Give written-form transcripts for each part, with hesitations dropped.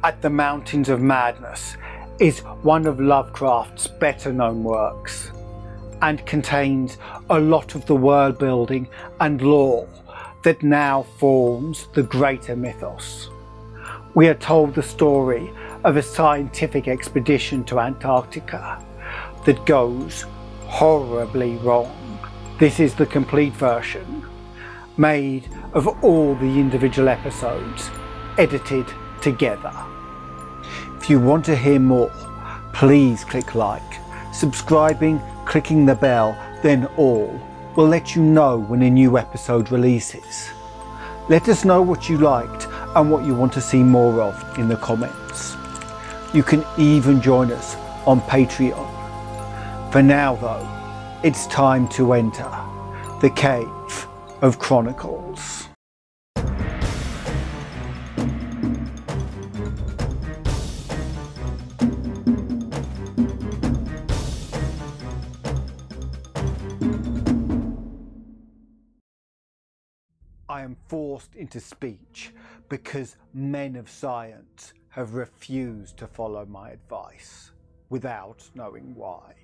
at the Mountains of Madness is one of Lovecraft's better known works and contains a lot of the world building and lore that now forms the greater mythos. We are told the story of a scientific expedition to Antarctica that goes horribly wrong. This is the complete version, made of all the individual episodes, edited together. If you want to hear more, please click like. Subscribing, clicking the bell, then all will let you know when a new episode releases. Let us know what you liked and what you want to see more of in the comments. You can even join us on Patreon. For now though, it's time to enter the Cave of Chronicles. I am forced into speech because men of science have refused to follow my advice without knowing why.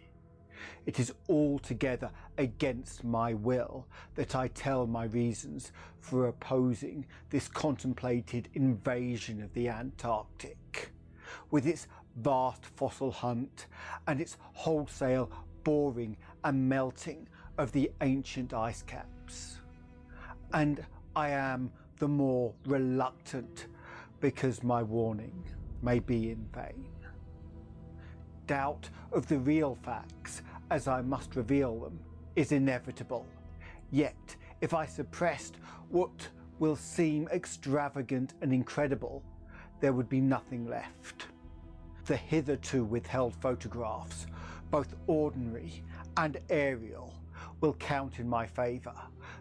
It is altogether against my will that I tell my reasons for opposing this contemplated invasion of the Antarctic, with its vast fossil hunt and its wholesale boring and melting of the ancient ice caps. And I am the more reluctant because my warning may be in vain. Doubt of the real facts, as I must reveal them, is inevitable. Yet, if I suppressed what will seem extravagant and incredible, there would be nothing left. The hitherto withheld photographs, both ordinary and aerial, will count in my favour,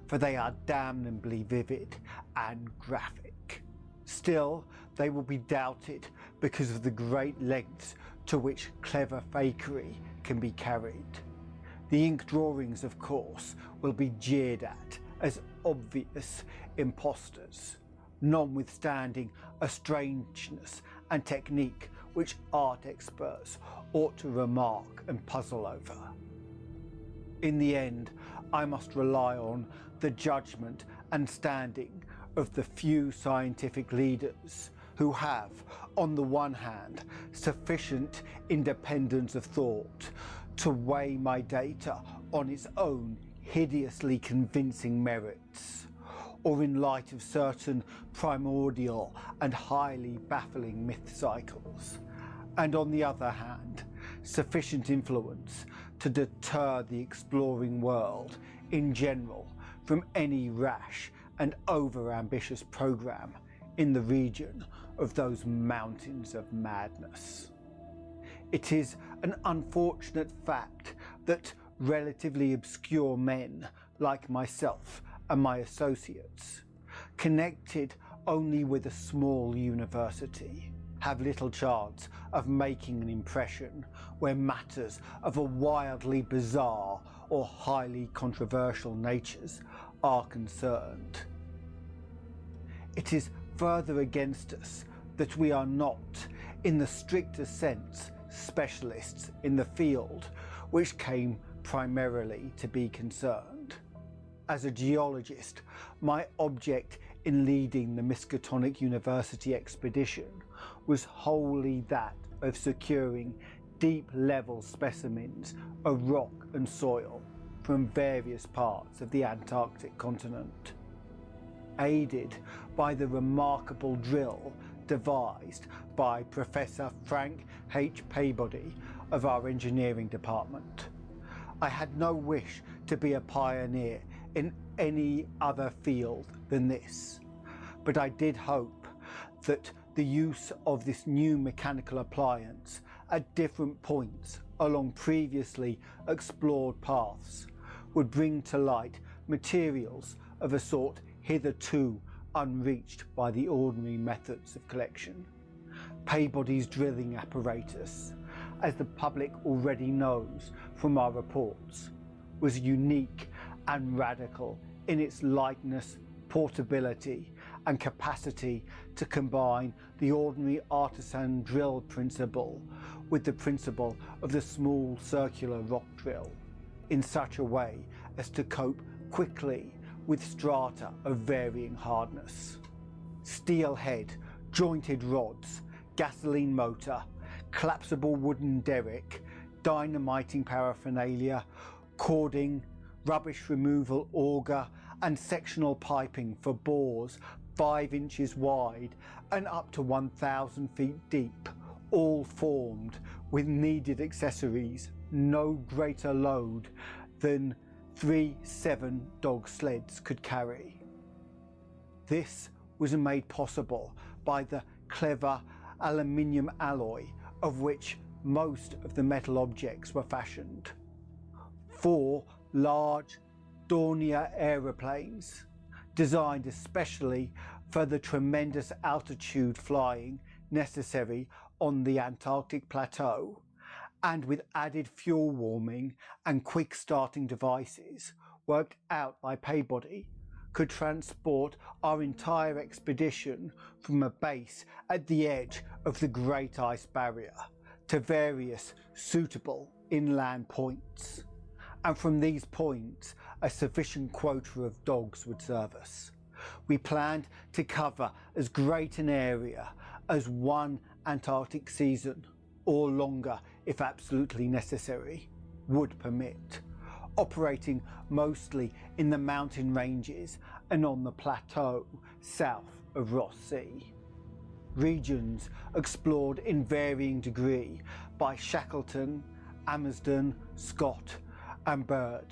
for they are damnably vivid and graphic. Still, they will be doubted because of the great lengths to which clever fakery can be carried. The ink drawings, of course, will be jeered at as obvious imposters, notwithstanding a strangeness and technique which art experts ought to remark and puzzle over. In the end, I must rely on the judgment and standing of the few scientific leaders who have, on the one hand, sufficient independence of thought to weigh my data on its own hideously convincing merits, or in light of certain primordial and highly baffling myth cycles, and on the other hand, sufficient influence to deter the exploring world in general from any rash and over-ambitious program in the region of those mountains of madness. It is an unfortunate fact that relatively obscure men like myself and my associates, connected only with a small university, have little chance of making an impression where matters of a wildly bizarre or highly controversial natures are concerned. It is further against us that we are not, in the strictest sense, specialists in the field which came primarily to be concerned. As a geologist, my object in leading the Muskatonic University expedition was wholly that of securing deep-level specimens of rock and soil from various parts of the Antarctic continent, aided by the remarkable drill devised by Professor Frank H. Peabody of our engineering department. I had no wish to be a pioneer in any other field than this, but I did hope that the use of this new mechanical appliance at different points along previously explored paths would bring to light materials of a sort hitherto unreached by the ordinary methods of collection. Peabody's drilling apparatus, as the public already knows from our reports, was unique and radical in its lightness, portability and capacity to combine the ordinary artisan drill principle with the principle of the small circular rock drill in such a way as to cope quickly with strata of varying hardness. Steel head, jointed rods, gasoline motor, collapsible wooden derrick, dynamiting paraphernalia, cording, rubbish removal auger and sectional piping for bores 5 inches wide and up to 1,000 feet deep, all formed with needed accessories no greater load than 3 7-dog sleds could carry. This was made possible by the clever aluminium alloy of which most of the metal objects were fashioned. 4 large Dornier aeroplanes, designed especially for the tremendous altitude flying necessary on the Antarctic plateau, and with added fuel warming and quick starting devices worked out by Peabody, could transport our entire expedition from a base at the edge of the Great Ice Barrier to various suitable inland points, and from these points a sufficient quota of dogs would serve us. We planned to cover as great an area as one Antarctic season, or longer if absolutely necessary, would permit, operating mostly in the mountain ranges and on the plateau south of Ross Sea. Regions explored in varying degree by Shackleton, Amsden, Scott and Bird,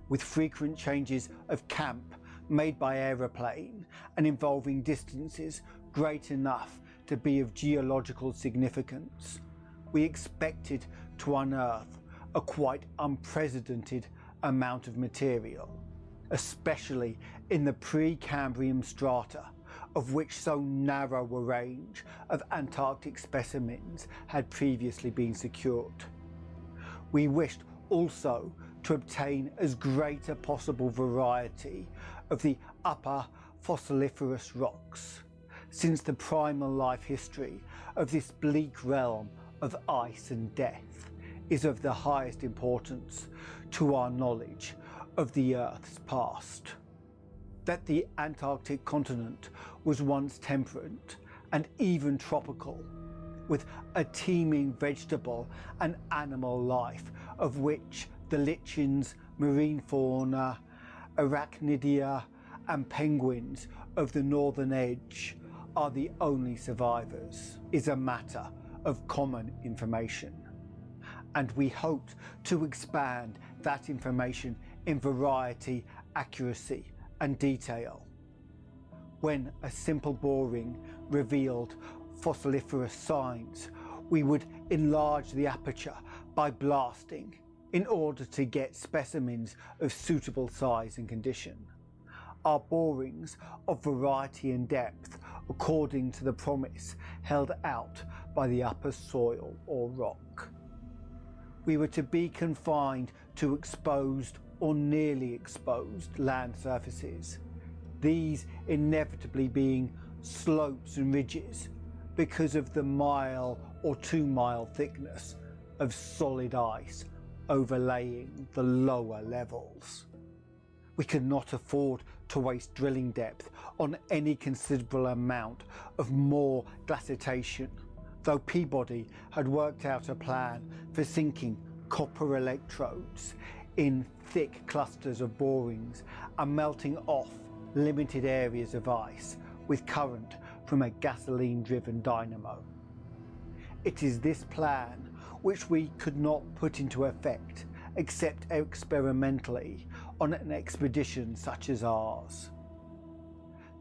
with frequent changes of camp made by aeroplane and involving distances great enough to be of geological significance. We expected to unearth a quite unprecedented amount of material, especially in the pre-Cambrian strata, of which so narrow a range of Antarctic specimens had previously been secured. We wished also to obtain as great a possible variety of the upper fossiliferous rocks, since the primal life history of this bleak realm of ice and death is of the highest importance to our knowledge of the Earth's past. That the Antarctic continent was once temperate and even tropical, with a teeming vegetable and animal life of which the lichens, marine fauna, arachnidia and penguins of the northern edge are the only survivors, is a matter of common information, and we hoped to expand that information in variety, accuracy and detail. When a simple boring revealed fossiliferous signs, we would enlarge the aperture by blasting in order to get specimens of suitable size and condition. Our borings of variety and depth according to the promise held out by the upper soil or rock. We were to be confined to exposed or nearly exposed land surfaces, these inevitably being slopes and ridges because of the 1 or 2 mile thickness of solid ice overlaying the lower levels. We could not afford to waste drilling depth on any considerable amount of more glaciation, though Peabody had worked out a plan for sinking copper electrodes in thick clusters of borings and melting off limited areas of ice with current from a gasoline-driven dynamo. It is this plan which we could not put into effect except experimentally on an expedition such as ours.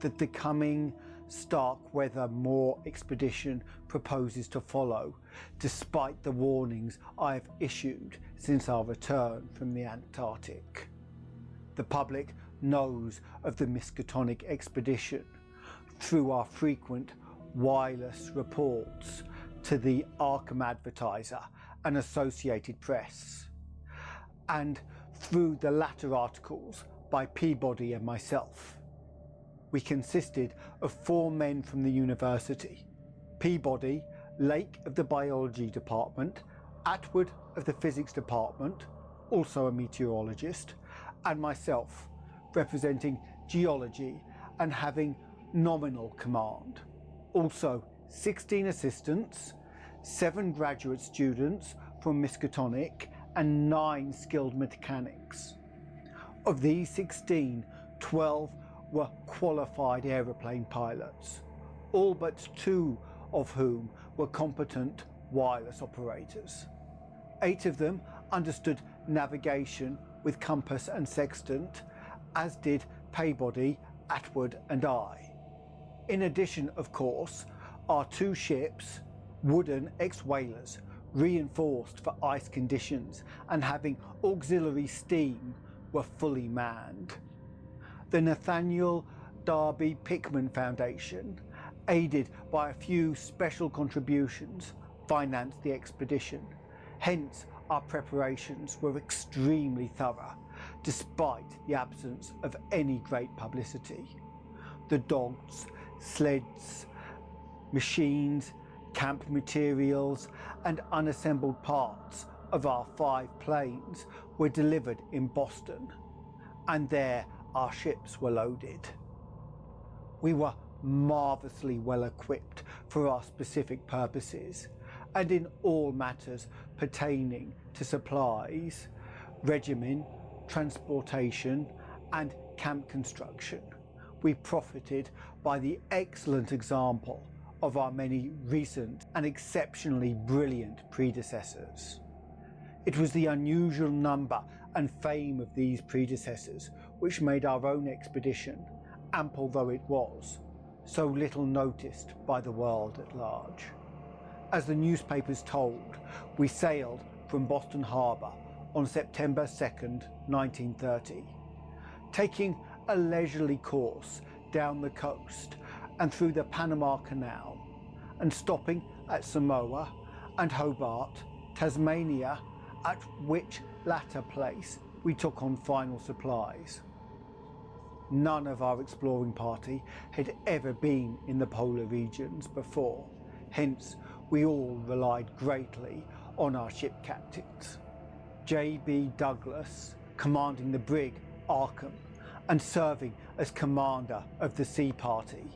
That the coming stark weather Moor expedition proposes to follow, despite the warnings I have issued since our return from the Antarctic. The public knows of the Muskatonic expedition through our frequent wireless reports to the Arkham Advertiser and Associated Press, and through the latter articles by Peabody and myself. we consisted of 4 men from the university: Peabody, Lake of the biology department, Atwood of the physics department, also a meteorologist, and myself, representing geology and having nominal command. Also 16 assistants, 7 graduate students from Muskatonic, and 9 skilled mechanics. Of these 16, 12 were qualified aeroplane pilots, all but 2 of whom were competent wireless operators. 8 of them understood navigation with compass and sextant, as did Peabody, Atwood and I. In addition, of course, our 2 ships, wooden ex-whalers, reinforced for ice conditions and having auxiliary steam, were fully manned. The Nathaniel Darby Pickman Foundation, aided by a few special contributions, financed the expedition. Hence, our preparations were extremely thorough, despite the absence of any great publicity. The dogs, sleds, machines, camp materials and unassembled parts of our 5 planes were delivered in Boston, and there our ships were loaded. We were marvellously well equipped for our specific purposes, and in all matters pertaining to supplies, regimen, transportation and camp construction. We profited by the excellent example of our many recent and exceptionally brilliant predecessors. It was the unusual number and fame of these predecessors which made our own expedition, ample though it was, so little noticed by the world at large. As the newspapers told, we sailed from Boston Harbour on September 2nd, 1930, taking a leisurely course down the coast and through the Panama Canal, and stopping at Samoa and Hobart, Tasmania, at which latter place we took on final supplies. None of our exploring party had ever been in the polar regions before, hence we all relied greatly on our ship captains. J.B. Douglas, commanding the brig Arkham and serving as commander of the sea party,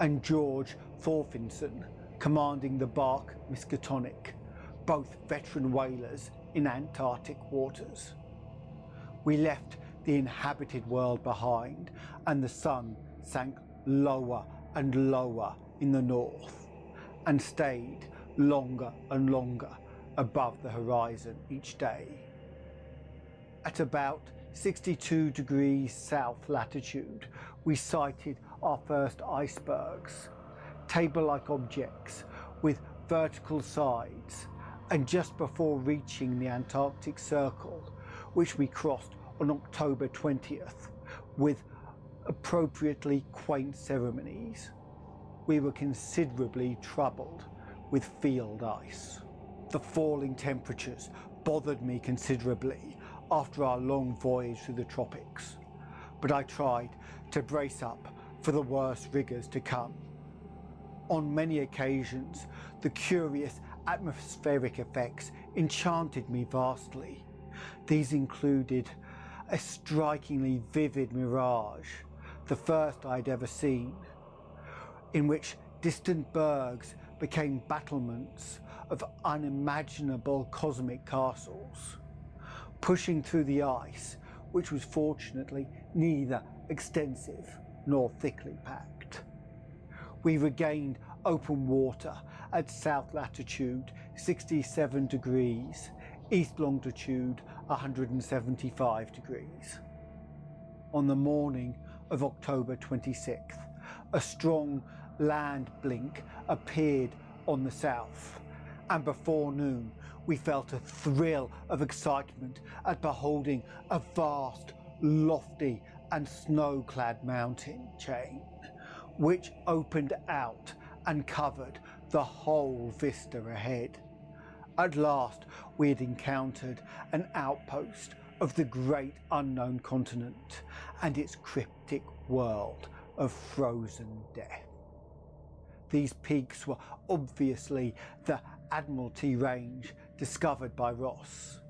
and George Thorfinson, commanding the bark Muskatonic, both veteran whalers in Antarctic waters. We left the inhabited world behind, and the sun sank lower and lower in the north, and stayed longer and longer above the horizon each day. At about 62 degrees south latitude, we sighted our first icebergs, table-like objects with vertical sides, and just before reaching the Antarctic Circle, which we crossed on October 20th with appropriately quaint ceremonies, we were considerably troubled with field ice. The falling temperatures bothered me considerably after our long voyage through the tropics, but I tried to brace up for the worst rigours to come. On many occasions, the curious atmospheric effects enchanted me vastly. These included a strikingly vivid mirage, the first I had ever seen, in which distant bergs became battlements of unimaginable cosmic castles, pushing through the ice, which was fortunately neither extensive nor thickly packed. We regained open water at south latitude 67 degrees, east longitude 175 degrees. On the morning of October 26th, a strong land blink appeared on the south, and before noon we felt a thrill of excitement at beholding a vast, lofty and snow-clad mountain chain, which opened out and covered the whole vista ahead. At last we had encountered an outpost of the great unknown continent and its cryptic world of frozen death. These peaks were obviously the Admiralty Range discovered by Ross,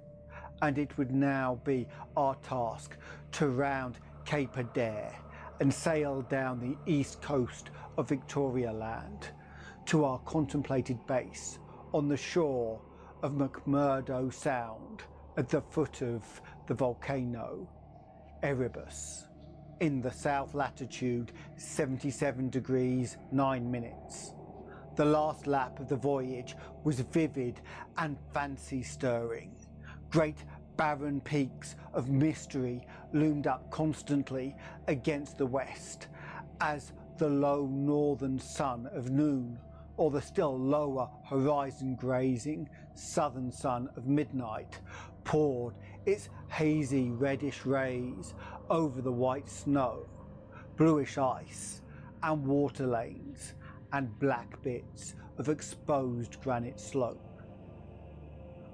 and it would now be our task to round Cape Adair and sail down the east coast of Victoria Land to our contemplated base on the shore of McMurdo Sound at the foot of the volcano Erebus in the south latitude 77 degrees 9 minutes. The last lap of the voyage was vivid and fancy-stirring. Great barren peaks of mystery loomed up constantly against the west as the low northern sun of noon, or the still lower horizon grazing southern sun of midnight, poured its hazy reddish rays over the white snow, bluish ice and water lanes and black bits of exposed granite slope.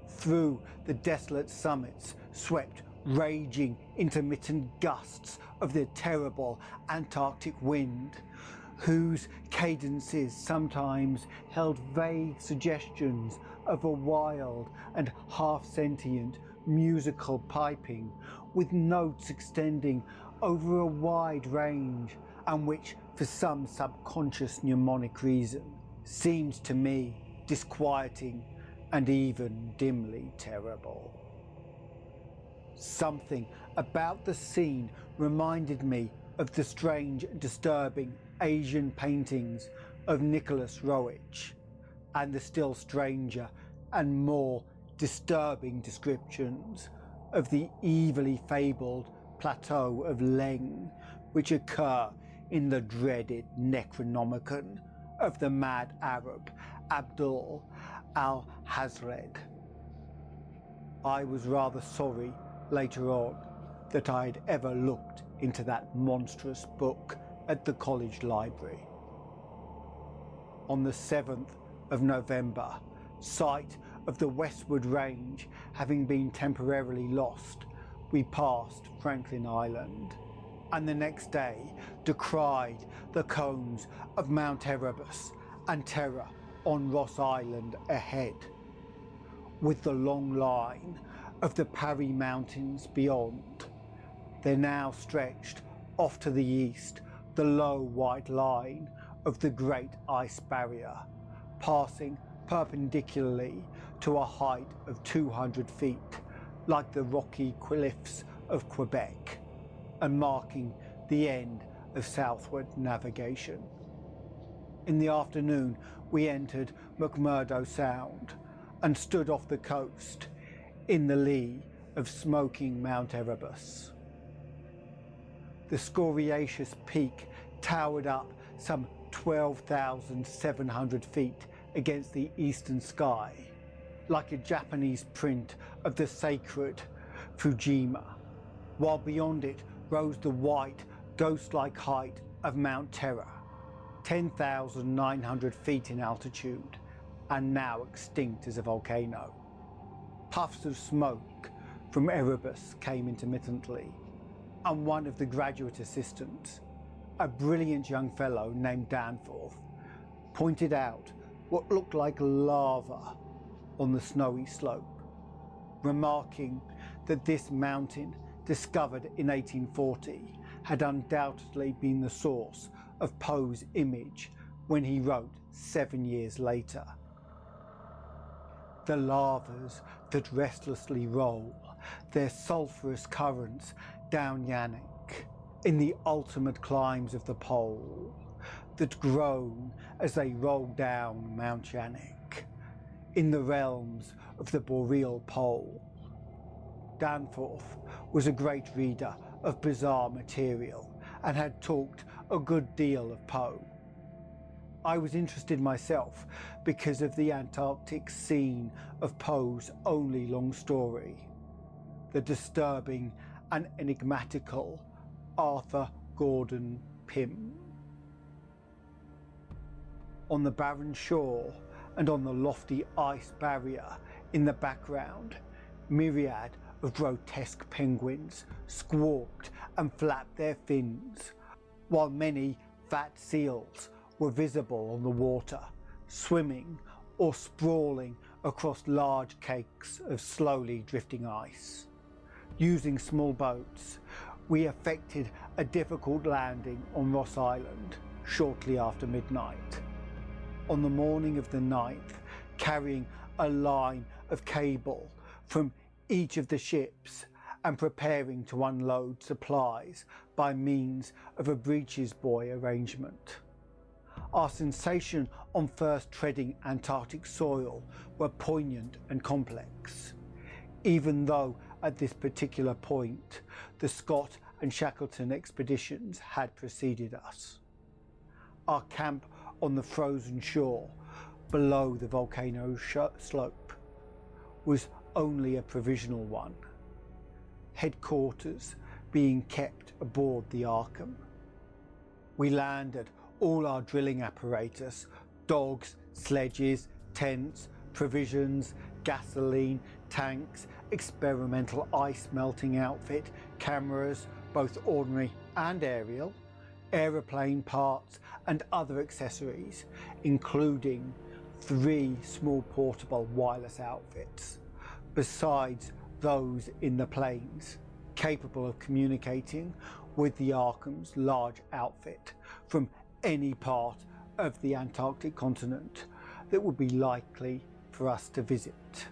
Through the desolate summits swept raging intermittent gusts of the terrible Antarctic wind, whose cadences sometimes held vague suggestions of a wild and half-sentient musical piping with notes extending over a wide range, and which, for some subconscious mnemonic reason, seemed to me disquieting and even dimly terrible. Something about the scene reminded me of the strange, disturbing Asian paintings of Nicholas Roerich, and the still stranger and more disturbing descriptions of the evilly fabled plateau of Leng, which occur in the dreaded Necronomicon of the mad Arab Abdul al-Hazred. I was rather sorry later on that I had ever looked into that monstrous book at the college library. On the 7th of November, sight of the westward range having been temporarily lost, we passed Franklin Island, and the next day descried the cones of Mount Erebus and terror on Ross Island ahead, with the long line of the Parry Mountains beyond. There now stretched off to the east the low white line of the Great Ice Barrier, passing perpendicularly to a height of 200 feet, like the rocky cliffs of Quebec, and marking the end of southward navigation. In the afternoon, we entered McMurdo Sound and stood off the coast in the lee of smoking Mount Erebus. The scoriaceous peak towered up some 12,700 feet against the eastern sky, like a Japanese print of the sacred Fujima, while beyond it rose the white, ghost-like height of Mount Terror, 10,900 feet in altitude, and now extinct as a volcano. Puffs of smoke from Erebus came intermittently, and one of the graduate assistants, a brilliant young fellow named Danforth, pointed out what looked like lava on the snowy slope, remarking that this mountain, discovered in 1840, had undoubtedly been the source of Poe's image when he wrote 7 years later. The lavas that restlessly roll their sulphurous currents down Yannick in the ultimate climbs of the pole, that groan as they roll down Mount Yannick in the realms of the boreal pole. Danforth was a great reader of bizarre material and had talked a good deal of Poe. I was interested myself because of the Antarctic scene of Poe's only long story, the disturbing and enigmatical Arthur Gordon Pym. On the barren shore and on the lofty ice barrier in the background, myriad of grotesque penguins squawked and flapped their fins, while many fat seals were visible on the water, swimming or sprawling across large cakes of slowly drifting ice. Using small boats, we effected a difficult landing on Ross Island shortly after midnight. On the morning of the 9th, carrying a line of cable from each of the ships and preparing to unload supplies by means of a breeches buoy arrangement. Our sensation on first treading Antarctic soil were poignant and complex, even though at this particular point the Scott and Shackleton expeditions had preceded us. Our camp on the frozen shore below the volcano slope was only a provisional one, headquarters being kept aboard the Arkham. We landed all our drilling apparatus, dogs, sledges, tents, provisions, gasoline, tanks, experimental ice melting outfit, cameras, both ordinary and aerial, aeroplane parts and other accessories, including 3 small portable wireless outfits, besides those in the planes, capable of communicating with the Arkham's large outfit from any part of the Antarctic continent that would be likely for us to visit.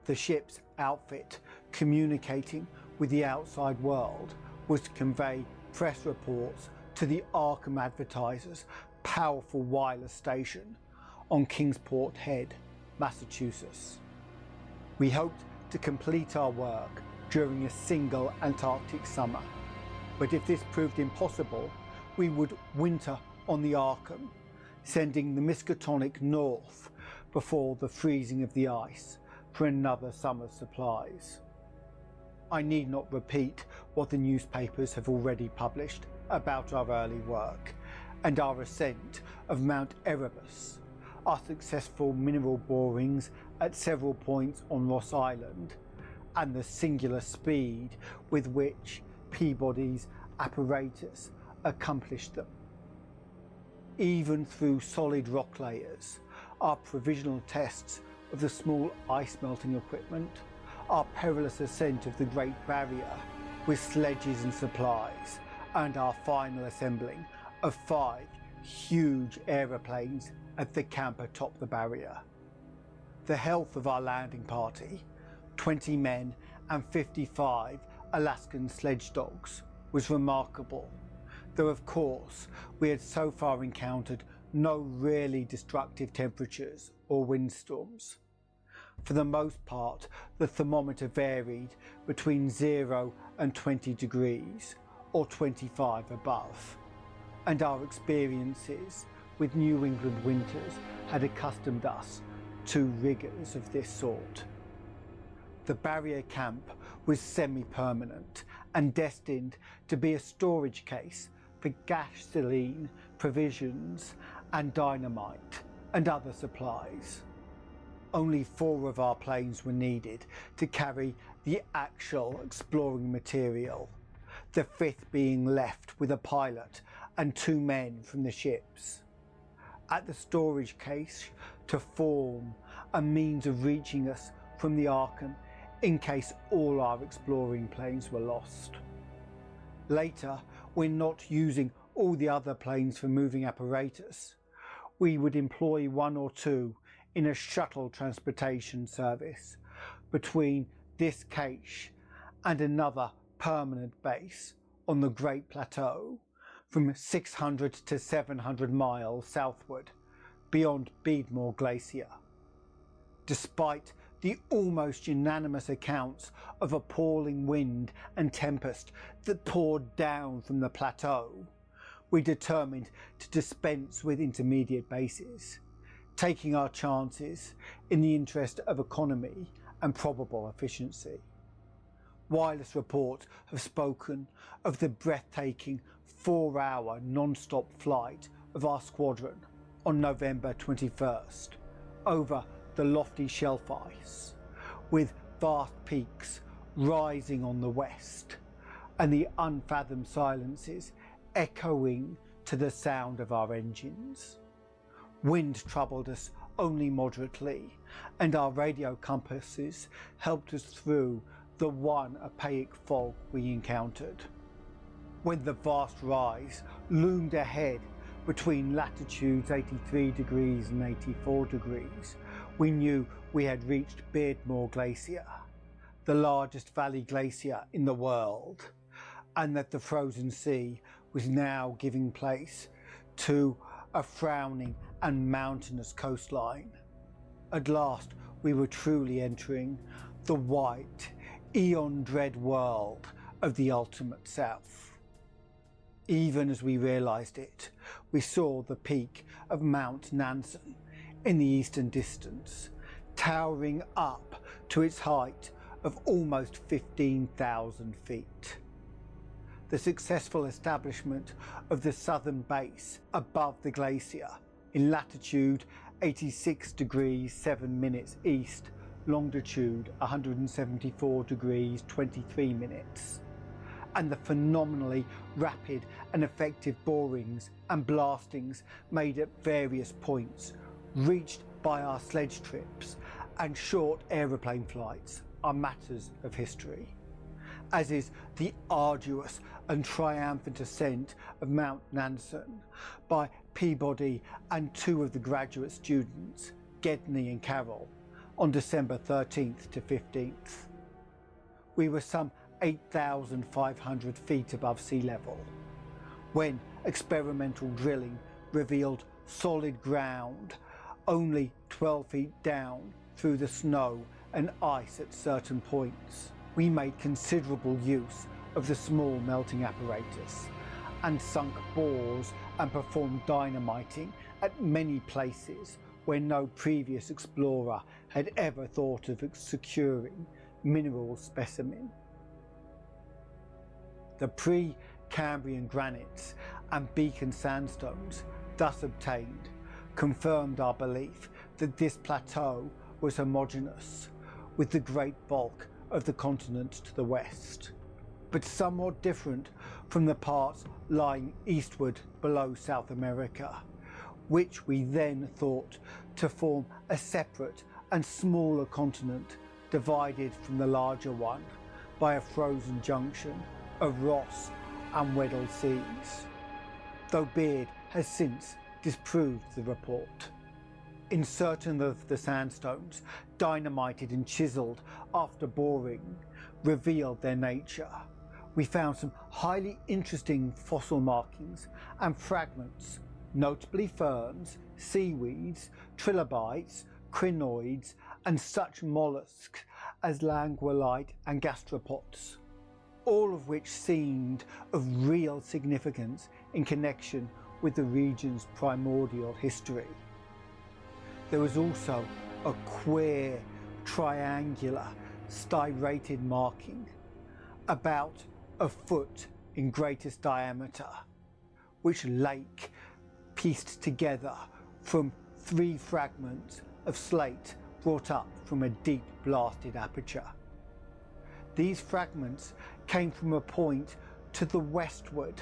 The ship's outfit communicating with the outside world was to convey press reports to the Arkham advertiser's powerful wireless station on Kingsport Head, Massachusetts. We hoped to complete our work during a single Antarctic summer, but if this proved impossible, we would winter on the Arkham, sending the Muskatonic north before the freezing of the ice for another summer's supplies. I need not repeat what the newspapers have already published about our early work and our ascent of Mount Erebus, our successful mineral borings at several points on Ross Island, and the singular speed with which Peabody's apparatus accomplished them. Even through solid rock layers, our provisional tests of the small ice melting equipment, our perilous ascent of the Great Barrier with sledges and supplies, and our final assembling of 5 huge aeroplanes at the camp atop the barrier. The health of our landing party, 20 men and 55 Alaskan sledge dogs, was remarkable, though of course we had so far encountered no really destructive temperatures or windstorms. For the most part, the thermometer varied between 0 and 20 degrees, or 25 above, and our experiences with New England winters had accustomed us to rigours of this sort. The barrier camp was semi-permanent and destined to be a storage case for gasoline, provisions and dynamite and other supplies. Only 4 of our planes were needed to carry the actual exploring material, the 5th being left with a pilot and 2 men from the ships at the storage case to form a means of reaching us from the Arkham in case all our exploring planes were lost. Later, when not using all the other planes for moving apparatus, we would employ 1 or 2 in a shuttle transportation service between this cache and another permanent base on the Great Plateau from 600 to 700 miles southward beyond Beadmore Glacier. Despite the almost unanimous accounts of appalling wind and tempest that poured down from the plateau, we determined to dispense with intermediate bases, taking our chances in the interest of economy and probable efficiency. Wireless reports have spoken of the breathtaking 4-hour non-stop flight of our squadron on November 21st over the lofty shelf ice, with vast peaks rising on the west and the unfathomed silences echoing to the sound of our engines. Wind troubled us only moderately, and our radio compasses helped us through the one opaque fog we encountered. When the vast rise loomed ahead between latitudes 83 degrees and 84 degrees, we knew we had reached Beardmore Glacier, the largest valley glacier in the world, and that the frozen sea was now giving place to a frowning and mountainous coastline. At last we were truly entering the white, eon-dread world of the ultimate south. Even as we realised it, we saw the peak of Mount Nansen in the eastern distance, towering up to its height of almost 15,000 feet. The successful establishment of the southern base above the glacier in latitude 86 degrees 7 minutes east, longitude 174 degrees 23 minutes, and the phenomenally rapid and effective borings and blastings made at various points, reached by our sledge trips and short aeroplane flights, are matters of history, as is the arduous and triumphant ascent of Mount Nansen by Peabody and two of the graduate students, Gedney and Carroll, on December 13th to 15th. We were some 8,500 feet above sea level when experimental drilling revealed solid ground only 12 feet down through the snow and ice at certain points. We made considerable use of the small melting apparatus and sunk bores and performed dynamiting at many places where no previous explorer had ever thought of securing mineral specimen. The pre-Cambrian granites and Beacon sandstones thus obtained confirmed our belief that this plateau was homogeneous with the great bulk of the continent to the west, but somewhat different from the parts lying eastward below South America, which we then thought to form a separate and smaller continent divided from the larger one by a frozen junction of Ross and Weddell seas, though Beard has since disproved the report. In certain of the sandstones, dynamited and chiselled after boring, revealed their nature. We found some highly interesting fossil markings and fragments, notably ferns, seaweeds, trilobites, crinoids, and such mollusks as languolite and gastropods, all of which seemed of real significance in connection with the region's primordial history. There was also a queer, triangular, striated marking, about a foot in greatest diameter, which Lake pieced together from 3 fragments of slate brought up from a deep blasted aperture. These fragments came from a point to the westward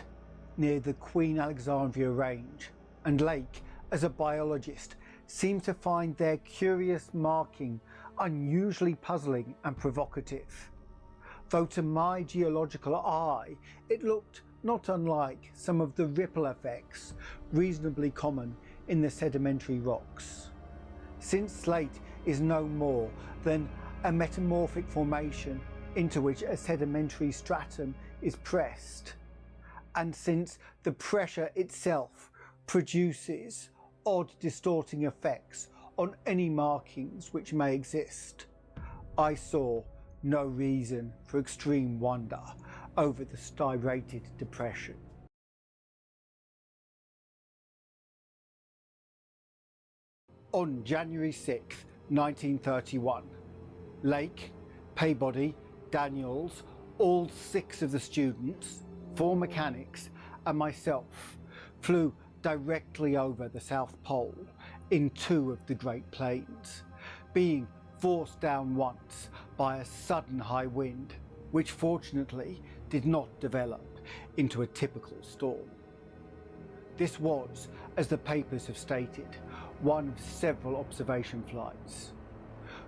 near the Queen Alexandria Range, and Lake, as a biologist, seemed to find their curious marking unusually puzzling and provocative, though to my geological eye it looked not unlike some of the ripple effects reasonably common in the sedimentary rocks. Since slate is no more than a metamorphic formation into which a sedimentary stratum is pressed, and since the pressure itself produces odd distorting effects on any markings which may exist, I saw no reason for extreme wonder over the striated depression. On January 6, 1931, Lake, Peabody, Daniels, all 6 of the students, 4 mechanics, and myself flew directly over the South Pole in 2 of the Great Plains, being forced down once by a sudden high wind, which fortunately did not develop into a typical storm. This was, as the papers have stated, one of several observation flights,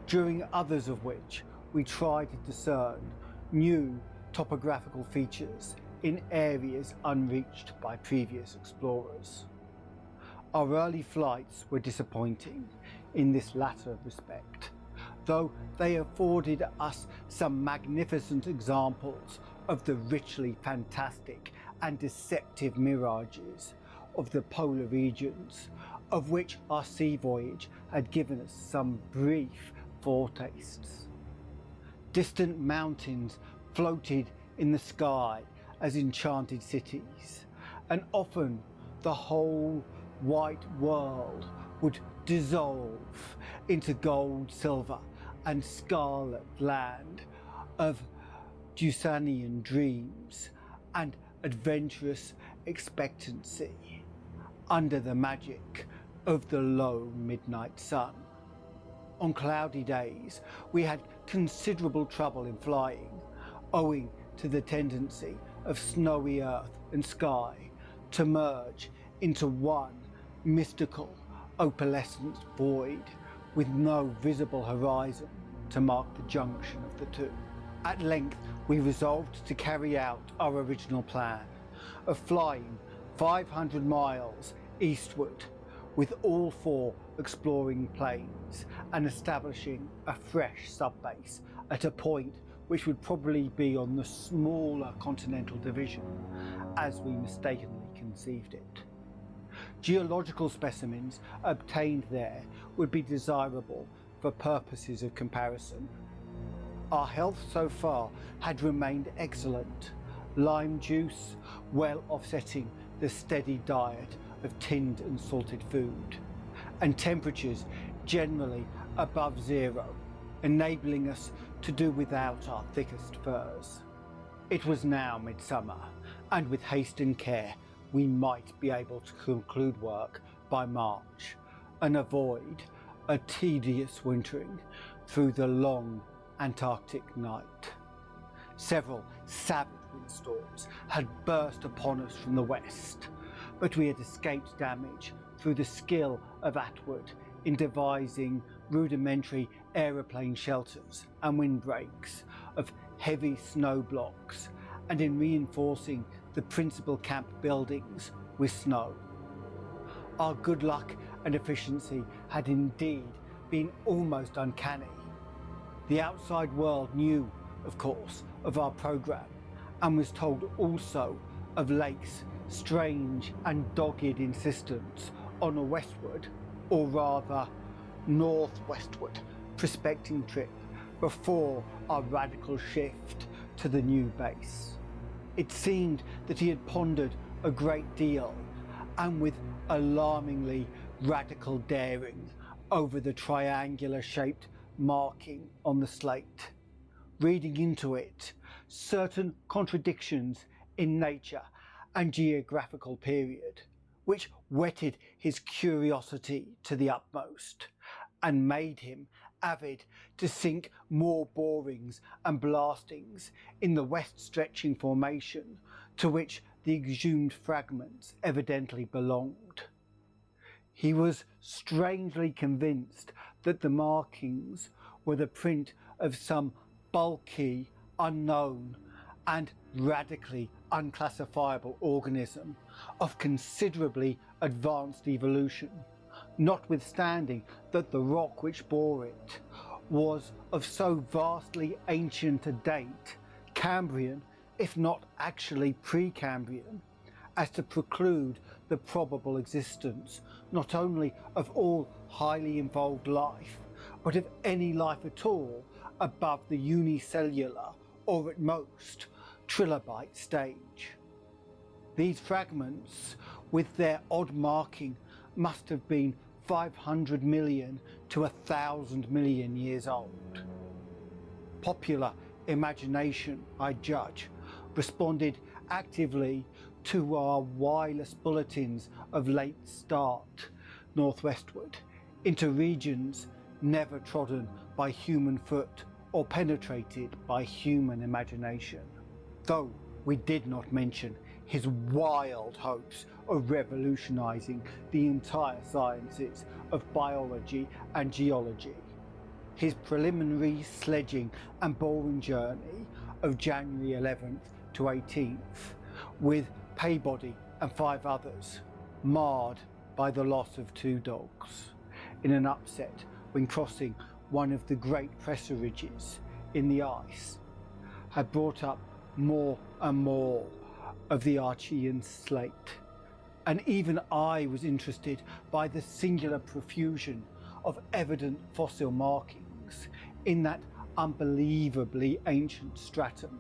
during others of which we tried to discern new topographical features in areas unreached by previous explorers. Our early flights were disappointing in this latter respect, though they afforded us some magnificent examples of the richly fantastic and deceptive mirages of the polar regions, of which our sea voyage had given us some brief foretastes. Distant mountains floated in the sky as enchanted cities, and often the whole white world would dissolve into gold, silver and scarlet land of Deucanian dreams and adventurous expectancy under the magic of the low midnight sun. On cloudy days, we had considerable trouble in flying, owing to the tendency of snowy earth and sky to merge into one mystical opalescent void with no visible horizon to mark the junction of the two. At length, we resolved to carry out our original plan of flying 500 miles eastward with all 4 exploring planes and establishing a fresh subbase at a point which would probably be on the smaller continental division as we mistakenly conceived it. Geological specimens obtained there would be desirable for purposes of comparison. Our health so far had remained excellent, lime juice well offsetting the steady diet of tinned and salted food, and temperatures generally above 0, enabling us to do without our thickest furs. It was now midsummer, and with haste and care we might be able to conclude work by March and avoid a tedious wintering through the long Antarctic night. Several savage windstorms had burst upon us from the west, but we had escaped damage through the skill of Atwood in devising rudimentary aeroplane shelters and windbreaks of heavy snow blocks, and in reinforcing the principal camp buildings with snow. Our good luck and efficiency had indeed been almost uncanny. The outside world knew, of course, of our program, and was told also of Lake's strange and dogged insistence on a westward, or rather northwestward, prospecting trip before our radical shift to the new base. It seemed that he had pondered a great deal, and with alarmingly radical daring, over the triangular-shaped marking on the slate, reading into it certain contradictions in nature and geographical period, which whetted his curiosity to the utmost, and made him avid to sink more borings and blastings in the west-stretching formation to which the exhumed fragments evidently belonged. He was strangely convinced that the markings were the print of some bulky, unknown, and radically unclassifiable organism of considerably advanced evolution, notwithstanding that the rock which bore it was of so vastly ancient a date, Cambrian, if not actually Precambrian, as to preclude the probable existence not only of all highly evolved life, but of any life at all above the unicellular or at most trilobite stage. These fragments, with their odd marking, must have been 500 million to 1,000 million years old. Popular imagination, I judge, responded actively to our wireless bulletins of late start northwestward into regions never trodden by human foot or penetrated by human imagination, though we did not mention his wild hopes of revolutionising the entire sciences of biology and geology. His preliminary sledging and boring journey of January 11th to 18th, with Paybody and 5 others, marred by the loss of 2 dogs in an upset when crossing one of the great pressure ridges in the ice, had brought up more and more of the Archean slate, and even I was interested by the singular profusion of evident fossil markings in that unbelievably ancient stratum.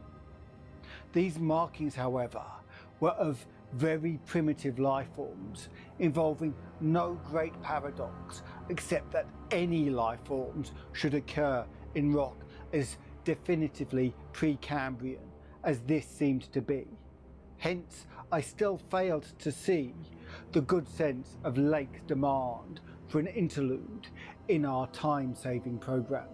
These markings, however, were of very primitive life forms involving no great paradox except that any life forms should occur in rock as definitively Precambrian as this seemed to be. Hence, I still failed to see the good sense of Lake's demand for an interlude in our time-saving program.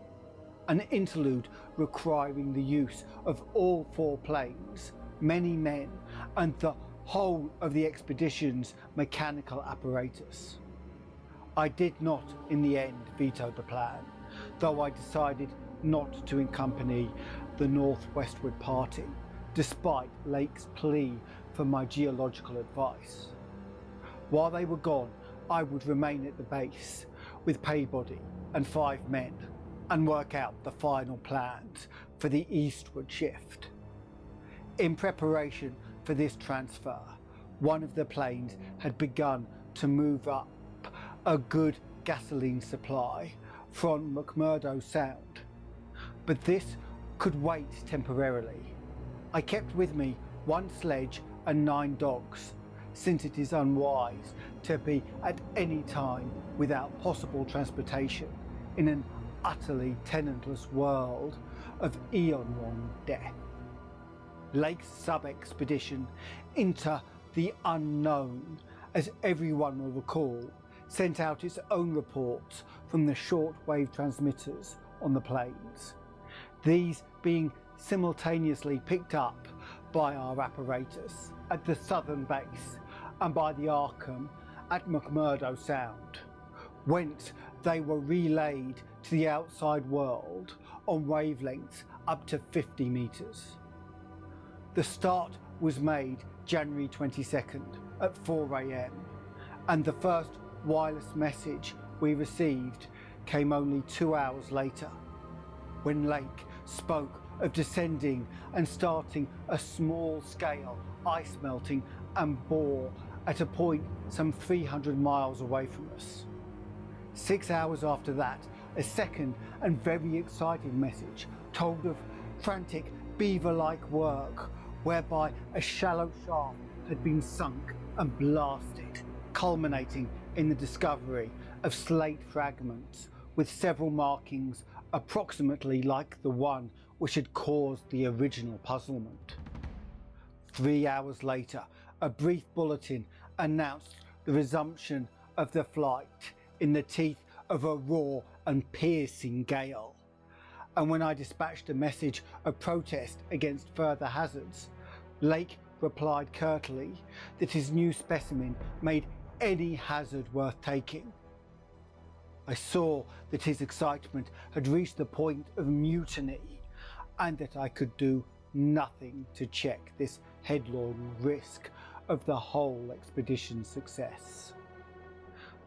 An interlude requiring the use of all 4 planes, many men, and the whole of the expedition's mechanical apparatus. I did not, in the end, veto the plan, though I decided not to accompany the northwestward party, despite Lake's plea for my geological advice. While they were gone, I would remain at the base with Paybody and 5 men and work out the final plans for the eastward shift. In preparation for this transfer, one of the planes had begun to move up a good gasoline supply from McMurdo Sound, but this could wait temporarily. I kept with me 1 sledge and 9 dogs, since it is unwise to be at any time without possible transportation in an utterly tenantless world of eon-long death. Lake's sub-expedition into the unknown, as everyone will recall, sent out its own reports from the short-wave transmitters on the plains, these being simultaneously picked up by our apparatus at the southern base and by the Arkham at McMurdo Sound, whence they were relayed to the outside world on wavelengths up to 50 meters. The start was made January 22nd at 4 AM, and the first wireless message we received came only 2 hours later, when Lake spoke of descending and starting a small-scale ice melting and bore at a point some 300 miles away from us. 6 hours after that, a second and very exciting message told of frantic beaver-like work whereby a shallow shaft had been sunk and blasted, culminating in the discovery of slate fragments with several markings approximately like the one which had caused the original puzzlement. 3 hours later, a brief bulletin announced the resumption of the flight in the teeth of a raw and piercing gale. And when I dispatched a message of protest against further hazards, Lake replied curtly that his new specimen made any hazard worth taking. I saw that his excitement had reached the point of mutiny, and that I could do nothing to check this headlong risk of the whole expedition's success.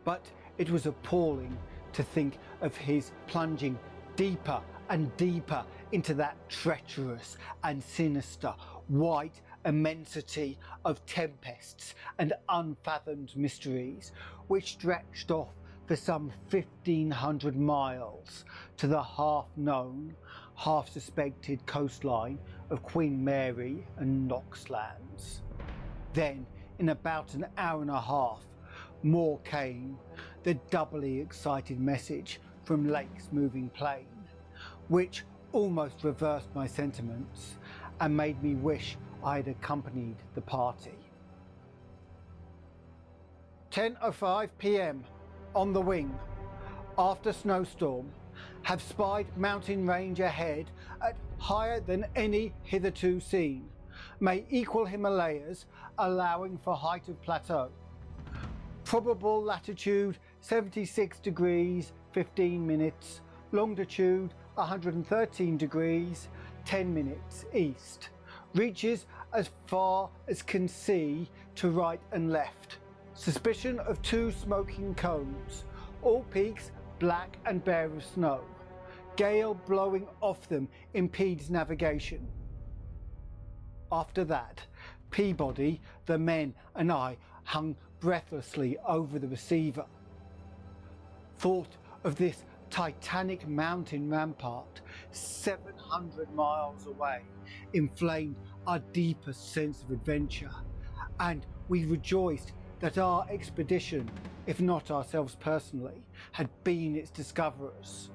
But it was appalling to think of his plunging deeper and deeper into that treacherous and sinister white immensity of tempests and unfathomed mysteries which stretched off for some 1,500 miles to the half-known, half-suspected coastline of Queen Mary and Knox Lands. Then, in about an hour and a half, more came, the doubly excited message from Lake's moving plane, which almost reversed my sentiments and made me wish I had accompanied the party. 10:05 PM, on the wing, after snowstorm, have spied mountain range ahead at higher than any hitherto seen, may equal Himalayas, allowing for height of plateau. Probable latitude 76 degrees 15 minutes, longitude 113 degrees 10 minutes east. Reaches as far as can see to right and left. Suspicion of 2 smoking cones, all peaks black and bare of snow. Gale blowing off them impedes navigation. After that, Peabody, the men and I hung breathlessly over the receiver. Thought of this titanic mountain rampart 700 miles away inflamed our deepest sense of adventure, and we rejoiced that our expedition, if not ourselves personally, had been its discoverers.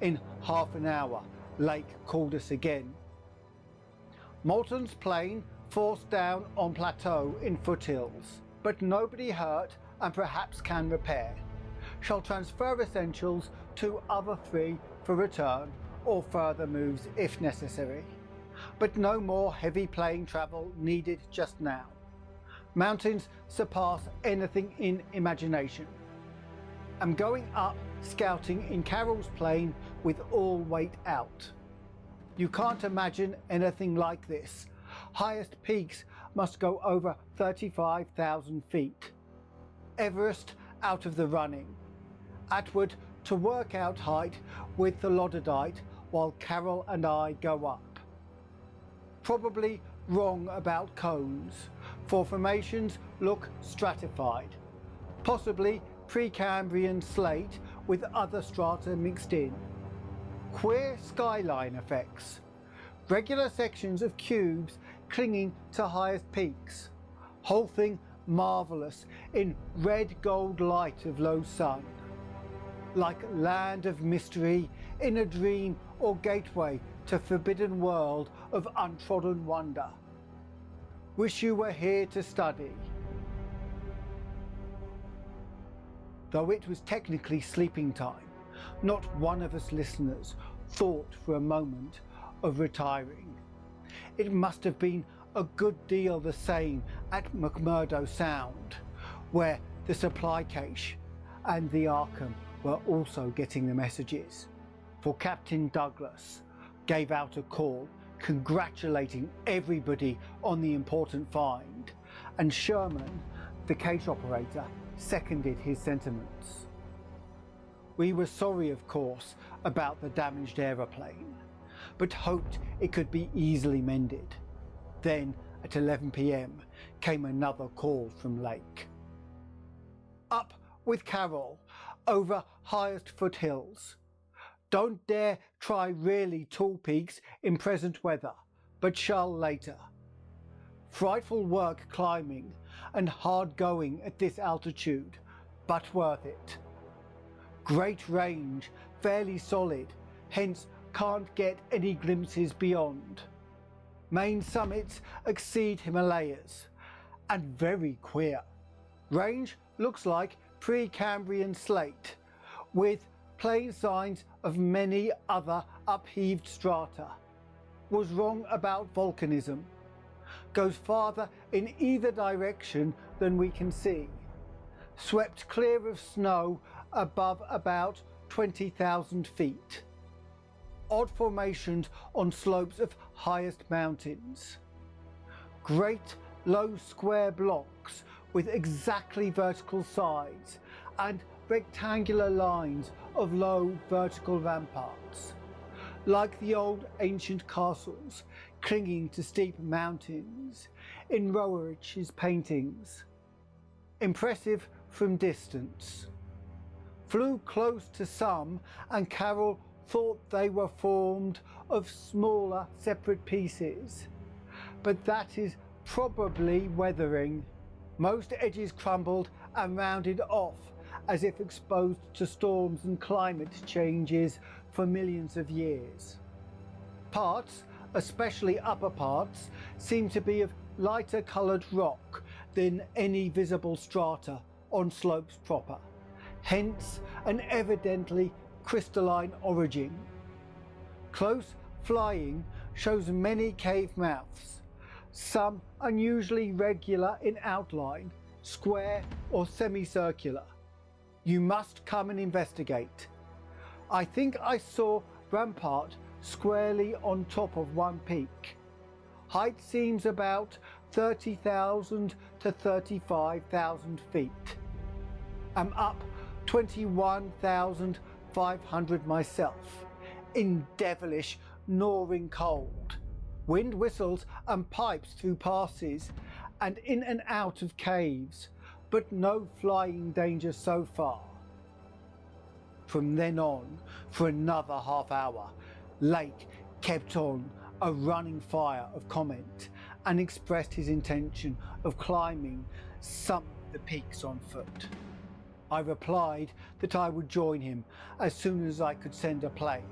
In half an hour, Lake called us again. Moulton's plane forced down on plateau in foothills, but nobody hurt and perhaps can repair. Shall transfer essentials to other 3 for return or further moves if necessary. But no more heavy plane travel needed just now. Mountains surpass anything in imagination. I'm going up scouting in Carroll's plane with all weight out. You can't imagine anything like this. Highest peaks must go over 35,000 feet. Everest out of the running. Atwood to work out height with the Lododite while Carroll and I go up. Probably wrong about cones, for formations look stratified. Possibly Precambrian slate with other strata mixed in. Queer skyline effects. Regular sections of cubes clinging to highest peaks. Whole thing marvellous in red gold light of low sun. Like land of mystery in a dream or gateway to forbidden world of untrodden wonder. Wish you were here to study. Though it was technically sleeping time, not one of us listeners thought for a moment of retiring. It must have been a good deal the same at McMurdo Sound, where the supply cache and the Arkham were also getting the messages, for Captain Douglas gave out a call congratulating everybody on the important find, and Sherman, the cache operator, seconded his sentiments. We were sorry, of course, about the damaged aeroplane, but hoped it could be easily mended. Then, at 11 p.m, came another call from Lake. Up with Carroll, over highest foothills. Don't dare try really tall peaks in present weather, but shall later. Frightful work climbing and hard going at this altitude, but worth it. Great range, fairly solid, hence can't get any glimpses beyond. Main summits exceed Himalayas, and very queer. Range looks like Precambrian slate, with plain signs of many other upheaved strata. Was wrong about volcanism. Goes farther in either direction than we can see. Swept clear of snow above about 20,000 feet. Odd formations on slopes of highest mountains. Great low square blocks with exactly vertical sides and rectangular lines of low vertical ramparts, like the old ancient castles clinging to steep mountains in Rowerich's paintings. Impressive from distance. Flew close to some, and Carroll thought they were formed of smaller separate pieces, but that is probably weathering. Most edges crumbled and rounded off as if exposed to storms and climate changes for millions of years. Parts, especially upper parts, seem to be of lighter coloured rock than any visible strata on slopes proper, hence an evidently crystalline origin. Close flying shows many cave mouths, some unusually regular in outline, square or semicircular. You must come and investigate. I think I saw rampart squarely on top of one peak. Height seems about 30,000 to 35,000 feet. I'm up 21,500 myself, in devilish gnawing cold. Wind whistles and pipes through passes and in and out of caves, but no flying danger so far. From then on, for another half hour, Lake kept on a running fire of comment and expressed his intention of climbing some of the peaks on foot. I replied that I would join him as soon as I could send a plane,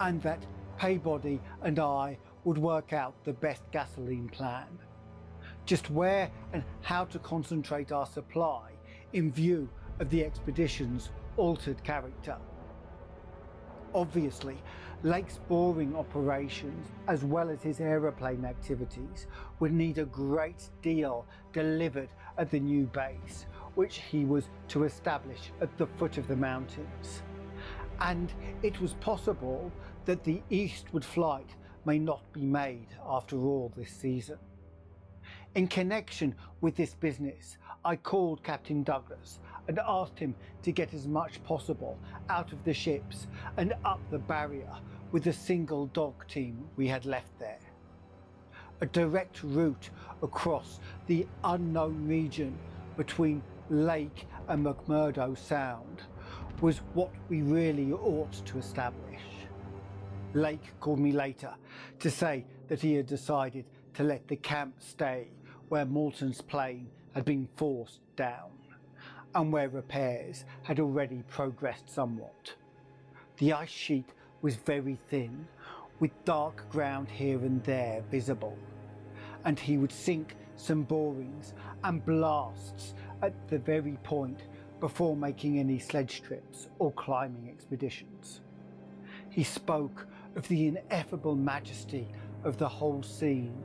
and that Paybody and I would work out the best gasoline plan. Just where and how to concentrate our supply in view of the expedition's altered character. Obviously, Lake's boring operations, as well as his aeroplane activities, would need a great deal delivered at the new base, which he was to establish at the foot of the mountains. And it was possible that the eastward flight may not be made after all this season. In connection with this business, I called Captain Douglas and asked him to get as much possible out of the ships and up the barrier with the single dog team we had left there. A direct route across the unknown region between Lake and McMurdo Sound was what we really ought to establish. Lake called me later to say that he had decided to let the camp stay where Moulton's plane had been forced down, and where repairs had already progressed somewhat. The ice sheet was very thin, with dark ground here and there visible, and he would sink some borings and blasts at the very point before making any sledge trips or climbing expeditions. He spoke of the ineffable majesty of the whole scene,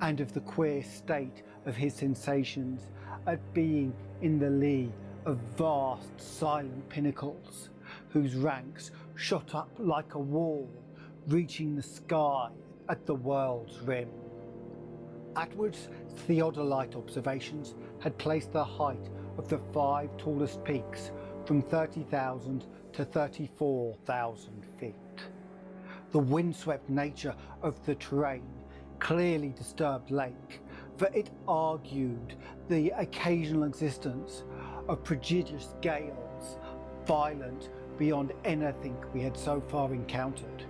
and of the queer state of his sensations at being in the lee of vast silent pinnacles, whose ranks shot up like a wall, reaching the sky at the world's rim. Atwood's theodolite observations had placed the height of the 5 tallest peaks from 30,000 to 34,000 feet. The windswept nature of the terrain clearly disturbed Lake, for it argued the occasional existence of prodigious gales, violent beyond anything we had so far encountered.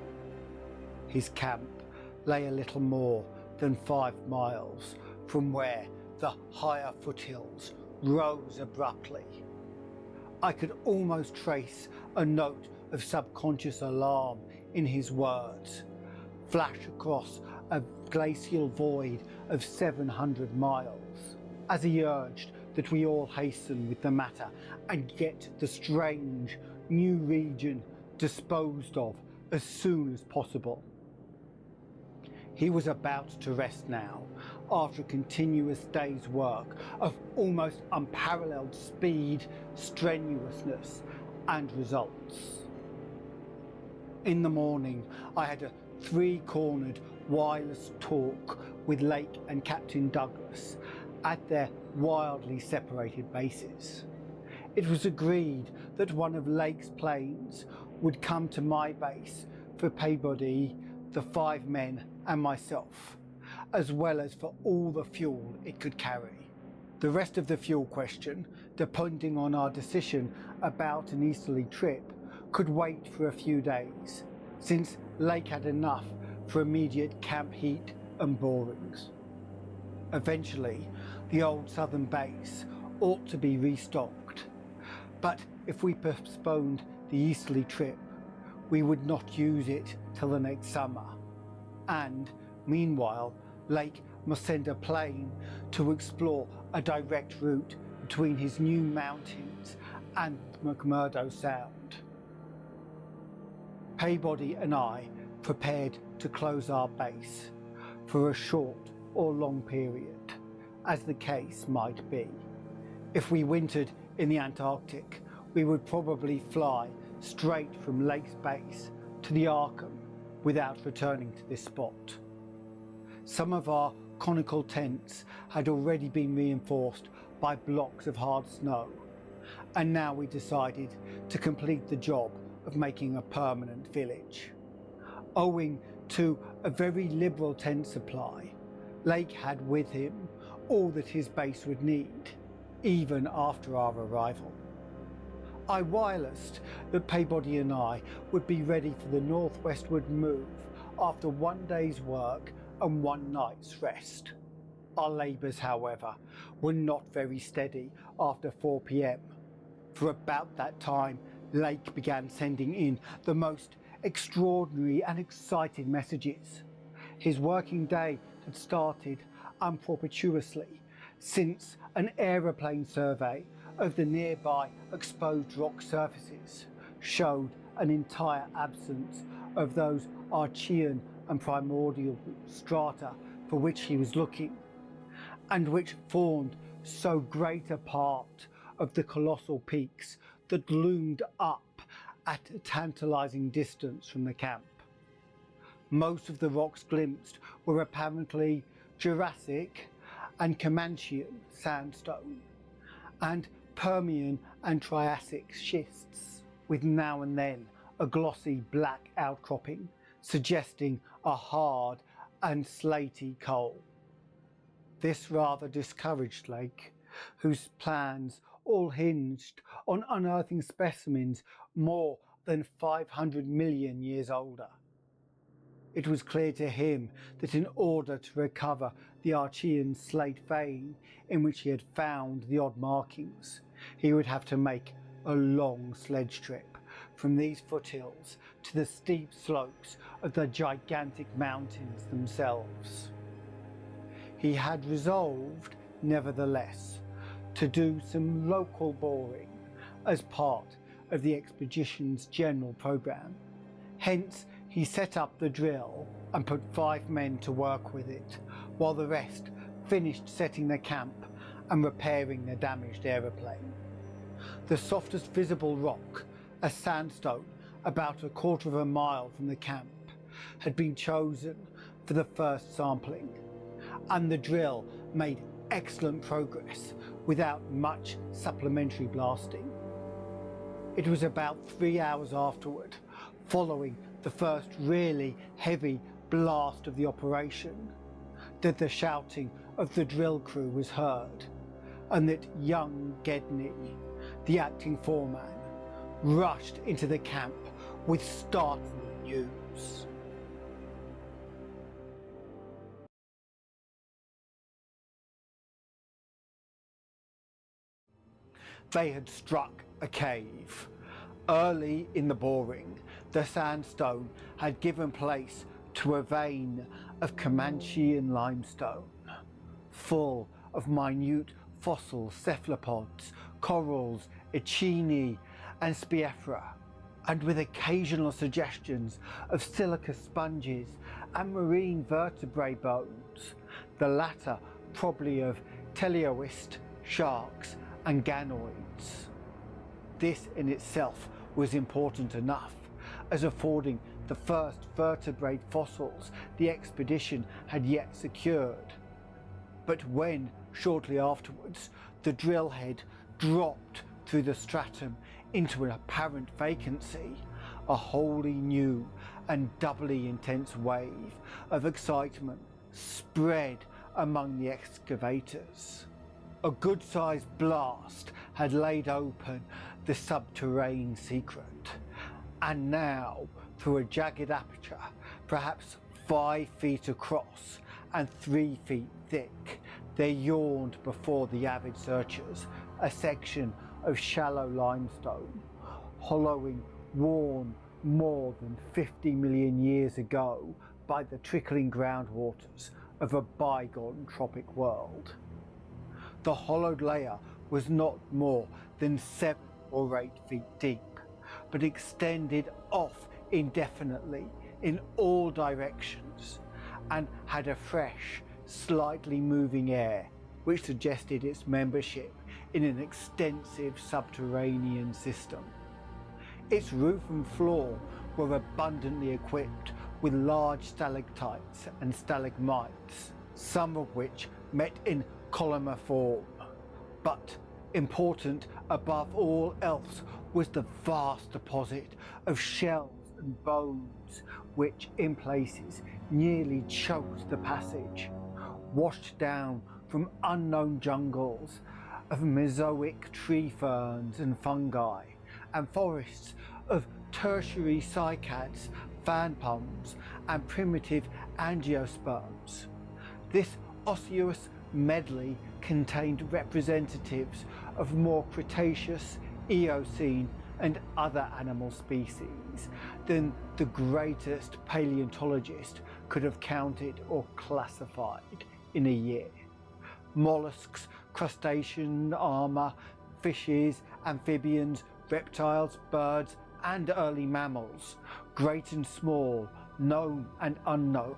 His camp lay a little more than 5 miles from where the higher foothills rose abruptly. I could almost trace a note of subconscious alarm in his words, flash across a glacial void of 700 miles, as he urged that we all hasten with the matter and get the strange new region disposed of as soon as possible. He was about to rest now, after a continuous day's work of almost unparalleled speed, strenuousness, and results. In the morning, I had a 3-cornered wireless talk with Lake and Captain Douglas at their wildly separated bases. It was agreed that one of Lake's planes would come to my base for Paybody, the 5 men and myself, as well as for all the fuel it could carry. The rest of the fuel question, depending on our decision about an easterly trip, could wait for a few days, since Lake had enough for immediate camp heat and borings. Eventually, the old southern base ought to be restocked, but if we postponed the easterly trip, we would not use it till the next summer, and meanwhile, Lake must send a plane to explore a direct route between his new mountains and McMurdo Sound. Paybody and I prepared to close our base for a short or long period, as the case might be. If we wintered in the Antarctic, we would probably fly straight from Lake's base to the Arkham without returning to this spot. Some of our conical tents had already been reinforced by blocks of hard snow, and now we decided to complete the job of making a permanent village. Owing to a very liberal tent supply, Lake had with him all that his base would need, even after our arrival. I wirelessed that Paybody and I would be ready for the northwestward move after one day's work and one night's rest. Our labours, however, were not very steady after 4 p.m. For about that time, Lake began sending in the most extraordinary and exciting messages. His working day had started unpropitiously since an aeroplane survey of the nearby exposed rock surfaces showed an entire absence of those Archean and primordial strata for which he was looking, and which formed so great a part of the colossal peaks that loomed up at a tantalizing distance from the camp. Most of the rocks glimpsed were apparently Jurassic and Comanchean sandstone, and Permian and Triassic schists, with now and then a glossy black outcropping suggesting a hard and slaty coal. This rather discouraged Lake, whose plans all hinged on unearthing specimens more than 500 million years older. It was clear to him that in order to recover the Archean slate vein in which he had found the odd markings, he would have to make a long sledge trip from these foothills to the steep slopes of the gigantic mountains themselves. He had resolved, nevertheless, to do some local boring as part of the expedition's general program. Hence, he set up the drill and put 5 men to work with it, while the rest finished setting the camp and repairing the damaged aeroplane. The softest visible rock, a sandstone about 1/4 mile from the camp, had been chosen for the first sampling, and the drill made excellent progress without much supplementary blasting. It was about 3 hours afterward, following the first really heavy blast of the operation, that the shouting of the drill crew was heard, and that young Gedney, the acting foreman, rushed into the camp with startling news. They had struck a cave. Early in the boring, the sandstone had given place to a vein of Comanchean limestone, full of minute fossil cephalopods, corals, echini and spiefera, and with occasional suggestions of silica sponges and marine vertebrate bones, the latter probably of teleoist sharks and ganoids. This in itself was important enough, as affording the first vertebrate fossils the expedition had yet secured. But when, shortly afterwards, the drill head dropped through the stratum into an apparent vacancy, a wholly new and doubly intense wave of excitement spread among the excavators. A good-sized blast had laid open the subterranean secret, and now, through a jagged aperture, perhaps 5 feet across and 3 feet thick, there yawned before the avid searchers a section of shallow limestone, hollowing, worn more than 50 million years ago by the trickling groundwaters of a bygone tropic world. The hollowed layer was not more than 7 or 8 feet deep, but extended off indefinitely in all directions, and had a fresh, slightly moving air, which suggested its membership in an extensive subterranean system. Its roof and floor were abundantly equipped with large stalactites and stalagmites, some of which met in columnar form. But important above all else was the vast deposit of shells and bones, which in places nearly choked the passage, washed down from unknown jungles of Mesozoic tree ferns and fungi, and forests of tertiary cycads, fan palms, and primitive angiosperms. This osseous medley contained representatives of more Cretaceous, Eocene, and other animal species than the greatest paleontologist could have counted or classified in a year. Mollusks, crustacean, armour, fishes, amphibians, reptiles, birds, and early mammals, great and small, known and unknown.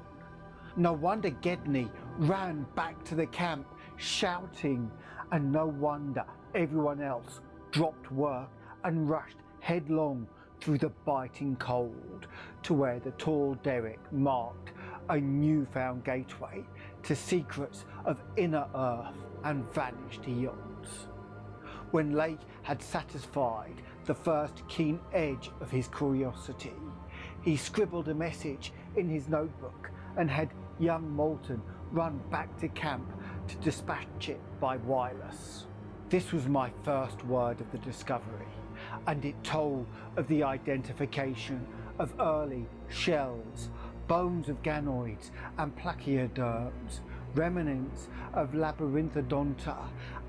No wonder Gedney ran back to the camp shouting, and no wonder everyone else dropped work and rushed headlong through the biting cold to where the tall derrick marked a newfound gateway to secrets of inner earth and vanished eons. When Lake had satisfied the first keen edge of his curiosity, he scribbled a message in his notebook and had young Moulton run back to camp to dispatch it by wireless. This was my first word of the discovery, and it told of the identification of early shells, bones of ganoids and plachioderms, remnants of labyrinthodonta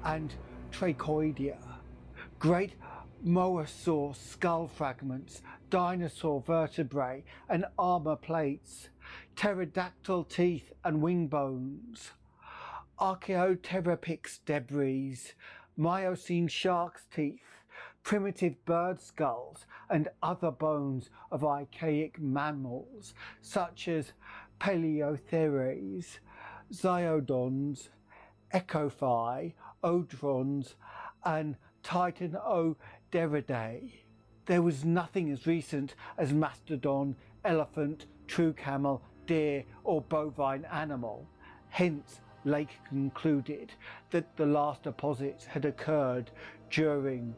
and trachoidea, great mosasaur skull fragments, dinosaur vertebrae and armor plates, pterodactyl teeth and wing bones, Archaeopteryx debris, Miocene shark's teeth, primitive bird skulls, and other bones of archaic mammals such as Paleotheres, Zyodons, Echophi, Odrons, and Titanoderidae. There was nothing as recent as mastodon, elephant, true camel, deer, or bovine animal. Hence, Lake concluded that the last deposits had occurred during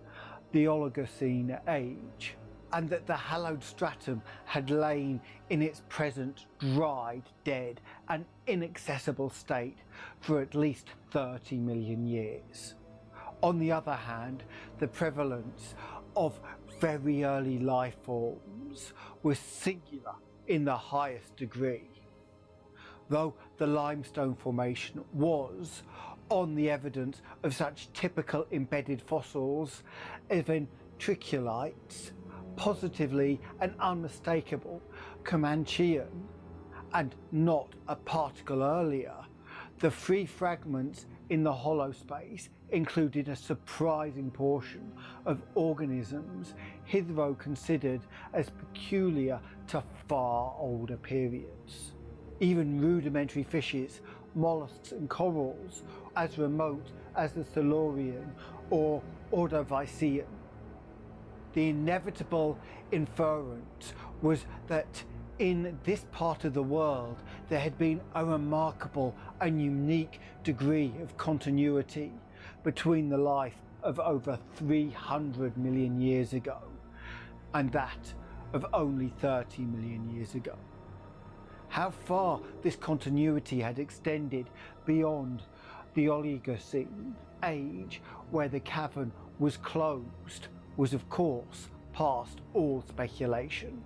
the Oligocene age, and that the hallowed stratum had lain in its present dried, dead, and inaccessible state for at least 30 million years. On the other hand, the prevalence of very early life forms was singular in the highest degree. Though the limestone formation was, on the evidence of such typical embedded fossils as ventriculites, positively and unmistakable Comanchean, and not a particle earlier, the free fragments in the hollow space included a surprising portion of organisms hitherto considered as peculiar to far older periods. Even rudimentary fishes, mollusks and corals as remote as the Silurian or Ordovician. The inevitable inference was that in this part of the world there had been a remarkable and unique degree of continuity between the life of over 300 million years ago and that of only 30 million years ago. How far this continuity had extended beyond the Oligocene age, where the cavern was closed, was of course past all speculation.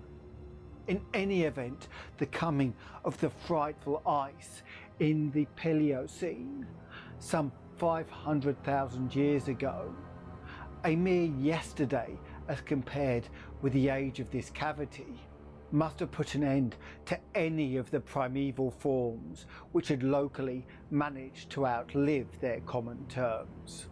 In any event, the coming of the frightful ice in the Paleocene, some 500,000 years ago, a mere yesterday as compared with the age of this cavity, must have put an end to any of the primeval forms which had locally managed to outlive their common terms.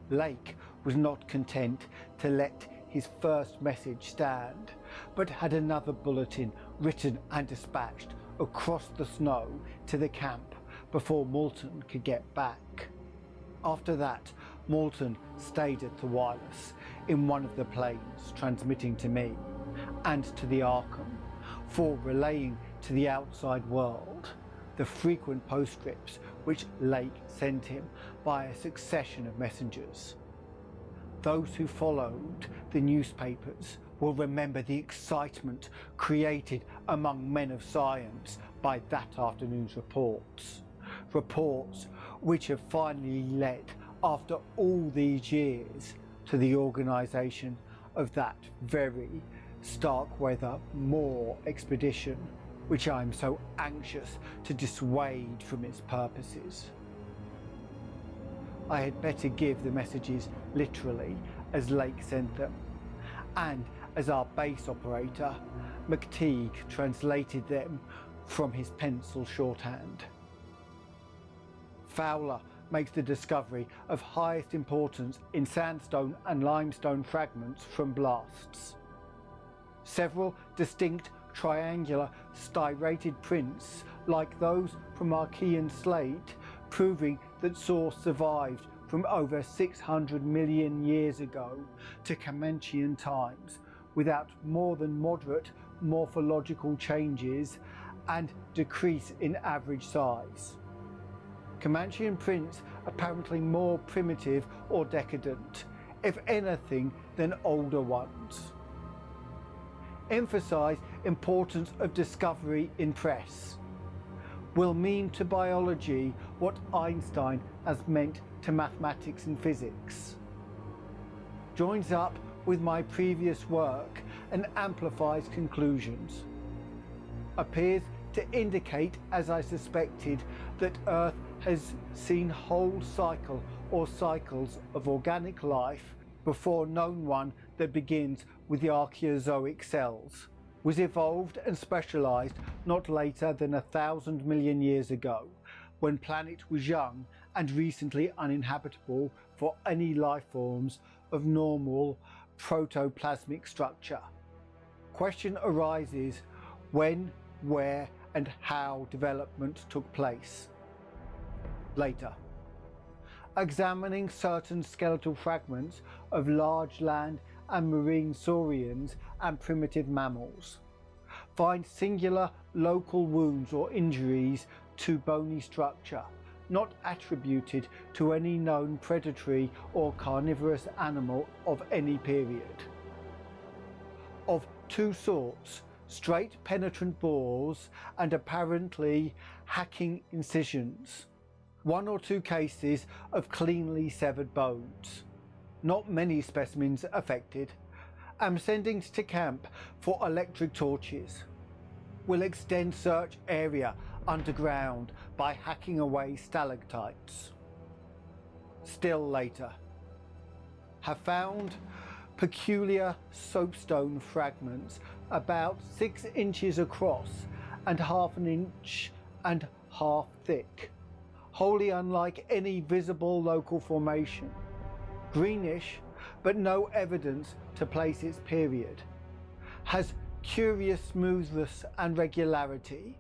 Lake was not content to let his first message stand, but had another bulletin written and dispatched across the snow to the camp before Moulton could get back. After that, Moulton stayed at the wireless in one of the planes, transmitting to me and to the Arkham for relaying to the outside world the frequent postscripts which Lake sent him by a succession of messengers. Those who followed the newspapers will remember the excitement created among men of science by that afternoon's reports which have finally led, after all these years, to the organisation of that very Starkweather Moor expedition, which I am so anxious to dissuade from its purposes. I had better give the messages literally as Lake sent them, and as our base operator, McTeague, translated them from his pencil shorthand. Fowler makes the discovery of highest importance in sandstone and limestone fragments from blasts. Several distinct triangular striated prints like those from Archean slate, proving that source survived from over 600 million years ago to Comanchean times without more than moderate morphological changes and decrease in average size. Comanchean prints apparently more primitive or decadent, if anything, than older ones. Emphasize importance of discovery in press. Will mean to biology what Einstein has meant to mathematics and physics. Joins up with my previous work and amplifies conclusions. Appears to indicate, as I suspected, that Earth has seen whole cycle or cycles of organic life before known one that begins with the Archaeozoic cells, was evolved and specialized not later than 1,000 million years ago, when planet was young and recently uninhabitable for any life forms of normal protoplasmic structure. Question arises when, where, and how development took place. Later. Examining certain skeletal fragments of large land and marine saurians and primitive mammals. Find singular local wounds or injuries to bony structure, not attributed to any known predatory or carnivorous animal of any period. Of two sorts, straight penetrant bores and apparently hacking incisions. One or two cases of cleanly severed bones. Not many specimens affected. Am sending to camp for electric torches. Will extend search area underground by hacking away stalactites. Still later. Have found peculiar soapstone fragments about 6 inches across and half an inch and half thick, wholly unlike any visible local formation. Greenish, but no evidence to place its period. Has curious smoothness and regularity.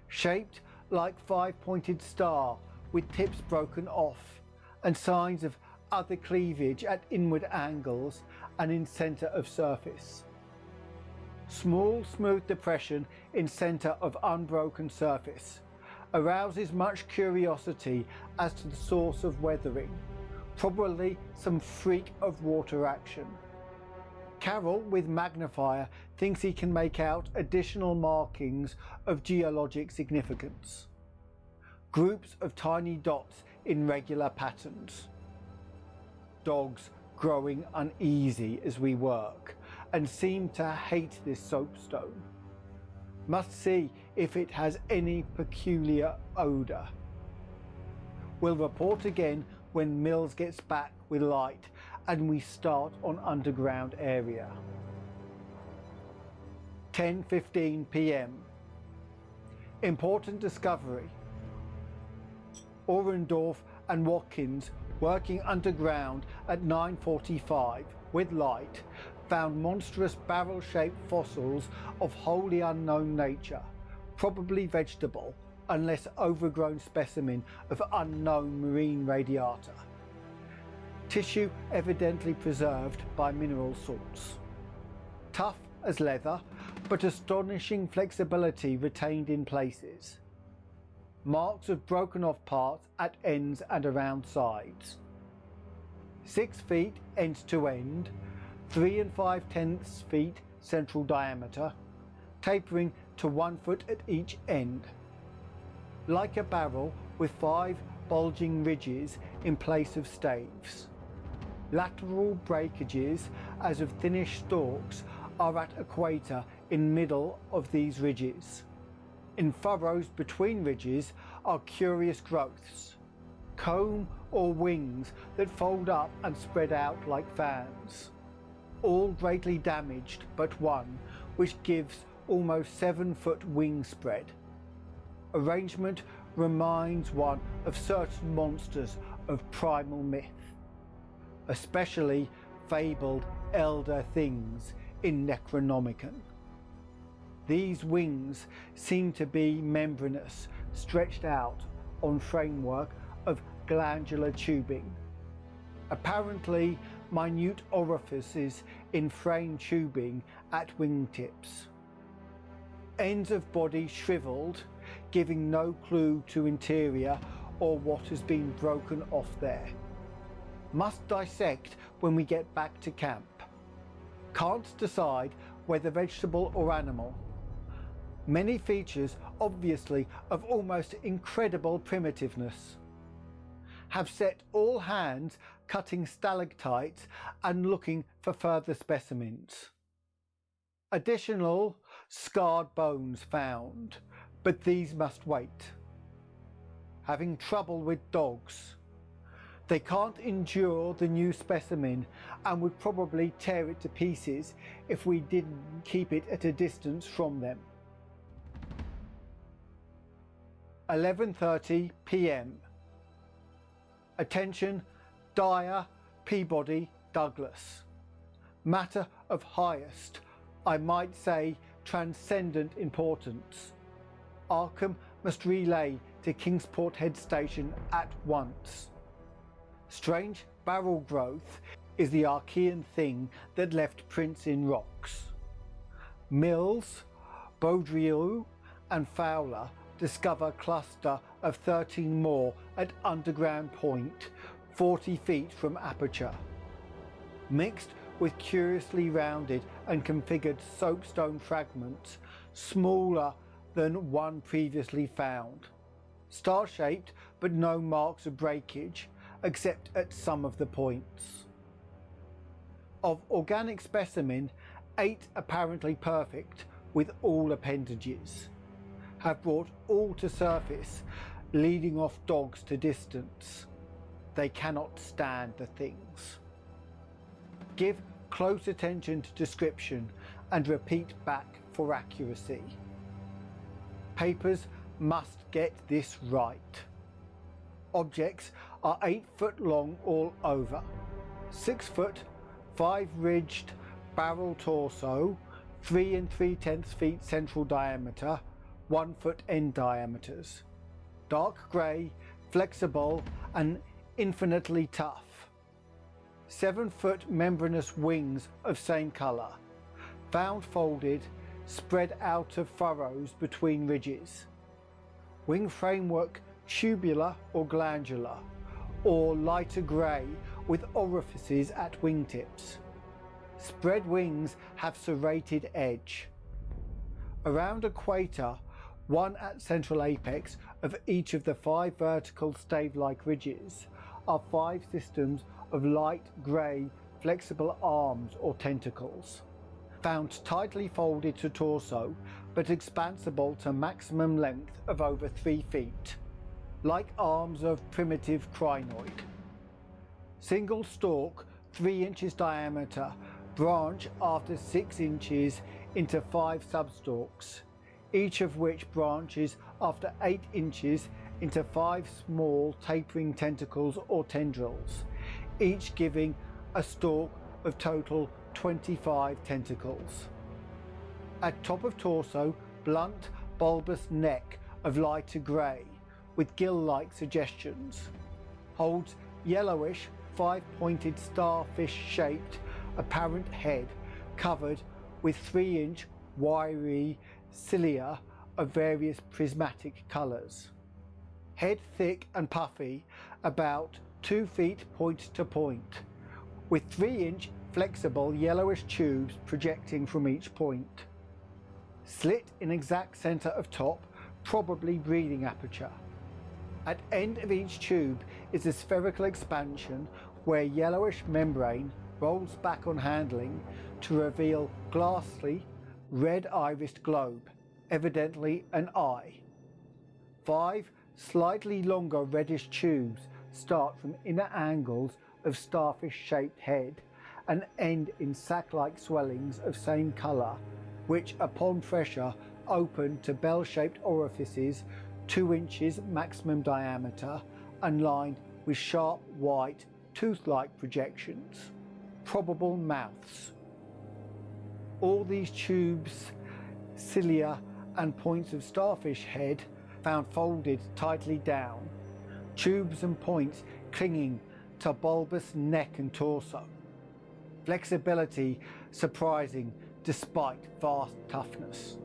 Shaped like 5-pointed star with tips broken off and signs of other cleavage at inward angles and in center of surface. Small smooth depression in center of unbroken surface. Arouses much curiosity as to the source of weathering. Probably some freak of water action. Carroll, with magnifier, thinks he can make out additional markings of geologic significance. Groups of tiny dots in regular patterns. Dogs growing uneasy as we work and seem to hate this soapstone. Must see if it has any peculiar odour. Will report again when Mills gets back with light and we start on underground area. 10:15 p.m. Important discovery. Orendorff and Watkins working underground at 9:45 with light found monstrous barrel-shaped fossils of wholly unknown nature, probably vegetable, unless overgrown specimen of unknown marine radiata. Tissue evidently preserved by mineral salts. Tough as leather, but astonishing flexibility retained in places. Marks of broken off parts at ends and around sides. 6 feet end to end, 3 5/10 feet central diameter, tapering to 1 foot at each end. Like a barrel with 5 bulging ridges in place of staves. Lateral breakages as of thinnish stalks are at equator in middle of these ridges. In furrows between ridges are curious growths, comb or wings that fold up and spread out like fans. All greatly damaged but one, which gives almost 7-foot wing spread. Arrangement reminds one of certain monsters of primal myth, especially fabled elder things in Necronomicon. These wings seem to be membranous, stretched out on framework of glandular tubing. Apparently minute orifices in frame tubing at wingtips. Ends of body shriveled, giving no clue to interior or what has been broken off there. Must dissect when we get back to camp. Can't decide whether vegetable or animal. Many features obviously of almost incredible primitiveness. Have set all hands cutting stalactites and looking for further specimens. Additional scarred bones found, but these must wait. Having trouble with dogs. They can't endure the new specimen and would probably tear it to pieces if we didn't keep it at a distance from them. 11:30 p.m. Attention, Dyer, Peabody, Douglas. Matter of highest, I might say transcendent importance. Arkham must relay to Kingsport Head Station at once. Strange barrel growth is the Archean thing that left prints in rocks. Mills, Baudrillard and Fowler discover cluster of 13 more at underground point 40 feet from aperture. Mixed with curiously rounded and configured soapstone fragments, smaller than one previously found. Star-shaped but no marks of breakage, except at some of the points. Of organic specimen, 8 apparently perfect with all appendages. Have brought all to surface, leading off dogs to distance. They cannot stand the things. Give close attention to description and repeat back for accuracy. Papers must get this right. Objects are 8 foot long all over, 6 foot, 5 ridged barrel torso, 3 3/10 feet central diameter, 1 foot end diameters. Dark grey, flexible and infinitely tough. 7 foot membranous wings of same colour. Found folded, spread out of furrows between ridges. Wing framework tubular or glandular, or lighter grey with orifices at wingtips. Spread wings have serrated edge. Around equator, one at central apex of each of the 5 vertical stave-like ridges, are 5 systems of light grey flexible arms or tentacles, found tightly folded to torso but expansible to maximum length of over 3 feet, like arms of primitive crinoid. Single stalk 3 inches diameter, branch after 6 inches into 5 substalks, each of which branches after 8 inches into 5 small tapering tentacles or tendrils, each giving a stalk of total 25 tentacles. At top of torso, blunt bulbous neck of lighter grey with gill-like suggestions. Holds yellowish, five-pointed starfish-shaped apparent head covered with 3-inch wiry cilia of various prismatic colours. Head thick and puffy, about 2 feet point to point, with 3-inch flexible yellowish tubes projecting from each point. Slit in exact centre of top, probably breathing aperture. At end of each tube is a spherical expansion where yellowish membrane rolls back on handling to reveal glassy, red-irised globe, evidently an eye. 5 slightly longer reddish tubes start from inner angles of starfish-shaped head and end in sac-like swellings of same colour, which upon pressure open to bell-shaped orifices 2 inches maximum diameter and lined with sharp white tooth-like projections, probable mouths. All these tubes, cilia and points of starfish head found folded tightly down, tubes and points clinging to bulbous neck and torso. Flexibility surprising despite vast toughness.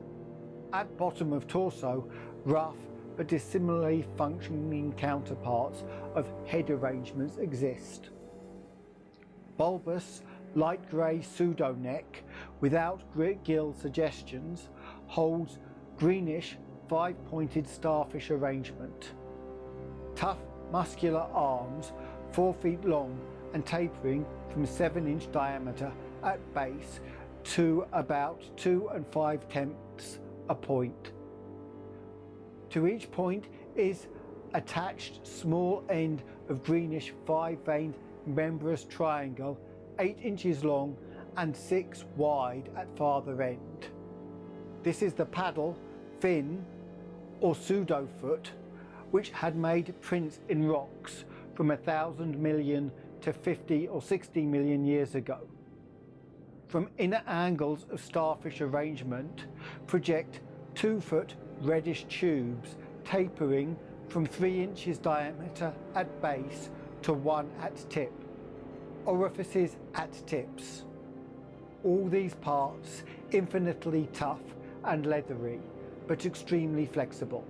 At bottom of torso, rough but dissimilarly functioning counterparts of head arrangements exist. Bulbous, light grey pseudo-neck without gill suggestions holds greenish, 5-pointed starfish arrangement. Tough, muscular arms, 4 feet long and tapering from 7-inch diameter at base to about 2 5/10 a point. To each point is attached small end of greenish 5-veined membranous triangle 8 inches long and 6 wide at farther end. This is the paddle, fin or pseudo-foot which had made prints in rocks from 1,000 million to 50 or 60 million years ago. From inner angles of starfish arrangement project 2-foot reddish tubes tapering from 3 inches diameter at base to 1 at tip. Orifices at tips. All these parts infinitely tough and leathery, but extremely flexible.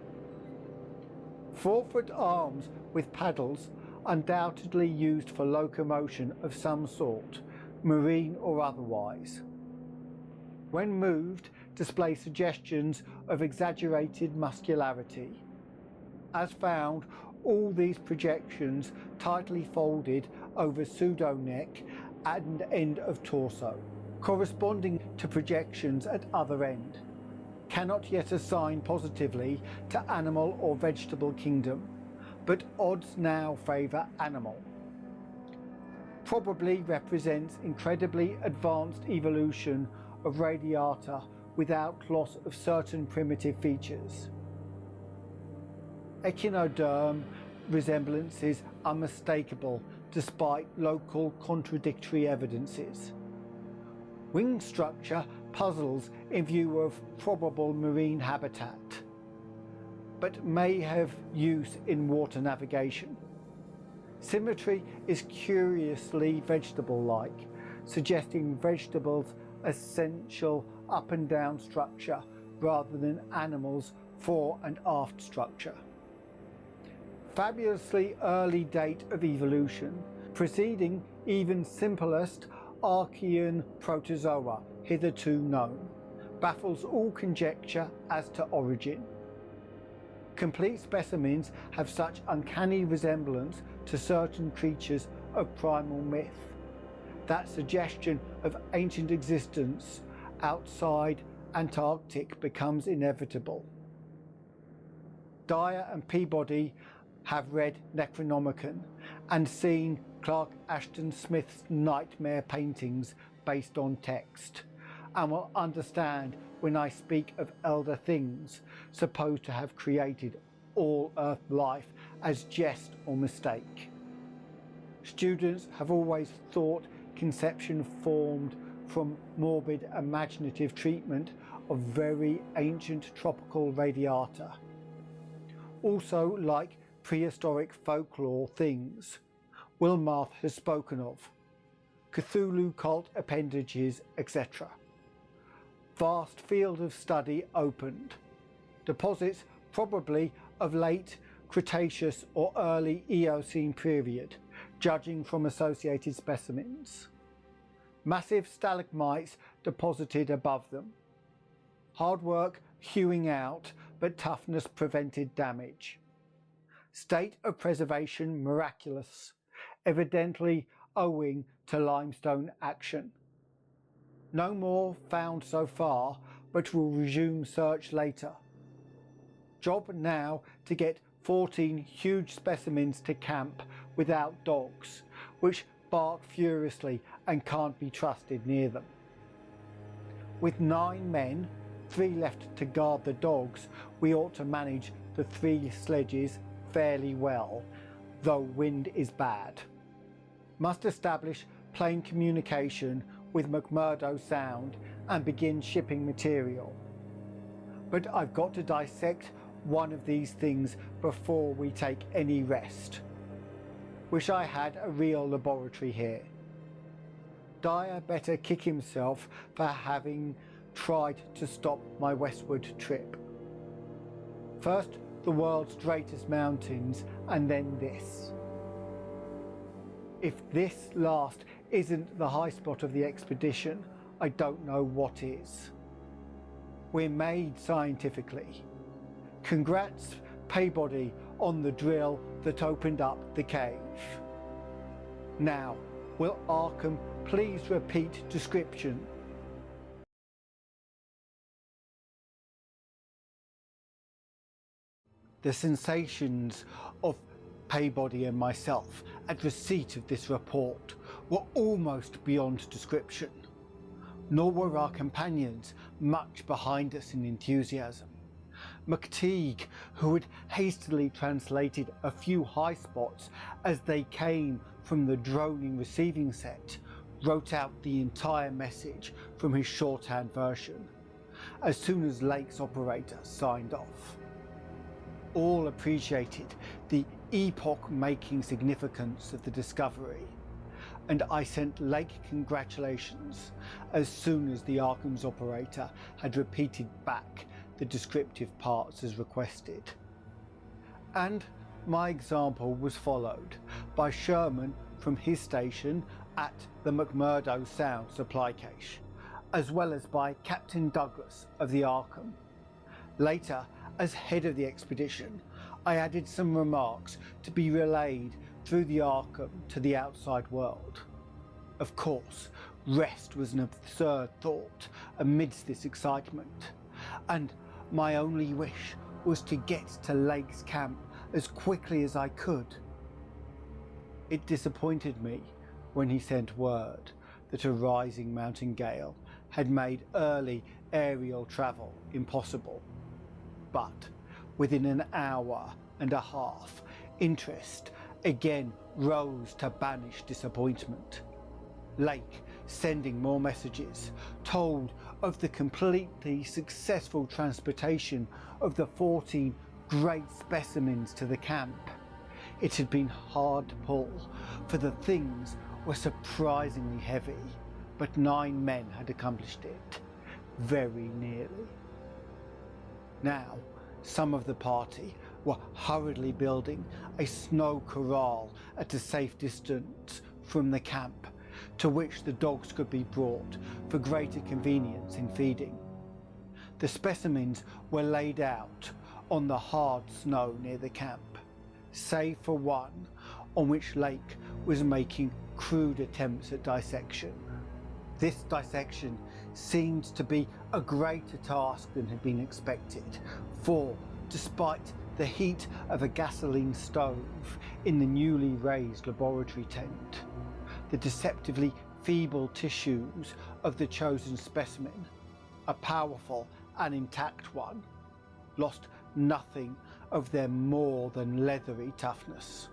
4-foot arms with paddles undoubtedly used for locomotion of some sort, marine or otherwise. When moved, display suggestions of exaggerated muscularity. As found, all these projections tightly folded over pseudo-neck and end of torso, corresponding to projections at other end. Cannot yet assign positively to animal or vegetable kingdom, but odds now favour animal. Probably represents incredibly advanced evolution of radiata without loss of certain primitive features. Echinoderm resemblances unmistakable despite local contradictory evidences. Wing structure puzzles in view of probable marine habitat, but may have use in water navigation. Symmetry is curiously vegetable-like, suggesting vegetables' essential up and down structure rather than animals' fore and aft structure. Fabulously early date of evolution, preceding even simplest Archean protozoa hitherto known, baffles all conjecture as to origin. Complete specimens have such uncanny resemblance to certain creatures of primal myth that suggestion of ancient existence outside Antarctic becomes inevitable. Dyer and Peabody have read Necronomicon and seen Clark Ashton Smith's nightmare paintings based on text, and will understand when I speak of elder things supposed to have created all earth life as jest or mistake. Students have always thought conception formed from morbid imaginative treatment of very ancient tropical radiata. also like prehistoric folklore things Wilmarth has spoken of, Cthulhu cult appendages, etc. Vast field of study opened. Deposits probably of late Cretaceous or early Eocene period, judging from associated specimens. Massive stalagmites deposited above them. Hard work hewing out, but toughness prevented damage. State of preservation miraculous, evidently owing to limestone action. No more found so far, but will resume search later. Job now to get 14 huge specimens to camp without dogs, which bark furiously and can't be trusted near them. With 9 men, 3 left to guard the dogs, we ought to manage the 3 sledges fairly well, though wind is bad. Must establish plane communication with McMurdo Sound and begin shipping material. But I've got to dissect one of these things before we take any rest. Wish I had a real laboratory here. Dyer better kick himself for having tried to stop my westward trip. First the world's greatest mountains, and then this. If this last isn't the high spot of the expedition, I don't know what is. We're made scientifically. Congrats, Paybody, on the drill that opened up the cave. Now, will Arkham please repeat description? The sensations of Paybody and myself at receipt of this report were almost beyond description, nor were our companions much behind us in enthusiasm. McTeague, who had hastily translated a few high spots as they came from the droning receiving set, wrote out the entire message from his shorthand version, as soon as Lake's operator signed off. All appreciated the epoch-making significance of the discovery, and I sent Lake congratulations as soon as the Arkham's operator had repeated back the descriptive parts as requested. And my example was followed by Sherman from his station at the McMurdo Sound supply cache, as well as by Captain Douglas of the Arkham. Later, as head of the expedition, I added some remarks to be relayed through the Arkham to the outside world. Of course, rest was an absurd thought amidst this excitement, and my only wish was to get to Lake's camp as quickly as I could. It disappointed me when he sent word that a rising mountain gale had made early aerial travel impossible. But within an hour and a half, interest again rose to banish disappointment. Lake, sending more messages, told of the completely successful transportation of the 14 great specimens to the camp. It had been hard to pull, for the things were surprisingly heavy, but 9 men had accomplished it, very nearly. Now, some of the party were hurriedly building a snow corral at a safe distance from the camp, to which the dogs could be brought for greater convenience in feeding. The specimens were laid out on the hard snow near the camp, save for one on which Lake was making crude attempts at dissection. This dissection seemed to be a greater task than had been expected, for despite the heat of a gasoline stove in the newly raised laboratory tent, the deceptively feeble tissues of the chosen specimen, a powerful and intact one, lost nothing of their more than leathery toughness.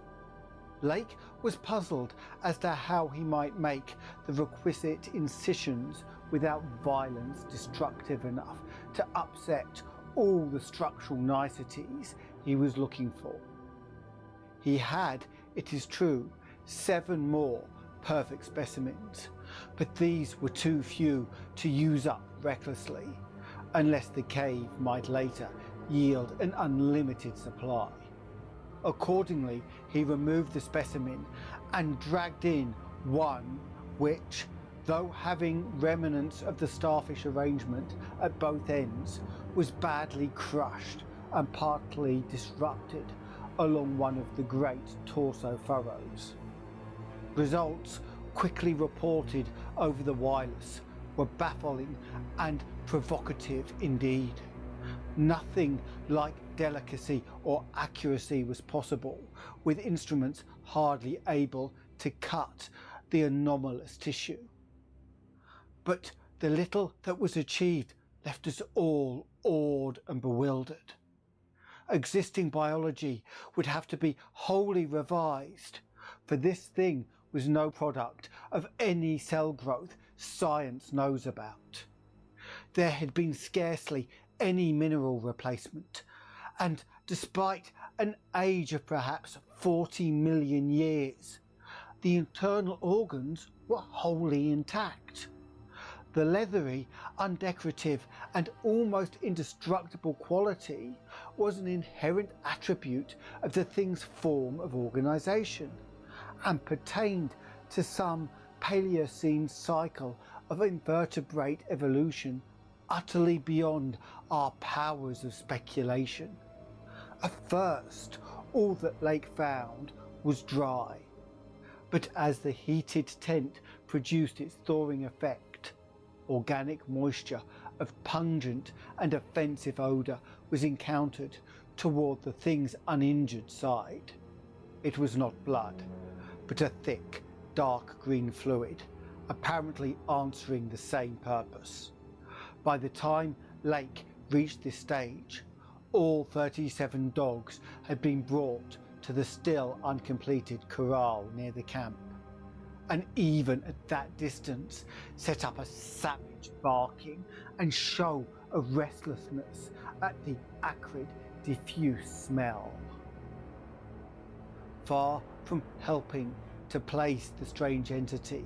Lake was puzzled as to how he might make the requisite incisions without violence destructive enough to upset all the structural niceties he was looking for. He had, it is true, 7 more perfect specimens, but these were too few to use up recklessly, unless the cave might later yield an unlimited supply. Accordingly, he removed the specimen and dragged in one which, though having remnants of the starfish arrangement at both ends, was badly crushed and partly disrupted along one of the great torso furrows. Results, quickly reported over the wireless, were baffling and provocative indeed. Nothing like delicacy or accuracy was possible, with instruments hardly able to cut the anomalous tissue. But the little that was achieved left us all awed and bewildered. Existing biology would have to be wholly revised, for this thing was no product of any cell growth science knows about. There had been scarcely any mineral replacement, and despite an age of perhaps 40 million years, the internal organs were wholly intact. The leathery, undecorative and almost indestructible quality was an inherent attribute of the thing's form of organisation, and pertained to some Paleocene cycle of invertebrate evolution utterly beyond our powers of speculation. At first, all that Lake found was dry, but as the heated tent produced its thawing effect, organic moisture of pungent and offensive odour was encountered toward the thing's uninjured side. It was not blood, but a thick, dark green fluid, apparently answering the same purpose. By the time Lake reached this stage, all 37 dogs had been brought to the still uncompleted corral near the camp, and even at that distance set up a savage barking and show of restlessness at the acrid, diffuse smell. Far from helping to place the strange entity,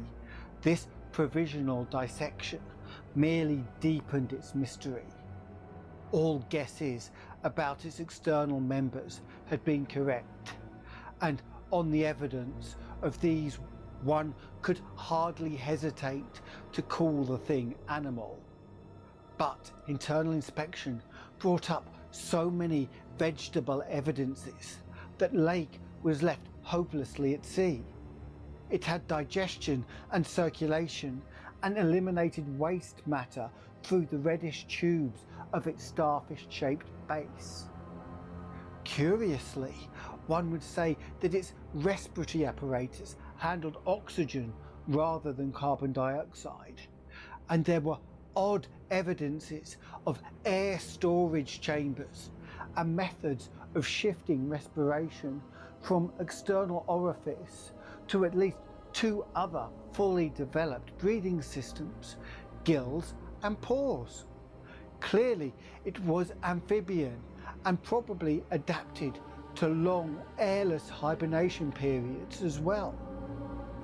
this provisional dissection merely deepened its mystery. All guesses about its external members had been correct, and on the evidence of these one could hardly hesitate to call the thing animal. But internal inspection brought up so many vegetable evidences that Lake was left hopelessly at sea. It had digestion and circulation and eliminated waste matter through the reddish tubes of its starfish-shaped base. Curiously, one would say that its respiratory apparatus handled oxygen rather than carbon dioxide, and there were odd evidences of air storage chambers and methods of shifting respiration from external orifice to at least 2 other fully developed breathing systems, gills and pores. Clearly it was amphibian and probably adapted to long airless hibernation periods as well.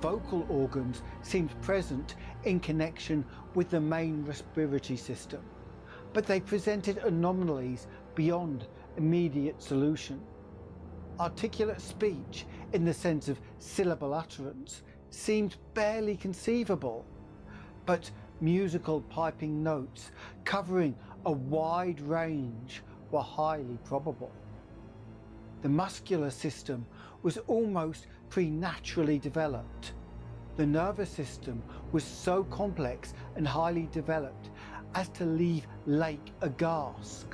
Vocal organs seemed present in connection with the main respiratory system, but they presented anomalies beyond immediate solution. Articulate speech, in the sense of syllable utterance, seemed barely conceivable, but musical piping notes covering a wide range were highly probable. The muscular system was almost preternaturally developed. The nervous system was so complex and highly developed as to leave Lake aghast.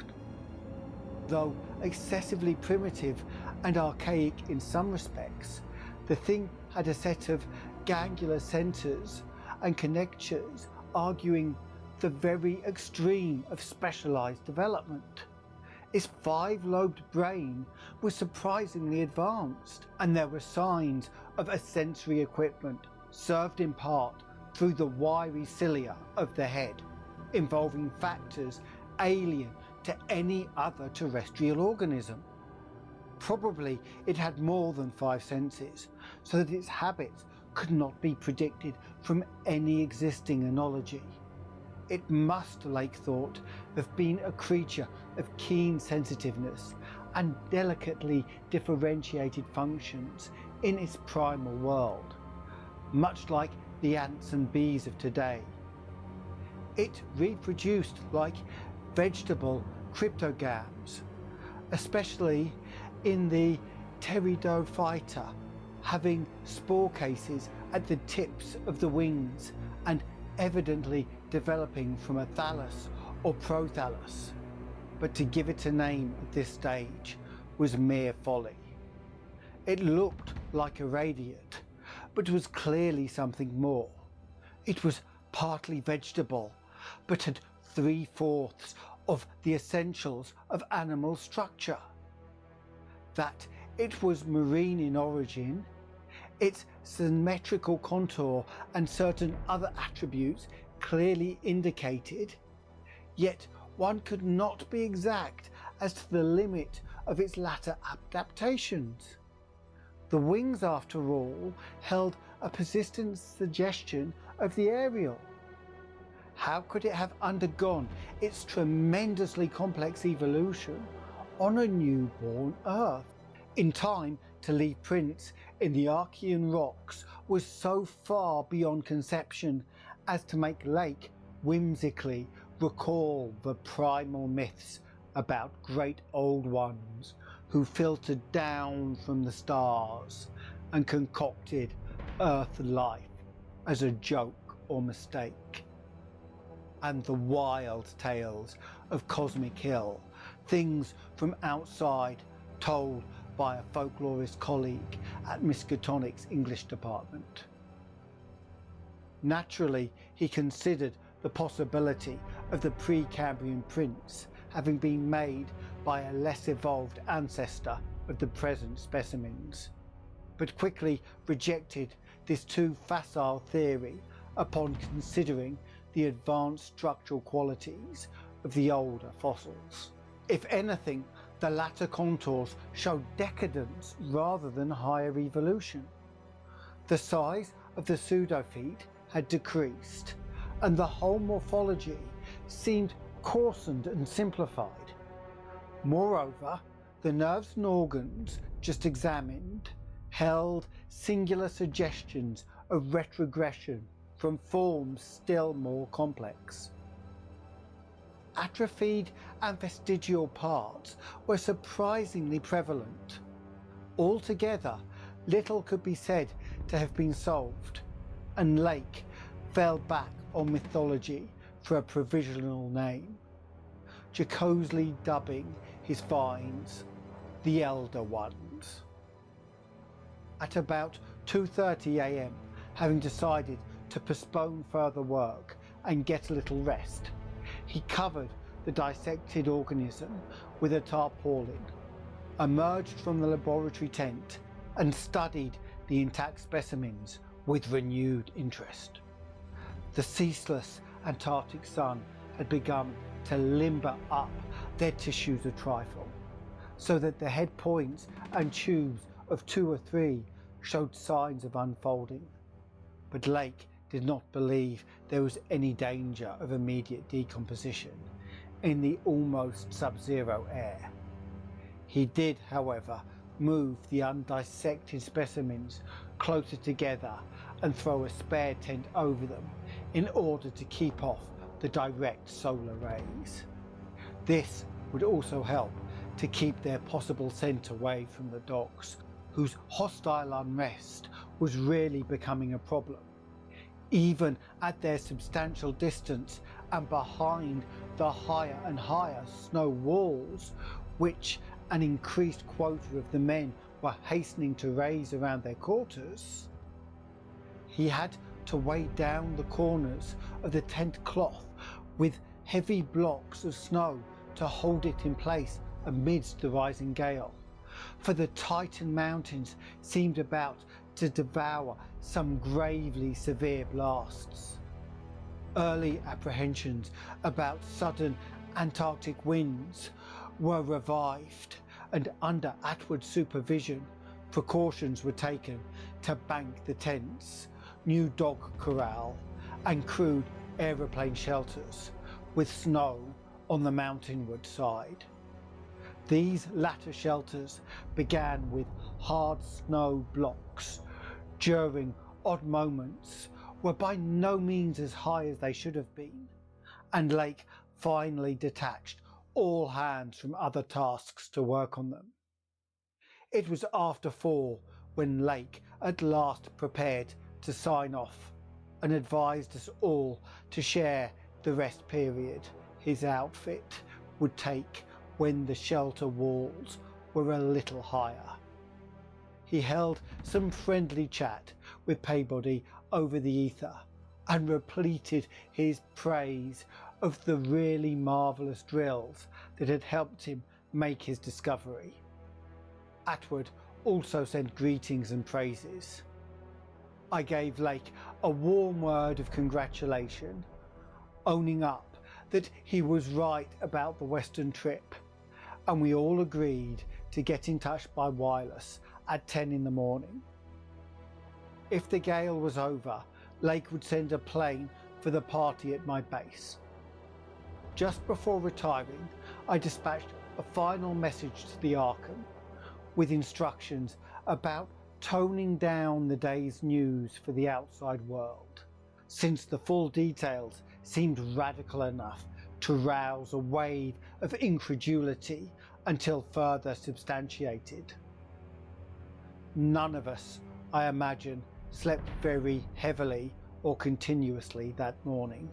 Though excessively primitive and archaic in some respects, the thing had a set of gangular centres and connectures arguing the very extreme of specialised development. Its 5-lobed brain was surprisingly advanced, and there were signs of a sensory equipment served in part through the wiry cilia of the head, involving factors alien to any other terrestrial organism. Probably it had more than 5 senses, so that its habits could not be predicted from any existing analogy. It must, Lake thought, have been a creature of keen sensitiveness and delicately differentiated functions in its primal world, much like the ants and bees of today. It reproduced like vegetable cryptogams, especially in the pteridophyta, having spore cases at the tips of the wings and evidently developing from a thallus or prothallus. But to give it a name at this stage was mere folly. It looked like a radiate, but was clearly something more. It was partly vegetable, but had 3/4 of the essentials of animal structure. That it was marine in origin, its symmetrical contour and certain other attributes clearly indicated, yet one could not be exact as to the limit of its latter adaptations. The wings, after all, held a persistent suggestion of the aerial. How could it have undergone its tremendously complex evolution on a newborn Earth in time to leave prints in the Archean rocks was so far beyond conception as to make Lake whimsically recall the primal myths about great old ones who filtered down from the stars and concocted Earth life as a joke or mistake. And the wild tales of Cosmic Hill, things from outside told by a folklorist colleague at Muskatonic's English department. Naturally, he considered the possibility of the Precambrian prints having been made by a less evolved ancestor of the present specimens, but quickly rejected this too facile theory upon considering the advanced structural qualities of the older fossils. If anything, the latter contours showed decadence rather than higher evolution. The size of the pseudofeet had decreased, and the whole morphology seemed coarsened and simplified. Moreover, the nerves and organs just examined held singular suggestions of retrogression from forms still more complex. Atrophied and vestigial parts were surprisingly prevalent. Altogether, little could be said to have been solved, and Lake fell back on mythology for a provisional name, jocosely dubbing his finds the Elder Ones. At about 2:30 AM, having decided to postpone further work and get a little rest, he covered the dissected organism with a tarpaulin, emerged from the laboratory tent, and studied the intact specimens with renewed interest. The ceaseless Antarctic sun had begun to limber up their tissues a trifle, so that the head points and tubes of 2 or 3 showed signs of unfolding. But Lake did not believe there was any danger of immediate decomposition in the almost sub-zero air. He did, however, move the undissected specimens closer together and throw a spare tent over them in order to keep off the direct solar rays. This would also help to keep their possible scent away from the dogs, whose hostile unrest was really becoming a problem, even at their substantial distance and behind the higher and higher snow walls, which an increased quota of the men were hastening to raise around their quarters. He had to weigh down the corners of the tent cloth with heavy blocks of snow to hold it in place amidst the rising gale, for the Titan mountains seemed about to devour some gravely severe blasts. Early apprehensions about sudden Antarctic winds were revived, and under Atwood's supervision, precautions were taken to bank the tents, new dog corral and crude aeroplane shelters with snow on the mountainward side. These latter shelters began with hard snow blocks during odd moments were by no means as high as they should have been, and Lake finally detached all hands from other tasks to work on them. It was after 4 when Lake at last prepared to sign off and advised us all to share the rest period his outfit would take when the shelter walls were a little higher. He held some friendly chat with Peabody over the ether and repeated his praise of the really marvellous drills that had helped him make his discovery. Atwood also sent greetings and praises. I gave Lake a warm word of congratulation, owning up that he was right about the Western trip, and we all agreed to get in touch by wireless at 10 in the morning. If the gale was over, Lake would send a plane for the party at my base. Just before retiring, I dispatched a final message to the Arkham with instructions about toning down the day's news for the outside world, since the full details seemed radical enough to rouse a wave of incredulity until further substantiated. None of us, I imagine, slept very heavily or continuously that morning.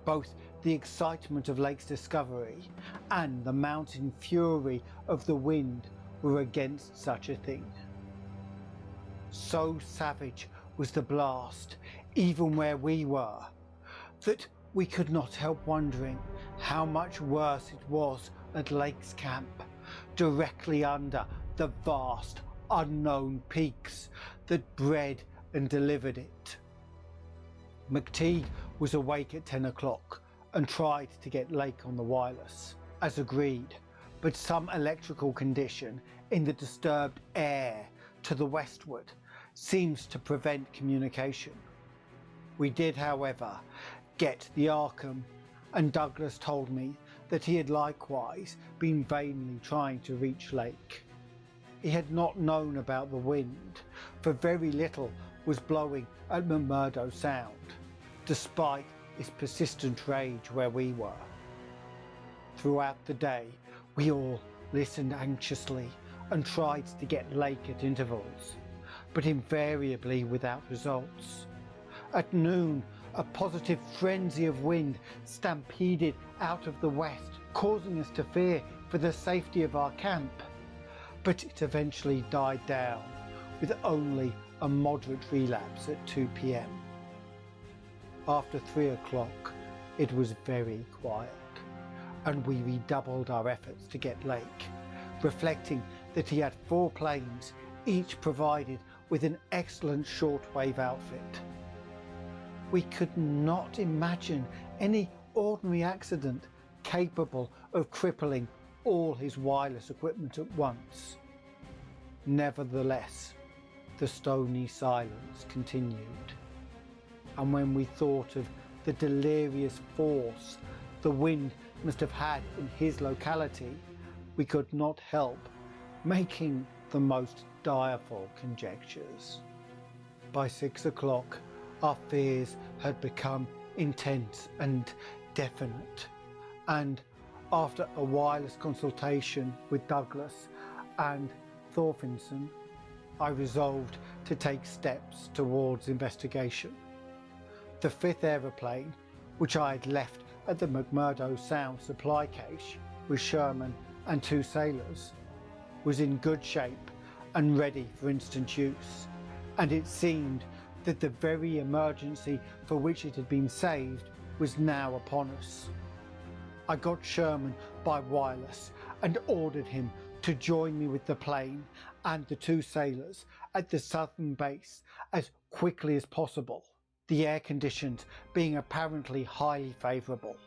Both the excitement of Lake's discovery and the mountain fury of the wind were against such a thing. So savage was the blast, even where we were, that we could not help wondering how much worse it was at Lake's camp, directly under the vast unknown peaks that bred and delivered it. McTeague was awake at 10 o'clock and tried to get Lake on the wireless, as agreed, but some electrical condition in the disturbed air to the westward seems to prevent communication. We did, however, get the Arkham, and Douglas told me that he had likewise been vainly trying to reach Lake. He had not known about the wind, for very little was blowing at McMurdo Sound, despite its persistent rage where we were. Throughout the day, we all listened anxiously and tried to get Lake at intervals, but invariably without results. At noon, a positive frenzy of wind stampeded out of the west, causing us to fear for the safety of our camp. But it eventually died down, with only a moderate relapse at 2 p.m. After 3 o'clock, it was very quiet, and we redoubled our efforts to get Lake, reflecting that he had 4 planes, each provided with an excellent shortwave outfit. We could not imagine any ordinary accident capable of crippling all his wireless equipment at once. Nevertheless, the stony silence continued, and when we thought of the delirious force the wind must have had in his locality, we could not help making the most direful conjectures. By 6 o'clock, our fears had become intense and definite, and after a wireless consultation with Douglas and Thorfinson, I resolved to take steps towards investigation. The 5th aeroplane, which I had left at the McMurdo Sound supply cache with Sherman and 2 sailors, was in good shape and ready for instant use, and it seemed that the very emergency for which it had been saved was now upon us. I got Sherman by wireless and ordered him to join me with the plane and the 2 sailors at the southern base as quickly as possible, the air conditions being apparently highly favourable.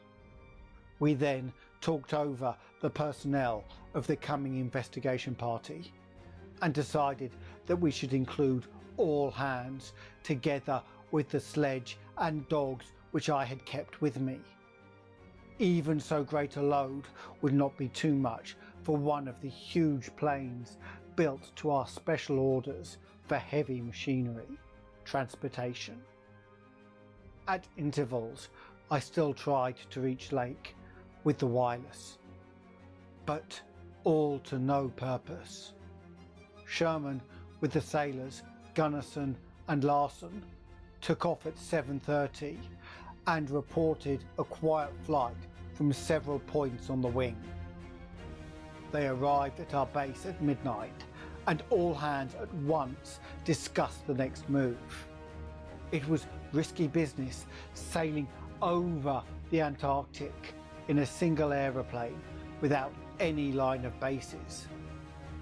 We then talked over the personnel of the coming investigation party and decided that we should include all hands together with the sledge and dogs which I had kept with me. Even so great a load would not be too much for one of the huge planes built to our special orders for heavy machinery transportation. At intervals, I still tried to reach Lake with the wireless, but all to no purpose. Sherman, with the sailors Gunnarson and Larson, took off at 7:30 and reported a quiet flight from several points on the wing. They arrived at our base at midnight, and all hands at once discussed the next move. It was risky business sailing over the Antarctic in a single aeroplane without any line of bases,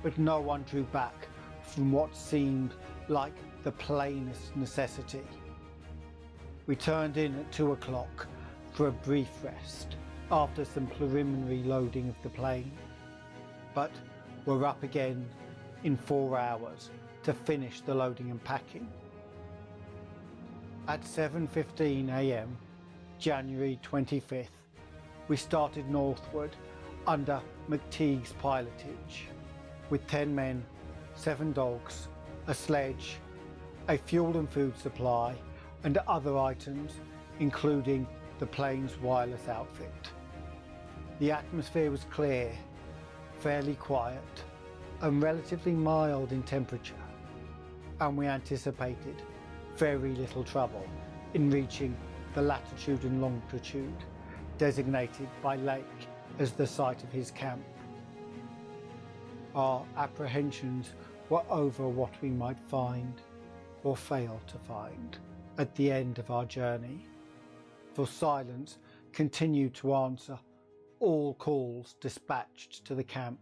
but no one drew back from what seemed like the plainest necessity. We turned in at 2 o'clock for a brief rest after some preliminary loading of the plane, but were up again in 4 hours to finish the loading and packing. At 7:15 a.m, January 25th, we started northward under McTeague's pilotage, with 10 men, 7 dogs, a sledge, a fuel and food supply, and other items, including the plane's wireless outfit. The atmosphere was clear, fairly quiet, and relatively mild in temperature, and we anticipated very little trouble in reaching the latitude and longitude designated by Lake as the site of his camp. Our apprehensions were over what we might find or fail to find at the end of our journey, for silence continued to answer all calls dispatched to the camp.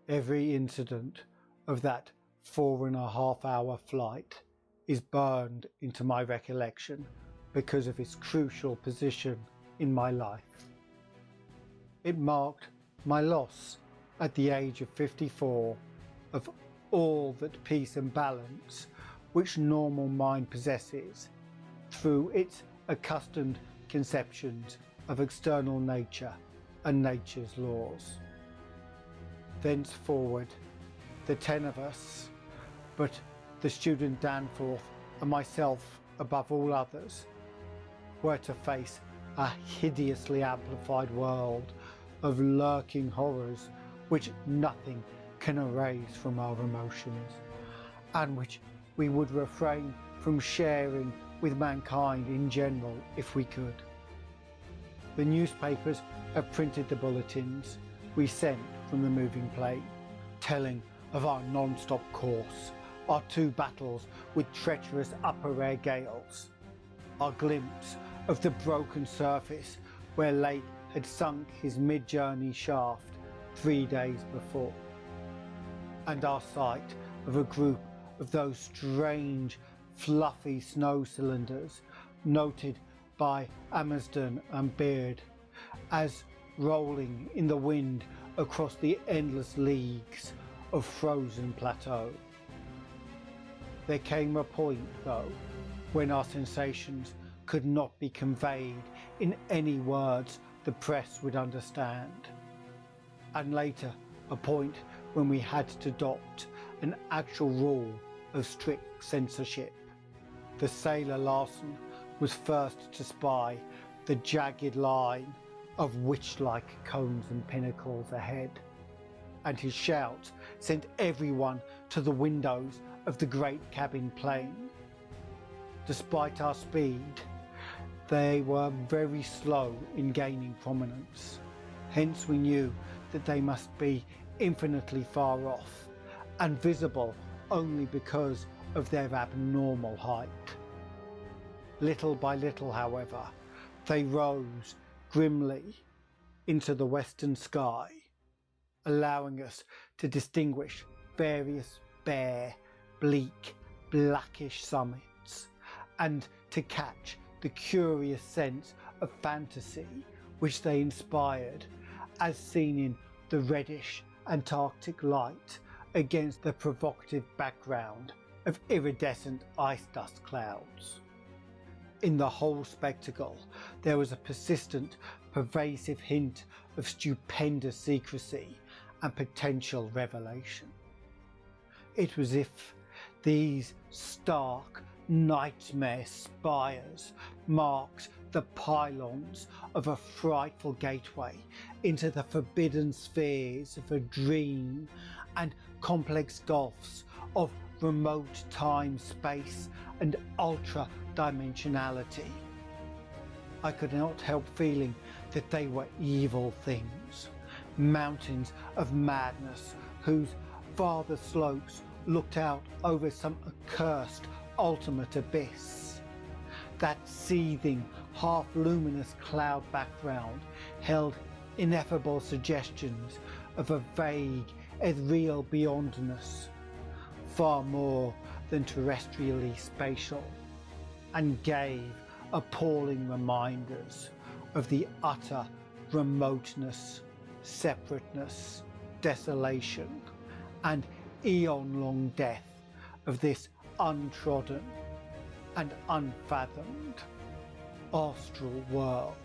Every incident of that 4.5-hour flight is burned into my recollection because of its crucial position in my life. It marked my loss at the age of 54 of all that peace and balance which normal mind possesses through its accustomed conceptions of external nature and nature's laws. Thenceforward, the 10 of us, but the student Danforth and myself above all others, were to face a hideously amplified world of lurking horrors which nothing can erase from our emotions, and which we would refrain from sharing with mankind in general if we could. The newspapers have printed the bulletins we sent from the moving plane, telling of our non-stop course, our 2 battles with treacherous upper air gales, our glimpse of the broken surface where Lake had sunk his Midjourney shaft 3 days before, and our sight of a group of those strange fluffy snow cylinders noted by Amsden and Beard as rolling in the wind across the endless leagues of frozen plateau. There came a point, though, when our sensations could not be conveyed in any words the press would understand, and later a point when we had to adopt an actual rule of strict censorship. The sailor Larson was first to spy the jagged line of witch-like cones and pinnacles ahead, and his shout sent everyone to the windows of the great cabin plane. Despite our speed, they were very slow in gaining prominence. Hence we knew that they must be infinitely far off and visible only because of their abnormal height. Little by little, however, they rose grimly into the western sky, allowing us to distinguish various bare, bleak, blackish summits, and to catch the curious sense of fantasy which they inspired, as seen in the reddish Antarctic light against the provocative background of iridescent ice dust clouds. In the whole spectacle, there was a persistent, pervasive hint of stupendous secrecy and potential revelation. It was as if these stark, nightmare spires marked the pylons of a frightful gateway into the forbidden spheres of a dream and complex gulfs of remote time, space and ultra-dimensionality. I could not help feeling that they were evil things, mountains of madness whose farther slopes looked out over some accursed ultimate abyss. That seething, half-luminous cloud background held ineffable suggestions of a vague, ethereal beyondness, far more than terrestrially spatial, and gave appalling reminders of the utter remoteness, separateness, desolation, and eon-long death of this untrodden and unfathomed astral world.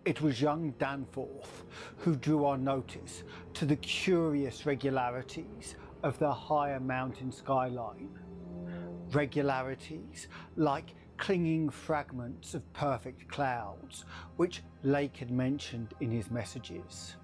It was young Danforth who drew our notice to the curious regularities of the higher mountain skyline. Regularities like clinging fragments of perfect clouds, which Lake had mentioned in his messages,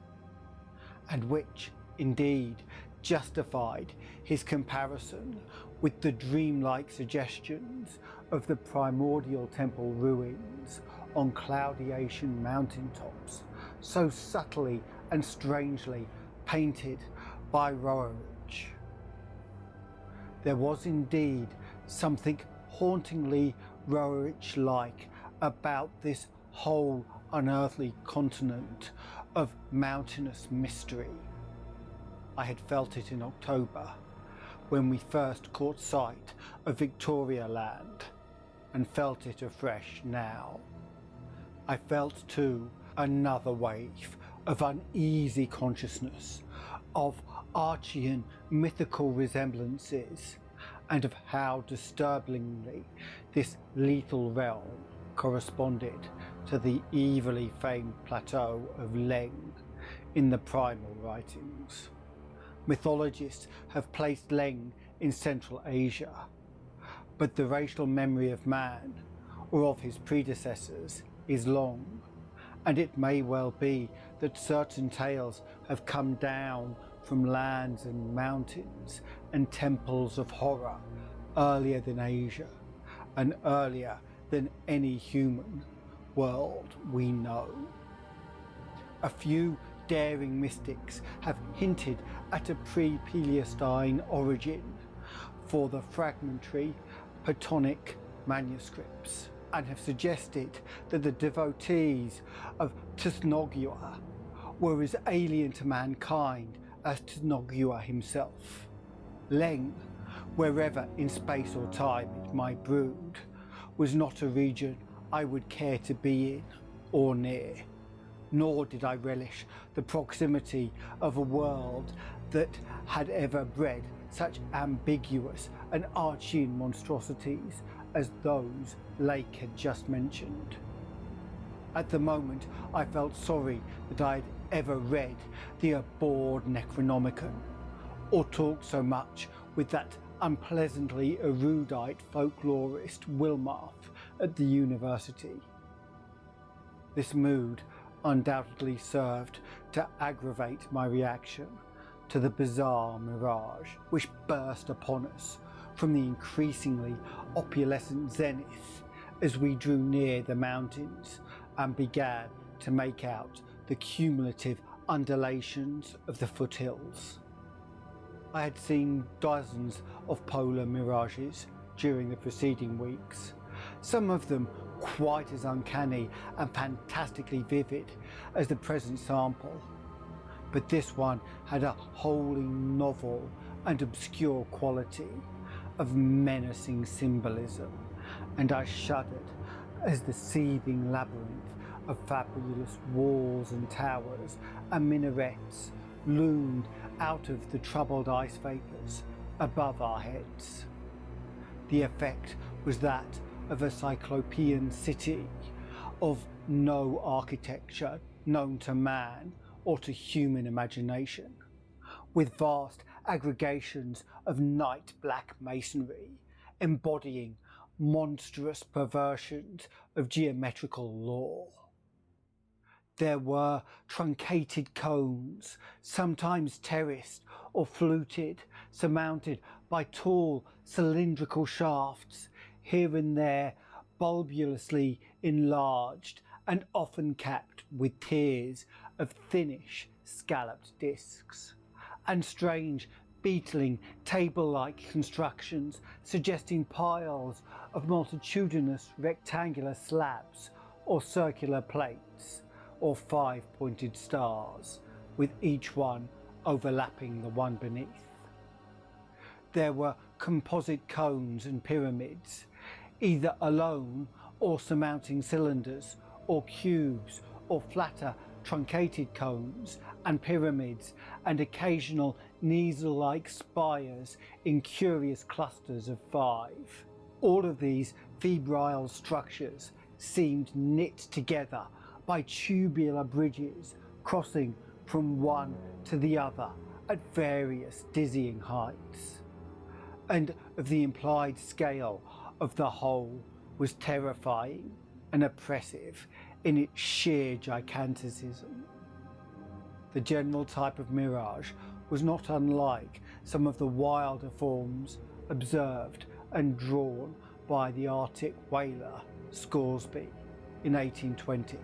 and which, indeed, justified his comparison with the dreamlike suggestions of the primordial temple ruins on cloudy Asian mountaintops, so subtly and strangely painted by Roerich. There was indeed something hauntingly Roerich-like about this whole unearthly continent of mountainous mystery. I had felt it in October, when we first caught sight of Victoria Land, and felt it afresh now. I felt too another wave of uneasy consciousness, of Archean mythical resemblances, and of how disturbingly this lethal realm corresponded to the evilly famed plateau of Leng in the primal writings. Mythologists have placed Leng in Central Asia, but the racial memory of man, or of his predecessors, is long, and it may well be that certain tales have come down from lands and mountains and temples of horror earlier than Asia, and earlier than any human world we know. A few daring mystics have hinted at a pre-Paleostine origin for the fragmentary Platonic manuscripts, and have suggested that the devotees of Tsnogua were as alien to mankind as Tsnogua himself. Leng, wherever in space or time it might brood, was not a region I would care to be in or near, nor did I relish the proximity of a world that had ever bred such ambiguous and Archean monstrosities as those Lake had just mentioned. At the moment I felt sorry that I had ever read the abhorred Necronomicon, or talked so much with that unpleasantly erudite folklorist Wilmarth at the university. This mood undoubtedly served to aggravate my reaction to the bizarre mirage which burst upon us from the increasingly opalescent zenith as we drew near the mountains and began to make out the cumulative undulations of the foothills. I had seen dozens of polar mirages during the preceding weeks, some of them quite as uncanny and fantastically vivid as the present sample, but this one had a wholly novel and obscure quality of menacing symbolism, and I shuddered as the seething labyrinth of fabulous walls and towers and minarets loomed out of the troubled ice vapours above our heads. The effect was that of a cyclopean city, of no architecture known to man or to human imagination, with vast aggregations of night black masonry embodying monstrous perversions of geometrical law. There were truncated cones, sometimes terraced or fluted, surmounted by tall cylindrical shafts, here and there bulbously enlarged and often capped with tiers of thinnish scalloped discs, and strange beetling table-like constructions suggesting piles of multitudinous rectangular slabs or circular plates or five-pointed stars, with each one overlapping the one beneath. There were composite cones and pyramids, either alone or surmounting cylinders or cubes, or flatter truncated cones and pyramids and occasional nasal-like spires in curious clusters of five. All of these febrile structures seemed knit together by tubular bridges crossing from one to the other at various dizzying heights. And of the implied scale of the whole was terrifying and oppressive in its sheer giganticism. The general type of mirage was not unlike some of the wilder forms observed and drawn by the Arctic whaler Scoresby in 1820.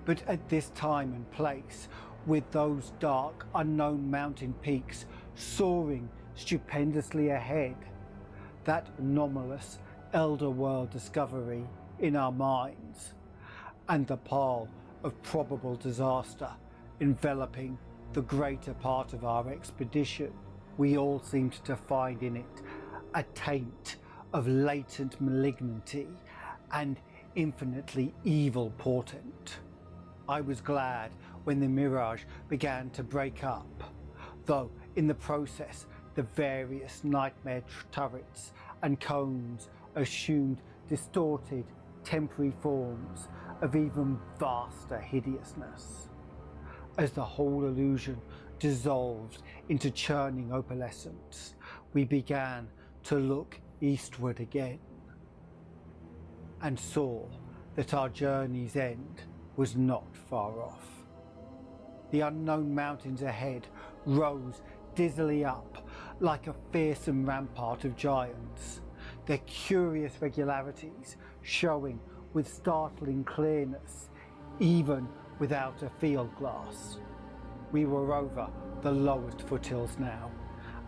But at this time and place, with those dark, unknown mountain peaks soaring stupendously ahead, that anomalous elder world discovery in our minds, and the pall of probable disaster enveloping the greater part of our expedition, we all seemed to find in it a taint of latent malignity and infinitely evil portent. I was glad when the mirage began to break up, though in the process the various nightmare turrets and cones assumed distorted temporary forms of even vaster hideousness. As the whole illusion dissolved into churning opalescence, we began to look eastward again, and saw that our journey's end was not far off. The unknown mountains ahead rose dizzily up like a fearsome rampart of giants, their curious regularities showing with startling clearness, even without a field glass. We were over the lowest foothills now,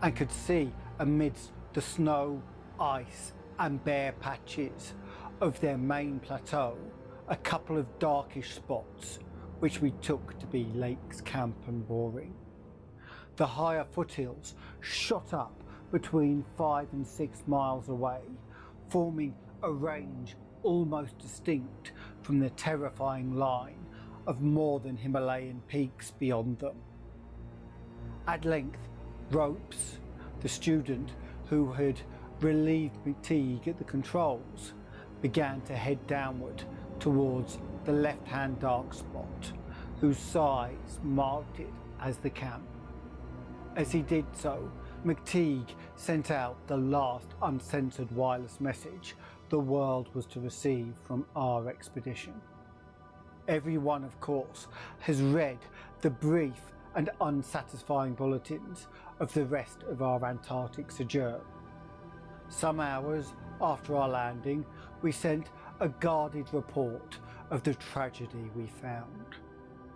and could see amidst the snow, ice and bare patches of their main plateau a couple of darkish spots which we took to be Lakes Camp and Boring. The higher foothills shot up between 5 and 6 miles away, forming a range almost distinct from the terrifying line of more than Himalayan peaks beyond them. At length, Ropes, the student who had relieved McTeague at the controls, began to head downward towards the left-hand dark spot, whose size marked it as the camp. As he did so, McTeague sent out the last uncensored wireless message the world was to receive from our expedition. Everyone, of course, has read the brief and unsatisfying bulletins of the rest of our Antarctic sojourn. Some hours after our landing, we sent a guarded report of the tragedy we found,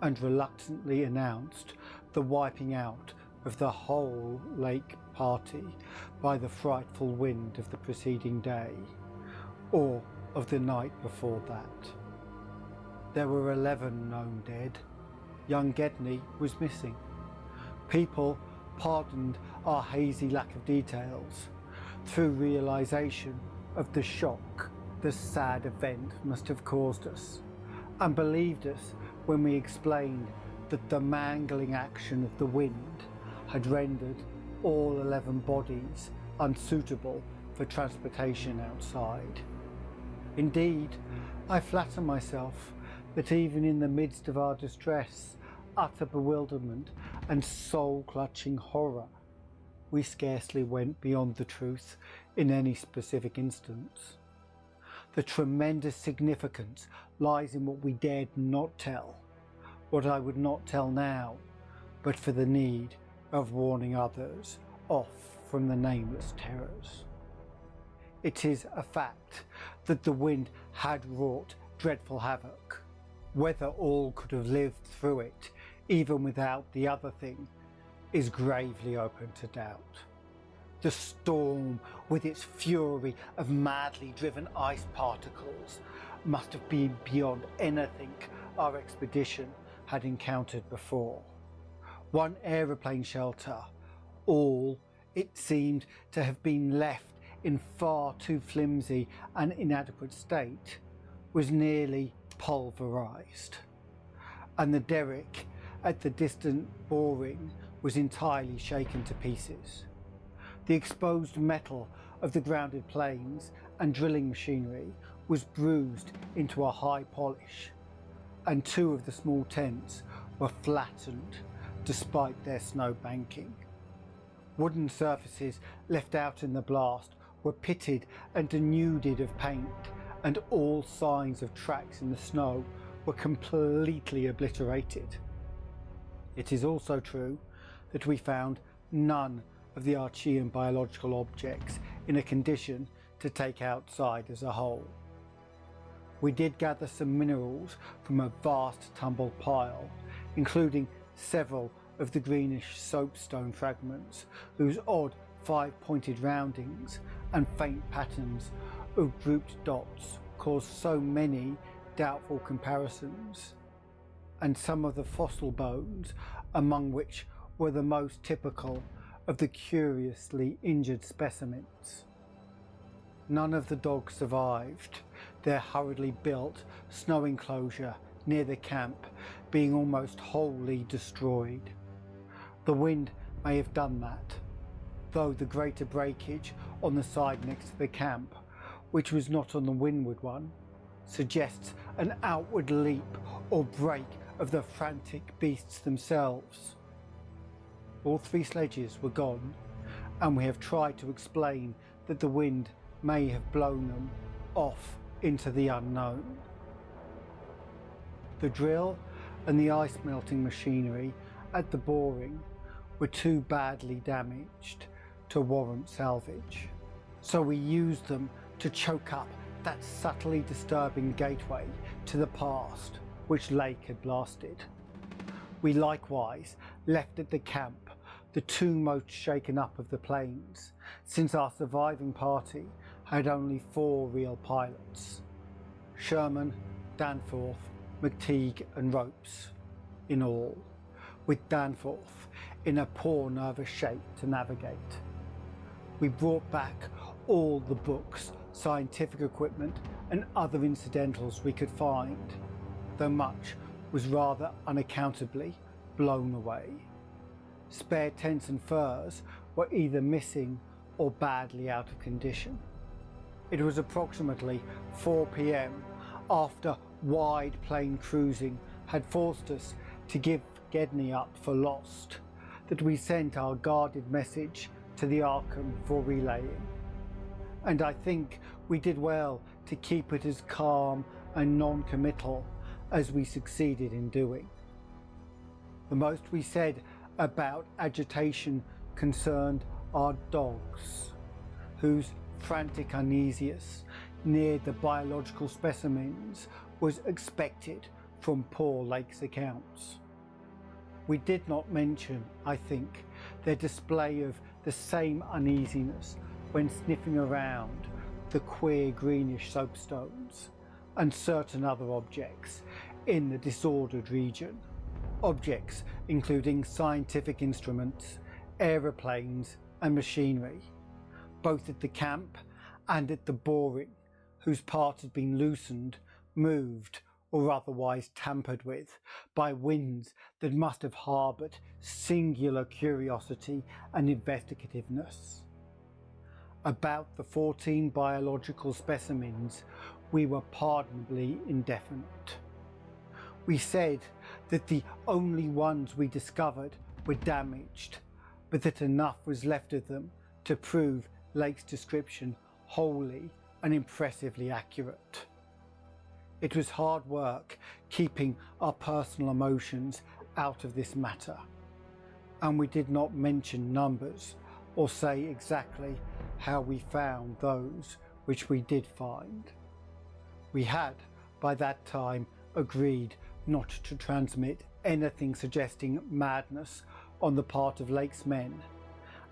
and reluctantly announced the wiping out of the whole lake party by the frightful wind of the preceding day, or of the night before that. There were 11 known dead. Young Gedney was missing. People pardoned our hazy lack of details through realization of the shock the sad event must have caused us, and believed us when we explained that the mangling action of the wind had rendered all 11 bodies unsuitable for transportation outside. Indeed, I flatter myself that even in the midst of our distress, utter bewilderment and soul-clutching horror, we scarcely went beyond the truth in any specific instance. The tremendous significance lies in what we dared not tell, what I would not tell now, but for the need of warning others off from the nameless terrors. It is a fact that the wind had wrought dreadful havoc. Whether all could have lived through it, even without the other thing, is gravely open to doubt. The storm, with its fury of madly driven ice particles, must have been beyond anything our expedition had encountered before. One aeroplane shelter, all, it seemed to have been left in far too flimsy and inadequate state, was nearly pulverized, and the derrick at the distant mooring was entirely shaken to pieces. The exposed metal of the grounded planes and drilling machinery was bruised into a high polish, and 2 of the small tents were flattened despite their snow banking. Wooden surfaces left out in the blast were pitted and denuded of paint, and all signs of tracks in the snow were completely obliterated. It is also true that we found none of the Archean biological objects in a condition to take outside as a whole. We did gather some minerals from a vast tumbled pile, including several of the greenish soapstone fragments whose odd 5-pointed roundings and faint patterns of grouped dots caused so many doubtful comparisons, and some of the fossil bones, among which were the most typical of the curiously injured specimens. None of the dogs survived, their hurriedly built snow enclosure near the camp being almost wholly destroyed. The wind may have done that, though the greater breakage on the side next to the camp, which was not on the windward one, suggests an outward leap or break of the frantic beasts themselves. All 3 sledges were gone, and we have tried to explain that the wind may have blown them off into the unknown. The drill and the ice melting machinery at the boring were too badly damaged to warrant salvage, so we used them to choke up that subtly disturbing gateway to the past which Lake had blasted. We likewise left at the camp the 2 most shaken up of the planes, since our surviving party had only 4 real pilots: Sherman, Danforth, McTeague and Ropes in all, with Danforth in a poor nervous shape to navigate. We brought back all the books, scientific equipment and other incidentals we could find, though much was rather unaccountably blown away. Spare tents and furs were either missing or badly out of condition. It was approximately 4 p.m. after wide plain cruising had forced us to give Gedney up for lost that we sent our guarded message to the Arkham for relaying, and I think we did well to keep it as calm and non-committal as we succeeded in doing. The most we said about agitation concerned our dogs, whose frantic uneasiness near the biological specimens was expected from poor Lake's accounts. We did not mention, I think, their display of the same uneasiness when sniffing around the queer greenish soapstones and certain other objects in the disordered region. Objects including scientific instruments, aeroplanes and machinery, both at the camp and at the boring, whose parts had been loosened, moved, or otherwise tampered with by winds that must have harboured singular curiosity and investigativeness. About the 14 biological specimens, we were pardonably indefinite. We said that the only ones we discovered were damaged, but that enough was left of them to prove Lake's description wholly and impressively accurate. It was hard work keeping our personal emotions out of this matter, and we did not mention numbers or say exactly how we found those which we did find. We had, by that time, agreed not to transmit anything suggesting madness on the part of Lake's men,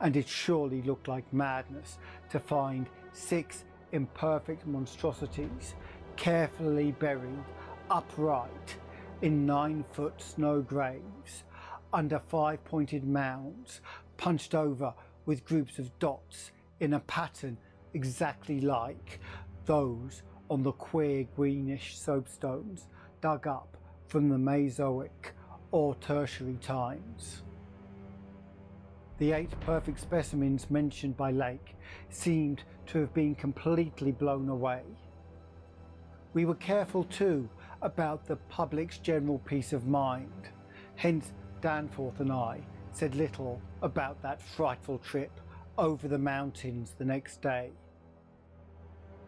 and it surely looked like madness to find 6 imperfect monstrosities carefully buried upright in 9-foot snow graves under 5-pointed mounds punched over with groups of dots in a pattern exactly like those on the queer greenish soapstones dug up from the Mesozoic or Tertiary times. The 8 perfect specimens mentioned by Lake seemed to have been completely blown away. We were careful too about the public's general peace of mind, hence Danforth and I said little about that frightful trip over the mountains the next day.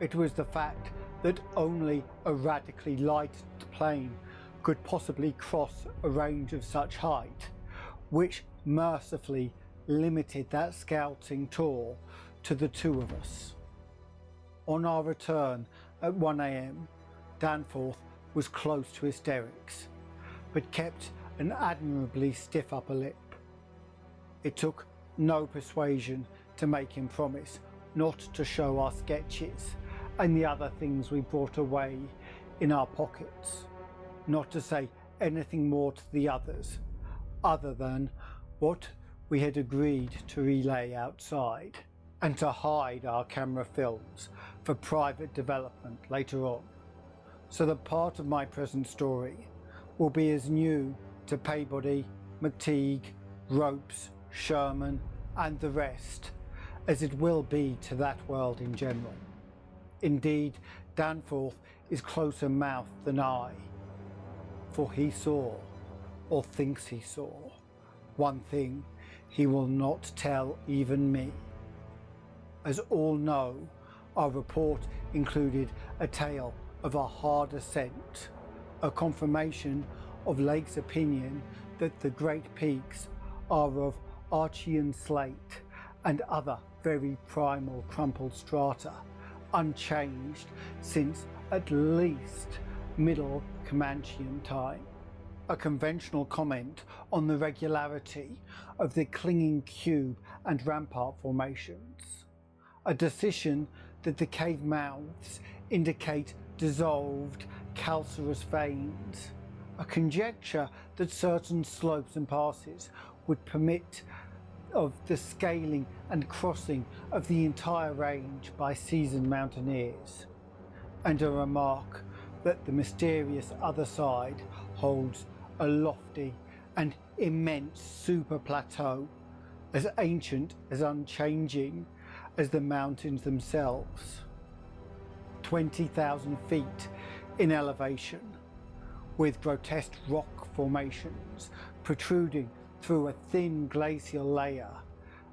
It was the fact that only a radically light plane could possibly cross a range of such height, which mercifully limited that scouting tour to the 2 of us. On our return at 1 a.m, Danforth was close to hysterics, but kept an admirably stiff upper lip. It took no persuasion to make him promise not to show our sketches and the other things we brought away in our pockets, not to say anything more to the others, other than what we had agreed to relay outside, and to hide our camera films for private development later on, so that part of my present story will be as new to Peabody, McTeague, Ropes, Sherman, and the rest as it will be to that world in general. Indeed, Danforth is closer mouthed than I, for he saw, or thinks he saw, one thing he will not tell even me. As all know, our report included a tale of a hard ascent, a confirmation of Lake's opinion that the great peaks are of Archean slate and other very primal crumpled strata, unchanged since at least Middle Comanchean time. A conventional comment on the regularity of the clinging cube and rampart formations. A decision that the cave mouths indicate dissolved calcareous veins. A conjecture that certain slopes and passes would permit of the scaling and crossing of the entire range by seasoned mountaineers, and a remark that the mysterious other side holds a lofty and immense super plateau, as ancient as unchanging as the mountains themselves, 20,000 feet in elevation, with grotesque rock formations protruding through a thin glacial layer,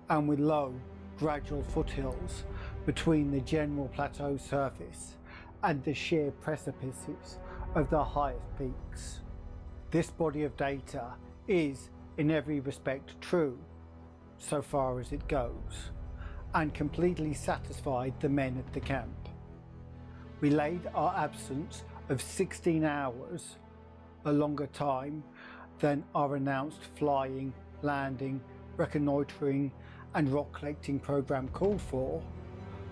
and with low, gradual foothills between the general plateau surface and the sheer precipices of the highest peaks. This body of data is, in every respect, true, so far as it goes, and completely satisfied the men at the camp. We laid our absence of 16 hours, a longer time than our announced flying, landing, reconnoitering and rock collecting program called for,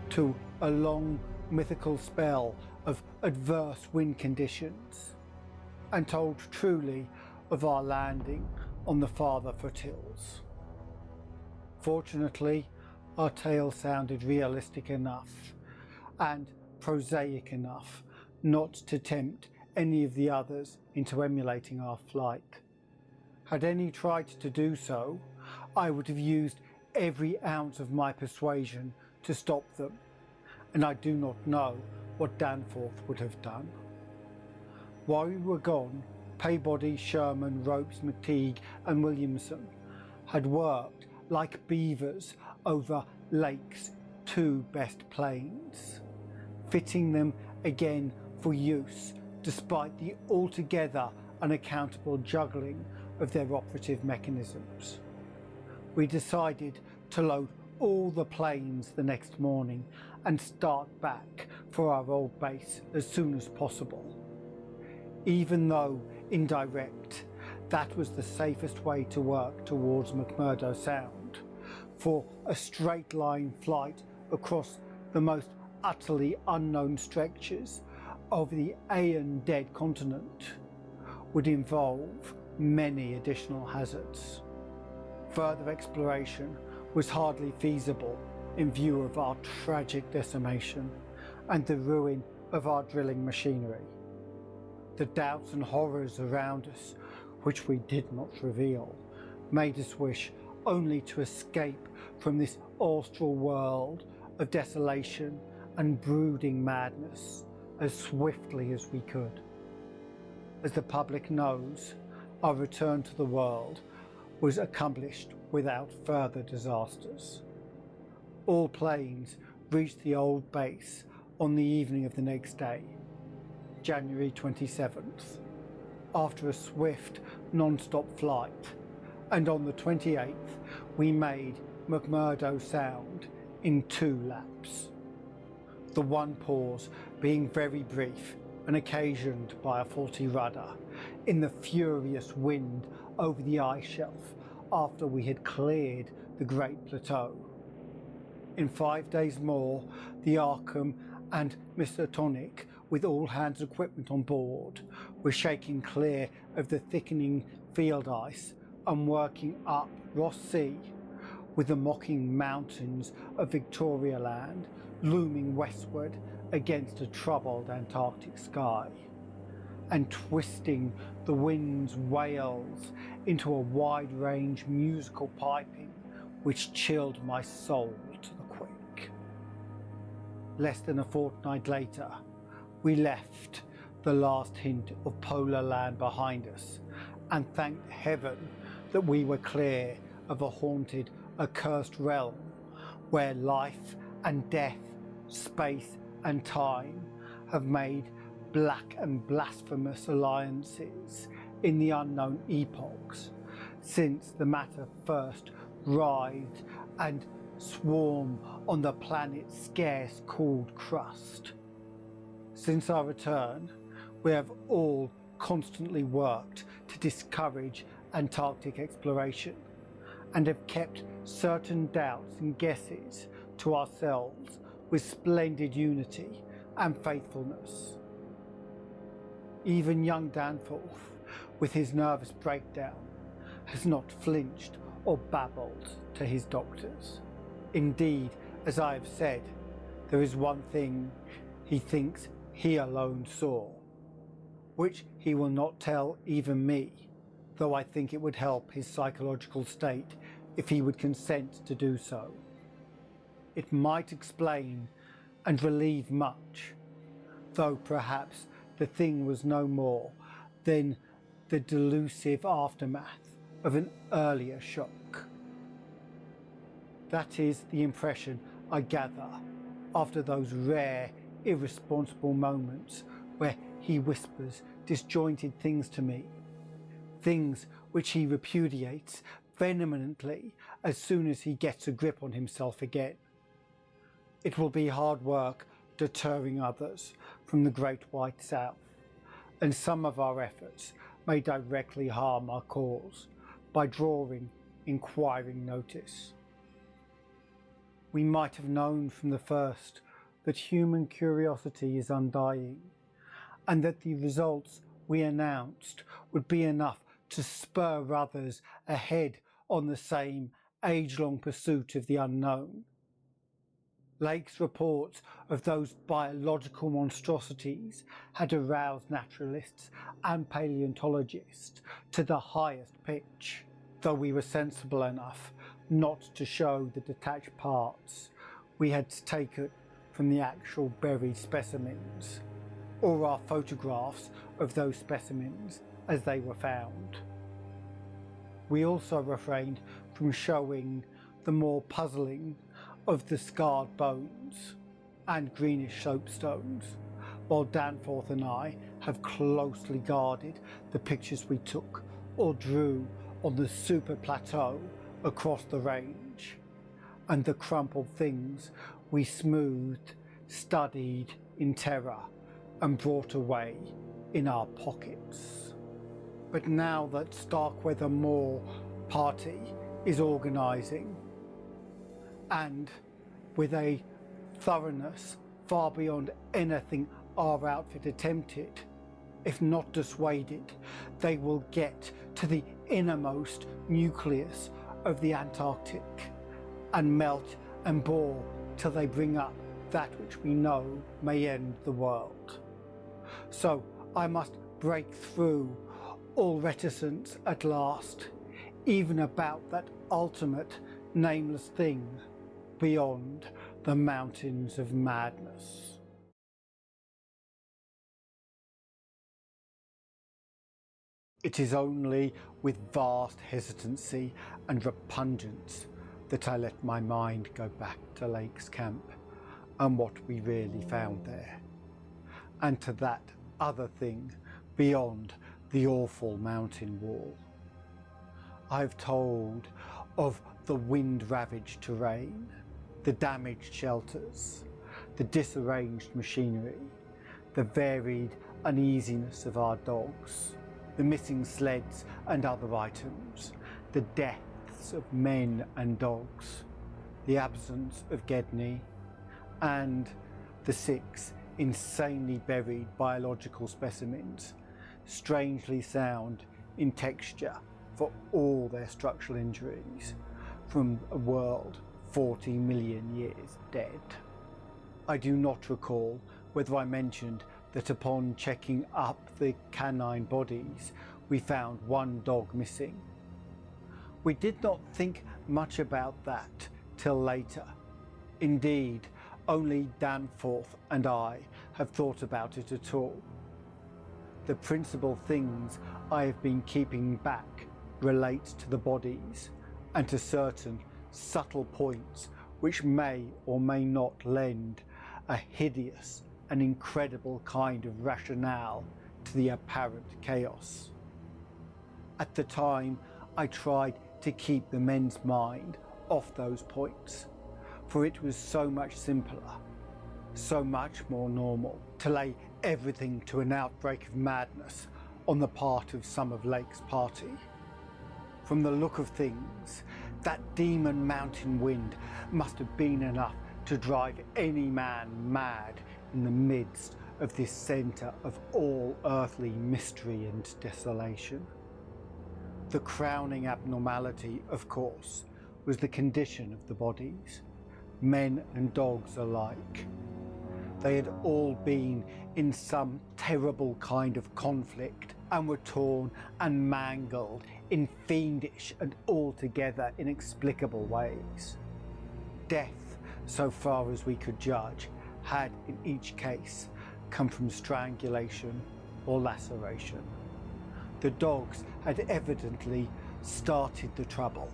to a long mythical spell of adverse wind conditions, and told truly of our landing on the farther foothills. Fortunately, our tale sounded realistic enough, and prosaic enough not to tempt any of the others into emulating our flight. Had any tried to do so, I would have used every ounce of my persuasion to stop them, and I do not know what Danforth would have done. While we were gone, Peabody, Sherman, Ropes, McTeague and Williamson had worked like beavers over Lake's two best planes, fitting them again for use despite the altogether unaccountable juggling of their operative mechanisms. We decided to load all the planes the next morning and start back for our old base as soon as possible. Even though indirect, that was the safest way to work towards McMurdo Sound, for a straight line flight across the most utterly unknown stretches of the Aeon dead continent would involve many additional hazards. Further exploration was hardly feasible in view of our tragic decimation and the ruin of our drilling machinery. The doubts and horrors around us, which we did not reveal, made us wish only to escape from this austral world of desolation and brooding madness as swiftly as we could. As the public knows, our return to the world was accomplished without further disasters. All planes reached the old base on the evening of the next day, January 27th, after a swift, non-stop flight, and on the 28th we made McMurdo Sound in 2 laps. The one pause being very brief and occasioned by a faulty rudder in the furious wind over the ice shelf after we had cleared the Great Plateau. In 5 days more, the Arkham and Muskatonic, with all hands equipment on board, were shaking clear of the thickening field ice and working up Ross Sea, with the mocking mountains of Victoria Land looming westward against a troubled Antarctic sky, and twisting the wind's wails into a wide-range musical piping which chilled my soul to the quick. Less than a fortnight later, we left the last hint of polar land behind us and thanked heaven that we were clear of a haunted, accursed realm where life and death, space and time have made black and blasphemous alliances in the unknown epochs since the matter first writhed and swarmed on the planet's scarce cooled crust. Since our return, we have all constantly worked to discourage Antarctic exploration and have kept certain doubts and guesses to ourselves with splendid unity and faithfulness. Even young Danforth, with his nervous breakdown, has not flinched or babbled to his doctors. Indeed, as I have said, there is one thing he thinks he alone saw, which he will not tell even me, though I think it would help his psychological state if he would consent to do so. It might explain and relieve much, though perhaps the thing was no more than the delusive aftermath of an earlier shock. That is the impression I gather after those rare, irresponsible moments where he whispers disjointed things to me, things which he repudiates vehemently as soon as he gets a grip on himself again. It will be hard work deterring others from the Great White South, and some of our efforts may directly harm our cause by drawing inquiring notice. We might have known from the first that human curiosity is undying, and that the results we announced would be enough to spur others ahead on the same age-long pursuit of the unknown. Lake's reports of those biological monstrosities had aroused naturalists and paleontologists to the highest pitch, though we were sensible enough not to show the detached parts we had taken from the actual buried specimens, or our photographs of those specimens as they were found. We also refrained from showing the more puzzling of the scarred bones and greenish soapstones, while Danforth and I have closely guarded the pictures we took or drew on the super plateau across the range, and the crumpled things we smoothed, studied in terror, and brought away in our pockets. But now that Starkweather Moor party is organising, and with a thoroughness far beyond anything our outfit attempted, if not dissuaded, they will get to the innermost nucleus of the Antarctic and melt and bore till they bring up that which we know may end the world. So I must break through all reticence at last, even about that ultimate nameless thing beyond the mountains of madness. It is only with vast hesitancy and repugnance that I let my mind go back to Lake's camp and what we really found there, and to that other thing beyond the awful mountain wall. I've told of the wind-ravaged terrain, the damaged shelters, the disarranged machinery, the varied uneasiness of our dogs, the missing sleds and other items, the deaths of men and dogs, the absence of Gedney, and the 6 insanely buried biological specimens, strangely sound in texture for all their structural injuries, from a world 40 million years dead. I do not recall whether I mentioned that upon checking up the canine bodies, we found 1 dog missing. We did not think much about that till later. Indeed, only Danforth and I have thought about it at all. The principal things I have been keeping back relate to the bodies and to certain subtle points which may or may not lend a hideous and incredible kind of rationale to the apparent chaos. At the time, I tried to keep the men's mind off those points, for it was so much simpler, so much more normal to lay everything to an outbreak of madness on the part of some of Lake's party. From the look of things, that demon mountain wind must have been enough to drive any man mad in the midst of this centre of all earthly mystery and desolation. The crowning abnormality, of course, was the condition of the bodies, men and dogs alike. They had all been in some terrible kind of conflict and were torn and mangled in fiendish and altogether inexplicable ways. Death, so far as we could judge, had in each case come from strangulation or laceration. The dogs had evidently started the trouble,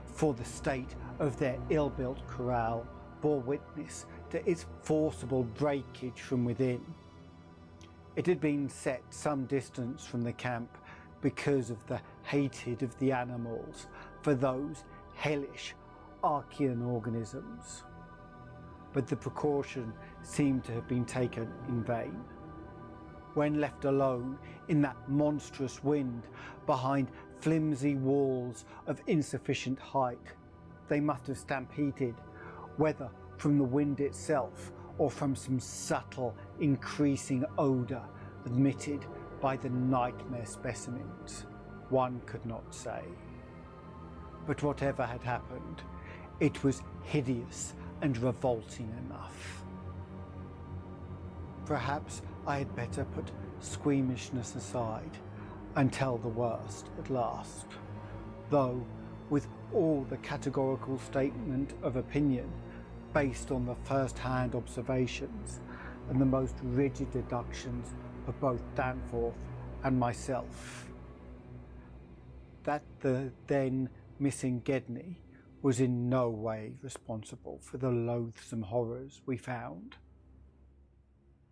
for the state of their ill-built corral bore witness to its forcible breakage from within. It had been set some distance from the camp because of the hatred of the animals for those hellish Archean organisms. But the precaution seemed to have been taken in vain. When left alone in that monstrous wind behind flimsy walls of insufficient height, they must have stampeded, whether from the wind itself or from some subtle increasing odour emitted by the nightmare specimens. One could not say. But whatever had happened, it was hideous and revolting enough. Perhaps I had better put squeamishness aside and tell the worst at last, though with all the categorical statement of opinion based on the first-hand observations and the most rigid deductions of both Danforth and myself, that the then missing Gedney was in no way responsible for the loathsome horrors we found.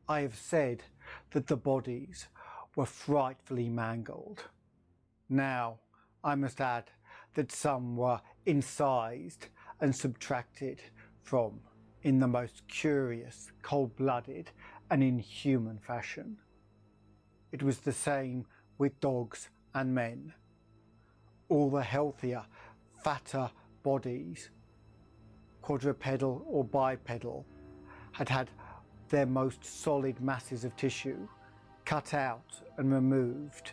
I have said that the bodies were frightfully mangled. Now, I must add that some were incised and subtracted from in the most curious, cold-blooded and inhuman fashion. It was the same with dogs and men. All the healthier, fatter bodies, quadrupedal or bipedal, had had their most solid masses of tissue cut out and removed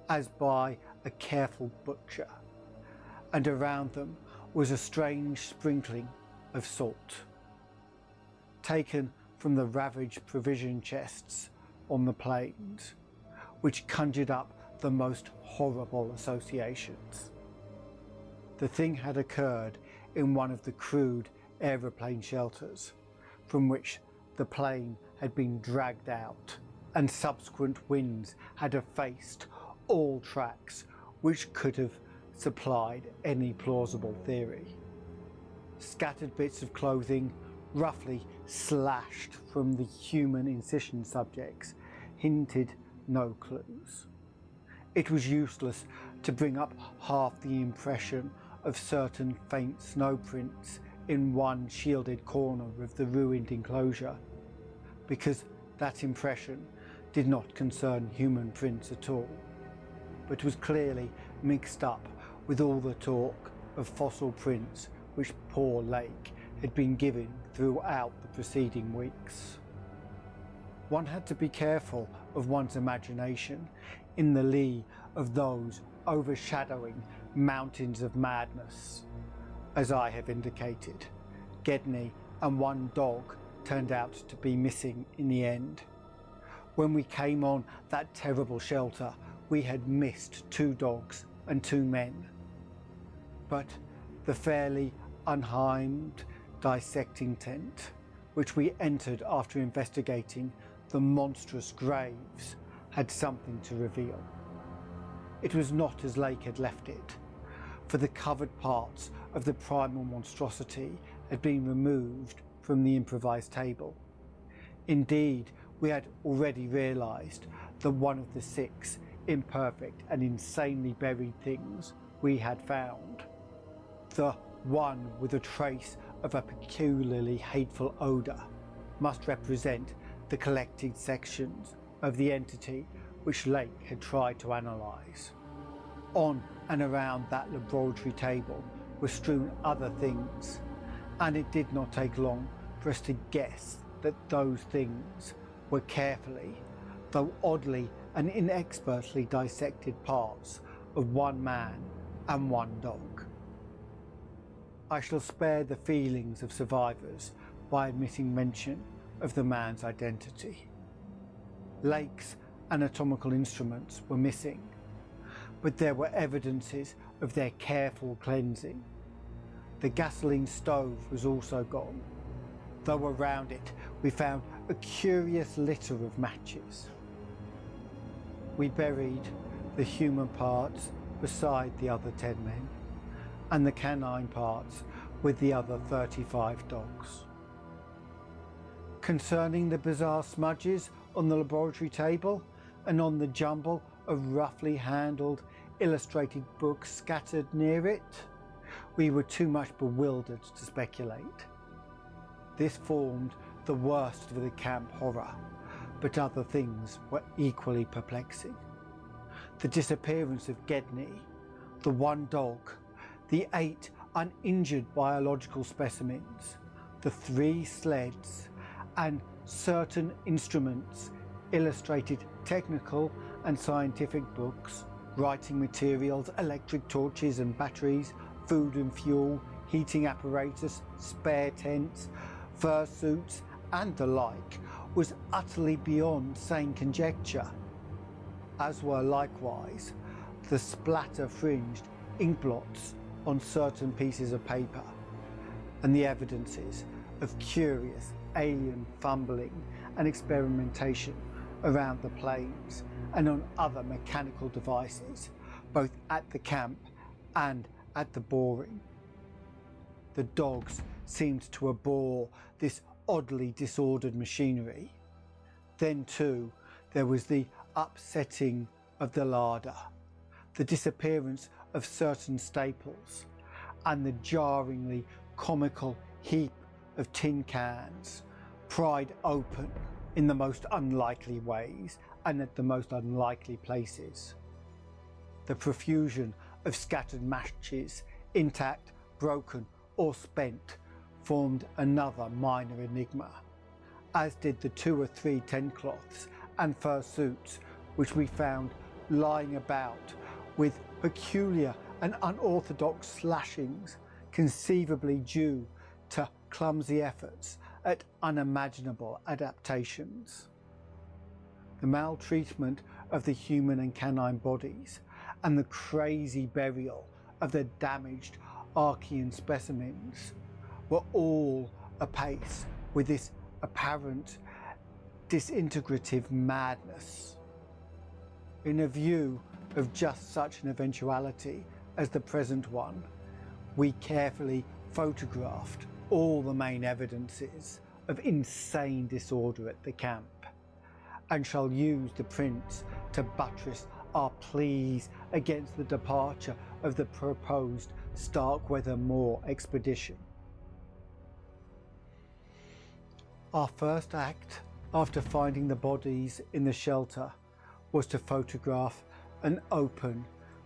as by a careful butcher, and around them was a strange sprinkling of salt, taken from the ravaged provision chests on the plains, which conjured up the most horrible associations. The thing had occurred in one of the crude aeroplane shelters from which the plane had been dragged out, and subsequent winds had effaced all tracks which could have supplied any plausible theory. Scattered bits of clothing, roughly slashed from the human incision subjects, hinted no clues. It was useless to bring up half the impression of certain faint snow prints in one shielded corner of the ruined enclosure, because that impression did not concern human prints at all, but was clearly mixed up with all the talk of fossil prints which poor Lake had been giving throughout the preceding weeks. One had to be careful of one's imagination in the lee of those overshadowing mountains of madness. As I have indicated, Gedney and one dog turned out to be missing in the end. When we came on that terrible shelter, we had missed 2 dogs and 2 men. But the fairly unharmed dissecting tent, which we entered after investigating the monstrous graves, had something to reveal. It was not as Lake had left it, for the covered parts of the primal monstrosity had been removed from the improvised table. Indeed, we had already realised that one of the 6 imperfect and insanely buried things we had found, the one with a trace of a peculiarly hateful odour, must represent the collected sections of the entity which Lake had tried to analyse. On and around that laboratory table were strewn other things, and it did not take long for us to guess that those things were carefully, though oddly and inexpertly dissected parts of 1 man and 1 dog. I shall spare the feelings of survivors by omitting mention of the man's identity. Lake's anatomical instruments were missing, but there were evidences of their careful cleansing. The gasoline stove was also gone, though around it we found a curious litter of matches. We buried the human parts beside the other 10 men, and the canine parts with the other 35 dogs. Concerning the bizarre smudges on the laboratory table and on the jumble of roughly handled illustrated books scattered near it, we were too much bewildered to speculate. This formed the worst of the camp horror, but other things were equally perplexing. The disappearance of Gedney, the 1 dog, the 8 uninjured biological specimens, the 3 sleds, and certain instruments, illustrated technical and scientific books, writing materials, electric torches and batteries, food and fuel, heating apparatus, spare tents, fursuits and the like was utterly beyond sane conjecture, as were likewise the splatter-fringed ink blots on certain pieces of paper and the evidences of curious alien fumbling and experimentation around the planes and on other mechanical devices, both at the camp and at the boring. The dogs seemed to abhor this oddly disordered machinery. Then too, there was the upsetting of the larder, the disappearance of certain staples, and the jarringly comical heap of tin cans, pried open in the most unlikely ways and at the most unlikely places. The profusion of scattered matches, intact, broken, or spent, formed another minor enigma, as did the 2 or 3 tent cloths and fursuits which we found lying about with peculiar and unorthodox slashings, conceivably due to clumsy efforts at unimaginable adaptations. The maltreatment of the human and canine bodies and the crazy burial of the damaged Archean specimens were all apace with this apparent disintegrative madness. In a view of just such an eventuality as the present one, we carefully photographed all the main evidences of insane disorder at the camp, and shall use the prints to buttress our pleas against the departure of the proposed Starkweather Moor expedition. Our first act, after finding the bodies in the shelter, was to photograph and open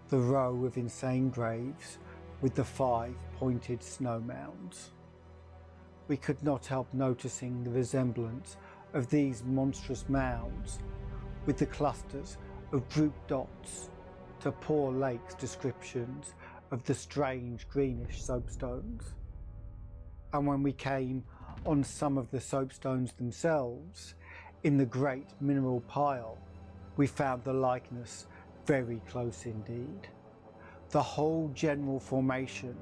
the row of insane graves with the 5 pointed snow mounds. We could not help noticing the resemblance of these monstrous mounds with the clusters of drooped dots to poor Lake's descriptions of the strange greenish soapstones. And when we came on some of the soapstones themselves in the great mineral pile, we found the likeness very close indeed. The whole general formation,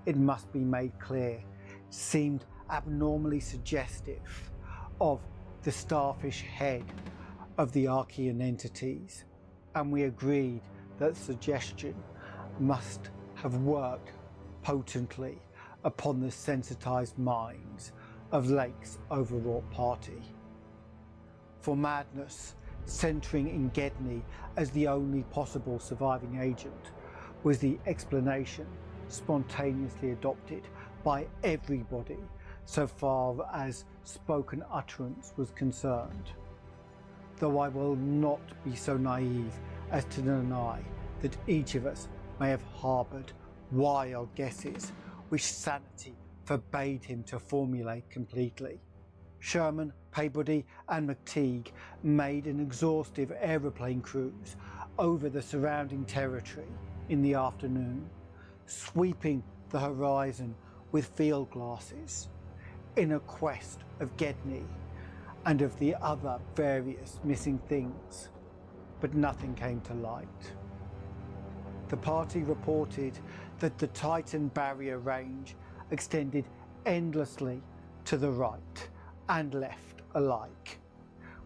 it must be made clear, seemed abnormally suggestive of the starfish head of the Archean entities, and we agreed that suggestion must have worked potently upon the sensitized minds of Lake's overwrought party. For madness, centering in Gedney as the only possible surviving agent, was the explanation spontaneously adopted by everybody so far as spoken utterance was concerned, though I will not be so naive as to deny that each of us may have harboured wild guesses which sanity forbade him to formulate completely. Sherman, Peabody and McTeague made an exhaustive aeroplane cruise over the surrounding territory in the afternoon, sweeping the horizon with field glasses in a quest of Gedney and of the other various missing things, but nothing came to light. The party reported that the Titan barrier range extended endlessly to the right and left alike,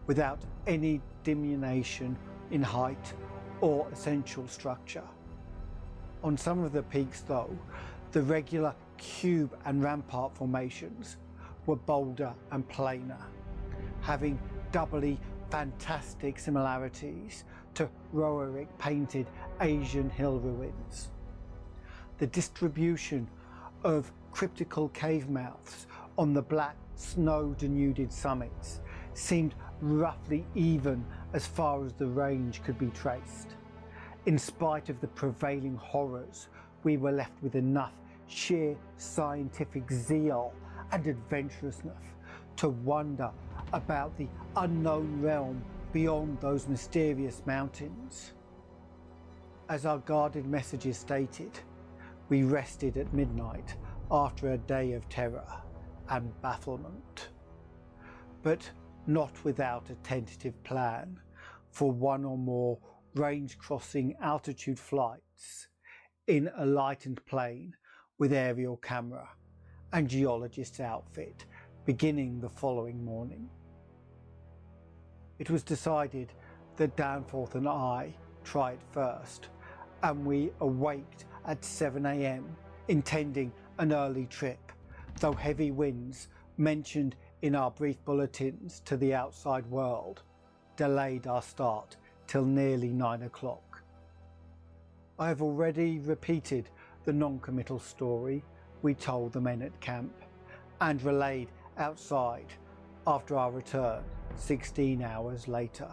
without any diminution in height or essential structure. On some of the peaks, though, the regular cube and rampart formations were bolder and plainer, having doubly fantastic similarities to Roeric painted Asian hill ruins. The distribution of cryptical cave mouths on the black snow-denuded summits seemed roughly even as far as the range could be traced. In spite of the prevailing horrors, we were left with enough sheer scientific zeal and adventurousness to wonder about the unknown realm beyond those mysterious mountains. As our guarded messages stated, we rested at midnight after a day of terror and bafflement. But not without a tentative plan for one or more range-crossing altitude flights in a lightened plane with aerial camera and geologist's outfit beginning the following morning. It was decided that Danforth and I try it first, and we awaked at 7 AM intending an early trip, though heavy winds mentioned in our brief bulletins to the outside world delayed our start till nearly 9 o'clock. I have already repeated the non-committal story we told the men at camp and relayed outside after our return 16 hours later.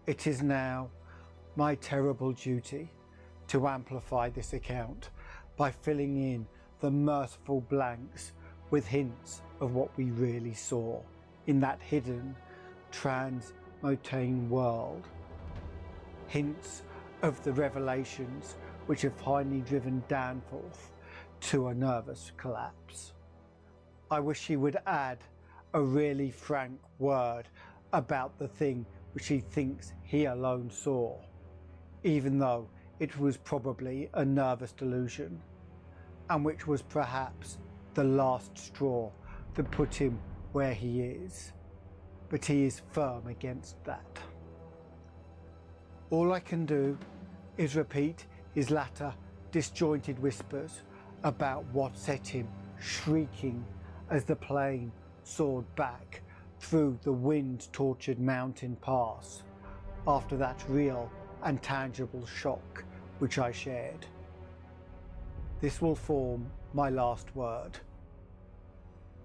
It is now my terrible duty to amplify this account by filling in the merciful blanks with hints of what we really saw in that hidden transmotane world. Hints of the revelations which have finally driven Danforth to a nervous collapse. I wish he would add a really frank word about the thing which he thinks he alone saw, even though it was probably a nervous delusion, and which was perhaps the last straw that put him where he is. But he is firm against that. All I can do is repeat his latter disjointed whispers about what set him shrieking as the plane soared back through the wind-tortured mountain pass after that real and tangible shock which I shared. This will form my last word.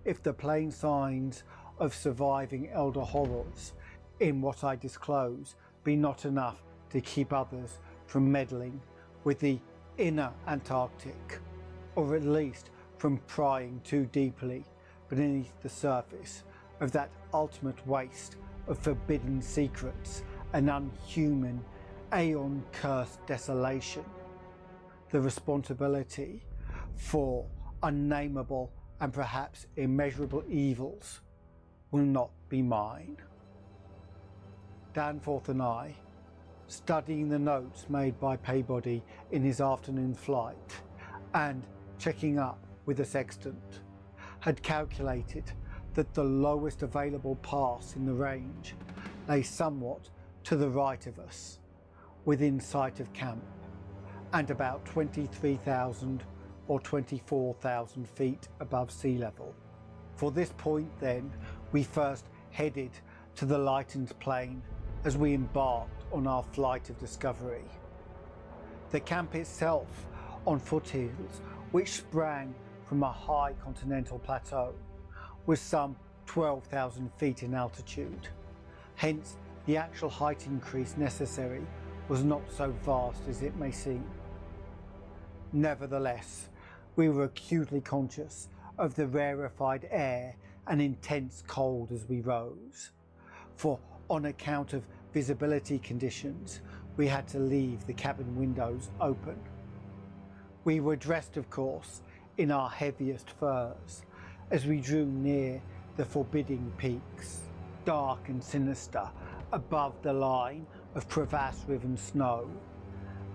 If the plain signs of surviving elder horrors in what I disclose be not enough to keep others from meddling with the inner Antarctic, or at least from prying too deeply beneath the surface of that ultimate waste of forbidden secrets and unhuman, aeon-cursed desolation, the responsibility for unnameable and perhaps immeasurable evils will not be mine. Danforth and I, studying the notes made by Peabody in his afternoon flight and checking up with the sextant, had calculated that the lowest available pass in the range lay somewhat to the right of us, within sight of camp, and about 23,000 or 24,000 feet above sea level. For this point then, we first headed to the lightened plain as we embarked on our flight of discovery. The camp itself on foothills which sprang from a high continental plateau was some 12,000 feet in altitude. Hence, the actual height increase necessary was not so vast as it may seem. Nevertheless, we were acutely conscious of the rarefied air and intense cold as we rose, for on account of visibility conditions, we had to leave the cabin windows open. We were dressed, of course, in our heaviest furs as we drew near the forbidding peaks, dark and sinister above the line of crevasse-riven snow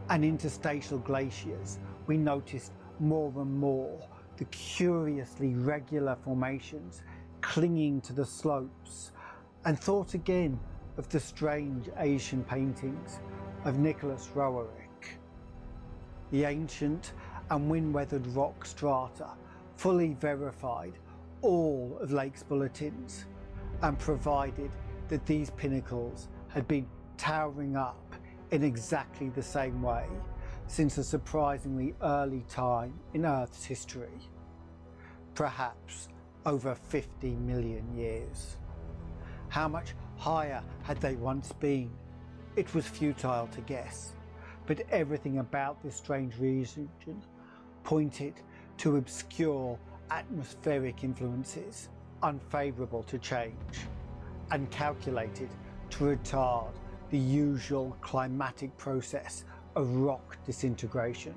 and interstitial glaciers. We noticed more and more the curiously regular formations clinging to the slopes, and thought again of the strange Asian paintings of Nicholas Roerich. The ancient and wind-weathered rock strata fully verified all of Lake's bulletins and provided that these pinnacles had been towering up in exactly the same way since a surprisingly early time in Earth's history, perhaps over 50 million years. How much higher had they once been? It was futile to guess, but everything about this strange region pointed to obscure atmospheric influences unfavourable to change and calculated to retard the usual climatic process of rock disintegration.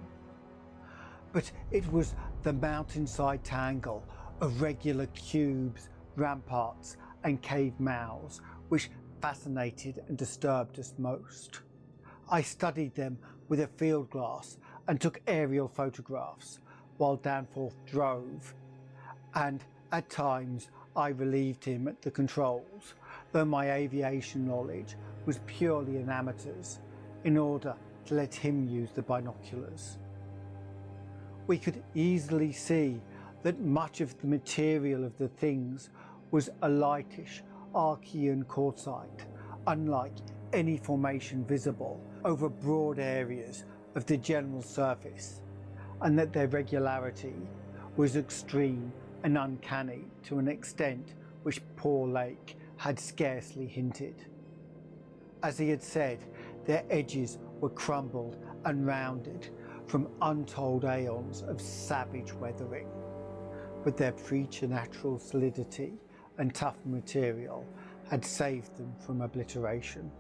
but it was the mountainside tangle of regular cubes, ramparts and cave mouths which fascinated and disturbed us most. I studied them with a field glass and took aerial photographs while Danforth drove, and at times I relieved him at the controls, though my aviation knowledge was purely an amateur's, in order to let him use the binoculars. We could easily see that much of the material of the things was a lightish Archean quartzite, unlike any formation visible over broad areas of the general surface, and that their regularity was extreme and uncanny to an extent which poor Lake had scarcely hinted. As he had said, their edges were crumbled and rounded from untold aeons of savage weathering, but their preternatural solidity and tough material had saved them from obliteration.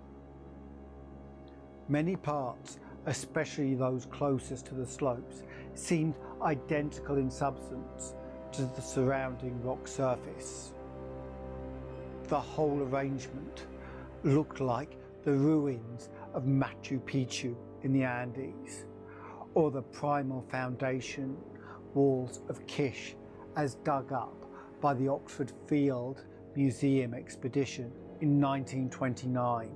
Many parts, especially those closest to the slopes, seemed identical in substance to the surrounding rock surface. The whole arrangement looked like the ruins of Machu Picchu in the Andes, or the primal foundation walls of Kish as dug up by the Oxford Field Museum expedition in 1929,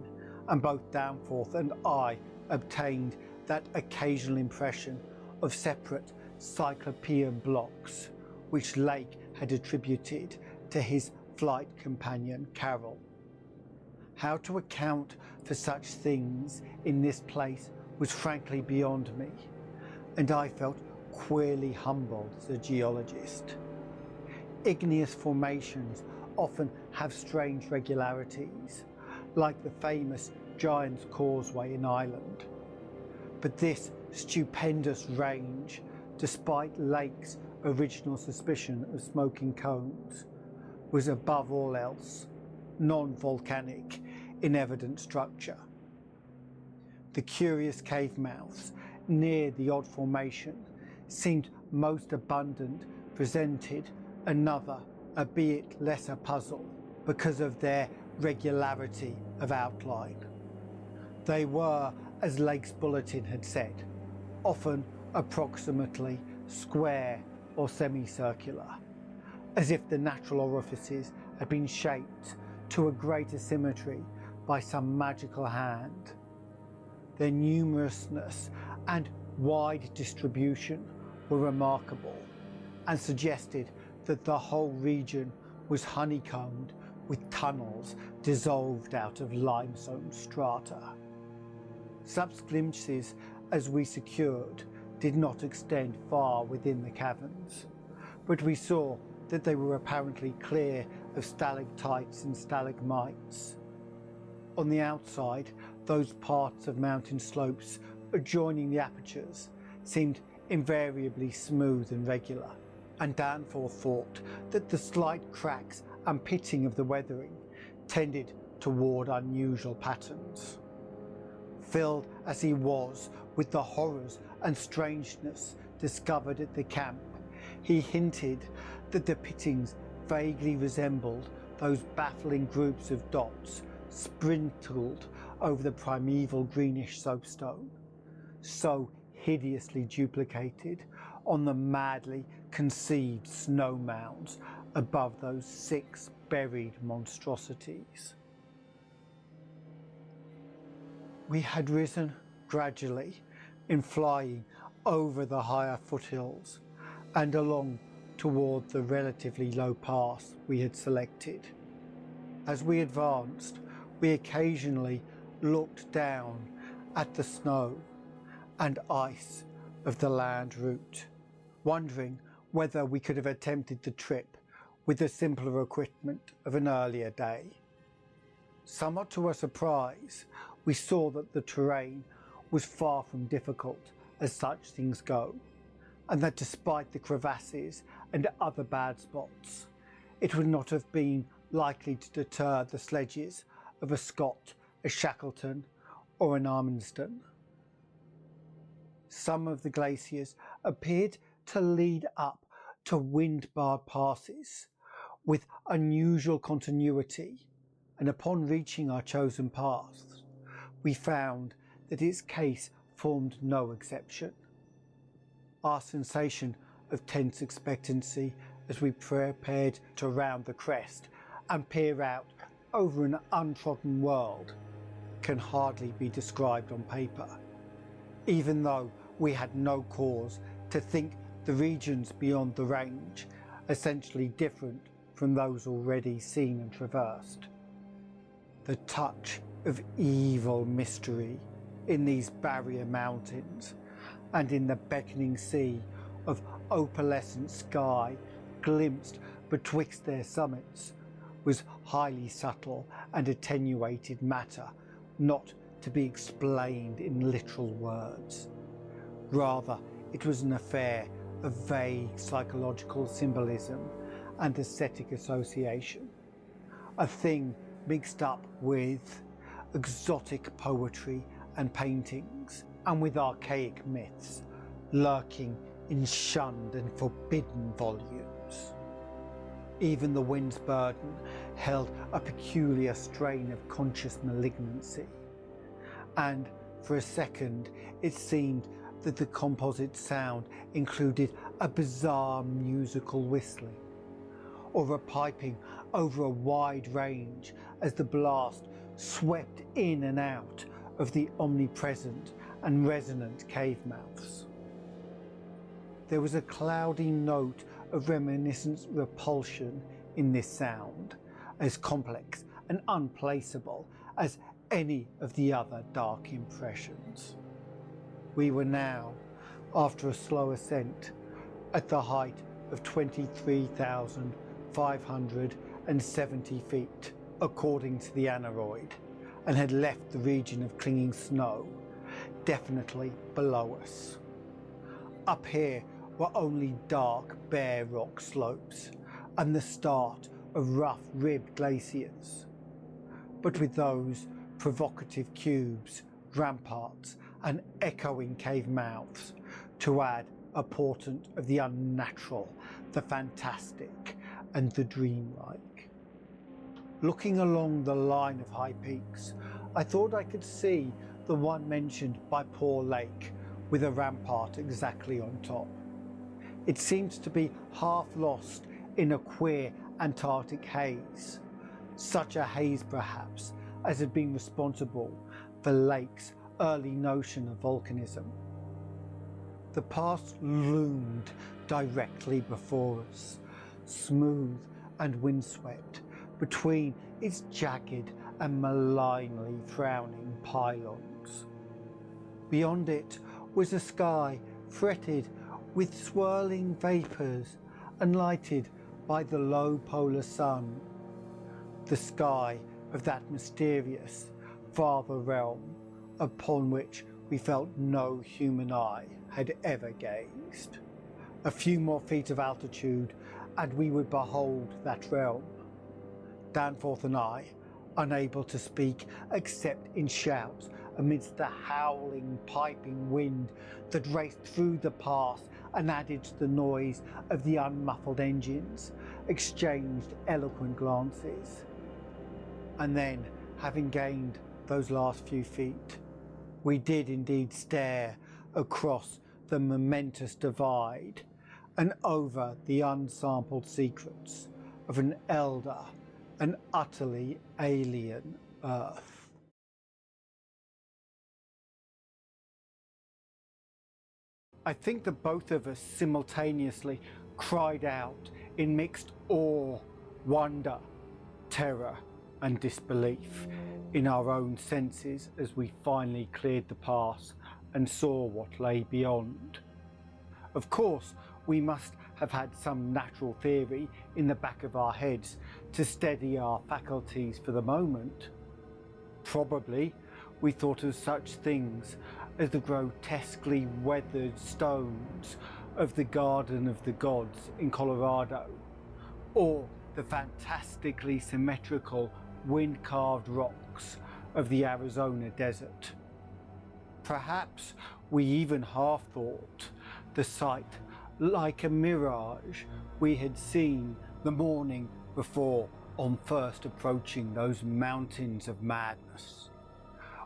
and both Danforth and I obtained that occasional impression of separate cyclopean blocks which Lake had attributed to his flight companion Carol. How to account for such things in this place was frankly beyond me, and I felt queerly humbled as a geologist. Igneous formations often have strange regularities, like the famous Giant's Causeway in Ireland. But this stupendous range, despite Lake's original suspicion of smoking cones, was above all else non-volcanic in evident structure. The curious cave mouths near the odd formation seemed most abundant, presented another, albeit lesser puzzle because of their regularity of outline. They were, as Lake's bulletin had said, often approximately square or semicircular, as if the natural orifices had been shaped to a greater symmetry by some magical hand. Their numerousness and wide distribution were remarkable and suggested that the whole region was honeycombed with tunnels dissolved out of limestone strata. Such glimpses as we secured did not extend far within the caverns, but we saw that they were apparently clear of stalactites and stalagmites. On the outside, those parts of mountain slopes adjoining the apertures seemed invariably smooth and regular, and Danforth thought that the slight cracks and pitting of the weathering tended toward unusual patterns. Filled as he was with the horrors and strangeness discovered at the camp, he hinted that the pittings vaguely resembled those baffling groups of dots sprinkled over the primeval greenish soapstone, so hideously duplicated on the madly conceived snow mounds above those 6 buried monstrosities. We had risen gradually in flying over the higher foothills and along toward the relatively low pass we had selected. As we advanced, we occasionally looked down at the snow and ice of the land route, wondering whether we could have attempted the trip with the simpler equipment of an earlier day. Somewhat to our surprise, we saw that the terrain was far from difficult as such things go, and that despite the crevasses and other bad spots, it would not have been likely to deter the sledges of a Scott, a Shackleton or an Arminston. some of the glaciers appeared to lead up to wind-barred passes with unusual continuity, and upon reaching our chosen path, we found that its case formed no exception. Our sensation of tense expectancy as we prepared to round the crest and peer out over an untrodden world can hardly be described on paper, even though we had no cause to think the regions beyond the range essentially different from those already seen and traversed. The touch of evil mystery in these barrier mountains and in the beckoning sea of opalescent sky glimpsed betwixt their summits was highly subtle and attenuated matter not to be explained in literal words. Rather, it was an affair of vague psychological symbolism and aesthetic association, a thing mixed up with exotic poetry and paintings, and with archaic myths lurking in shunned and forbidden volumes. Even the wind's burden held a peculiar strain of conscious malignancy, and for a second it seemed that the composite sound included a bizarre musical whistling, or a piping over a wide range as the blast swept in and out of the omnipresent and resonant cave mouths. There was a cloudy note of reminiscent repulsion in this sound, as complex and unplaceable as any of the other dark impressions. We were now, after a slow ascent, at the height of 23,570 feet, according to the aneroid, and had left the region of clinging snow definitely below us. Up here were only dark, bare rock slopes and the start of rough-ribbed glaciers, but with those provocative cubes, ramparts and echoing cave mouths to add a portent of the unnatural, the fantastic and the dreamlike. Looking along the line of high peaks, I thought I could see the one mentioned by Poor Lake with a rampart exactly on top. It seemed to be half lost in a queer Antarctic haze, such a haze perhaps as had been responsible for Lake's early notion of volcanism. The pass loomed directly before us, smooth and windswept, between its jagged and malignly frowning pylons. Beyond it was a sky fretted with swirling vapours and lighted by the low polar sun, the sky of that mysterious farther realm upon which we felt no human eye had ever gazed. A few more feet of altitude and we would behold that realm. Danforth and I, unable to speak except in shouts amidst the howling, piping wind that raced through the pass and added to the noise of the unmuffled engines, exchanged eloquent glances. And then, having gained those last few feet, we did indeed stare across the momentous divide and over the unsampled secrets of an elder and utterly alien Earth. I think that both of us simultaneously cried out in mixed awe, wonder, terror and disbelief in our own senses as we finally cleared the pass and saw what lay beyond. Of course, we must have had some natural theory in the back of our heads to steady our faculties for the moment. Probably we thought of such things as the grotesquely weathered stones of the Garden of the Gods in Colorado, or the fantastically symmetrical wind-carved rocks of the Arizona desert. perhaps we even half thought the sight like a mirage we had seen the morning before on first approaching those mountains of madness.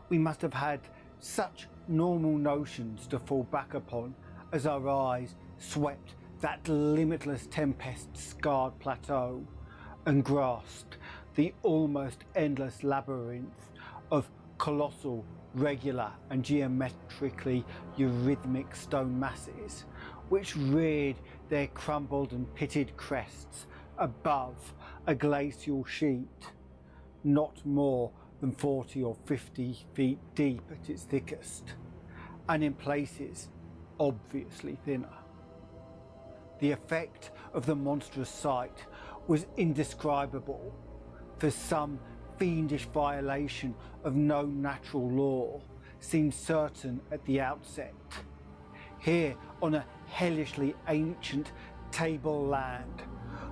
We must have had such normal notions to fall back upon as our eyes swept that limitless tempest-scarred plateau and grasped the almost endless labyrinth of colossal, regular and geometrically eurythmic stone masses which reared their crumbled and pitted crests above a glacial sheet, not more than 40 or 50 feet deep at its thickest, and in places obviously thinner. The effect of the monstrous sight was indescribable, for some fiendish violation of no natural law seemed certain at the outset. Here on a hellishly ancient tableland,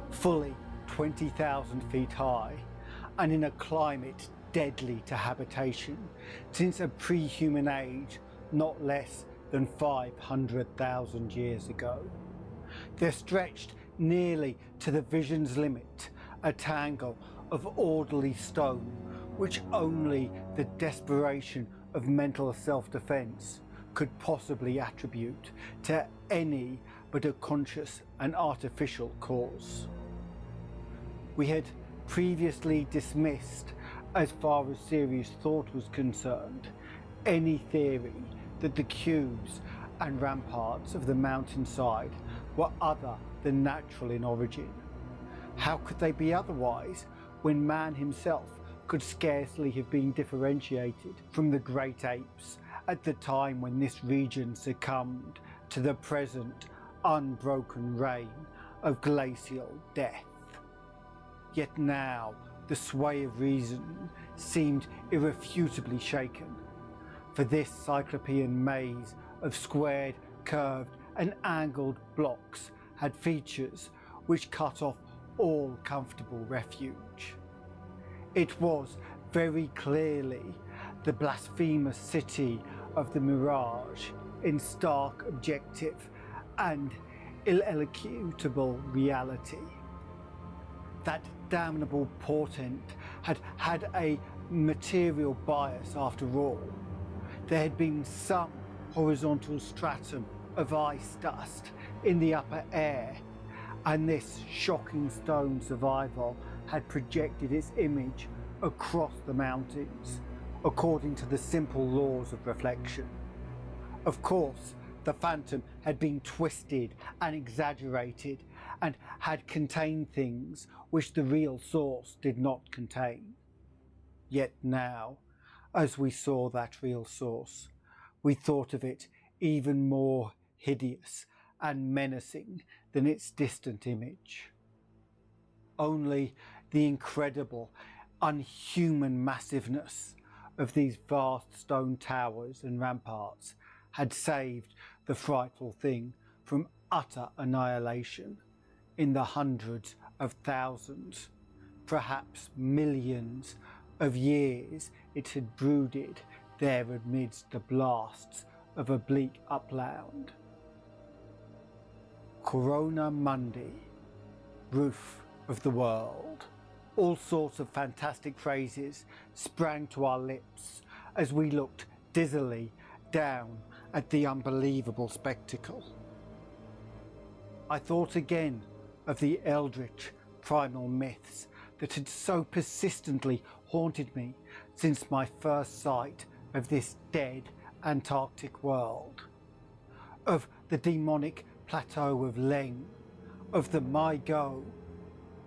fully 20,000 feet high, and in a climate deadly to habitation since a pre-human age not less than 500,000 years ago. There stretched nearly to the vision's limit a tangle of orderly stone which only the desperation of mental self-defense could possibly attribute to any but a conscious and artificial cause. We had previously dismissed, as far as serious thought was concerned, any theory that the cubes and ramparts of the mountainside were other than natural in origin. How could they be otherwise when man himself could scarcely have been differentiated from the great apes at the time when this region succumbed to the present unbroken reign of glacial death? Yet now the sway of reason seemed irrefutably shaken, for this cyclopean maze of squared, curved and angled blocks had features which cut off all comfortable refuge. It was very clearly the blasphemous city of the mirage in stark objective and inelucutable reality. That damnable portent had had a material bias after all. There had been some horizontal stratum of ice dust in the upper air, and this shocking stone survival had projected its image across the mountains according to the simple laws of reflection. Of course, the phantom had been twisted and exaggerated and had contained things which the real source did not contain. Yet now, as we saw that real source, we thought of it even more hideous and menacing than its distant image. Only the incredible, unhuman massiveness of these vast stone towers and ramparts had saved the frightful thing from utter annihilation in the hundreds of thousands, perhaps millions of years it had brooded there amidst the blasts of a bleak upland. Corona Mundi, roof of the world. All sorts of fantastic phrases sprang to our lips as we looked dizzily down at the unbelievable spectacle. I thought again of the eldritch primal myths that had so persistently haunted me since my first sight of this dead Antarctic world, of the demonic plateau of Leng, of the Mygo,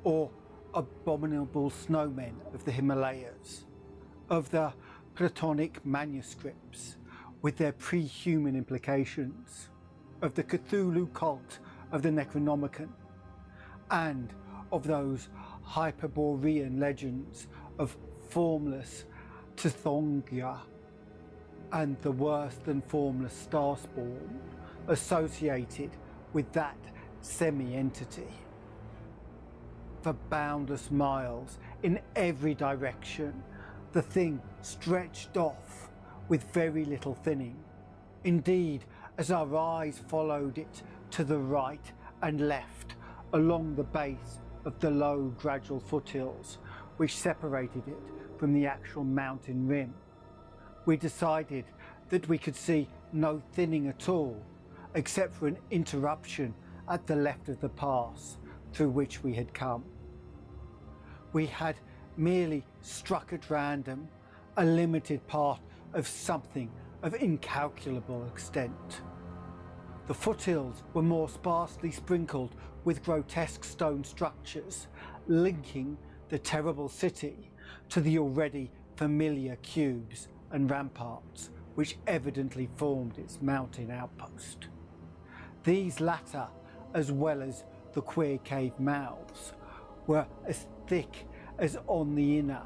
or abominable snowmen of the Himalayas, of the Platonic manuscripts with their pre-human implications, of the Cthulhu cult of the Necronomicon, and of those Hyperborean legends of formless Tithongia and the worse than formless Starspawn associated with that semi-entity. For boundless miles in every direction, the thing stretched off with very little thinning Indeed, as our eyes followed it to the right and left along the base of the low gradual foothills which separated it from the actual mountain rim, we decided that we could see no thinning at all, except for an interruption at the left of the pass through which we had come. We had merely struck at random a limited part of something of incalculable extent. The foothills were more sparsely sprinkled with grotesque stone structures, linking the terrible city to the already familiar cubes and ramparts which evidently formed its mountain outpost. These latter, as well as the queer cave mouths, were as thick as on the inner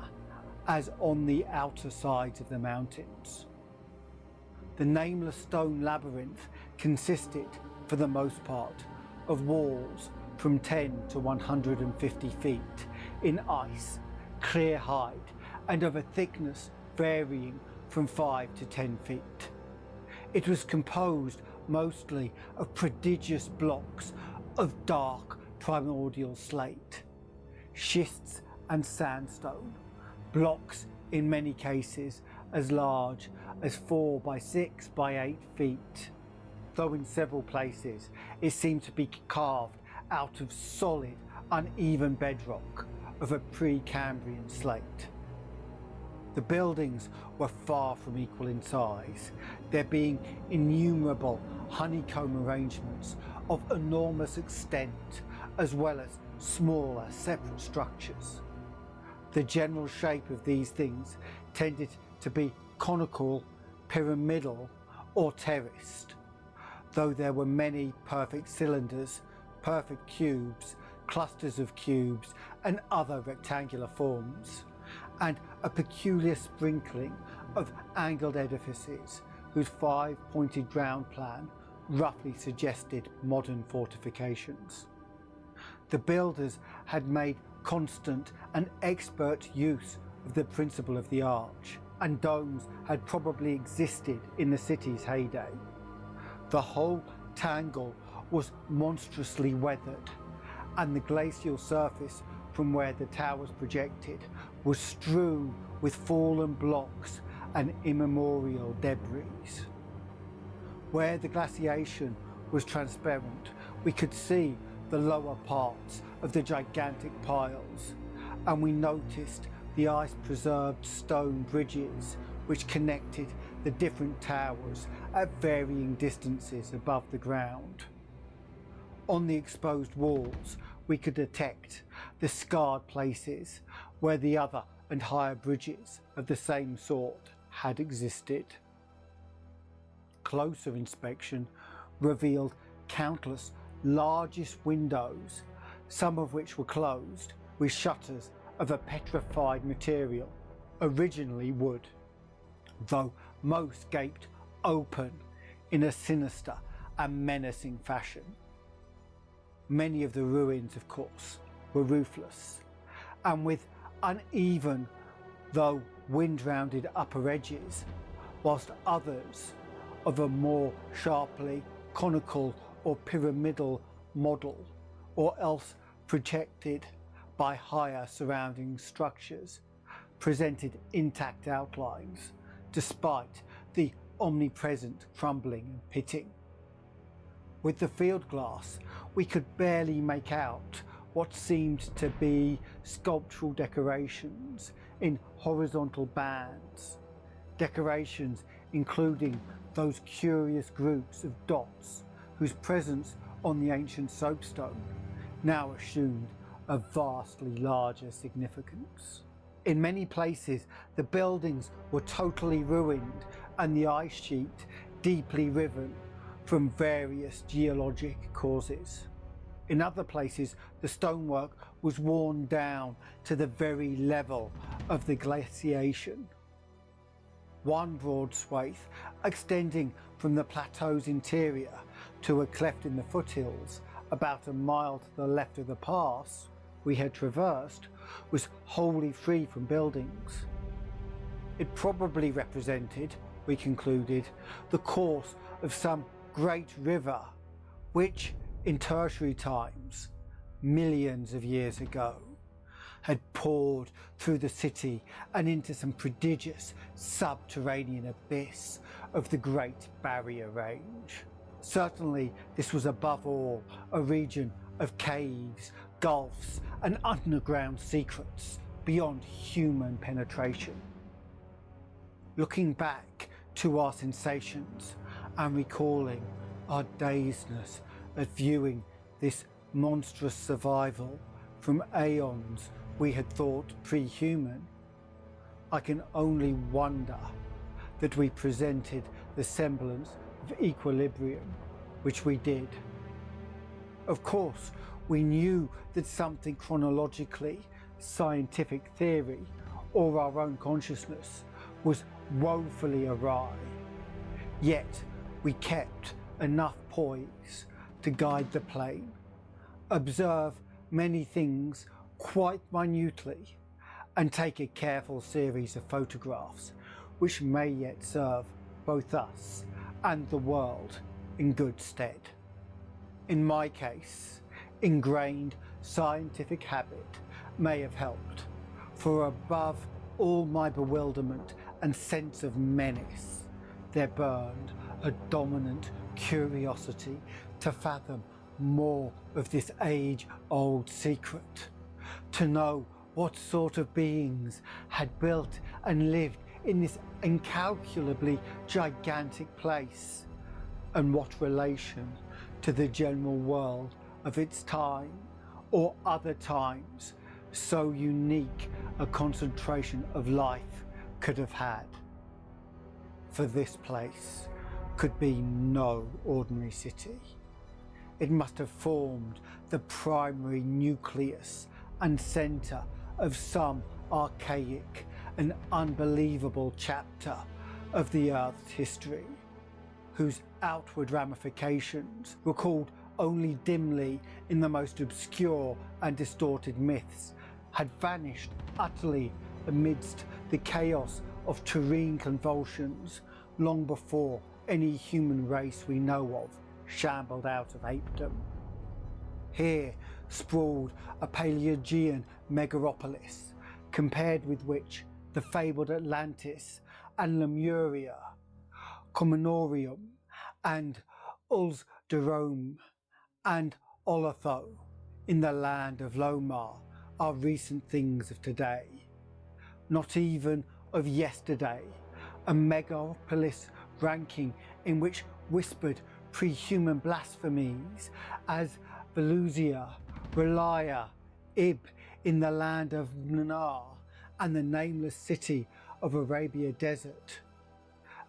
as on the outer sides of the mountains. The nameless stone labyrinth consisted, for the most part, of walls from 10 to 150 feet in ice, clear height, and of a thickness varying from 5 to 10 feet. It was composed mostly of prodigious blocks of dark primordial slate, schists and sandstone, blocks in many cases as large as 4 by 6 by 8 feet, though in several places it seemed to be carved out of solid, uneven bedrock of a pre-Cambrian slate. The buildings were far from equal in size, there being innumerable honeycomb arrangements of enormous extent, as well as smaller separate structures. The general shape of these things tended to be conical, pyramidal, or terraced, though there were many perfect cylinders, perfect cubes, clusters of cubes, and other rectangular forms, and a peculiar sprinkling of angled edifices whose 5-pointed ground plan roughly suggested modern fortifications. The builders had made constant and expert use of the principle of the arch, and domes had probably existed in the city's heyday. The whole tangle was monstrously weathered, and the glacial surface from where the towers projected was strewn with fallen blocks and immemorial debris. Where the glaciation was transparent, we could see the lower parts of the gigantic piles, and we noticed the ice-preserved stone bridges which connected the different towers at varying distances above the ground. On the exposed walls, we could detect the scarred places where the other and higher bridges of the same sort had existed. Closer inspection revealed countless largish windows, some of which were closed with shutters of a petrified material, originally wood, though most gaped open in a sinister and menacing fashion. Many of the ruins, of course, were roofless, and with uneven, though wind-rounded upper edges, whilst others of a more sharply conical or pyramidal model, or else projected by higher surrounding structures, presented intact outlines, despite the omnipresent crumbling and pitting. With the field glass, we could barely make out what seemed to be sculptural decorations in horizontal bands, decorations including those curious groups of dots whose presence on the ancient soapstone now assumed a vastly larger significance. In many places, the buildings were totally ruined and the ice sheet deeply riven from various geologic causes. In other places, the stonework was worn down to the very level of the glaciation. One broad swathe, extending from the plateau's interior to a cleft in the foothills about a mile to the left of the pass we had traversed, was wholly free from buildings. It probably represented, we concluded, the course of some great river, which in tertiary times, millions of years ago, had poured through the city and into some prodigious subterranean abyss of the Great Barrier Range. Certainly, this was above all a region of caves, gulfs, and underground secrets beyond human penetration. Looking back to our sensations and recalling our dazedness at viewing this monstrous survival from aeons we had thought pre-human, I can only wonder that we presented the semblance of equilibrium, which we did. Of course, we knew that something chronologically scientific theory or our own consciousness was woefully awry, yet we kept enough poise to guide the plane, observe many things quite minutely, and take a careful series of photographs which may yet serve both us and the world in good stead. In my case, ingrained scientific habit may have helped, for above all my bewilderment and sense of menace, there burned a dominant curiosity to fathom more of this age-old secret, to know what sort of beings had built and lived in this incalculably gigantic place, and what relation to the general world of its time or other times so unique a concentration of life could have had. For this place could be no ordinary city. It must have formed the primary nucleus and centre of some archaic and unbelievable chapter of the Earth's history, whose outward ramifications, recalled only dimly in the most obscure and distorted myths, had vanished utterly amidst the chaos of terrene convulsions long before any human race we know of shambled out of apedom. Here sprawled a Paleogean megaropolis, compared with which the fabled Atlantis and Lemuria, Comenorium and Ulsderome and Olotho in the land of Lomar are recent things of today, not even of yesterday, a megapolis ranking in which whispered pre-human blasphemies as Velusia, Relia, Ib in the land of Nunar, and the nameless city of Arabia Desert.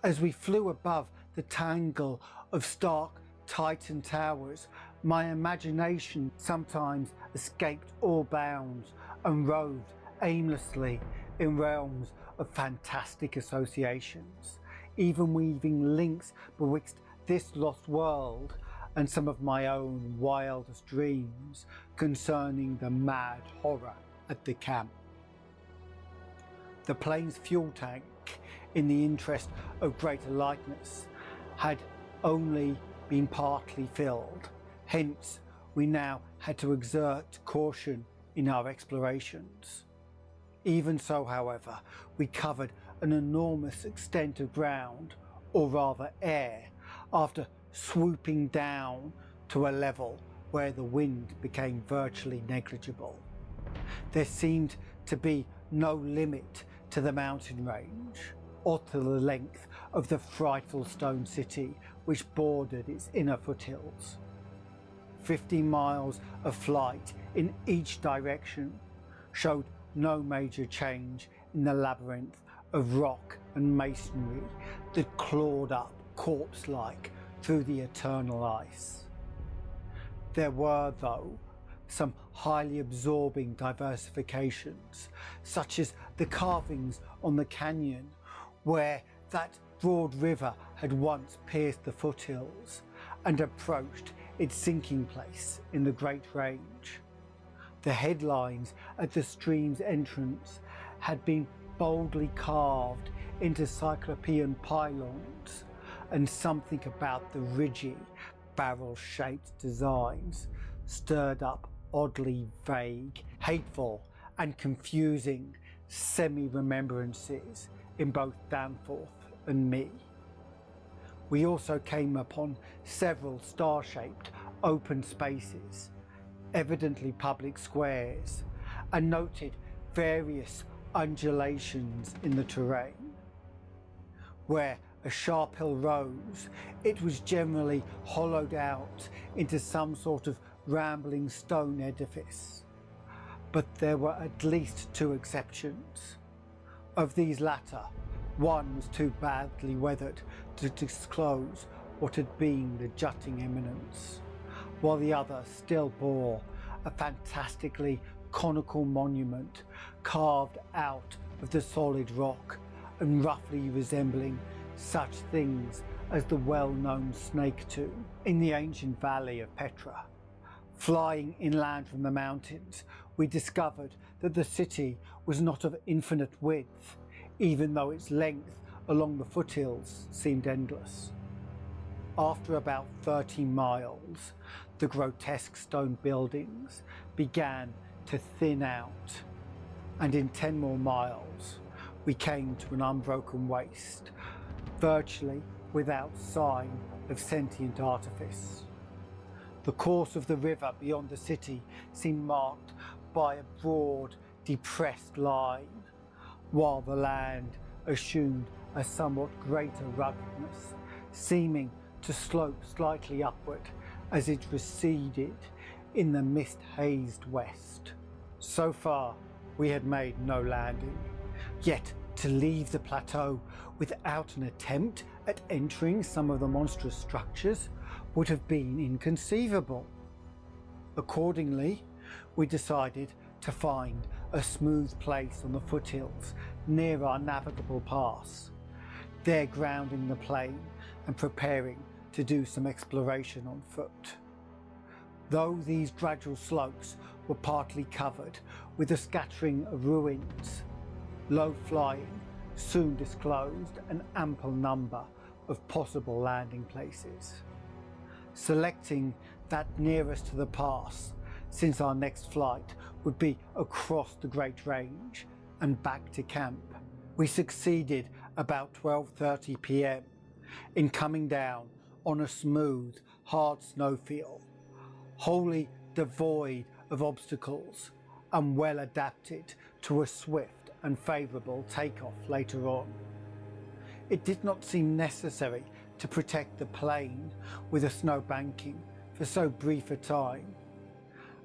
As we flew above the tangle of stark Titan towers, my imagination sometimes escaped all bounds and roved aimlessly in realms of fantastic associations, even weaving links betwixt this lost world and some of my own wildest dreams concerning the mad horror at the camp. The plane's fuel tank, in the interest of greater lightness, had only been partly filled, hence we now had to exert caution in our explorations. Even so, however, we covered an enormous extent of ground, or rather air, after swooping down to a level where the wind became virtually negligible. There seemed to be no limit to the mountain range, or to the length of the frightful stone city which bordered its inner foothills. 50 miles of flight in each direction showed no major change in the labyrinth of rock and masonry that clawed up corpse-like through the eternal ice. There were, though, some highly absorbing diversifications, such as the carvings on the canyon where that broad river had once pierced the foothills and approached its sinking place in the Great Range. The headlines at the stream's entrance had been boldly carved into cyclopean pylons, and something about the ridgy, barrel-shaped designs stirred up oddly vague, hateful and confusing semi-remembrances in both Danforth and me. We also came upon several star-shaped open spaces, evidently public squares, and noted various undulations in the terrain. Where a sharp hill rose, it was generally hollowed out into some sort of rambling stone edifice. But there were at least two exceptions. Of these latter, one was too badly weathered to disclose what had been the jutting eminence, while the other still bore a fantastically conical monument carved out of the solid rock and roughly resembling such things as the well-known snake tomb in the ancient valley of Petra. Flying inland from the mountains, we discovered that the city was not of infinite width, even though its length along the foothills seemed endless. After about 30 miles, the grotesque stone buildings began to thin out, and in 10 more miles, we came to an unbroken waste, virtually without sign of sentient artifice. The course of the river beyond the city seemed marked by a broad, depressed line, while the land assumed a somewhat greater ruggedness, seeming to slope slightly upward as it receded in the mist-hazed west. So far, we had made no landing, yet to leave the plateau without an attempt at entering some of the monstrous structures would have been inconceivable. Accordingly, we decided to find a smooth place on the foothills near our navigable pass, there grounding the plane and preparing to do some exploration on foot. Though these gradual slopes were partly covered with a scattering of ruins, low flying soon disclosed an ample number of possible landing places. Selecting that nearest to the pass, since our next flight would be across the Great Range and back to camp, we succeeded about 12:30 p.m. in coming down on a smooth, hard snowfield, wholly devoid of obstacles and well adapted to a swift and favourable takeoff later on. It did not seem necessary to protect the plane with a snow banking for so brief a time,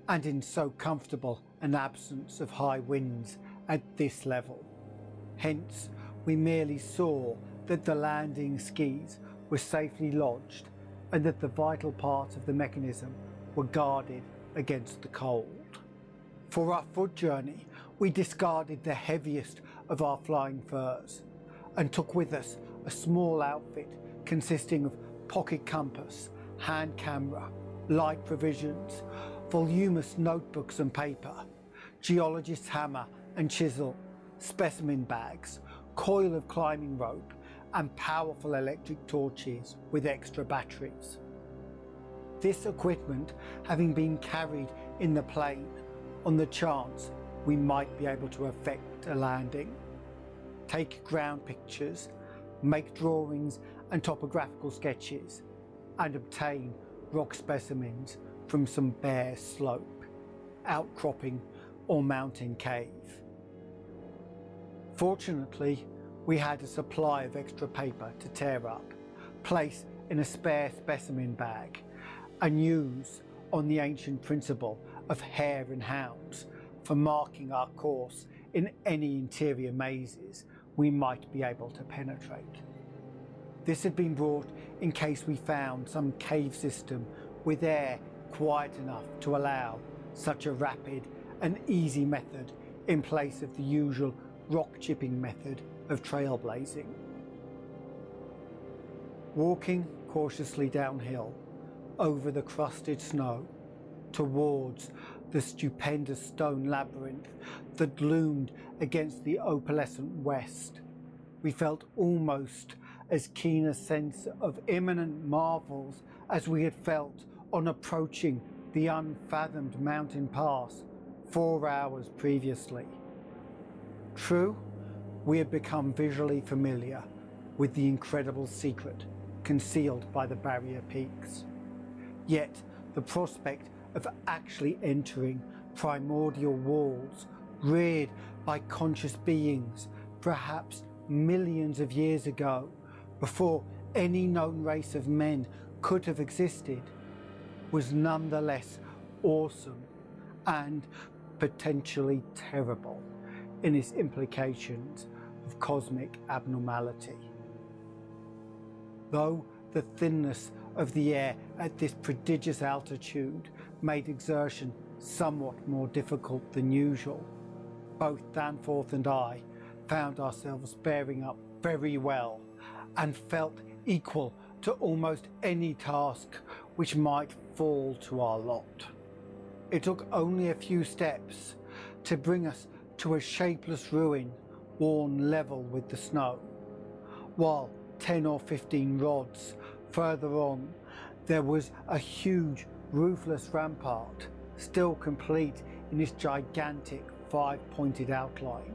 and in so comfortable an absence of high winds at this level. Hence, we merely saw that the landing skis were safely lodged and that the vital parts of the mechanism were guarded against the cold. For our foot journey, we discarded the heaviest of our flying furs and took with us a small outfit consisting of pocket compass, hand camera, light provisions, voluminous notebooks and paper, geologist's hammer and chisel, specimen bags, coil of climbing rope, and powerful electric torches with extra batteries. This equipment having been carried in the plane on the chance we might be able to effect a landing, take ground pictures, make drawings and topographical sketches, and obtain rock specimens from some bare slope, outcropping or mountain cave. Fortunately, we had a supply of extra paper to tear up, place in a spare specimen bag, and use on the ancient principle of hare and hounds for marking our course in any interior mazes we might be able to penetrate. This had been brought in case we found some cave system with air quiet enough to allow such a rapid and easy method in place of the usual rock chipping method of trailblazing. Walking cautiously downhill over the crusted snow towards the stupendous stone labyrinth that loomed against the opalescent west, we felt almost as keen a sense of imminent marvels as we had felt on approaching the unfathomed mountain pass 4 hours previously. True, we had become visually familiar with the incredible secret concealed by the barrier peaks. Yet the prospect of actually entering primordial walls reared by conscious beings perhaps millions of years ago, before any known race of men could have existed, was nonetheless awesome and potentially terrible in its implications of cosmic abnormality. Though the thinness of the air at this prodigious altitude made exertion somewhat more difficult than usual, both Danforth and I found ourselves bearing up very well and felt equal to almost any task which might fall to our lot. It took only a few steps to bring us to a shapeless ruin worn level with the snow, while 10 or 15 rods further on there was a huge roofless rampart, still complete in its gigantic 5-pointed outline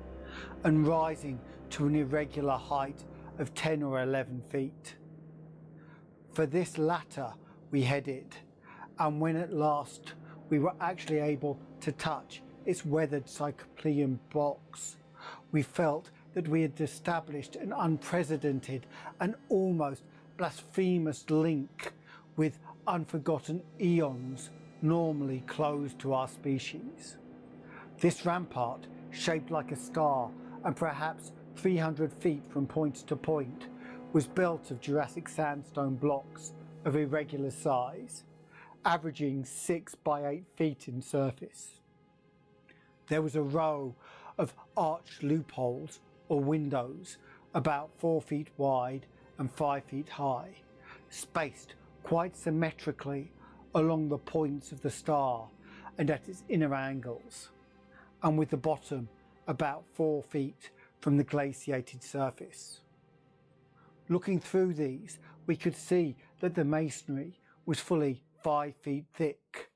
and rising to an irregular height of 10 or 11 feet. For this latter we headed, and when at last we were actually able to touch its weathered cyclopean box, we felt that we had established an unprecedented and almost blasphemous link with unforgotten eons normally closed to our species. This rampart, shaped like a star and perhaps 300 feet from point to point, was built of Jurassic sandstone blocks of irregular size, averaging 6 by 8 feet in surface. There was a row of arched loopholes or windows about 4 feet wide and 5 feet high, spaced quite symmetrically along the points of the star and at its inner angles, and with the bottom about 4 feet from the glaciated surface. Looking through these, we could see that the masonry was fully 5 feet thick,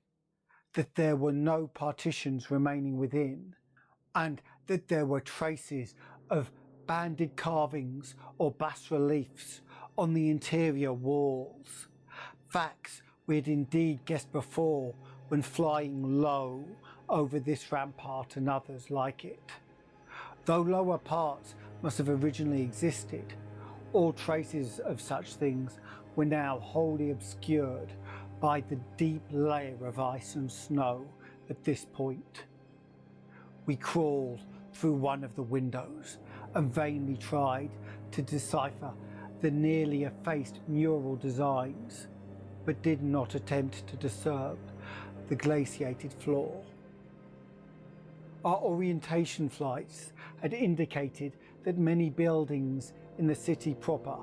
that there were no partitions remaining within, and that there were traces of banded carvings or bas-reliefs on the interior walls. Facts we had indeed guessed before when flying low over this rampart and others like it. Though lower parts must have originally existed, all traces of such things were now wholly obscured by the deep layer of ice and snow at this point. We crawled through one of the windows and vainly tried to decipher the nearly effaced mural designs, but did not attempt to disturb the glaciated floor. Our orientation flights had indicated that many buildings in the city proper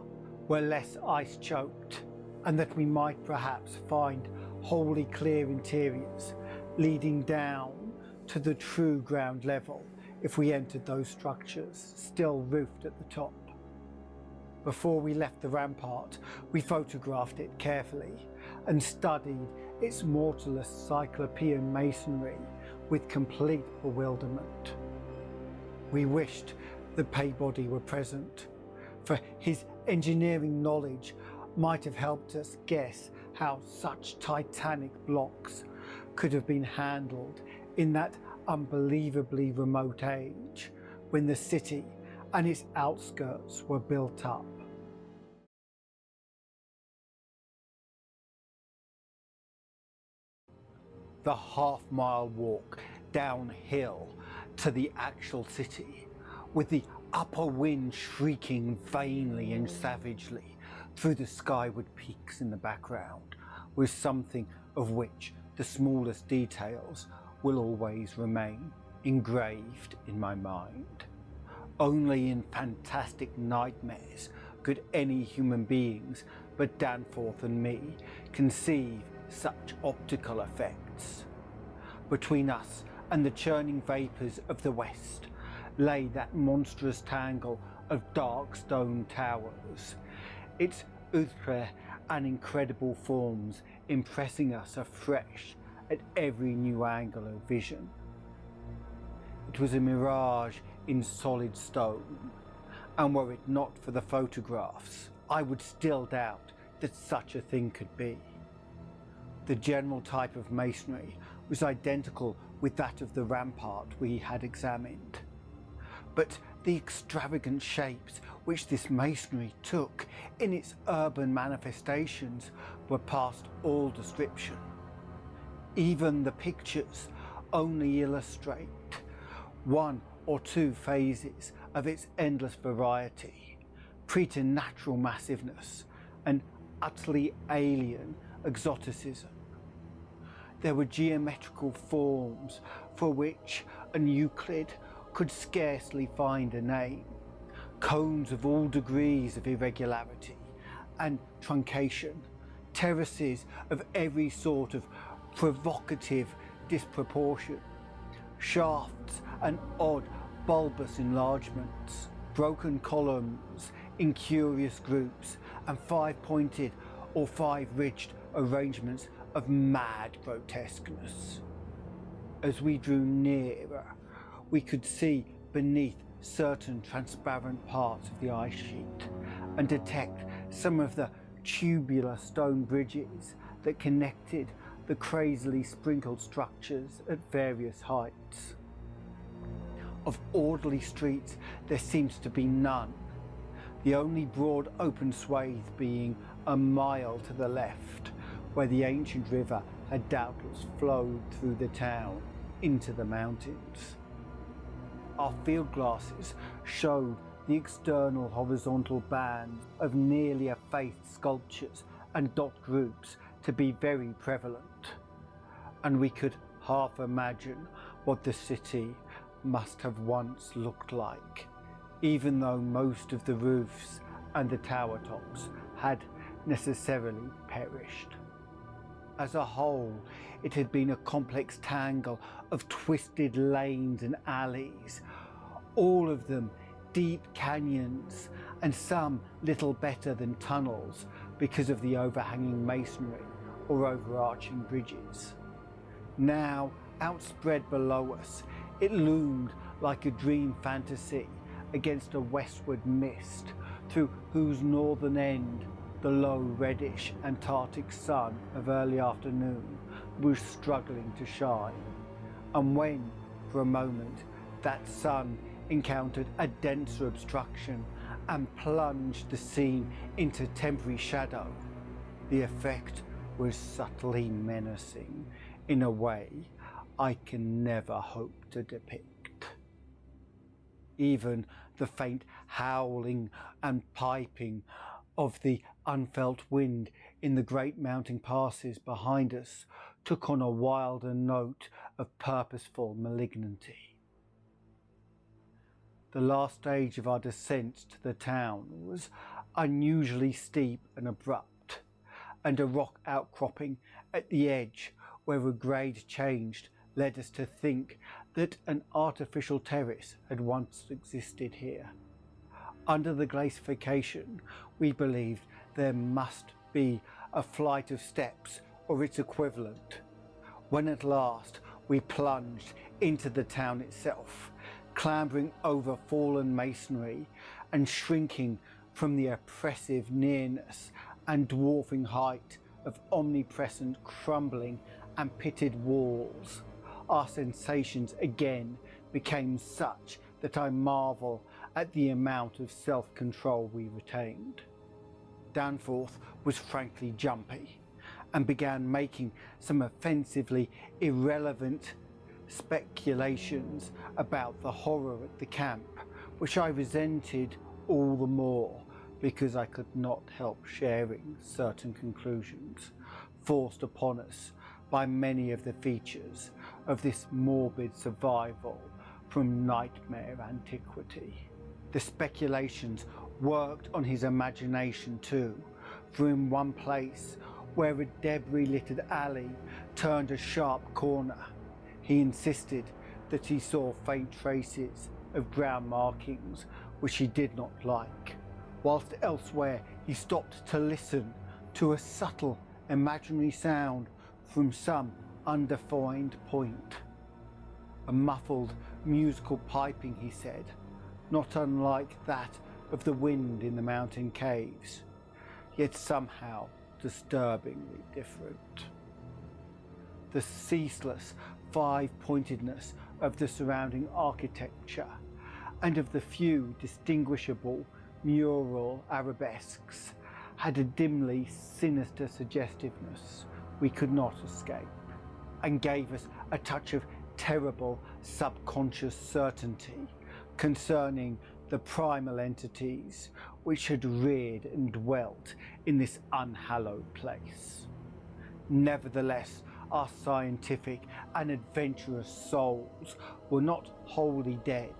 were less ice-choked, and that we might perhaps find wholly clear interiors leading down to the true ground level if we entered those structures, still roofed at the top. Before we left the rampart, we photographed it carefully and studied its mortarless cyclopean masonry with complete bewilderment. We wished the Peabody were present, for his engineering knowledge might have helped us guess how such titanic blocks could have been handled in that unbelievably remote age when the city and its outskirts were built up. The half-mile walk downhill to the actual city, with the upper wind shrieking vainly and savagely through the skyward peaks in the background, was something of which the smallest details will always remain engraved in my mind. Only in fantastic nightmares could any human beings but Danforth and me conceive such optical effects. Between us and the churning vapours of the west lay that monstrous tangle of dark stone towers, its outre and incredible forms impressing us afresh at every new angle of vision. It was a mirage in solid stone, and were it not for the photographs, I would still doubt that such a thing could be. The general type of masonry was identical with that of the rampart we had examined, but the extravagant shapes which this masonry took in its urban manifestations were past all description. Even the pictures only illustrate one or two phases of its endless variety, preternatural massiveness and utterly alien exoticism. There were geometrical forms for which an Euclid could scarcely find a name, cones of all degrees of irregularity and truncation, terraces of every sort of provocative disproportion, shafts and odd bulbous enlargements, broken columns in curious groups, and five-pointed or five-ridged arrangements of mad grotesqueness. As we drew nearer, we could see beneath certain transparent parts of the ice sheet and detect some of the tubular stone bridges that connected the crazily sprinkled structures at various heights. Of orderly streets there seems to be none, the only broad open swathe being a mile to the left, where the ancient river had doubtless flowed through the town into the mountains. Our field glasses showed the external horizontal bands of nearly effaced sculptures and dot groups to be very prevalent, and we could half imagine what the city must have once looked like, even though most of the roofs and the tower tops had necessarily perished. As a whole, it had been a complex tangle of twisted lanes and alleys, all of them deep canyons and some little better than tunnels because of the overhanging masonry or overarching bridges. Now, outspread below us, it loomed like a dream fantasy against a westward mist through whose northern end the low reddish Antarctic sun of early afternoon was struggling to shine. And when, for a moment, that sun encountered a denser obstruction and plunged the scene into temporary shadow, the effect was subtly menacing in a way I can never hope to depict. Even the faint howling and piping of the unfelt wind in the great mountain passes behind us took on a wilder note of purposeful malignity. The last stage of our descent to the town was unusually steep and abrupt, and a rock outcropping at the edge where a grade changed led us to think that an artificial terrace had once existed here. Under the glacification, we believed there must be a flight of steps or its equivalent. When at last we plunged into the town itself, clambering over fallen masonry and shrinking from the oppressive nearness and dwarfing height of omnipresent crumbling and pitted walls, our sensations again became such that I marvel at the amount of self-control we retained. Danforth was frankly jumpy and began making some offensively irrelevant speculations about the horror at the camp, which I resented all the more because I could not help sharing certain conclusions forced upon us by many of the features of this morbid survival from nightmare antiquity. The speculations worked on his imagination too, for in one place where a debris-littered alley turned a sharp corner, he insisted that he saw faint traces of ground markings which he did not like, whilst elsewhere he stopped to listen to a subtle imaginary sound from some undefined point. A muffled musical piping, he said, not unlike that of the wind in the mountain caves, yet somehow disturbingly different. The ceaseless five-pointedness of the surrounding architecture and of the few distinguishable mural arabesques had a dimly sinister suggestiveness we could not escape, and gave us a touch of terrible subconscious certainty concerning the primal entities which had reared and dwelt in this unhallowed place. Nevertheless, our scientific and adventurous souls were not wholly dead,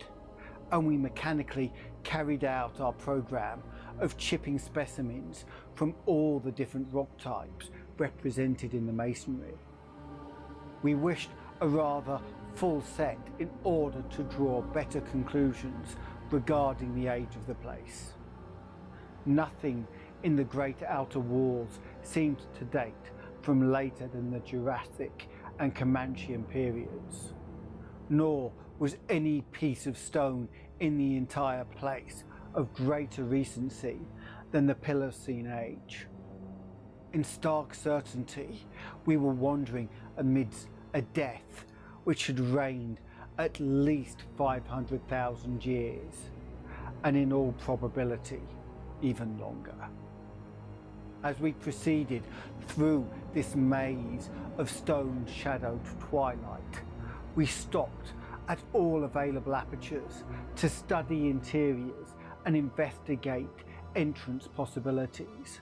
and we mechanically carried out our program of chipping specimens from all the different rock types represented in the masonry. We wished a rather full set in order to draw better conclusions regarding the age of the place. Nothing in the great outer walls seemed to date from later than the Jurassic and Comanchean periods, nor was any piece of stone in the entire place of greater recency than the Pliocene age. In stark certainty, we were wandering amidst a death which had reigned at least 500,000 years, and in all probability even longer. As we proceeded through this maze of stone-shadowed twilight, we stopped at all available apertures to study interiors and investigate entrance possibilities.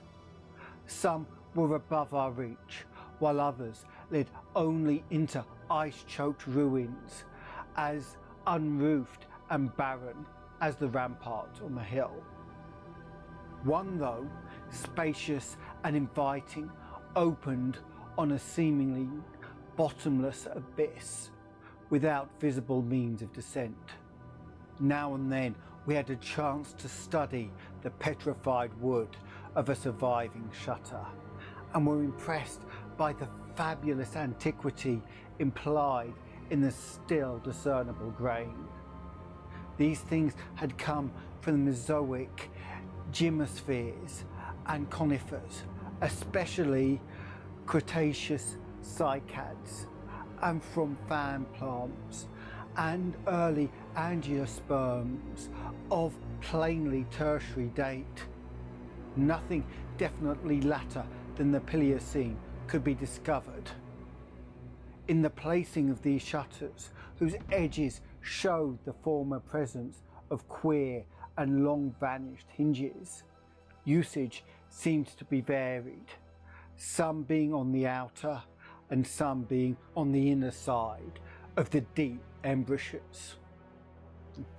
Some were above our reach, while others led only into ice-choked ruins, as unroofed and barren as the rampart on the hill. One, though, spacious and inviting, opened on a seemingly bottomless abyss without visible means of descent. Now and then we had a chance to study the petrified wood of a surviving shutter, and were impressed by the fabulous antiquity implied in the still discernible grain. These things had come from the Mesozoic gymnosophes and conifers, especially Cretaceous cycads, and from fan plants and early angiosperms of plainly tertiary date. Nothing definitely latter than the Pliocene could be discovered. In the placing of these shutters, whose edges showed the former presence of queer and long vanished hinges, usage seemed to be varied, some being on the outer and some being on the inner side of the deep embrasures.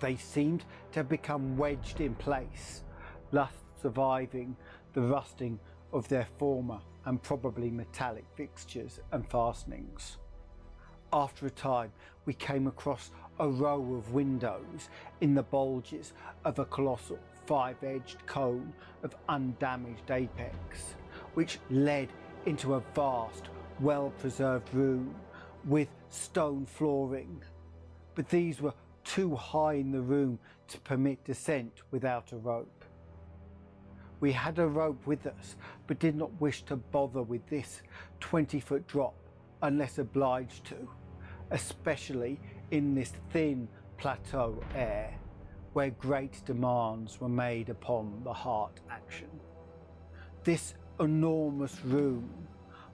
They seemed to have become wedged in place, thus surviving the rusting of their former and probably metallic fixtures and fastenings. After a time, we came across a row of windows in the bulges of a colossal five-edged cone of undamaged apex, which led into a vast, well-preserved room with stone flooring, but these were too high in the room to permit descent without a rope. We had a rope with us, but did not wish to bother with this 20-foot drop unless obliged to, especially in this thin plateau air, where great demands were made upon the heart action. This enormous room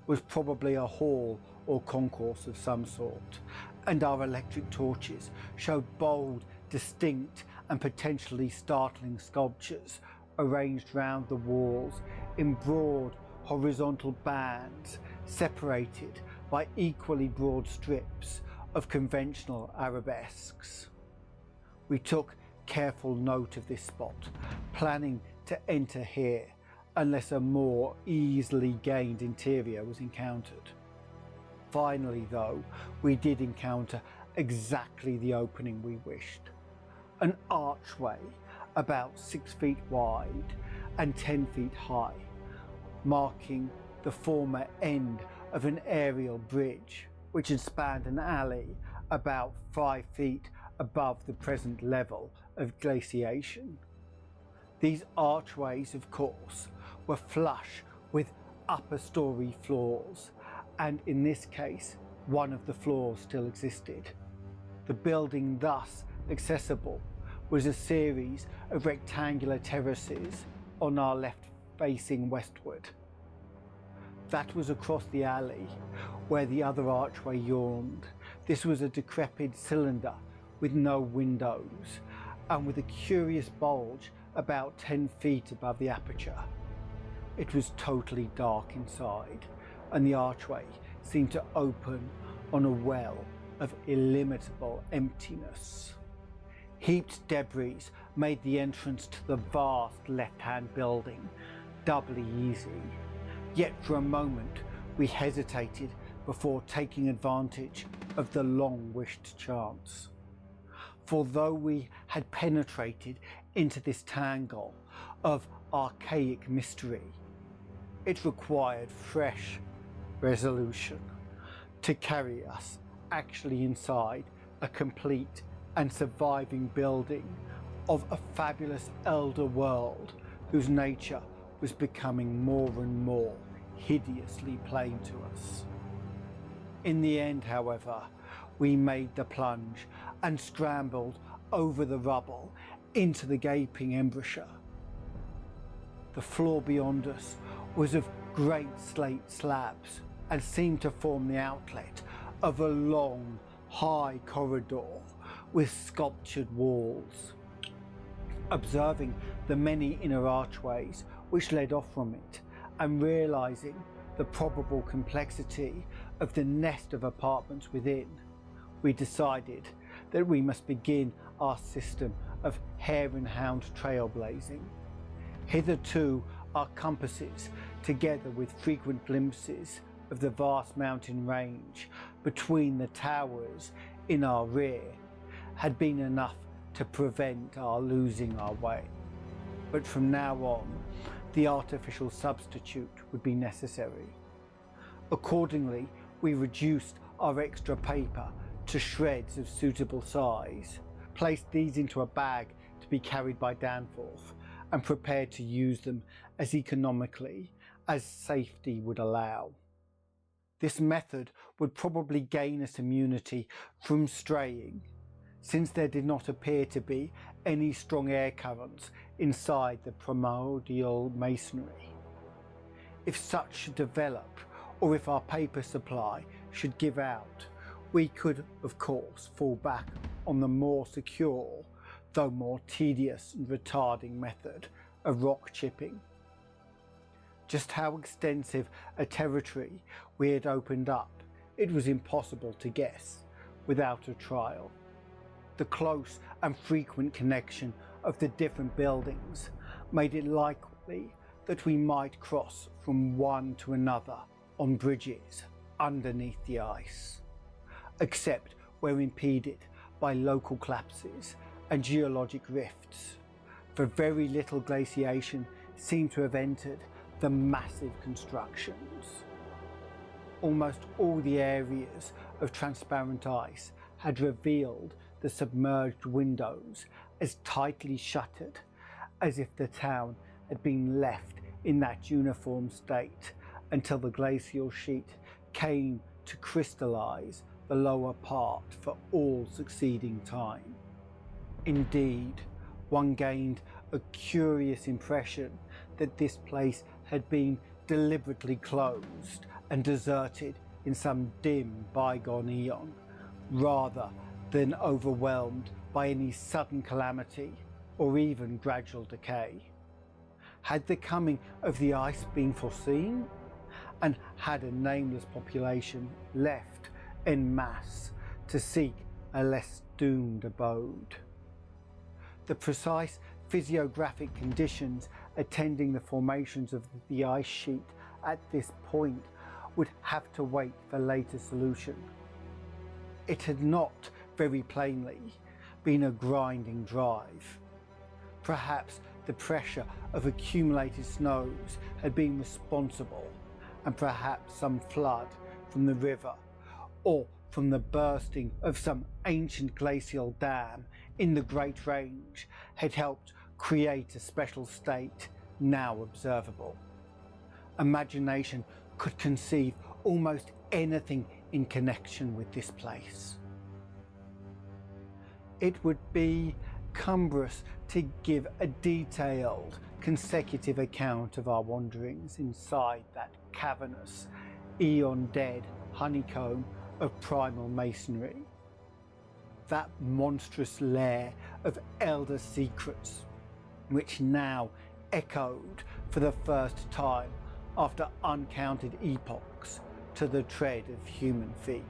was probably a hall or concourse of some sort, and our electric torches showed bold, distinct and potentially startling sculptures arranged round the walls in broad horizontal bands separated by equally broad strips of conventional arabesques. We took careful note of this spot, planning to enter here unless a more easily gained interior was encountered. Finally, though, we did encounter exactly the opening we wished. An archway about 6 feet wide and 10 feet high, marking the former end of an aerial bridge which had spanned an alley about 5 feet above the present level of glaciation. These archways, of course, were flush with upper story floors, and in this case, one of the floors still existed. The building thus accessible was a series of rectangular terraces on our left facing westward. That was across the alley where the other archway yawned. This was a decrepit cylinder with no windows and with a curious bulge about 10 feet above the aperture. It was totally dark inside, and the archway seemed to open on a well of illimitable emptiness. Heaped debris made the entrance to the vast left-hand building doubly easy. Yet for a moment we hesitated before taking advantage of the long-wished chance. For though we had penetrated into this tangle of archaic mystery, it required fresh resolution to carry us actually inside a complete and surviving building of a fabulous elder world whose nature was becoming more and more hideously plain to us. In the end, however, we made the plunge and scrambled over the rubble into the gaping embrasure. The floor beyond us was of great slate slabs and seemed to form the outlet of a long, high corridor with sculptured walls. Observing the many inner archways which led off from it, and realizing the probable complexity of the nest of apartments within, we decided that we must begin our system of hare and hound trailblazing. Hitherto, our compasses, together with frequent glimpses of the vast mountain range between the towers in our rear, had been enough to prevent our losing our way. But from now on, the artificial substitute would be necessary. Accordingly, we reduced our extra paper to shreds of suitable size, placed these into a bag to be carried by Danforth, and prepared to use them as economically as safety would allow. This method would probably gain us immunity from straying, since there did not appear to be any strong air currents inside the primordial masonry. If such should develop, or if our paper supply should give out, we could, of course, fall back on the more secure, though more tedious and retarding method of rock chipping. Just how extensive a territory we had opened up, it was impossible to guess without a trial. The close and frequent connection of the different buildings made it likely that we might cross from one to another on bridges underneath the ice, except where impeded by local collapses and geologic rifts, for very little glaciation seemed to have entered the massive constructions. Almost all the areas of transparent ice had revealed the submerged windows as tightly shuttered as if the town had been left in that uniform state until the glacial sheet came to crystallize the lower part for all succeeding time. Indeed, one gained a curious impression that this place had been deliberately closed and deserted in some dim bygone eon, rather than overwhelmed by any sudden calamity or even gradual decay. Had the coming of the ice been foreseen? And had a nameless population left en masse to seek a less doomed abode? The precise physiographic conditions attending the formations of the ice sheet at this point would have to wait for later solution. It had not very plainly been a grinding drive. Perhaps the pressure of accumulated snows had been responsible, and perhaps some flood from the river or from the bursting of some ancient glacial dam in the Great Range had helped create a special state now observable. Imagination could conceive almost anything in connection with this place. It would be cumbrous to give a detailed, consecutive account of our wanderings inside that cavernous, eon-dead honeycomb of primal masonry. That monstrous lair of elder secrets, which now echoed for the first time after uncounted epochs to the tread of human feet.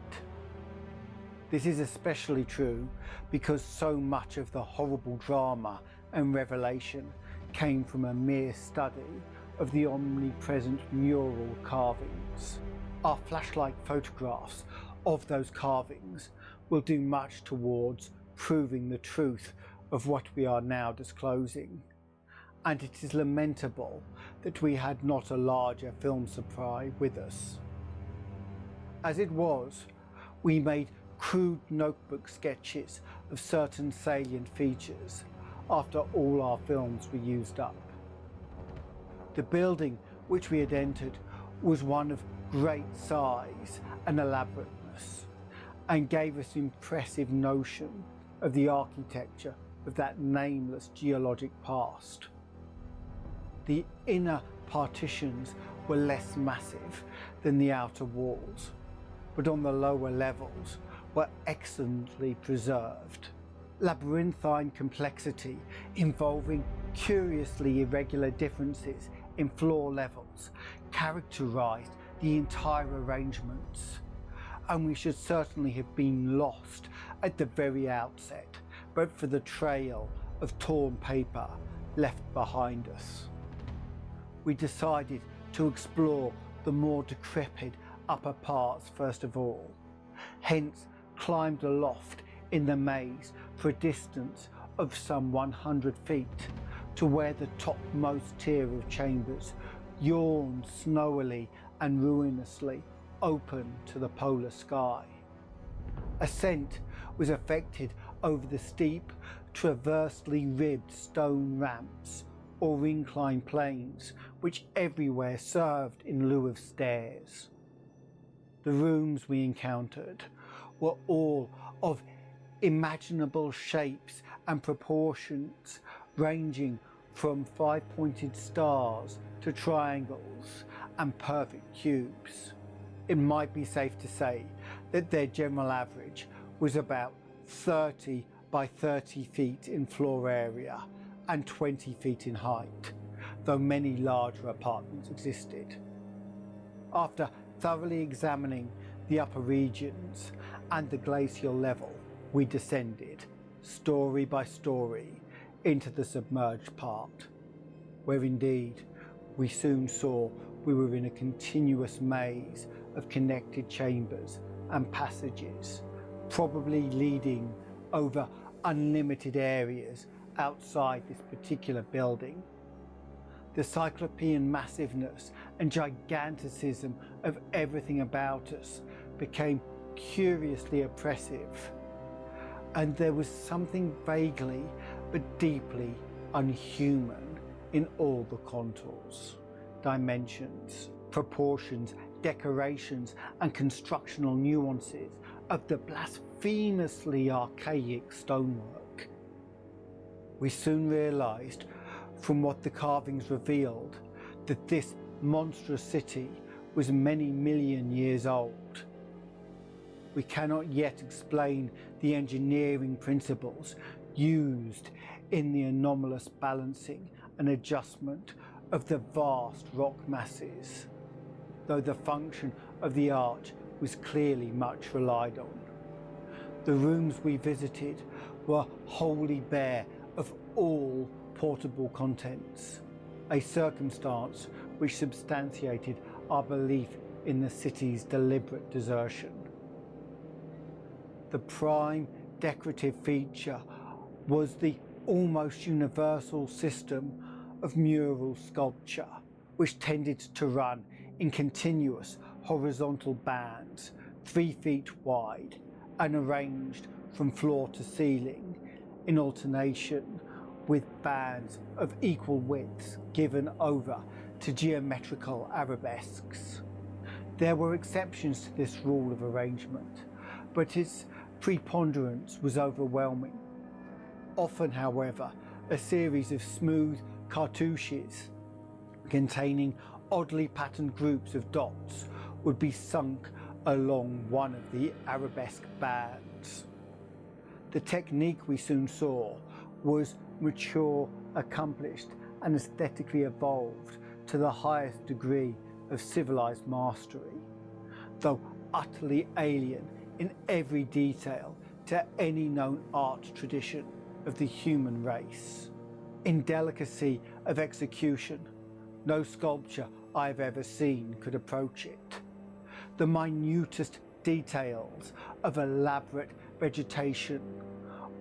This is especially true because so much of the horrible drama and revelation came from a mere study of the omnipresent mural carvings. Our flashlight photographs of those carvings will do much towards proving the truth of what we are now disclosing, and it is lamentable that we had not a larger film supply with us. As it was, we made crude notebook sketches of certain salient features after all our films were used up. The building which we had entered was one of great size and elaborateness, and gave us an impressive notion of the architecture of that nameless geologic past. The inner partitions were less massive than the outer walls, but on the lower levels were excellently preserved. Labyrinthine complexity involving curiously irregular differences in floor levels characterized the entire arrangements, and we should certainly have been lost at the very outset but for the trail of torn paper left behind us. We decided to explore the more decrepit upper parts first of all, hence climbed aloft in the maze for a distance of some 100 feet to where the topmost tier of chambers yawned snowily and ruinously open to the polar sky. Ascent was effected over the steep, traversely ribbed stone ramps or inclined planes which everywhere served in lieu of stairs. The rooms we encountered were all of imaginable shapes and proportions, ranging from five-pointed stars to triangles and perfect cubes. It might be safe to say that their general average was about 30 by 30 feet in floor area and 20 feet in height, though many larger apartments existed. After thoroughly examining the upper regions and the glacial level, we descended, story by story, into the submerged part, where indeed we soon saw we were in a continuous maze of connected chambers and passages, probably leading over unlimited areas outside this particular building. The cyclopean massiveness and giganticism of everything about us became curiously oppressive, and there was something vaguely but deeply unhuman in all the contours, dimensions, proportions, decorations and constructional nuances of the blasphemously archaic stonework. We soon realized from what the carvings revealed that this monstrous city was many million years old. We cannot yet explain the engineering principles used in the anomalous balancing and adjustment of the vast rock masses, though the function of the arch was clearly much relied on. The rooms we visited were wholly bare of all portable contents, a circumstance which substantiated our belief in the city's deliberate desertion. The prime decorative feature was the almost universal system of mural sculpture, which tended to run in continuous horizontal bands 3 feet wide and arranged from floor to ceiling in alternation with bands of equal widths given over to geometrical arabesques. There were exceptions to this rule of arrangement, but its preponderance was overwhelming. Often, however, a series of smooth cartouches containing oddly patterned groups of dots would be sunk along one of the arabesque bands. The technique we soon saw was mature, accomplished, and aesthetically evolved to the highest degree of civilized mastery, though utterly alien in every detail to any known art tradition of the human race. In delicacy of execution, no sculpture I've ever seen could approach it. The minutest details of elaborate vegetation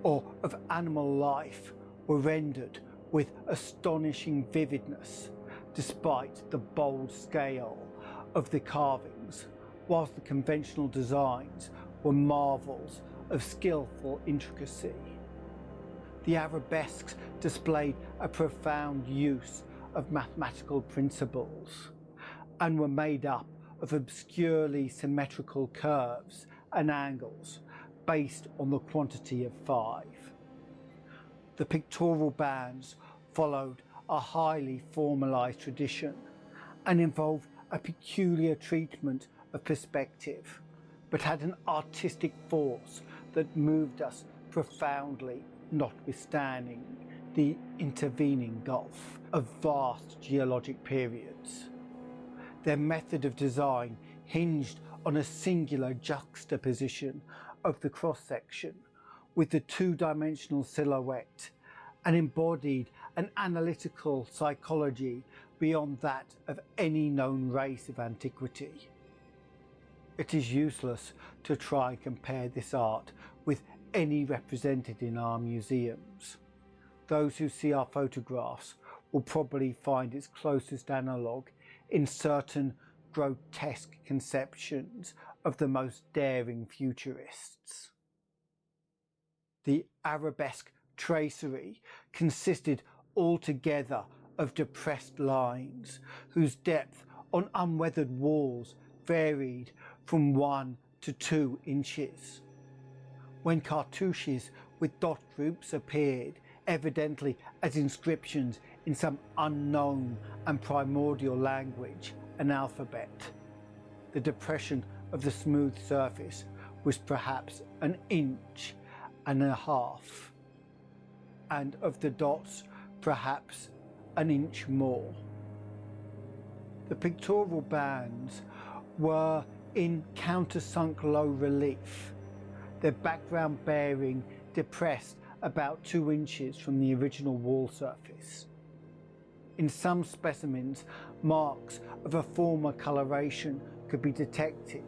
or of animal life were rendered with astonishing vividness despite the bold scale of the carvings, whilst the conventional designs were marvels of skillful intricacy. The arabesques displayed a profound use of mathematical principles and were made up of obscurely symmetrical curves and angles based on the quantity of 5. The pictorial bands followed a highly formalized tradition and involved a peculiar treatment of perspective, but had an artistic force that moved us profoundly, notwithstanding the intervening gulf of vast geologic periods. Their method of design hinged on a singular juxtaposition of the cross-section with the two-dimensional silhouette and embodied an analytical psychology beyond that of any known race of antiquity. It is useless to try and compare this art with any represented in our museums. Those who see our photographs will probably find its closest analogue in certain grotesque conceptions of the most daring futurists. The arabesque tracery consisted altogether of depressed lines whose depth on unweathered walls varied from 1 to 2 inches. When cartouches with dot groups appeared, evidently as inscriptions in some unknown and primordial language, an alphabet, the depression of the smooth surface was perhaps 1.5 inches, and of the dots perhaps 1 inch more. The pictorial bands were in countersunk low relief, their background bearing depressed about 2 inches from the original wall surface. In some specimens, marks of a former coloration could be detected,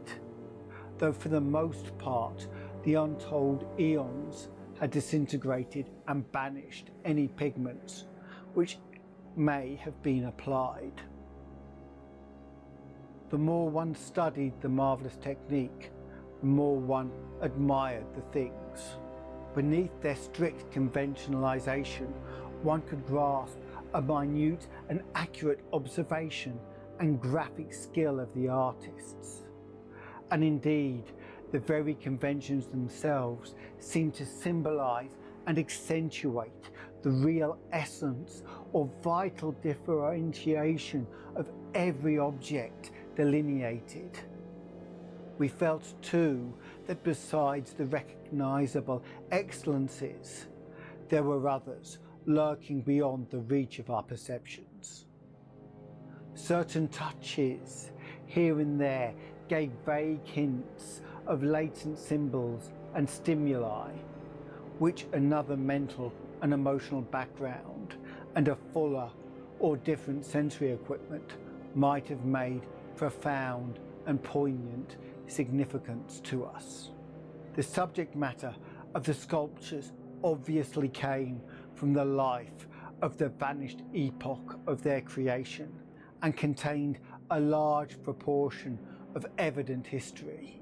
though for the most part the untold eons had disintegrated and banished any pigments which may have been applied. The more one studied the marvellous technique, the more one admired the things. Beneath their strict conventionalization, one could grasp a minute and accurate observation and graphic skill of the artists. And indeed, the very conventions themselves seem to symbolize and accentuate the real essence or vital differentiation of every object delineated. We felt too that besides the recognizable excellences, there were others lurking beyond the reach of our perceptions. Certain touches here and there gave vague hints of latent symbols and stimuli, which another mental and emotional background and a fuller or different sensory equipment might have made profound and poignant significance to us. The subject matter of the sculptures obviously came from the life of the vanished epoch of their creation and contained a large proportion of evident history.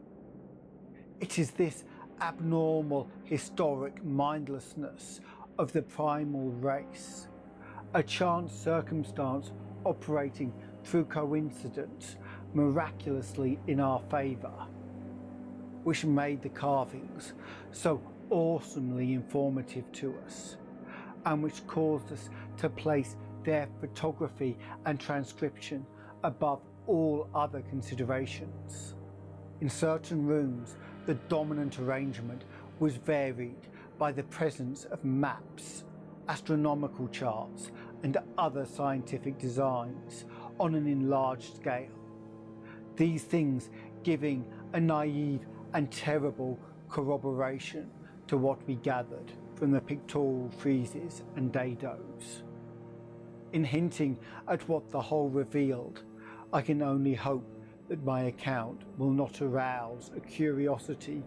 It is this abnormal historic mindlessness of the primal race, a chance circumstance operating through coincidence miraculously in our favour, which made the carvings so awesomely informative to us, and which caused us to place their photography and transcription above all other considerations. In certain rooms, the dominant arrangement was varied by the presence of maps, astronomical charts, and other scientific designs on an enlarged scale. These things giving a naive and terrible corroboration to what we gathered from the pictorial friezes and dados. In hinting at what the whole revealed, I can only hope that my account will not arouse a curiosity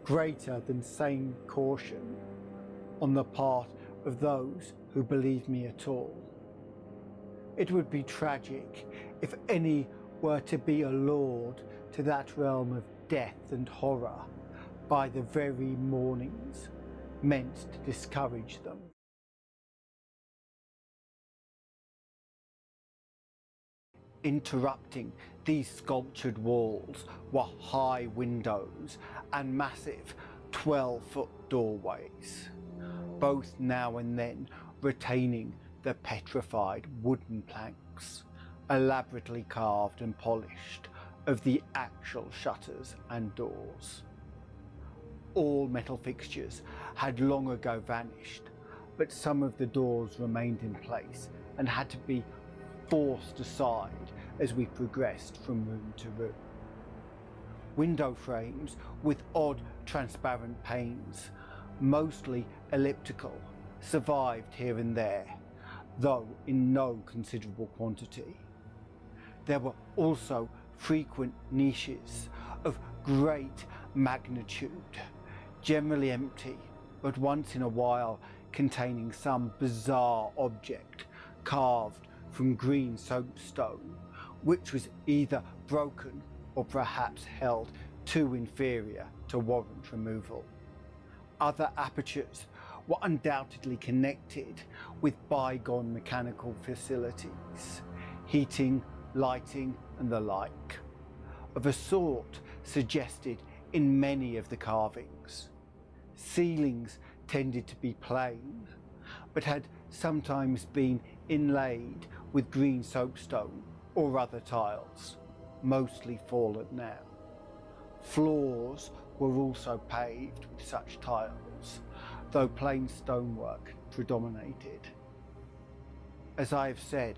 greater than sane caution on the part of those who believe me at all. It would be tragic if any were to be allured to that realm of death and horror by the very mornings meant to discourage them. Interrupting these sculptured walls were high windows and massive 12-foot doorways, both now and then retaining the petrified wooden planks, elaborately carved and polished, of the actual shutters and doors. All metal fixtures had long ago vanished, but some of the doors remained in place and had to be forced aside as we progressed from room to room. Window frames with odd transparent panes, mostly elliptical, survived here and there, though in no considerable quantity. There were also frequent niches of great magnitude, generally empty, but once in a while containing some bizarre object carved from green soapstone, which was either broken or perhaps held too inferior to warrant removal. Other apertures were undoubtedly connected with bygone mechanical facilities, heating, lighting, and the like, of a sort suggested in many of the carvings. Ceilings tended to be plain, but had sometimes been inlaid with green soapstone or other tiles, mostly fallen now. Floors were also paved with such tiles, though plain stonework predominated. As I have said,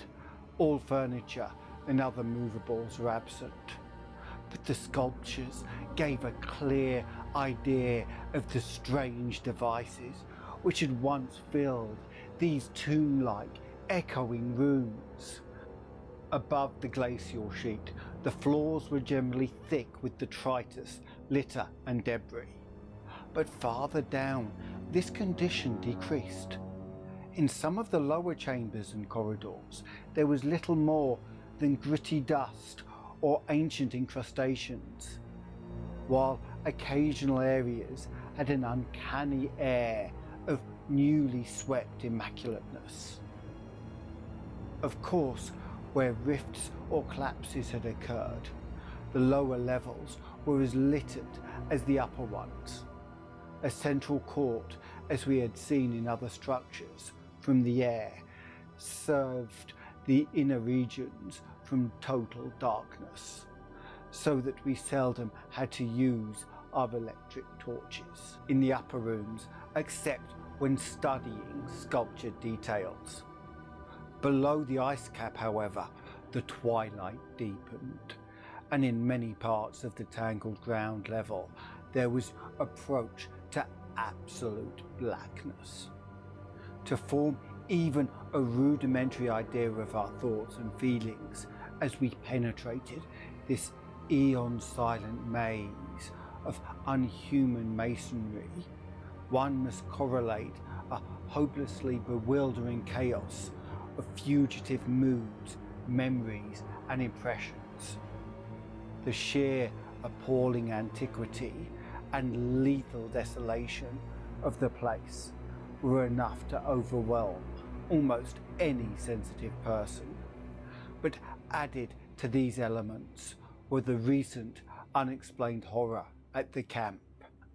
all furniture and other movables were absent, but the sculptures gave a clear idea of the strange devices which had once filled these tomb-like echoing rooms. Above the glacial sheet, the floors were generally thick with detritus, litter and debris, but farther down this condition decreased. In some of the lower chambers and corridors there was little more than gritty dust or ancient incrustations, while occasional areas had an uncanny air of newly swept immaculateness. Of course, where rifts or collapses had occurred, the lower levels were as littered as the upper ones. A central court, as we had seen in other structures from the air, served the inner regions from total darkness, so that we seldom had to use our electric torches in the upper rooms except when studying sculptured details. Below the ice cap, however, the twilight deepened, and in many parts of the tangled ground level there was approach to absolute blackness. To form even a rudimentary idea of our thoughts and feelings as we penetrated this eon-silent maze of unhuman masonry, one must correlate a hopelessly bewildering chaos of fugitive moods, memories and impressions. The sheer appalling antiquity and lethal desolation of the place were enough to overwhelm almost any sensitive person. But added to these elements were the recent unexplained horror at the camp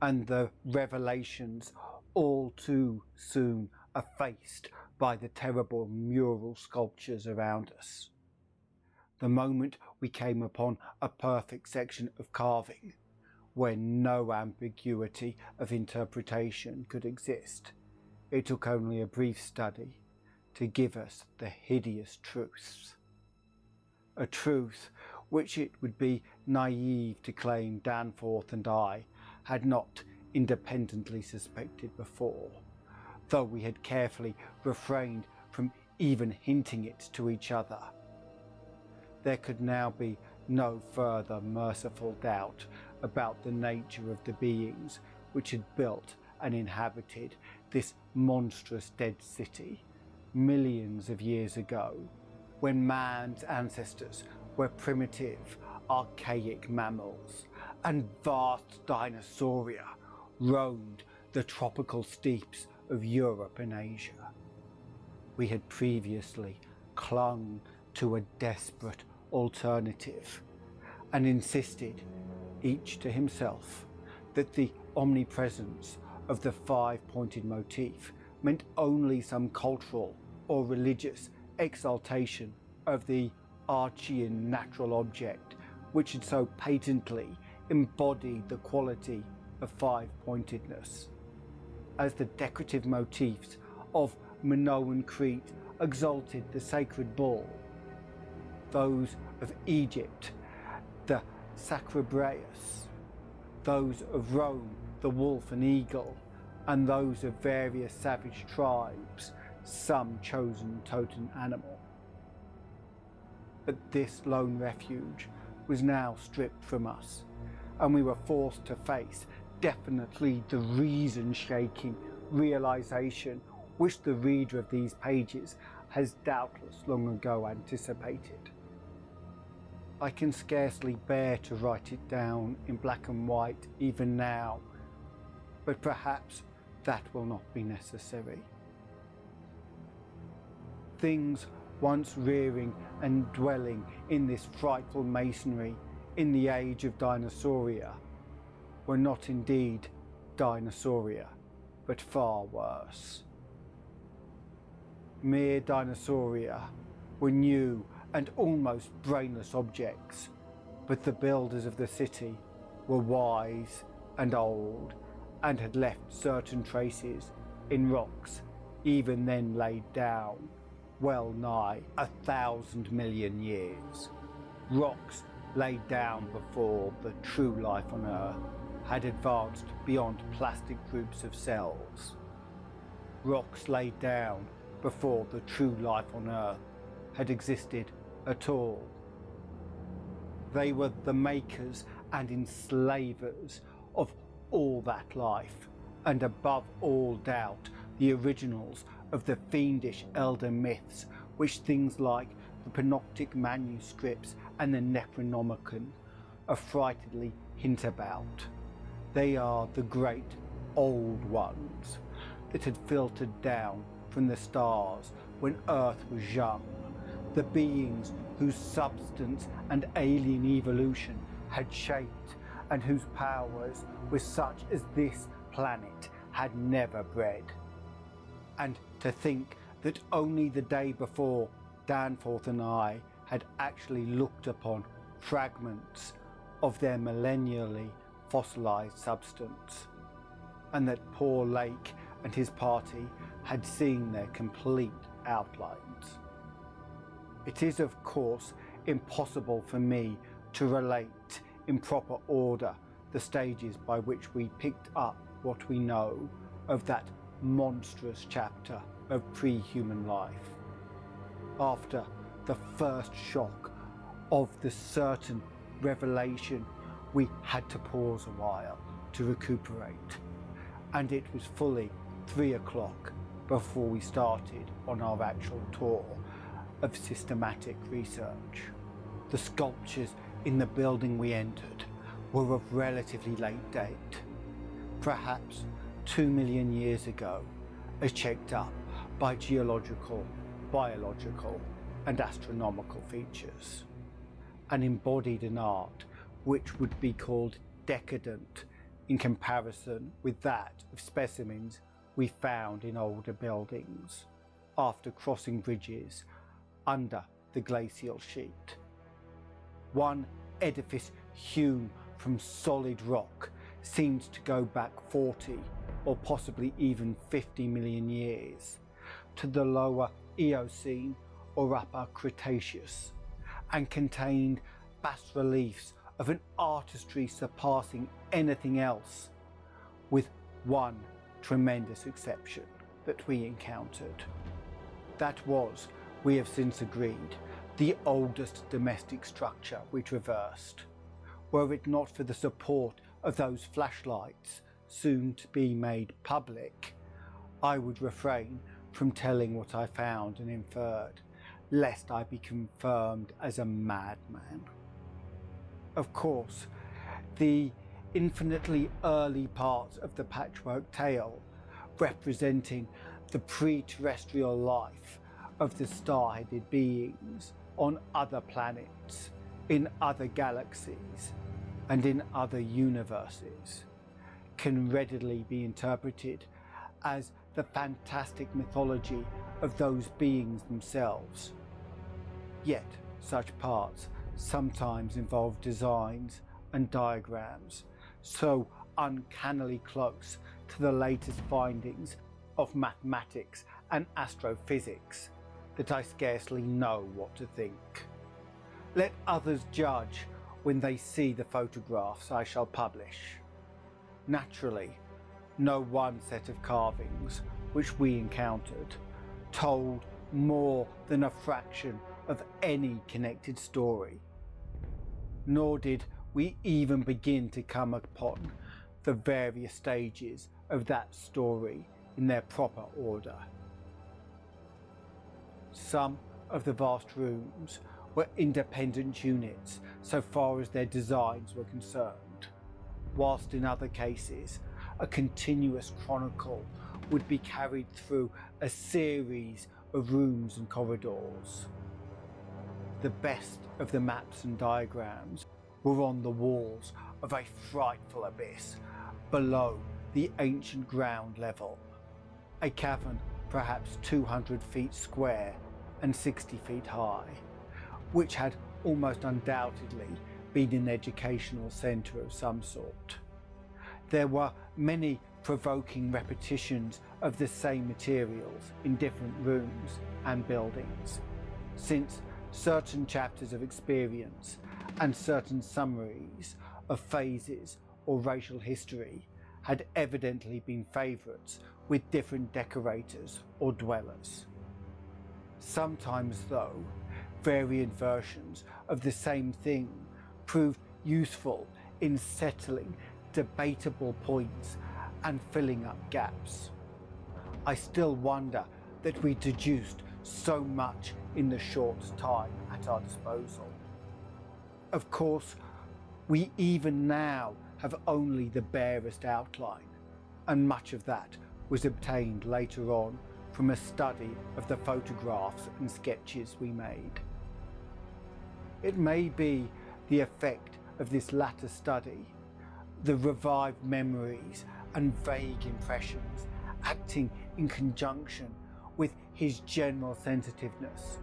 and the revelations all too soon effaced by the terrible mural sculptures around us. The moment we came upon a perfect section of carving, where no ambiguity of interpretation could exist, it took only a brief study to give us the hideous truths. A truth which it would be naive to claim Danforth and I had not independently suspected before, though we had carefully refrained from even hinting it to each other. There could now be no further merciful doubt about the nature of the beings which had built and inhabited this monstrous dead city millions of years ago, when man's ancestors were primitive, archaic mammals, and vast dinosauria roamed the tropical steppes of Europe and Asia. We had previously clung to a desperate alternative and insisted, each to himself, that the omnipresence of the five-pointed motif meant only some cultural or religious exaltation of the Archean natural object which had so patently embodied the quality of five-pointedness, as the decorative motifs of Minoan Crete exalted the sacred bull, those of Egypt the Sacrabraeus, those of Rome the wolf and eagle, and those of various savage tribes some chosen totem animal. But this lone refuge was now stripped from us, and we were forced to face definitely the reason-shaking realization which the reader of these pages has doubtless long ago anticipated. I can scarcely bear to write it down in black and white even now, but perhaps that will not be necessary. Things once rearing and dwelling in this frightful masonry in the age of dinosauria were not indeed dinosauria, but far worse. Mere dinosauria were new and almost brainless objects, but the builders of the city were wise and old and had left certain traces in rocks even then laid down well nigh 1,000 million years. Rocks laid down before the true life on Earth had advanced beyond plastic groups of cells. Rocks laid down before the true life on Earth had existed at all. They were the makers and enslavers of all that life, and above all doubt the originals of the fiendish elder myths which things like the Panoptic manuscripts and the Necronomicon affrightedly hint about. They are the great old ones that had filtered down from the stars when Earth was young, the beings whose substance and alien evolution had shaped and whose powers were such as this planet had never bred. And to think that only the day before Danforth and I had actually looked upon fragments of their millennially fossilized substance, and that poor Lake and his party had seen their complete outlines. It is of course impossible for me to relate in proper order the stages by which we picked up what we know of that monstrous chapter of pre-human life. After the first shock of the certain revelation, we had to pause a while to recuperate, and it was fully 3 o'clock before we started on our actual tour of systematic research. The sculptures in the building we entered were of relatively late date, perhaps 2 million years ago, as checked up by geological, biological and astronomical features, and embodied an art which would be called decadent in comparison with that of specimens we found in older buildings after crossing bridges under the glacial sheet. One edifice hewn from solid rock seems to go back 40 or possibly even 50 million years to the lower Eocene or upper Cretaceous, and contained bas-reliefs of an artistry surpassing anything else, with one tremendous exception that we encountered. That was, we have since agreed, the oldest domestic structure we traversed. Were it not for the support of those flashlights, soon to be made public, I would refrain from telling what I found and inferred, lest I be confirmed as a madman. Of course, the infinitely early parts of the patchwork tale, representing the pre-terrestrial life of the star-headed beings on other planets, in other galaxies, and in other universes, can readily be interpreted as the fantastic mythology of those beings themselves. Yet such parts sometimes involve designs and diagrams so uncannily close to the latest findings of mathematics and astrophysics that I scarcely know what to think. Let others judge when they see the photographs I shall publish. Naturally, no one set of carvings which we encountered told more than a fraction of any connected story, nor did we even begin to come upon the various stages of that story in their proper order. Some of the vast rooms were independent units so far as their designs were concerned, whilst in other cases a continuous chronicle would be carried through a series of rooms and corridors. The best of the maps and diagrams were on the walls of a frightful abyss below the ancient ground level, a cavern perhaps 200 feet square and 60 feet high, which had almost undoubtedly been an educational centre of some sort. There were many provoking repetitions of the same materials in different rooms and buildings, since certain chapters of experience and certain summaries of phases or racial history had evidently been favourites with different decorators or dwellers. Sometimes, though, variant versions of the same thing proved useful in settling debatable points and filling up gaps. I still wonder that we deduced so much in the short time at our disposal. Of course, we even now have only the barest outline, and much of that was obtained later on from a study of the photographs and sketches we made. It may be the effect of this latter study, the revived memories and vague impressions acting in conjunction with his general sensitiveness,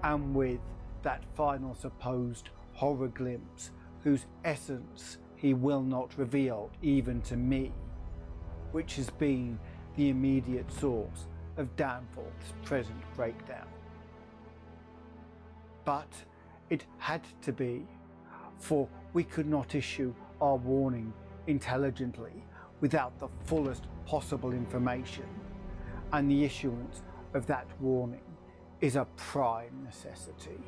and with that final supposed horror glimpse whose essence he will not reveal even to me, which has been the immediate source of Danforth's present breakdown. But it had to be, for we could not issue our warning intelligently without the fullest possible information, and the issuance of that warning is a prime necessity.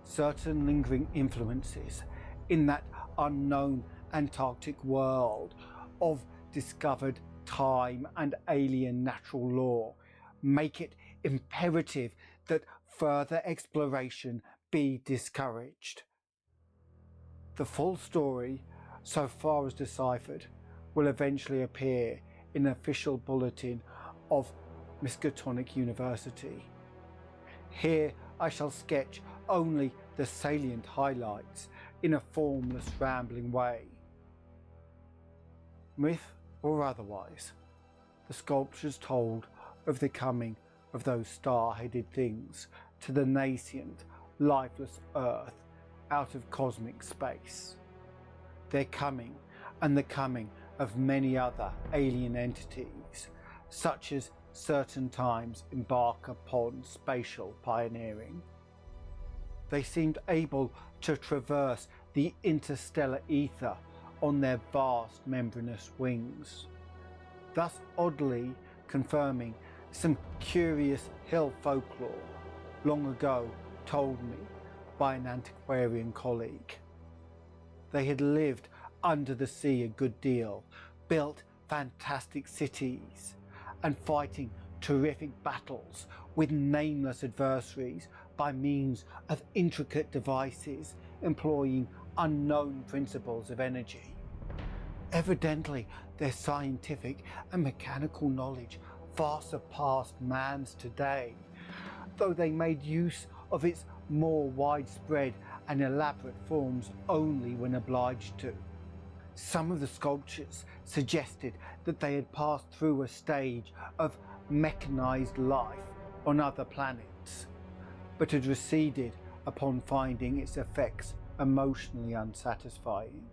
Certain lingering influences in that unknown Antarctic world of discovered time and alien natural law make it imperative that further exploration be discouraged. The full story, so far as deciphered, will eventually appear in an official bulletin of Muskatonic University. Here I shall sketch only the salient highlights in a formless, rambling way. Myth or otherwise, the sculptures told of the coming of those star-headed things to the nascent, lifeless Earth out of cosmic space. Their coming and the coming of many other alien entities, such as certain times embark upon spatial pioneering. They seemed able to traverse the interstellar ether on their vast membranous wings, thus oddly confirming some curious hill folklore long ago told me by an antiquarian colleague. They had lived under the sea a good deal, built fantastic cities, and fighting terrific battles with nameless adversaries by means of intricate devices employing unknown principles of energy. Evidently, their scientific and mechanical knowledge far surpassed man's today, though they made use of its more widespread and elaborate forms only when obliged to. Some of the sculptures suggested that they had passed through a stage of mechanized life on other planets, but had receded upon finding its effects emotionally unsatisfying.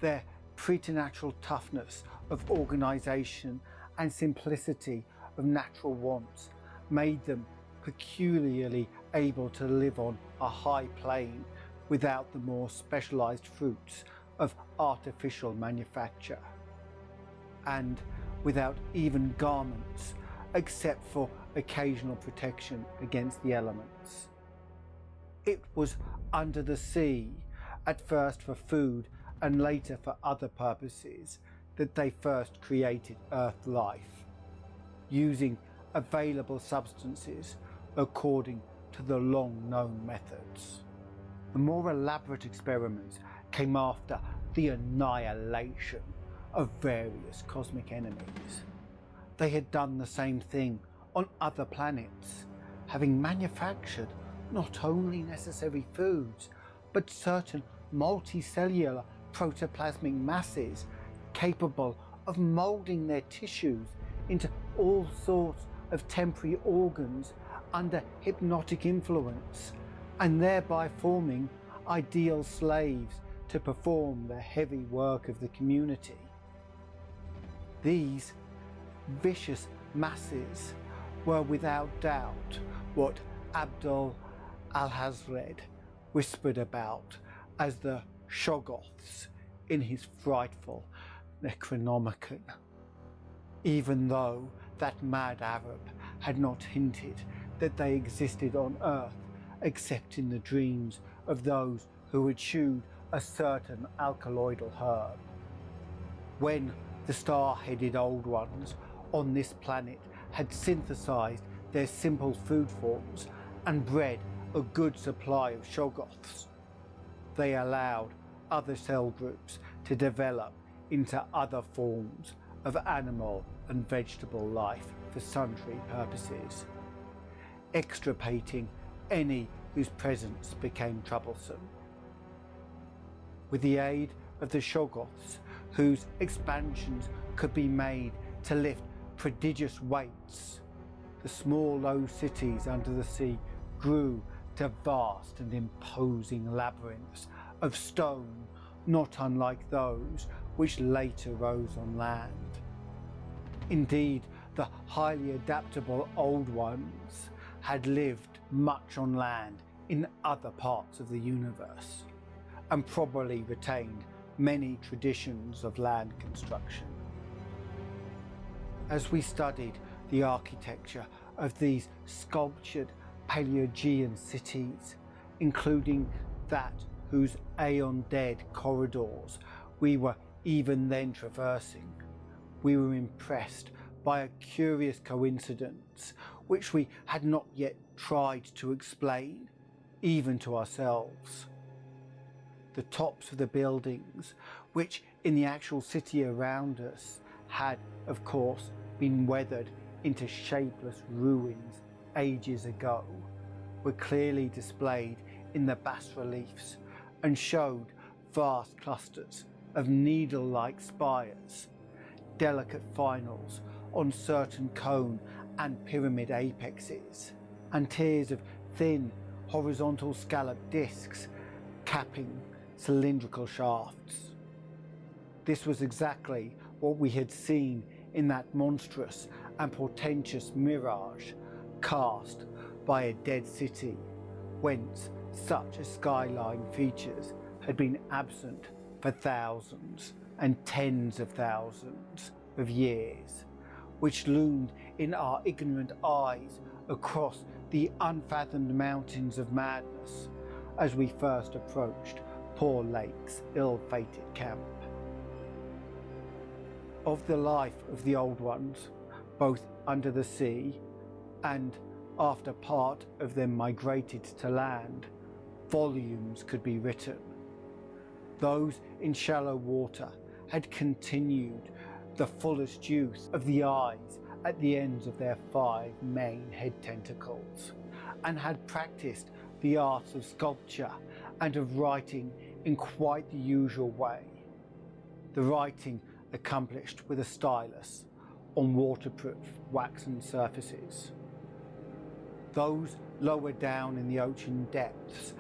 Their preternatural toughness of organization and simplicity of natural wants made them peculiarly able to live on a high plane without the more specialized fruits of artificial manufacture, and without even garments except for occasional protection against the elements. It was under the sea, at first for food and later for other purposes, that they first created Earth life, using available substances according to the long-known methods. The more elaborate experiments came after the annihilation of various cosmic enemies. They had done the same thing on other planets, having manufactured not only necessary foods, but certain multicellular protoplasmic masses capable of moulding their tissues into all sorts of temporary organs under hypnotic influence, and thereby forming ideal slaves to perform the heavy work of the community. These vicious masses were without doubt what Abdul al-Hazred whispered about as the Shoggoths in his frightful Necronomicon, even though that mad Arab had not hinted that they existed on Earth except in the dreams of those who had chewed a certain alkaloidal herb. When the star-headed Old Ones on this planet had synthesized their simple food forms and bred a good supply of Shoggoths, they allowed other cell groups to develop into other forms of animal and vegetable life for sundry purposes, extirpating any whose presence became troublesome. With the aid of the Shoggoths, whose expansions could be made to lift prodigious weights, the small low cities under the sea grew to vast and imposing labyrinths of stone, not unlike those which later rose on land. Indeed, the highly adaptable Old Ones had lived much on land in other parts of the universe, and probably retained many traditions of land construction. As we studied the architecture of these sculptured Paleogean cities, including that whose aeon-dead corridors we were even then traversing, we were impressed by a curious coincidence which we had not yet tried to explain, even to ourselves. The tops of the buildings, which in the actual city around us had, of course, been weathered into shapeless ruins ages ago, were clearly displayed in the bas-reliefs and showed vast clusters of needle-like spires, delicate finals on certain cone and pyramid apexes, and tiers of thin horizontal scalloped discs capping cylindrical shafts. This was exactly what we had seen in that monstrous and portentous mirage cast by a dead city, whence such a skyline features had been absent for thousands and tens of thousands of years, which loomed in our ignorant eyes across the unfathomed mountains of madness as we first approached poor Lake's ill-fated camp. Of the life of the old ones, both under the sea and after part of them migrated to land, volumes could be written. Those in shallow water had continued the fullest use of the eyes at the ends of their 5 main head tentacles, and had practiced the arts of sculpture and of writing in quite the usual way, the writing accomplished with a stylus on waterproof waxen surfaces. Those lower down in the ocean depths,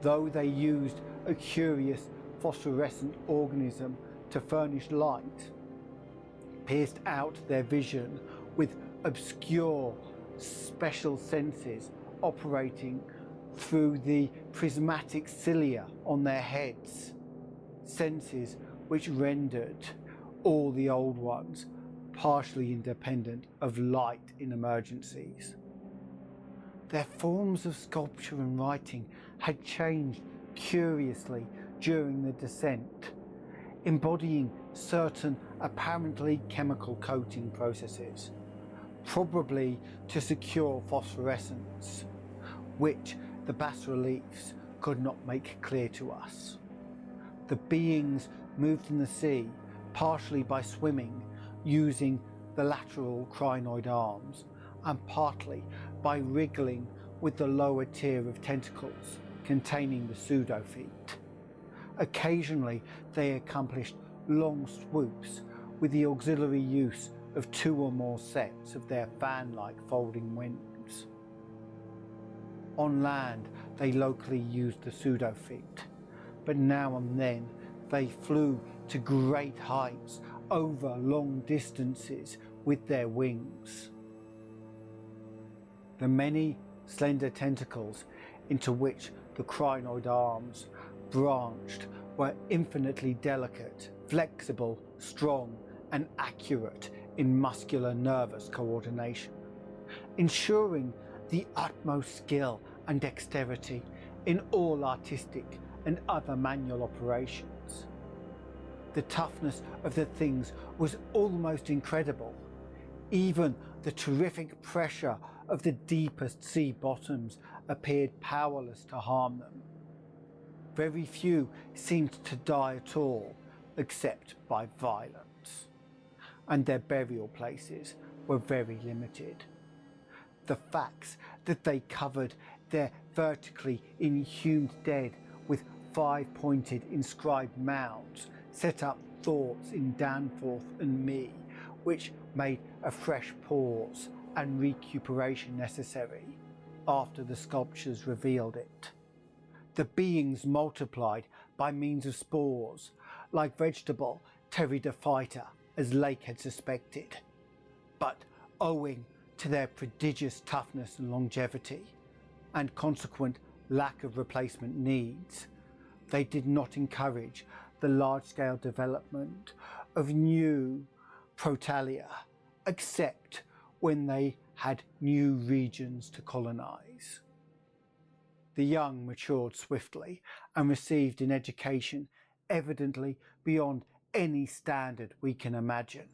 though they used a curious phosphorescent organism to furnish light, pierced out their vision with obscure special senses operating through the prismatic cilia on their heads, senses which rendered all the old ones partially independent of light in emergencies. Their forms of sculpture and writing had changed curiously during the descent, embodying certain apparently chemical coating processes, probably to secure phosphorescence, which the bas-reliefs could not make clear to us. The beings moved in the sea, partially by swimming, using the lateral crinoid arms, and partly by wriggling with the lower tier of tentacles containing the pseudo-feet. Occasionally they accomplished long swoops with the auxiliary use of 2 or more sets of their fan-like folding wings. On land they locally used the pseudo-feet, but now and then they flew to great heights over long distances with their wings. The many slender tentacles into which the crinoid arms branched were infinitely delicate, flexible, strong, and accurate in muscular nervous coordination, ensuring the utmost skill and dexterity in all artistic and other manual operations. The toughness of the things was almost incredible. Even the terrific pressure of the deepest sea bottoms appeared powerless to harm them. Very few seemed to die at all, except by violence, and their burial places were very limited. The facts that they covered their vertically inhumed dead with 5-pointed inscribed mounds set up thoughts in Danforth and me, which made a fresh pause and recuperation necessary after the sculptures revealed it. The beings multiplied by means of spores, like vegetable pteridophyta, as Lake had suspected, but owing to their prodigious toughness and longevity, and consequent lack of replacement needs, they did not encourage the large-scale development of new protalia, except when they had new regions to colonize. The young matured swiftly and received an education evidently beyond any standard we can imagine,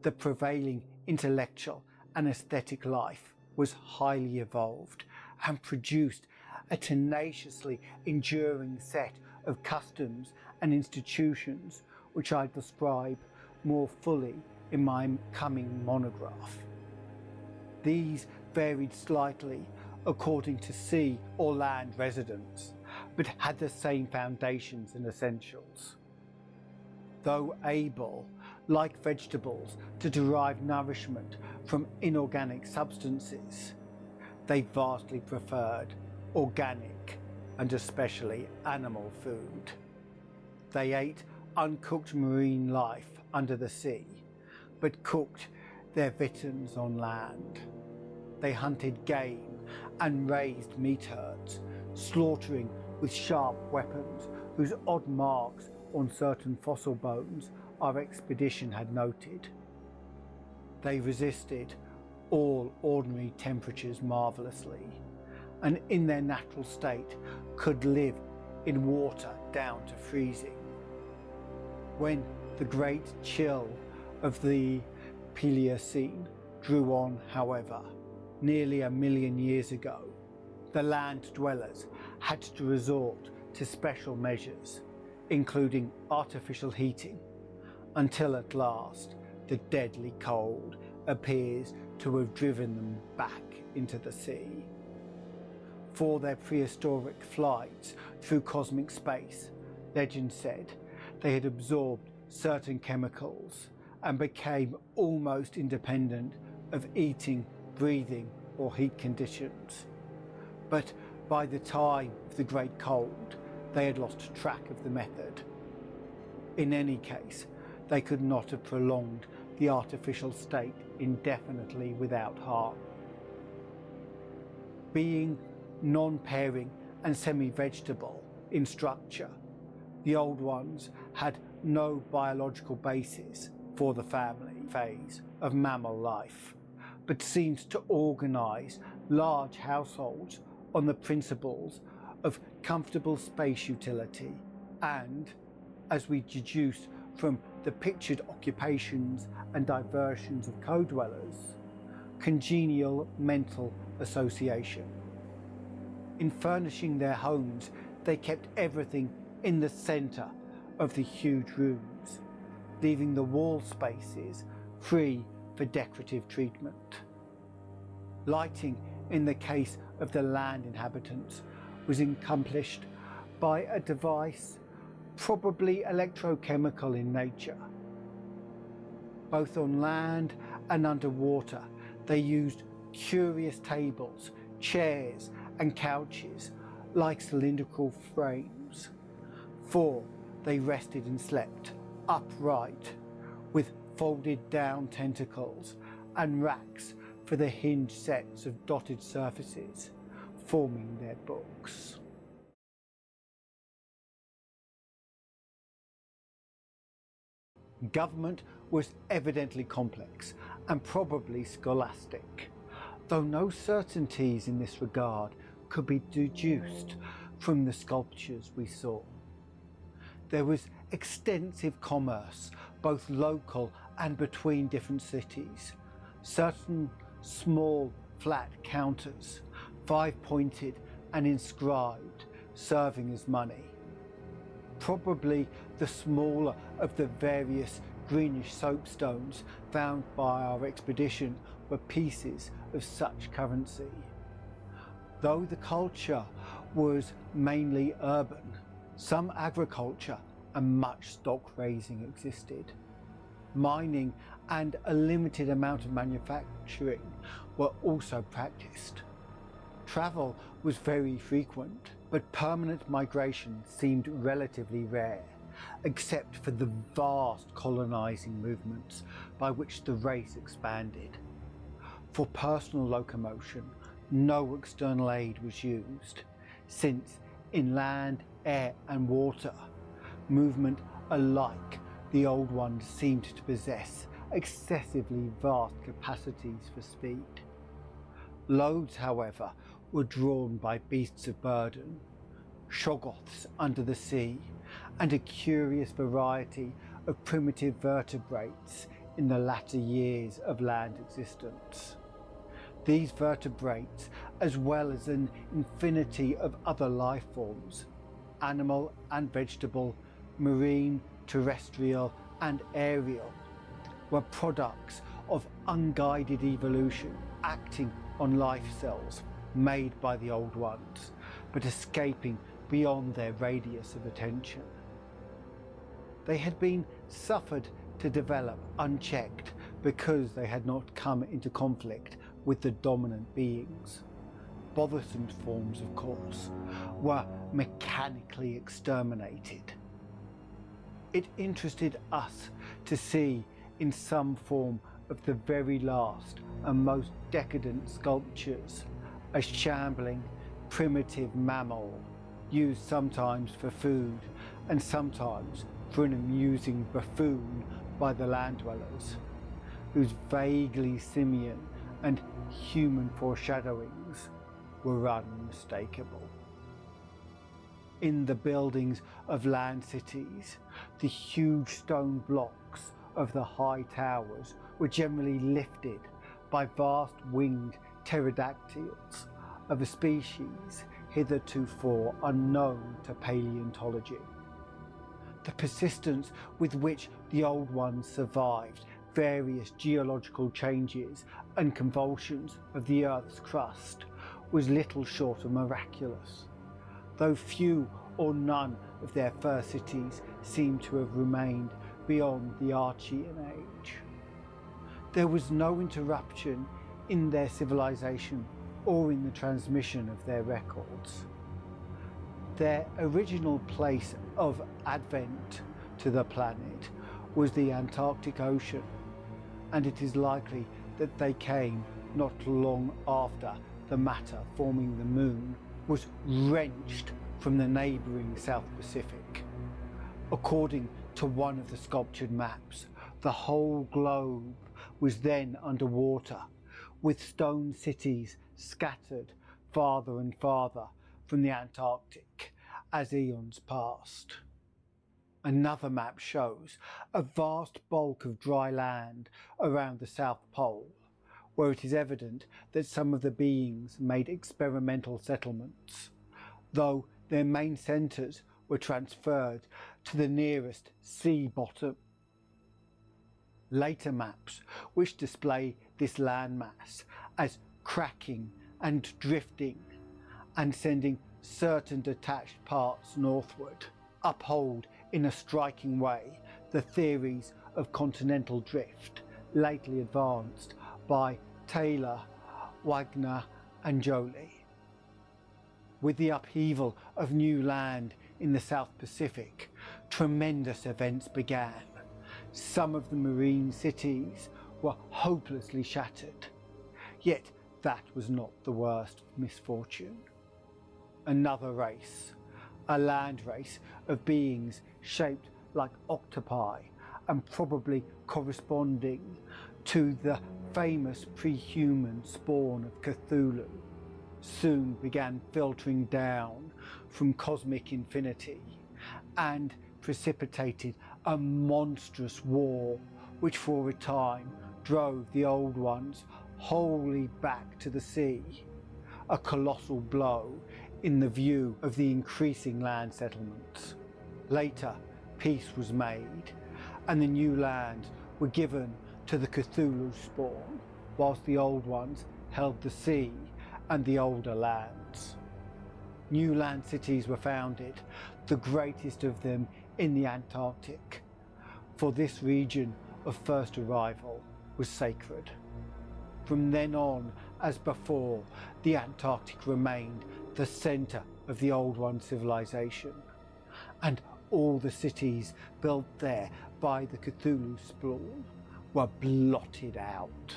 The prevailing intellectual and aesthetic life was highly evolved and produced a tenaciously enduring set of customs and institutions which I describe more fully in my coming monograph. These varied slightly according to sea or land residents, but had the same foundations and essentials. Though able, like vegetables, to derive nourishment from inorganic substances, they vastly preferred organic and especially animal food. They ate uncooked marine life under the sea, but cooked their victims on land. They hunted game and raised meat herds, slaughtering with sharp weapons whose odd marks on certain fossil bones our expedition had noted. They resisted all ordinary temperatures marvellously, and in their natural state could live in water down to freezing. When the great chill of the Pliocene drew on, however, nearly 1 million years ago, the land dwellers had to resort to special measures, including artificial heating, until at last the deadly cold appears to have driven them back into the sea. For their prehistoric flights through cosmic space, legend said they had absorbed certain chemicals and became almost independent of eating, breathing, or heat conditions. But by the time of the Great Cold, they had lost track of the method. In any case, they could not have prolonged the artificial state indefinitely without harm. Being non-pairing and semi-vegetable in structure, the old ones had no biological basis for the family phase of mammal life, but seemed to organise large households on the principles of comfortable space utility and, as we deduce from the pictured occupations and diversions of co-dwellers, congenial mental association. In furnishing their homes, they kept everything in the centre of the huge rooms, leaving the wall spaces free for decorative treatment. Lighting, in the case of the land inhabitants, was accomplished by a device probably electrochemical in nature. Both on land and underwater, they used curious tables, chairs, and couches like cylindrical frames, for they rested and slept upright, with folded down tentacles and racks for the hinged sets of dotted surfaces, forming their books. Government was evidently complex and probably scholastic, though no certainties in this regard could be deduced from the sculptures we saw. There was extensive commerce, both local and between different cities. Certain small flat counters, 5-pointed and inscribed, serving as money. Probably the smaller of the various greenish soapstones found by our expedition were pieces of such currency. Though the culture was mainly urban, some agriculture and much stock raising existed. Mining and a limited amount of manufacturing were also practiced. Travel was very frequent, but permanent migration seemed relatively rare, except for the vast colonizing movements by which the race expanded. For personal locomotion, no external aid was used, since in land, air and water, movement alike, the old ones seemed to possess excessively vast capacities for speed. Loads, however, were drawn by beasts of burden, shoggoths under the sea, and a curious variety of primitive vertebrates in the latter years of land existence. These vertebrates, as well as an infinity of other life forms, animal and vegetable, marine, terrestrial and aerial, were products of unguided evolution acting on life cells made by the old ones, but escaping beyond their radius of attention. They had been suffered to develop unchecked because they had not come into conflict with the dominant beings. Bothersome forms, of course, were mechanically exterminated. It interested us to see in some form of the very last and most decadent sculptures a shambling, primitive mammal used sometimes for food and sometimes for an amusing buffoon by the land dwellers, whose vaguely simian and human foreshadowings were unmistakable. In the buildings of land cities, the huge stone blocks of the high towers were generally lifted by vast winged pterodactyls of a species hitherto unknown to paleontology. The persistence with which the old ones survived various geological changes and convulsions of the Earth's crust was little short of miraculous, though few or none of their first cities seem to have remained beyond the Archean age. There was no interruption in their civilization or in the transmission of their records. Their original place of advent to the planet was the Antarctic Ocean, and it is likely that they came not long after the matter forming the moon was wrenched from the neighbouring South Pacific. According to one of the sculptured maps, the whole globe was then underwater, with stone cities scattered farther and farther from the Antarctic as eons passed. Another map shows a vast bulk of dry land around the South Pole, where it is evident that some of the beings made experimental settlements, though their main centres were transferred to the nearest sea bottom. Later maps, which display this landmass as cracking and drifting and sending certain detached parts northward, uphold in a striking way the theories of continental drift lately advanced by Taylor, Wagner and Joly. With the upheaval of new land in the South Pacific, tremendous events began. Some of the marine cities were hopelessly shattered, yet that was not the worst misfortune. Another race, a land race of beings shaped like octopi and probably corresponding to the famous pre-human spawn of Cthulhu, soon began filtering down from cosmic infinity and precipitated a monstrous war which for a time drove the old ones wholly back to the sea, a colossal blow in the view of the increasing land settlements. Later, peace was made and the new lands were given to the Cthulhu spawn, whilst the old ones held the sea and the older lands. New land cities were founded, the greatest of them in the Antarctic, for this region of first arrival was sacred. From then on, as before, the Antarctic remained the centre of the Old One civilization, and all the cities built there by the Cthulhu spawn were blotted out.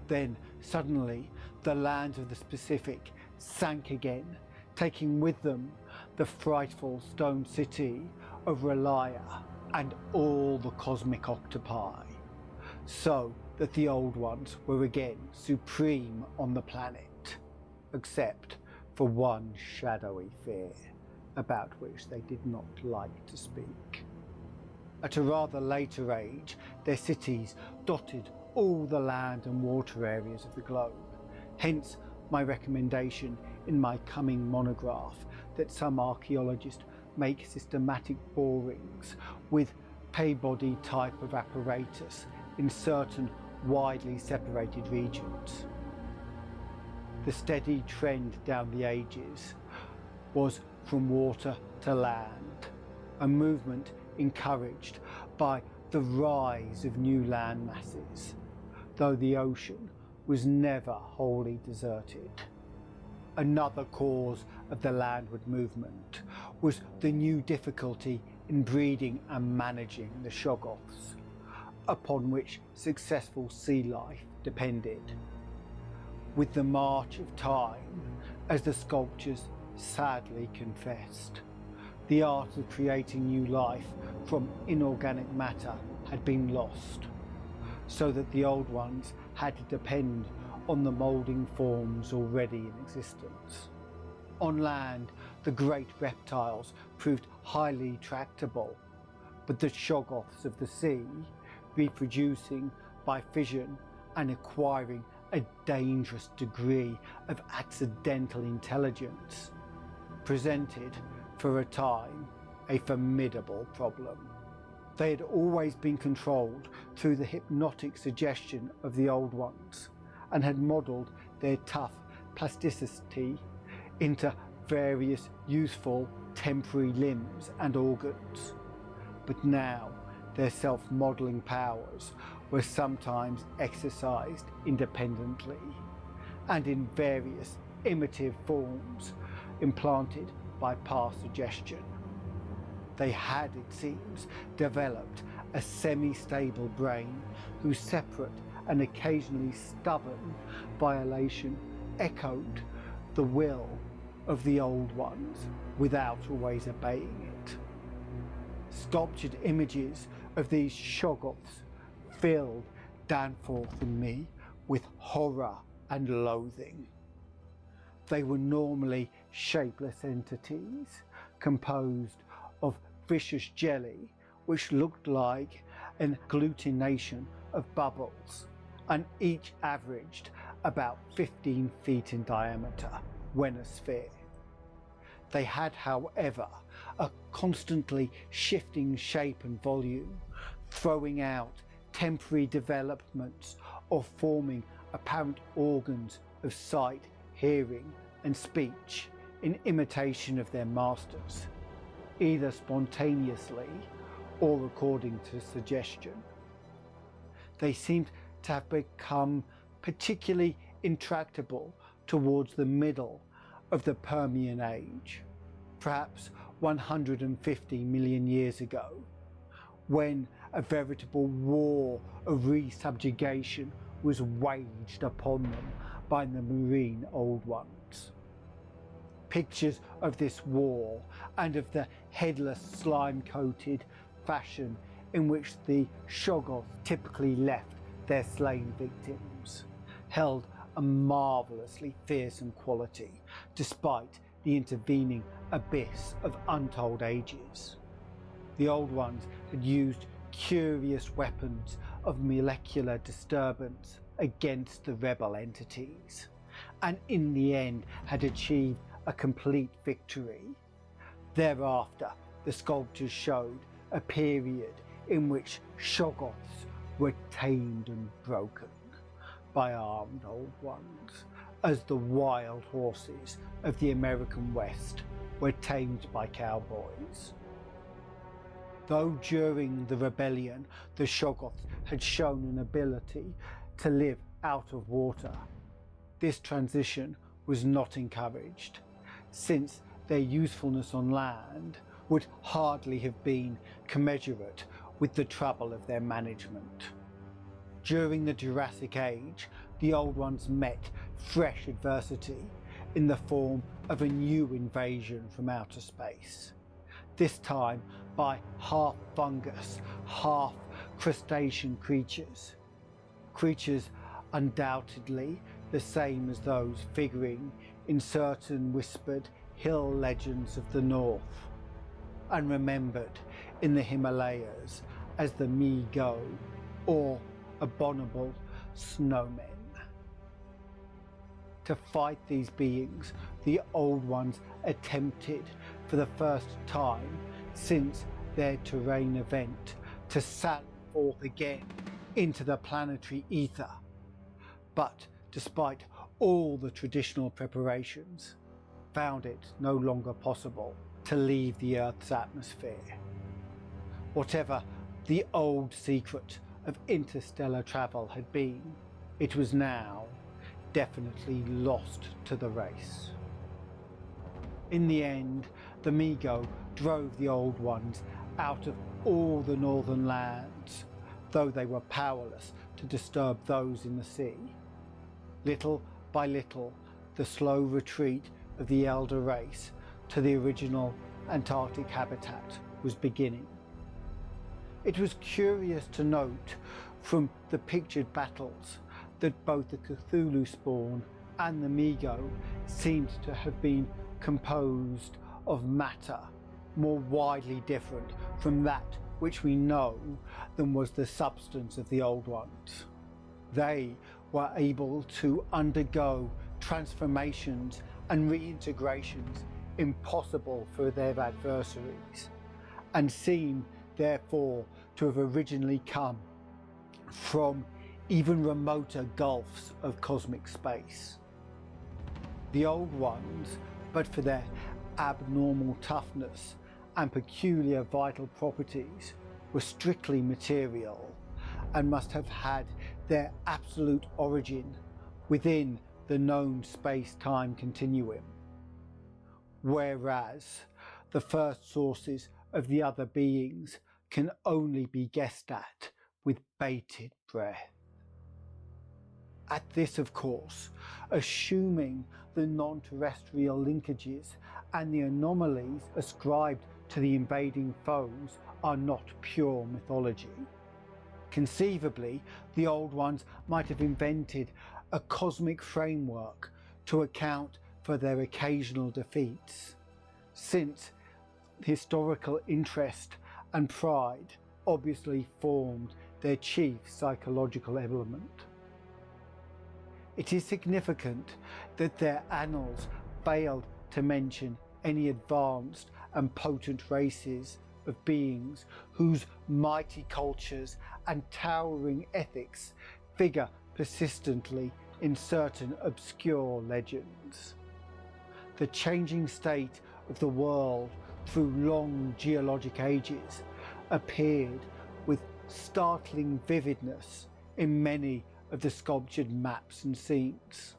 Then suddenly the lands of the Pacific sank again, taking with them the frightful stone city of Relia and all the cosmic octopi, so that the old ones were again supreme on the planet, except for one shadowy fear about which they did not like to speak. At a rather later age, their cities dotted all the land and water areas of the globe. Hence my recommendation in my coming monograph that some archaeologists make systematic borings with pay-body type of apparatus in certain widely separated regions. The steady trend down the ages was from water to land, a movement encouraged by the rise of new land masses, though the ocean was never wholly deserted. Another cause of the landward movement was the new difficulty in breeding and managing the shoggoths, upon which successful sea life depended. With the march of time, as the sculptors sadly confessed, the art of creating new life from inorganic matter had been lost, so that the old ones had to depend on the moulding forms already in existence. On land, the great reptiles proved highly tractable, but the shoggoths of the sea, reproducing by fission and acquiring a dangerous degree of accidental intelligence, presented, for a time, a formidable problem. They had always been controlled through the hypnotic suggestion of the old ones, and had modelled their tough plasticity into various useful temporary limbs and organs. But now their self-modelling powers were sometimes exercised independently, and in various imitative forms implanted by past suggestion. They had, it seems, developed a semi-stable brain whose separate and occasionally stubborn violation echoed the will of the old ones without always obeying it. Sculptured images of these shoggoths filled Danforth and me with horror and loathing. They were normally shapeless entities composed of vicious jelly which looked like an agglutination of bubbles, and each averaged about 15 feet in diameter when a sphere. They had, however, a constantly shifting shape and volume, throwing out temporary developments or forming apparent organs of sight, hearing and speech in imitation of their masters, either spontaneously or according to suggestion. They seemed to have become particularly intractable towards the middle of the Permian Age, perhaps 150 million years ago, when a veritable war of re-subjugation was waged upon them by the marine old ones. Pictures of this war and of the headless slime-coated fashion in which the shoggoths typically left their slain victims held a marvellously fearsome quality despite the intervening abyss of untold ages. The old ones had used curious weapons of molecular disturbance against the rebel entities, and in the end had achieved a complete victory. Thereafter, the sculptures showed a period in which shoggoths were tamed and broken by armed old ones, as the wild horses of the American West were tamed by cowboys. Though during the rebellion the shoggoths had shown an ability to live out of water, this transition was not encouraged, since their usefulness on land would hardly have been commensurate with the trouble of their management. During the Jurassic Age, the old ones met fresh adversity in the form of a new invasion from outer space, this time by half fungus, half crustacean creatures. Creatures undoubtedly the same as those figuring in certain whispered hill legends of the north, and remembered in the Himalayas as the Mi-Go, or abominable snowmen. To fight these beings, the Old Ones attempted for the first time since their terrain event to sally forth again into the planetary ether. But despite all the traditional preparations, found it no longer possible to leave the Earth's atmosphere. Whatever the old secret of interstellar travel had been, it was now definitely lost to the race. In the end, the Mi-Go drove the Old Ones out of all the northern lands, though they were powerless to disturb those in the sea. Little by little, the slow retreat of the elder race to the original Antarctic habitat was beginning. It was curious to note from the pictured battles that both the Cthulhu spawn and the Mi-Go seemed to have been composed of matter more widely different from that which we know than was the substance of the Old Ones. They were able to undergo transformations and reintegrations impossible for their adversaries, and seem therefore to have originally come from even remoter gulfs of cosmic space. The Old Ones, but for their abnormal toughness and peculiar vital properties, were strictly material and must have had their absolute origin within the known space-time continuum, whereas the first sources of the other beings can only be guessed at with bated breath. At this, of course, assuming the non-terrestrial linkages and the anomalies ascribed to the invading foes are not pure mythology. Conceivably, the Old Ones might have invented a cosmic framework to account for their occasional defeats, since historical interest and pride obviously formed their chief psychological element. It is significant that their annals failed to mention any advanced and potent races of beings whose mighty cultures and towering ethics figure persistently in certain obscure legends. The changing state of the world through long geologic ages appeared with startling vividness in many of the sculptured maps and scenes.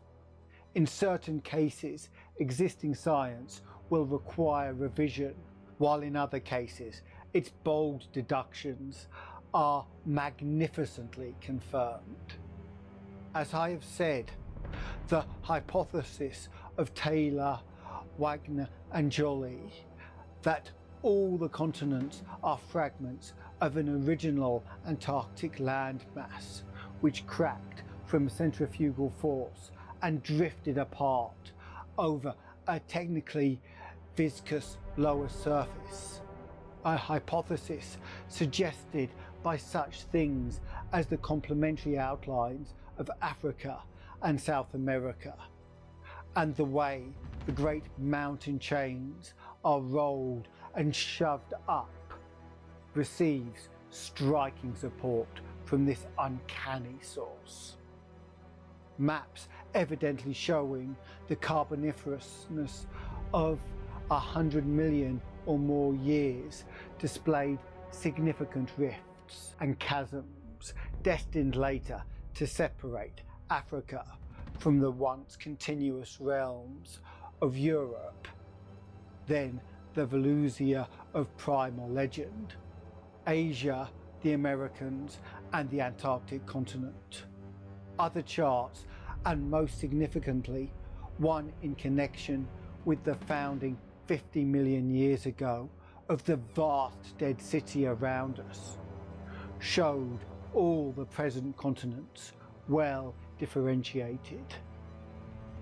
In certain cases, existing science will require revision, while in other cases, its bold deductions are magnificently confirmed. As I have said, the hypothesis of Taylor, Wagner and Joly that all the continents are fragments of an original Antarctic landmass which cracked from centrifugal force and drifted apart over a technically viscous lower surface, a hypothesis suggested by such things as the complementary outlines of Africa and South America, and the way the great mountain chains are rolled and shoved up, receives striking support from this uncanny source. Maps evidently showing the carboniferousness of 100 million or more years displayed significant rifts and chasms destined later to separate Africa from the once continuous realms of Europe, then the Volusia of primal legend, Asia, the Americas and the Antarctic continent. Other charts, and most significantly one in connection with the founding 50 million years ago of the vast dead city around us, showed all the present continents well differentiated.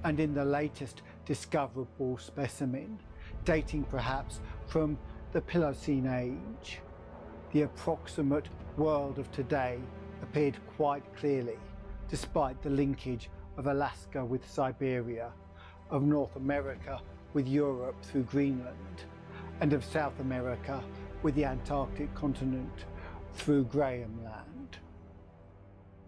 And in the latest discoverable specimen, dating perhaps from the Pliocene age, the approximate world of today appeared quite clearly, despite the linkage of Alaska with Siberia, of North America with Europe through Greenland, and of South America with the Antarctic continent through Graham Land.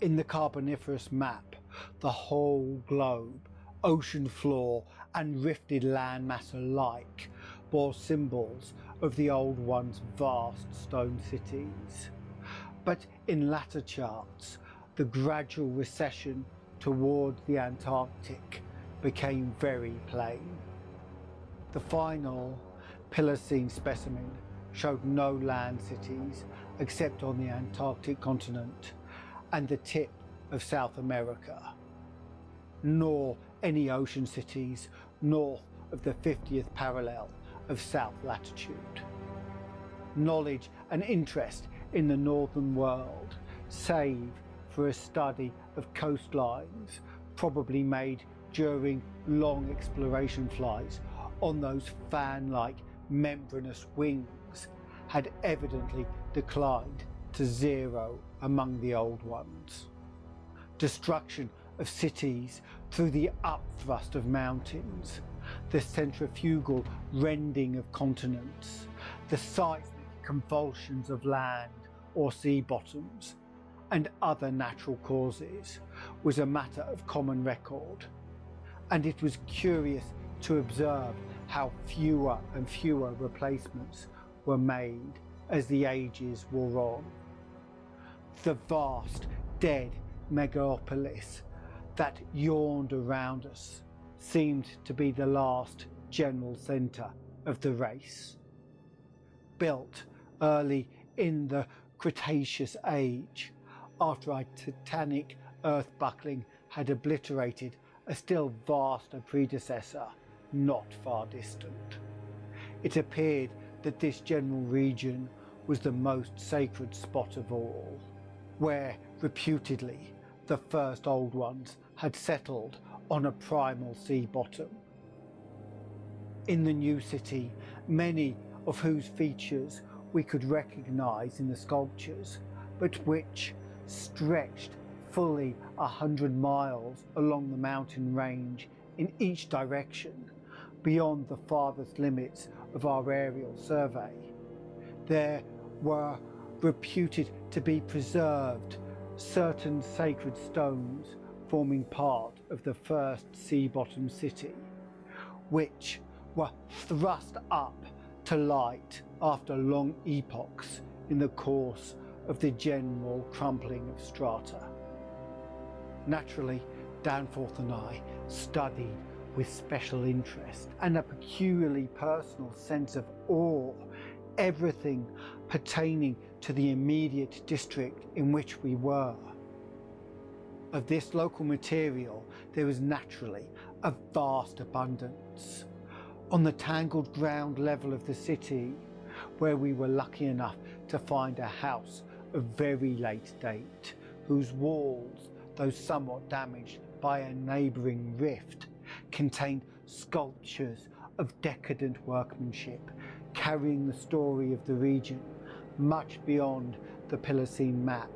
In the Carboniferous map, the whole globe, ocean floor and rifted landmass alike, bore symbols of the Old One's vast stone cities. But in latter charts, the gradual recession towards the Antarctic became very plain. The final Pliocene specimen showed no land cities except on the Antarctic continent and the tip of South America, nor any ocean cities north of the 50th parallel of south latitude. Knowledge and interest in the northern world, save for a study of coastlines probably made during long exploration flights on those fan-like membranous wings, had evidently declined to zero among the Old Ones. Destruction of cities through the upthrust of mountains, the centrifugal rending of continents, the seismic convulsions of land or sea bottoms, and other natural causes was a matter of common record, and it was curious to observe how fewer and fewer replacements were made as the ages wore on. The vast, dead megalopolis that yawned around us seemed to be the last general centre of the race. Built early in the Cretaceous age, after a titanic earth buckling had obliterated a still vaster predecessor not far distant. It appeared that this general region was the most sacred spot of all, where reputedly the first Old Ones had settled on a primal sea bottom. In the new city, many of whose features we could recognise in the sculptures, but which stretched fully 100 miles along the mountain range in each direction, beyond the farthest limits of our aerial survey. There were reputed to be preserved certain sacred stones forming part of the first sea-bottom city, which were thrust up to light after long epochs in the course of the general crumpling of strata. Naturally, Danforth and I studied with special interest and a peculiarly personal sense of awe everything pertaining to the immediate district in which we were. Of this local material there was naturally a vast abundance. On the tangled ground level of the city, where we were lucky enough to find a house of very late date, whose walls, though somewhat damaged by a neighbouring rift, contained sculptures of decadent workmanship, carrying the story of the region much beyond the Pliocene map,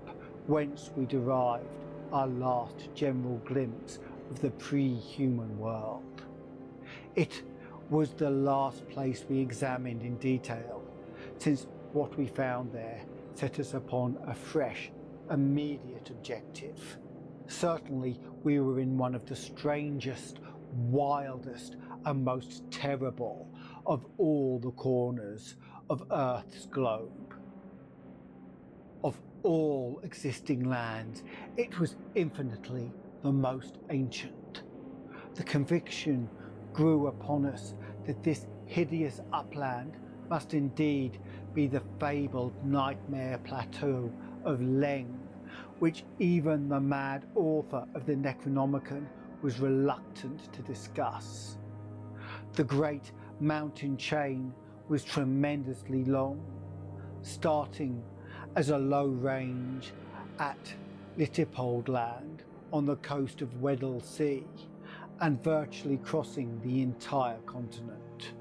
whence we derived our last general glimpse of the pre-human world. It was the last place we examined in detail, since what we found there set us upon a fresh, immediate objective. Certainly we were in one of the strangest, wildest and most terrible of all the corners of Earth's globe. Of all existing lands, it was infinitely the most ancient. The conviction grew upon us that this hideous upland must indeed be the fabled nightmare plateau of Leng, which even the mad author of the Necronomicon was reluctant to discuss. The great mountain chain was tremendously long, starting as a low range at Littipold Land on the coast of Weddell Sea and virtually crossing the entire continent.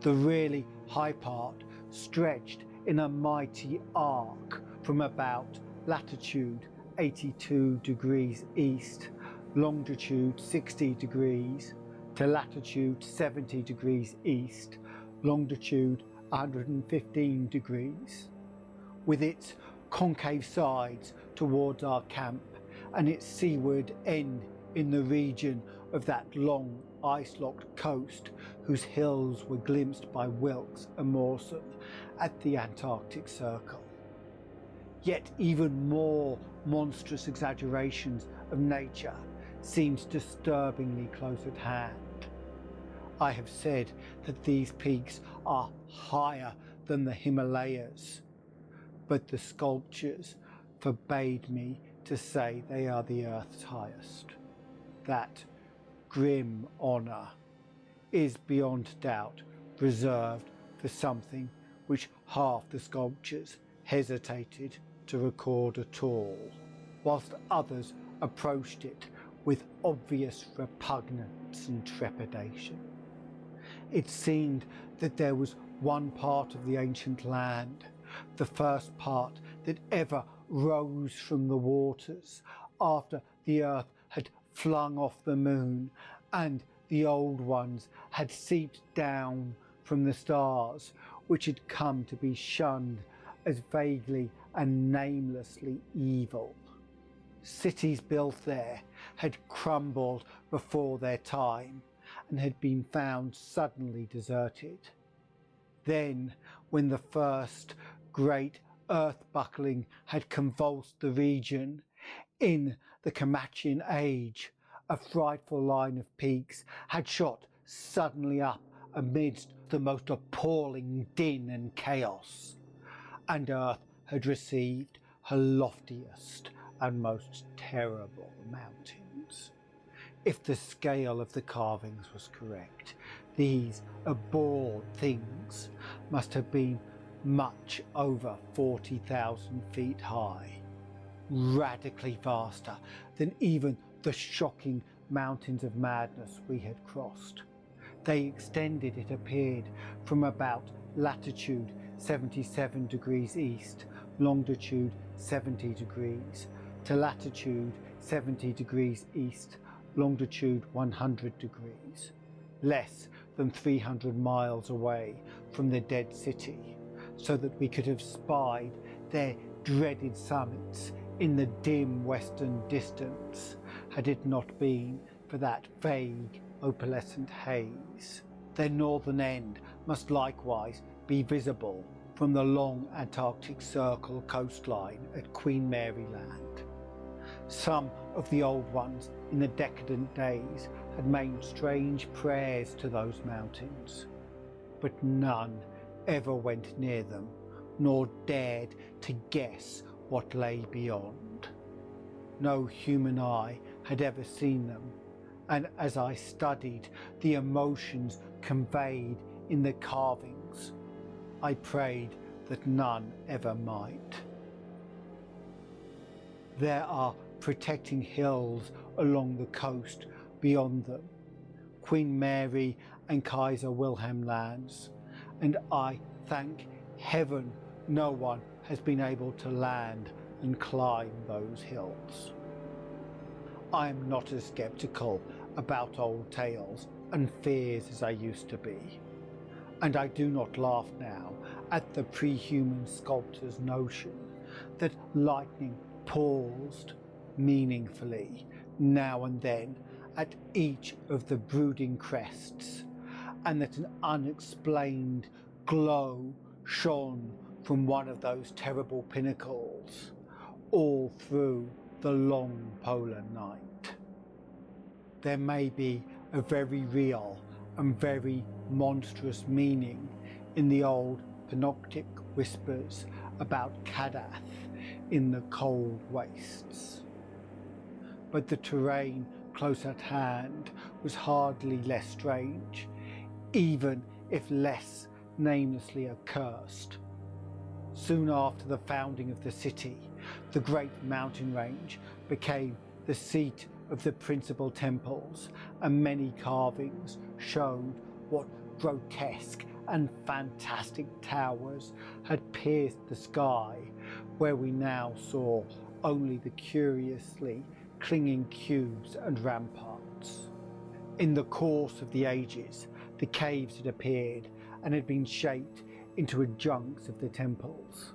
The really high part stretched in a mighty arc from about latitude 82 degrees east, longitude 60 degrees, to latitude 70 degrees east, longitude 115 degrees, with its concave sides towards our camp and its seaward end in the region of that long ice-locked coast whose hills were glimpsed by Wilkes and Mawson at the Antarctic Circle. Yet even more monstrous exaggerations of nature seemed disturbingly close at hand. I have said that these peaks are higher than the Himalayas, but the sculptures forbade me to say they are the Earth's highest. That grim honour is beyond doubt reserved for something which half the sculptures hesitated to record at all, whilst others approached it with obvious repugnance and trepidation. It seemed that there was one part of the ancient land, the first part that ever rose from the waters after the earth had flung off the moon and the old ones had seeped down from the stars, which had come to be shunned as vaguely and namelessly evil. Cities built there had crumbled before their time and had been found suddenly deserted. Then, when the first great earth-buckling had convulsed the region, in the Comanchean age, a frightful line of peaks had shot suddenly up amidst the most appalling din and chaos, and earth had received her loftiest and most terrible mountains. If the scale of the carvings was correct, these abhorred things must have been much over 40,000 feet high, radically vaster than even the shocking mountains of madness we had crossed. They extended, it appeared, from about latitude 77 degrees east, longitude 70 degrees, to latitude 70 degrees east, longitude 100 degrees, less than 300 miles away from the dead city, so that we could have spied their dreaded summits in the dim western distance, had it not been for that vague opalescent haze. Their northern end must likewise be visible from the long Antarctic Circle coastline at Queen Mary Land. Some of the old ones in the decadent days had made strange prayers to those mountains, but none ever went near them, nor dared to guess what lay beyond. No human eye had ever seen them, and as I studied the emotions conveyed in the carvings, I prayed that none ever might. There are protecting hills along the coast beyond them, Queen Mary and Kaiser Wilhelm lands, and I thank heaven no one has been able to land and climb those hills. I am not as skeptical about old tales and fears as I used to be, and I do not laugh now at the pre-human sculptor's notion that lightning paused meaningfully now and then at each of the brooding crests, and that an unexplained glow shone from one of those terrible pinnacles all through the long polar night. There may be a very real and very monstrous meaning in the old panoptic whispers about Kadath in the cold wastes, but the terrain close at hand was hardly less strange, even if less namelessly accursed. Soon after the founding of the city, the great mountain range became the seat of the principal temples, and many carvings showed what grotesque and fantastic towers had pierced the sky where we now saw only the curiously clinging cubes and ramparts. In the course of the ages, the caves had appeared and had been shaped into adjuncts of the temples.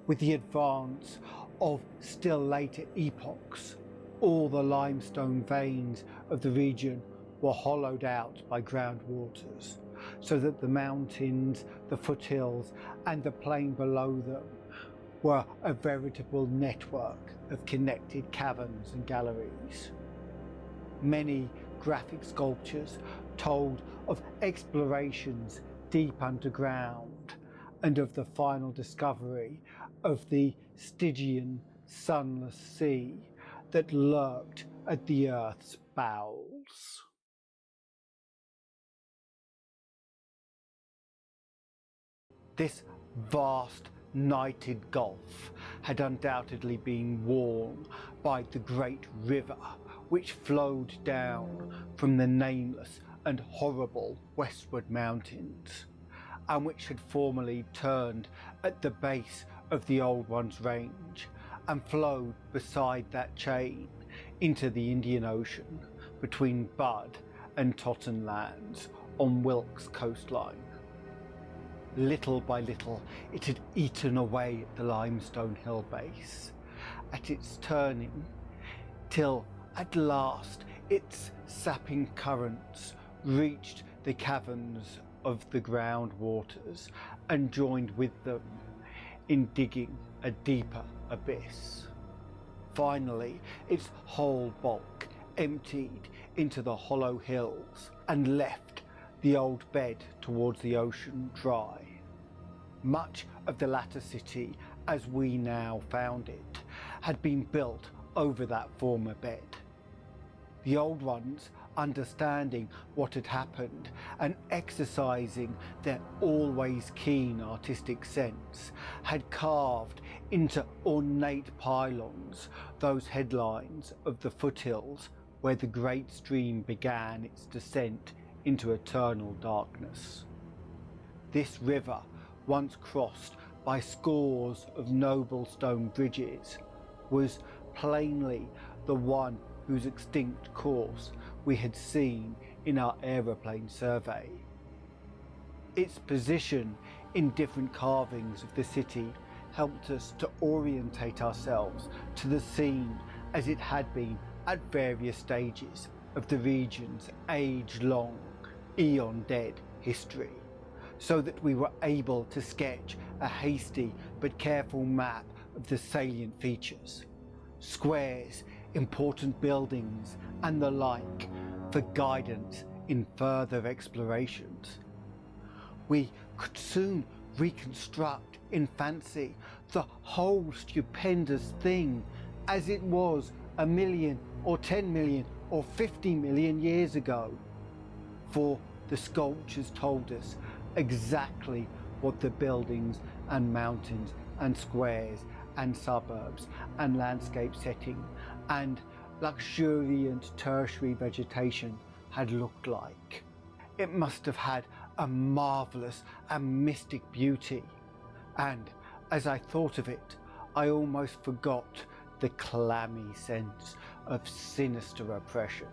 With the advance of still later epochs, all the limestone veins of the region were hollowed out by groundwaters, so that the mountains, the foothills, and the plain below them were a veritable network of connected caverns and galleries. Many graphic sculptures told of explorations deep underground and of the final discovery of the Stygian sunless sea that lurked at the earth's bowels. This vast nighted gulf had undoubtedly been worn by the great river which flowed down from the nameless and horrible westward mountains, and which had formerly turned at the base of the Old One's range and flowed beside that chain into the Indian Ocean between Bud and Totten lands on Wilkes coastline. Little by little, it had eaten away at the limestone hill base, at its turning, till at last its sapping currents reached the caverns of the ground waters and joined with them in digging a deeper abyss. Finally, its whole bulk emptied into the hollow hills and left the old bed towards the ocean dry. Much of the latter city, as we now found it, had been built over that former bed. The old ones, understanding what had happened and exercising their always keen artistic sense, had carved into ornate pylons those headlines of the foothills where the great stream began its descent into eternal darkness. This river, once crossed by scores of noble stone bridges, was plainly the one whose extinct course we had seen in our aeroplane survey. Its position in different carvings of the city helped us to orientate ourselves to the scene as it had been at various stages of the region's age-long, eon-dead history, so that we were able to sketch a hasty but careful map of the salient features, squares, important buildings, and the like, for guidance in further explorations. We could soon reconstruct in fancy the whole stupendous thing as it was 1 million or 10 million or 50 million years ago, for the sculptures told us exactly what the buildings and mountains and squares and suburbs and landscape setting and luxuriant tertiary vegetation had looked like. It must have had a marvellous and mystic beauty, and as I thought of it, I almost forgot the clammy sense of sinister oppression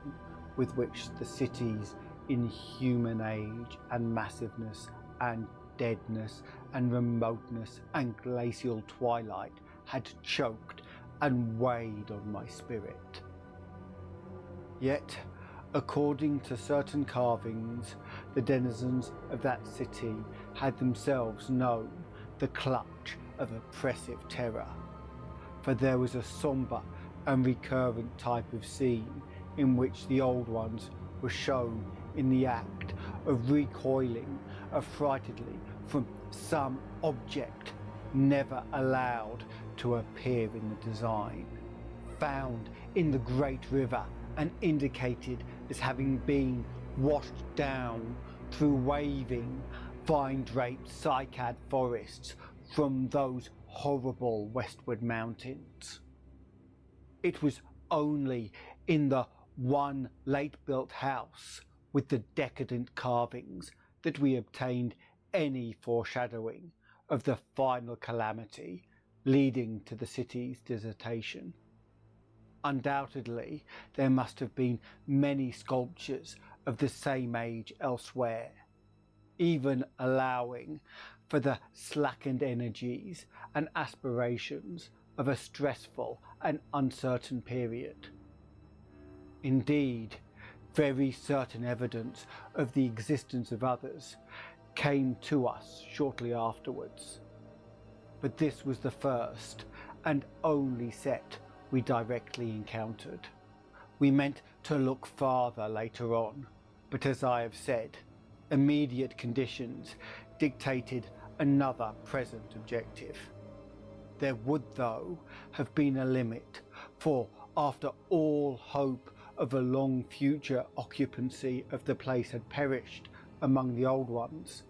with which the city's inhuman age and massiveness and deadness and remoteness and glacial twilight had choked and weighed on my spirit. Yet, according to certain carvings, the denizens of that city had themselves known the clutch of oppressive terror, for there was a sombre and recurrent type of scene in which the old ones were shown in the act of recoiling affrightedly from some object never allowed to appear in the design, found in the great river and indicated as having been washed down through waving, vine-draped cycad forests from those horrible westward mountains. It was only in the one late-built house with the decadent carvings that we obtained any foreshadowing of the final calamity leading to the city's dissertation. Undoubtedly, there must have been many sculptures of the same age elsewhere, even allowing for the slackened energies and aspirations of a stressful and uncertain period. Indeed, very certain evidence of the existence of others came to us shortly afterwards. But this was the first and only set we directly encountered. We meant to look farther later on, but as I have said, immediate conditions dictated another present objective. There would, though, have been a limit, for after all hope of a long future occupancy of the place had perished among the old ones,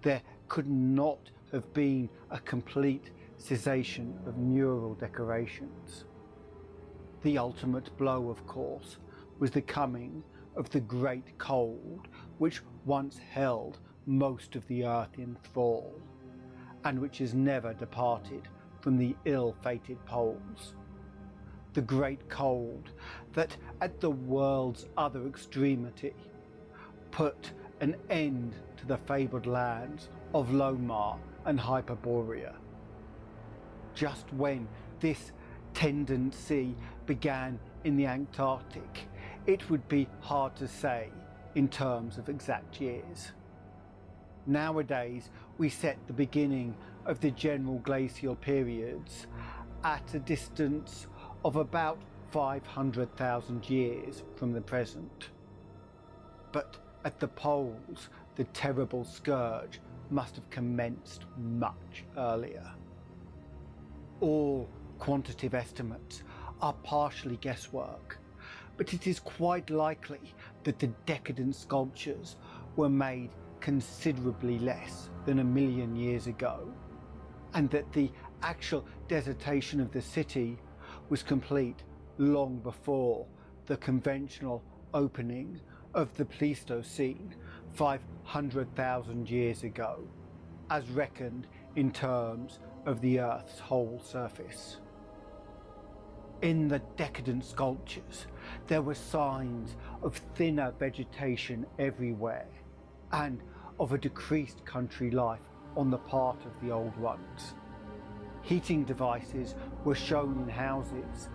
there could not have been a complete cessation of mural decorations. The ultimate blow, of course, was the coming of the great cold which once held most of the earth in thrall, and which has never departed from the ill-fated poles. The great cold that, at the world's other extremity, put an end to the fabled lands of Lomar and Hyperborea. Just when this tendency began in the Antarctic, it would be hard to say in terms of exact years. Nowadays, we set the beginning of the general glacial periods at a distance of about 500,000 years from the present. But at the poles, the terrible scourge must have commenced much earlier. All quantitative estimates are partially guesswork, but it is quite likely that the decadent sculptures were made considerably less than 1 million years ago, and that the actual desertation of the city was complete long before the conventional opening of the Pleistocene 500,000 years ago, as reckoned in terms of the Earth's whole surface. In the decadent sculptures, there were signs of thinner vegetation everywhere, and of a decreased country life on the part of the old ones. Heating devices were shown in houses,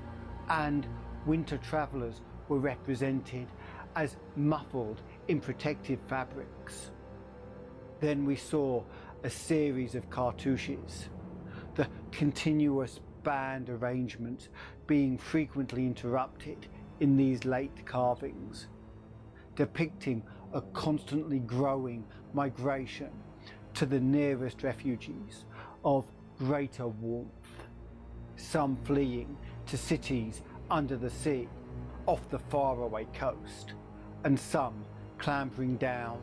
and winter travellers were represented as muffled in protective fabrics. Then we saw a series of cartouches, the continuous band arrangement being frequently interrupted in these late carvings, depicting a constantly growing migration to the nearest refuges of greater warmth, some fleeing to cities under the sea off the faraway coast, and some clambering down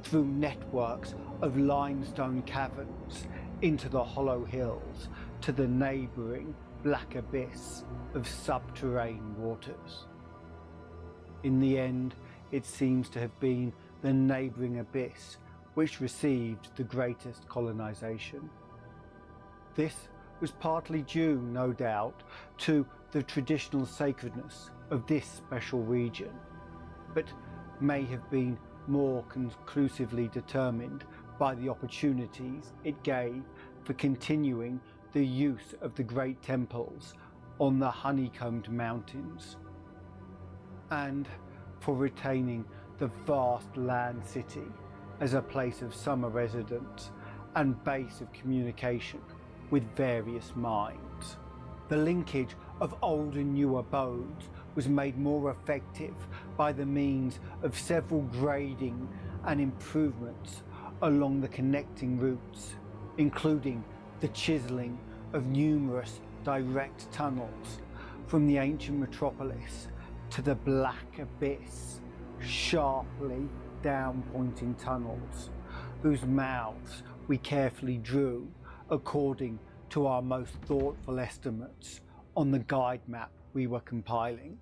through networks of limestone caverns into the hollow hills to the neighbouring black abyss of subterranean waters. In the end, it seems to have been the neighbouring abyss which received the greatest colonisation. This was partly due, no doubt, to the traditional sacredness of this special region, but may have been more conclusively determined by the opportunities it gave for continuing the use of the great temples on the honeycombed mountains, and for retaining the vast land city as a place of summer residence and base of communication with various minds. The linkage of old and new abodes was made more effective by the means of several grading and improvements along the connecting routes, including the chiselling of numerous direct tunnels from the ancient metropolis to the black abyss, sharply down-pointing tunnels, whose mouths we carefully drew according to our most thoughtful estimates on the guide map we were compiling.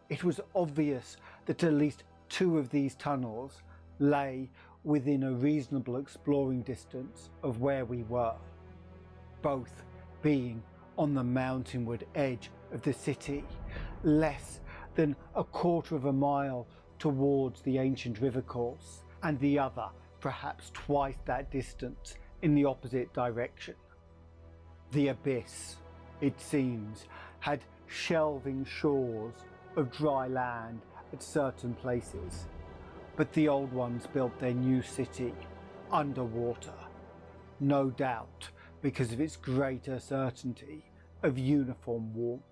It was obvious that at least 2 of these tunnels lay within a reasonable exploring distance of where we were, both being on the mountainward edge of the city, less than a quarter of a mile towards the ancient river course, and the other perhaps twice that distance in the opposite direction. The abyss, it seems, had shelving shores of dry land at certain places, but the old ones built their new city underwater, no doubt because of its greater certainty of uniform warmth.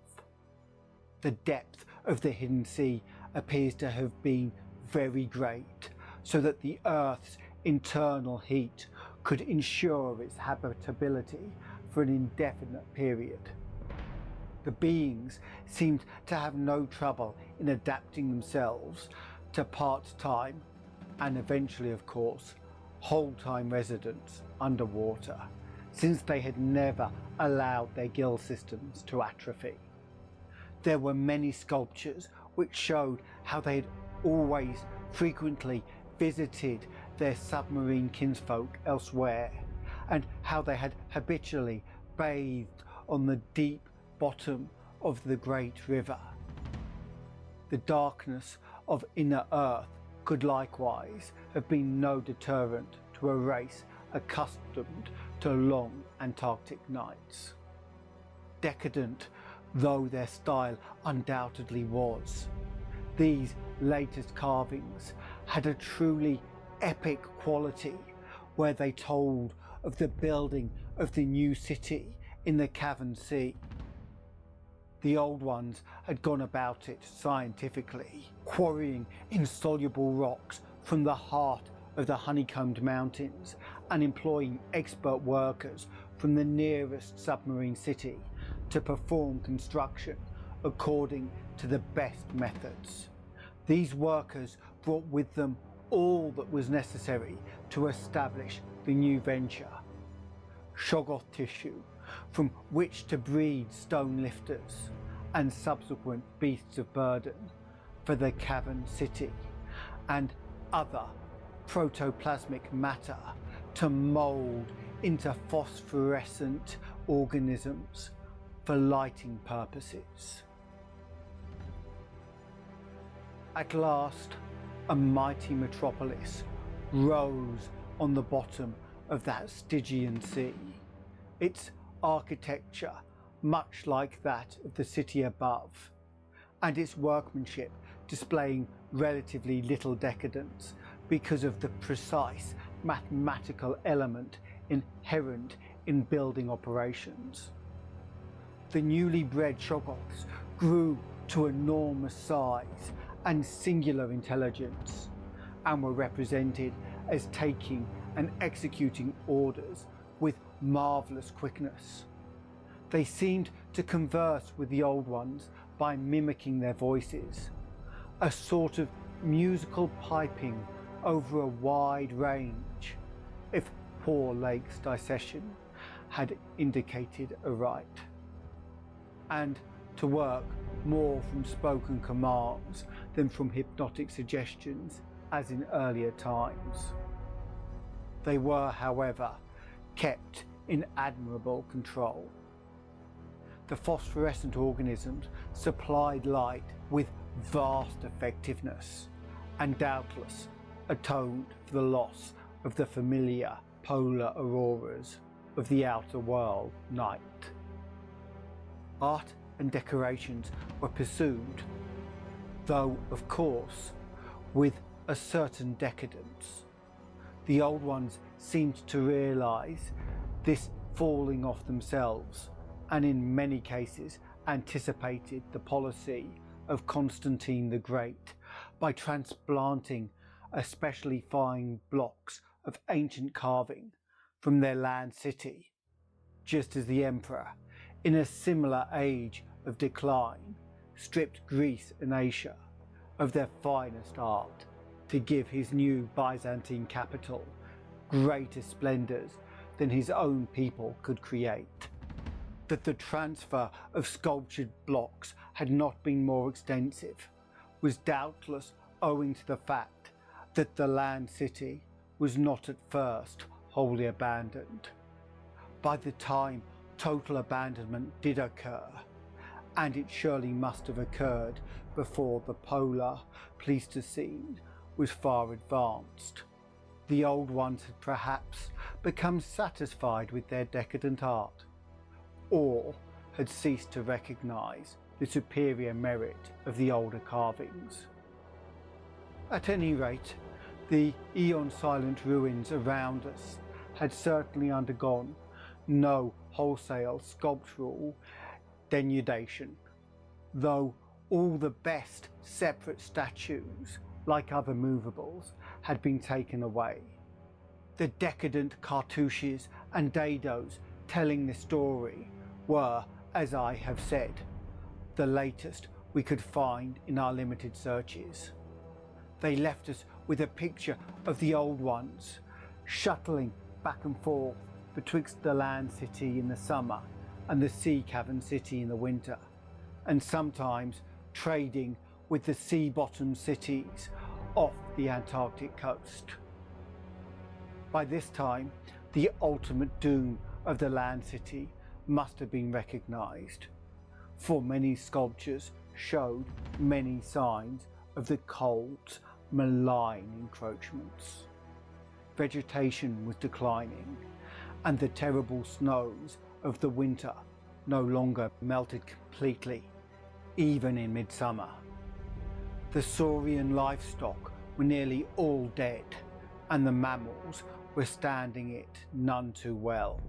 The depth of the hidden sea appears to have been very great, so that the Earth's internal heat could ensure its habitability for an indefinite period. The beings seemed to have no trouble in adapting themselves to part-time and eventually, of course, whole-time residence underwater, since they had never allowed their gill systems to atrophy. There were many sculptures which showed how they had always frequently visited their submarine kinsfolk elsewhere, and how they had habitually bathed on the deep bottom of the great river. The darkness of inner Earth could likewise have been no deterrent to a race accustomed to long Antarctic nights. Decadent though their style undoubtedly was, these latest carvings had a truly epic quality, where they told of the building of the new city in the cavern sea. The old ones had gone about it scientifically, quarrying insoluble rocks from the heart of the honeycombed mountains and employing expert workers from the nearest submarine city to perform construction according to the best methods. These workers brought with them all that was necessary to establish the new venture: shoggoth tissue from which to breed stone lifters and subsequent beasts of burden for the cavern city, and other protoplasmic matter to mould into phosphorescent organisms for lighting purposes. At last, a mighty metropolis rose on the bottom of that Stygian sea, its architecture much like that of the city above, and its workmanship displaying relatively little decadence because of the precise mathematical element inherent in building operations. The newly bred shoggoths grew to enormous size and singular intelligence, and were represented as taking and executing orders with marvellous quickness. They seemed to converse with the old ones by mimicking their voices, a sort of musical piping over a wide range, if poor Lake's dissection had indicated aright, and to work more from spoken commands than from hypnotic suggestions as in earlier times. They were, however, kept in admirable control. The phosphorescent organisms supplied light with vast effectiveness, and doubtless atoned for the loss of the familiar polar auroras of the outer world night. Art and decorations were pursued, though of course with a certain decadence. The old ones seemed to realise this falling off themselves, and in many cases anticipated the policy of Constantine the Great by transplanting especially fine blocks of ancient carving from their land city, just as the emperor, in a similar age of decline, stripped Greece and Asia of their finest art to give his new Byzantine capital greater splendours than his own people could create. That the transfer of sculptured blocks had not been more extensive was doubtless owing to the fact that the land city was not at first wholly abandoned. By the time total abandonment did occur, and it surely must have occurred before the polar Pleistocene was far advanced. The old ones had perhaps become satisfied with their decadent art, or had ceased to recognise the superior merit of the older carvings. At any rate, the eon-silent ruins around us had certainly undergone no wholesale sculptural denudation, though all the best separate statues, like other movables, had been taken away. The decadent cartouches and dados telling the story were, as I have said, the latest we could find in our limited searches. They left us with a picture of the old ones, shuttling back and forth betwixt the land city in the summer and the sea cavern city in the winter, and sometimes trading with the sea-bottom cities off the Antarctic coast. By this time, the ultimate doom of the land city must have been recognised, for many sculptures showed many signs of the cold's malign encroachments. Vegetation was declining, and the terrible snows of the winter no longer melted completely, even in midsummer. The saurian livestock were nearly all dead, and the mammals were standing it none too well.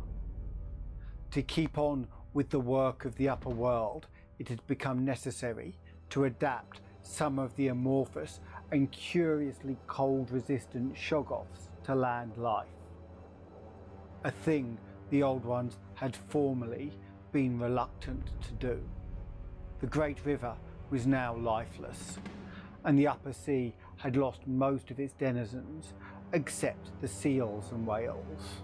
To keep on with the work of the upper world, it had become necessary to adapt some of the amorphous and curiously cold-resistant shoggoths to land life, a thing the old ones had formerly been reluctant to do. The great river was now lifeless, and the upper sea had lost most of its denizens except the seals and whales.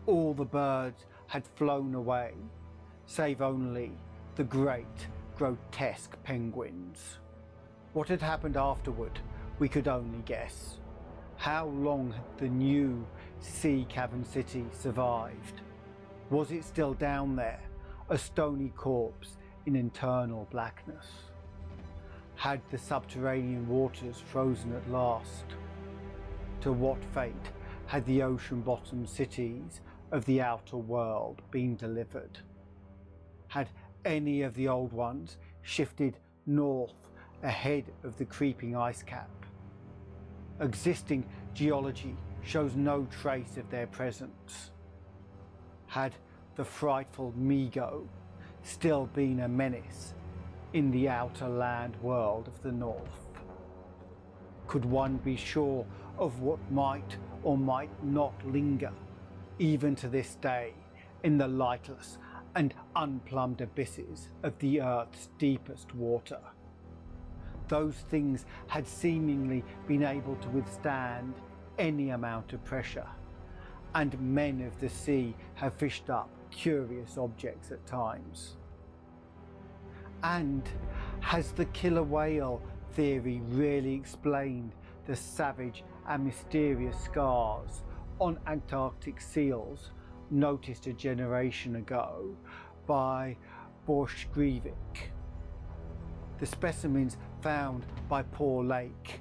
All the birds had flown away, save only the great, grotesque penguins. What had happened afterward, we could only guess. How long had the new sea cavern city survived? Was it still down there, a stony corpse in eternal blackness? Had the subterranean waters frozen at last? To what fate had the ocean-bottom cities of the outer world been delivered? Had any of the old ones shifted north ahead of the creeping ice cap? Existing geology shows no trace of their presence. Had the frightful Migo still been a menace in the outer land world of the north? Could one be sure of what might or might not linger, even to this day, in the lightless and unplumbed abysses of the earth's deepest water? Those things had seemingly been able to withstand any amount of pressure, and men of the sea have fished up curious objects at times. And has the killer whale theory really explained the savage and mysterious scars on Antarctic seals noticed a generation ago by Borchgrevink? The specimens found by Poor Lake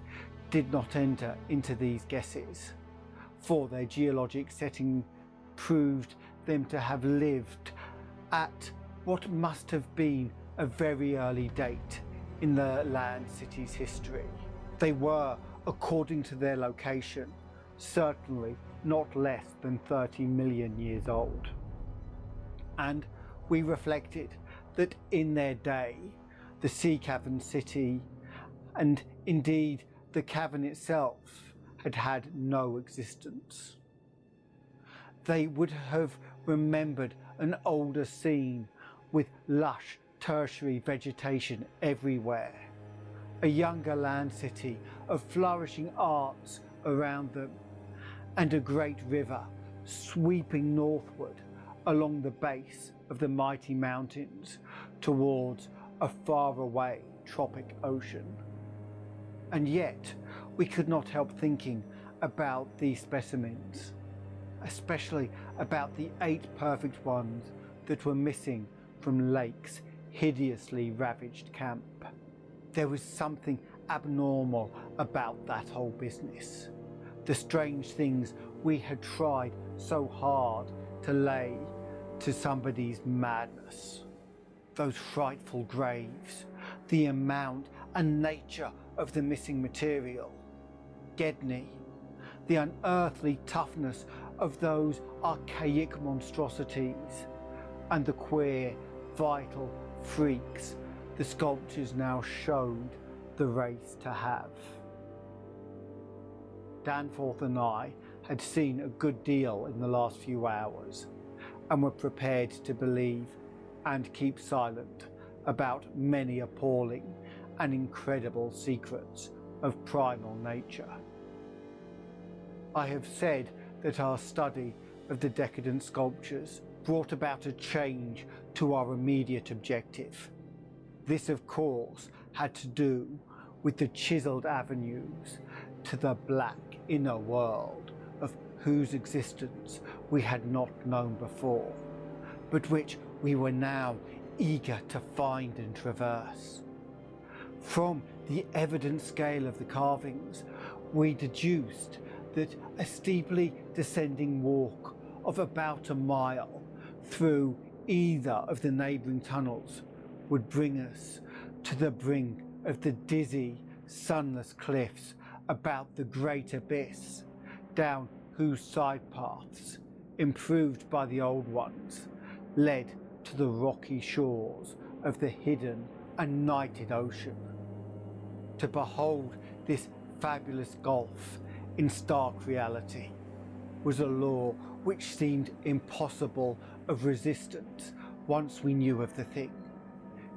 did not enter into these guesses, for their geologic setting proved them to have lived at what must have been a very early date in the land city's history. They were, according to their location, certainly not less than 30 million years old. And we reflected that in their day, the sea cavern city, and indeed the cavern itself, had had no existence. They would have remembered an older scene with lush tertiary vegetation everywhere, a younger land city of flourishing arts around them, and a great river sweeping northward along the base of the mighty mountains towards a faraway tropic ocean. And yet we could not help thinking about these specimens, especially about the 8 perfect ones that were missing from Lake's hideously ravaged camp. There was something abnormal about that whole business. The strange things we had tried so hard to lay to somebody's madness. Those frightful graves, the amount and nature of the missing material, Gedney, the unearthly toughness of those archaic monstrosities, and the queer, vital freaks the sculptures now showed the race to have. Danforth and I had seen a good deal in the last few hours, and were prepared to believe and keep silent about many appalling and incredible secrets of primal nature. I have said that our study of the decadent sculptures brought about a change to our immediate objective. This, of course, had to do with the chiselled avenues to the black inner world of whose existence we had not known before, but which we were now eager to find and traverse. From the evident scale of the carvings, we deduced that a steeply descending walk of about a mile through either of the neighbouring tunnels would bring us to the brink of the dizzy, sunless cliffs about the great abyss, down whose side paths, improved by the old ones, led to the rocky shores of the hidden and nighted ocean. To behold this fabulous gulf in stark reality was a law which seemed impossible of resistance once we knew of the thing.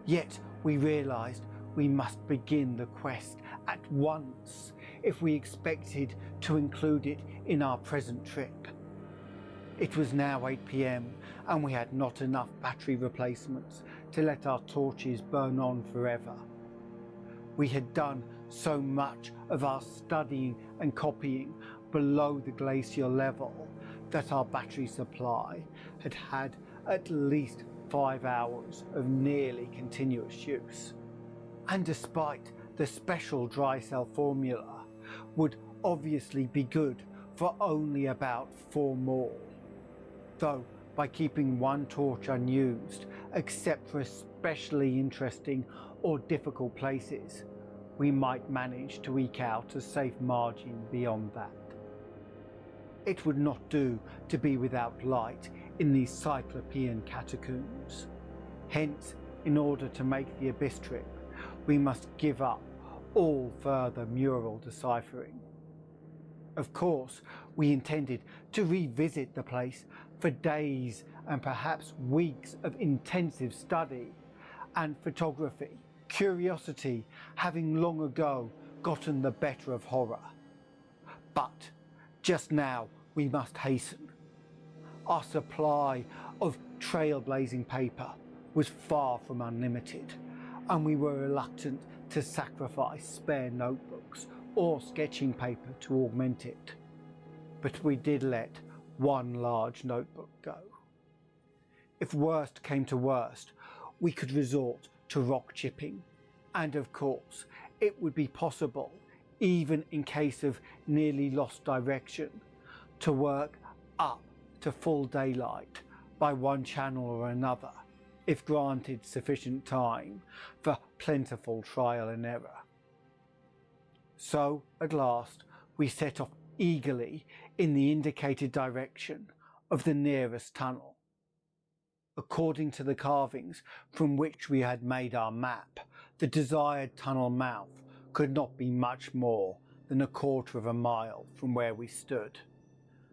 Yet we realised we must begin the quest at once if we expected to include it in our present trip. It was now 8 p.m. and we had not enough battery replacements to let our torches burn on forever. We had done so much of our studying and copying below the glacial level that our battery supply had had at least 5 hours of nearly continuous use. And despite the special dry cell formula, would obviously be good for only about 4 more. Though by keeping one torch unused, except for especially interesting or difficult places, we might manage to eke out a safe margin beyond that. It would not do to be without light in these cyclopean catacombs. Hence, in order to make the abyss trip, we must give up all further mural deciphering. Of course, we intended to revisit the place for days and perhaps weeks of intensive study and photography, curiosity having long ago gotten the better of horror. But just now we must hasten. Our supply of trailblazing paper was far from unlimited, and we were reluctant to sacrifice spare notebooks or sketching paper to augment it. But we did let one large notebook go. If worst came to worst, we could resort to rock chipping, and of course it would be possible, even in case of nearly lost direction, to work up to full daylight by one channel or another, if granted sufficient time for plentiful trial and error. So at last we set off eagerly in the indicated direction of the nearest tunnel. According to the carvings from which we had made our map, the desired tunnel mouth could not be much more than 1/4 of a mile from where we stood.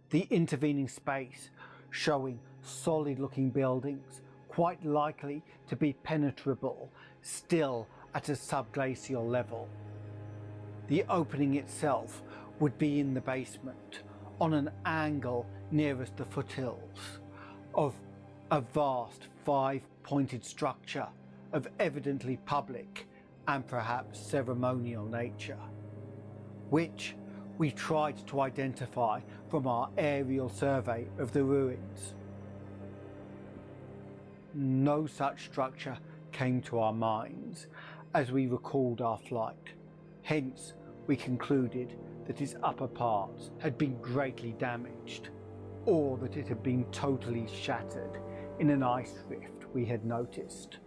The intervening space showing solid-looking buildings quite likely to be penetrable still at a subglacial level. The opening itself would be in the basement, on an angle nearest the foothills, of a vast 5-pointed structure of evidently public and perhaps ceremonial nature, which we tried to identify from our aerial survey of the ruins. no such structure came to our minds as we recalled our flight. Hence, we concluded that its upper parts had been greatly damaged, or that it had been totally shattered in an ice rift we had noticed.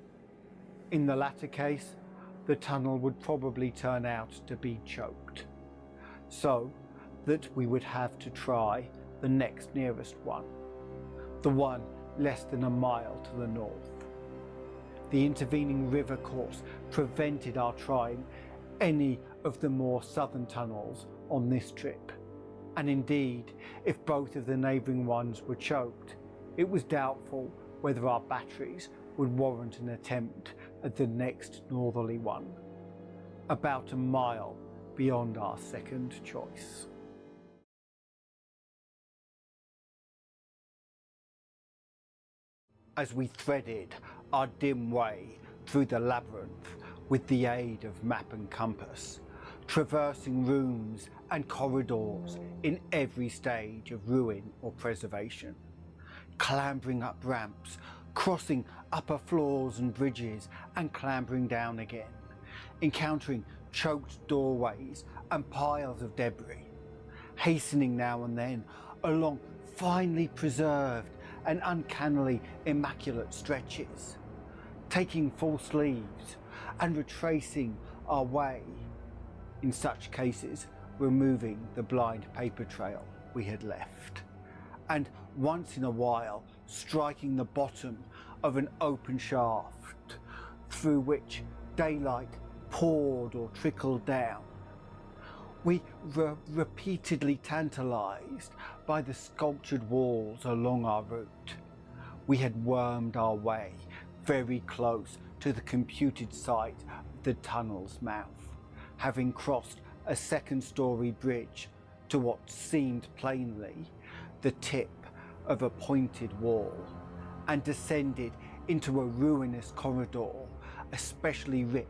In the latter case, the tunnel would probably turn out to be choked, so that we would have to try the next nearest one, the one less than a mile to the north. The intervening river course prevented our trying any of the more southern tunnels on this trip, and indeed, if both of the neighbouring ones were choked, it was doubtful whether our batteries would warrant an attempt at the next northerly one, about a mile beyond our second choice. As we threaded our dim way through the labyrinth with the aid of map and compass, traversing rooms and corridors in every stage of ruin or preservation, clambering up ramps, crossing upper floors and bridges and clambering down again, encountering choked doorways and piles of debris, hastening now and then along finely preserved and uncannily immaculate stretches, taking false leaves and retracing our way, in such cases removing the blind paper trail we had left, and once in a while striking the bottom of an open shaft through which daylight poured or trickled down. We were repeatedly tantalized by the sculptured walls along our route. We had wormed our way very close to the computed site of the tunnel's mouth, having crossed a second-story bridge to what seemed plainly the tip of a pointed wall, and descended into a ruinous corridor, especially rich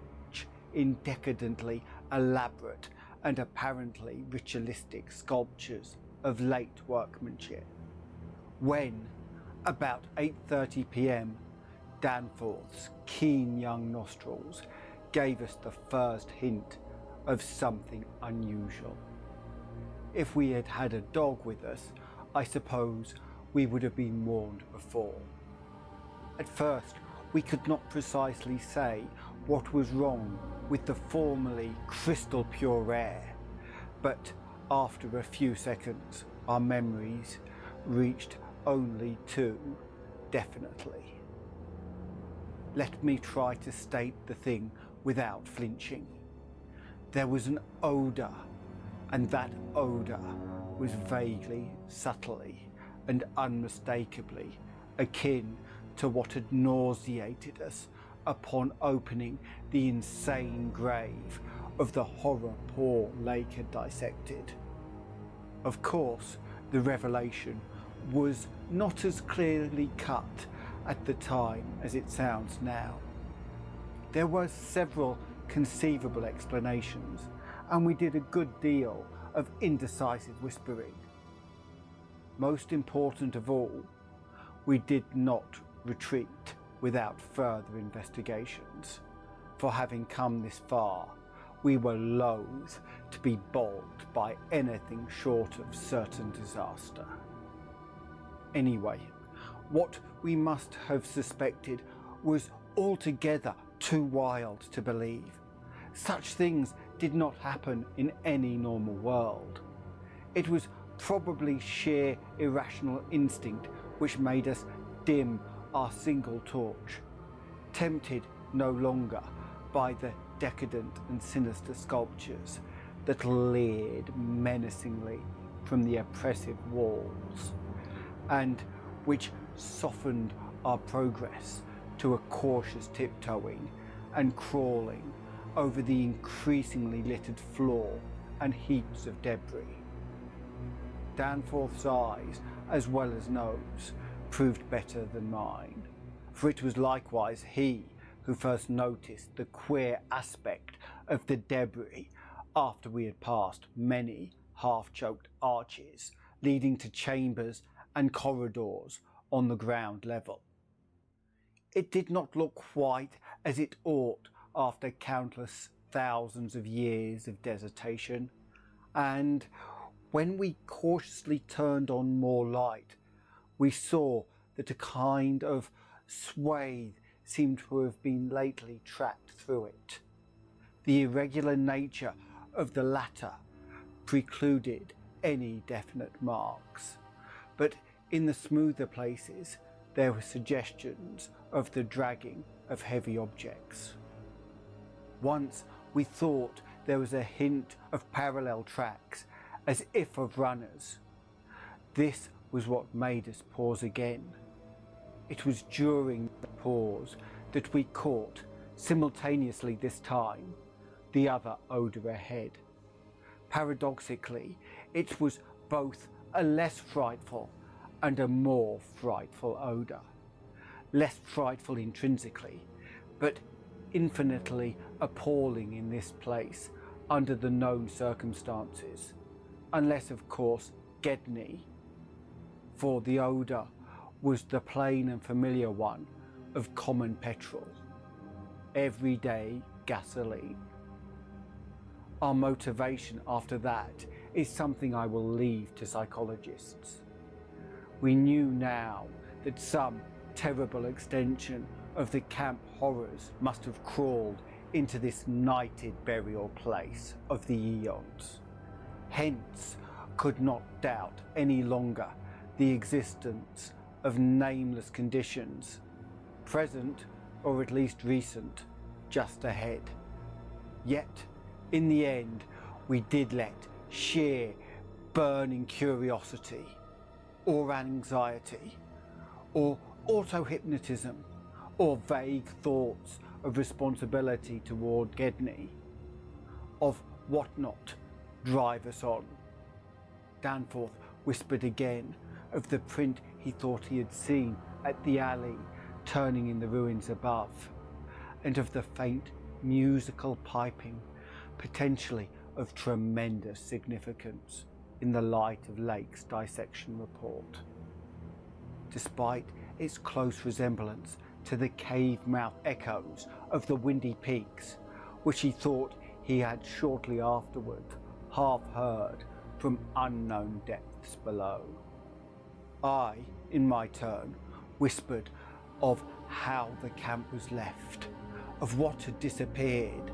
in decadently elaborate and apparently ritualistic sculptures of late workmanship, when, about 8:30 p.m, Danforth's keen young nostrils gave us the first hint of something unusual. If we had had a dog with us, I suppose we would have been warned before. At first, we could not precisely say what was wrong with the formerly crystal pure air, but after a few seconds, our memories reached only two definitely. Let me try to state the thing without flinching. There was an odour, and that odour was vaguely, subtly, and unmistakably akin to what had nauseated us upon opening the insane grave of the horror poor Lake had dissected. Of course, the revelation was not as clearly cut at the time as it sounds now. There were several conceivable explanations, and we did a good deal of indecisive whispering. Most important of all, we did not retreat without further investigations, for having come this far, we were loath to be balked by anything short of certain disaster. Anyway, what we must have suspected was altogether too wild to believe. Such things did not happen in any normal world. It was probably sheer irrational instinct which made us dim our single torch, tempted no longer by the decadent and sinister sculptures that leered menacingly from the oppressive walls, and which softened our progress to a cautious tiptoeing and crawling over the increasingly littered floor and heaps of debris. Danforth's eyes, as well as nose, proved better than mine, for it was likewise he who first noticed the queer aspect of the debris after we had passed many half-choked arches leading to chambers and corridors on the ground level. It did not look quite as it ought after countless thousands of years of desertation, and when we cautiously turned on more light, we saw that a kind of swathe seemed to have been lately tracked through it. The irregular nature of the latter precluded any definite marks, but in the smoother places there were suggestions of the dragging of heavy objects. Once we thought there was a hint of parallel tracks, as if of runners. This was what made us pause again. It was during the pause that we caught, simultaneously this time, the other odour ahead. Paradoxically, it was both a less frightful and a more frightful odour. Less frightful intrinsically, but infinitely appalling in this place under the known circumstances, unless of course Gedney, for the odour was the plain and familiar one of common petrol, everyday gasoline. Our motivation after that is something I will leave to psychologists. We knew now that some terrible extension of the camp horrors must have crawled into this nighted burial place of the eons. Hence, could not doubt any longer the existence of nameless conditions, present or at least recent, just ahead. Yet, in the end, we did let sheer burning curiosity, or anxiety, or auto-hypnotism, or vague thoughts of responsibility toward Gedney, of what not, drive us on. Danforth whispered again of the print he thought he had seen at the alley turning in the ruins above, and of the faint musical piping, potentially of tremendous significance in the light of Lake's dissection report. Despite its close resemblance to the cave-mouth echoes of the Windy Peaks, which he thought he had shortly afterward half heard from unknown depths below. I, in my turn, whispered of how the camp was left, of what had disappeared,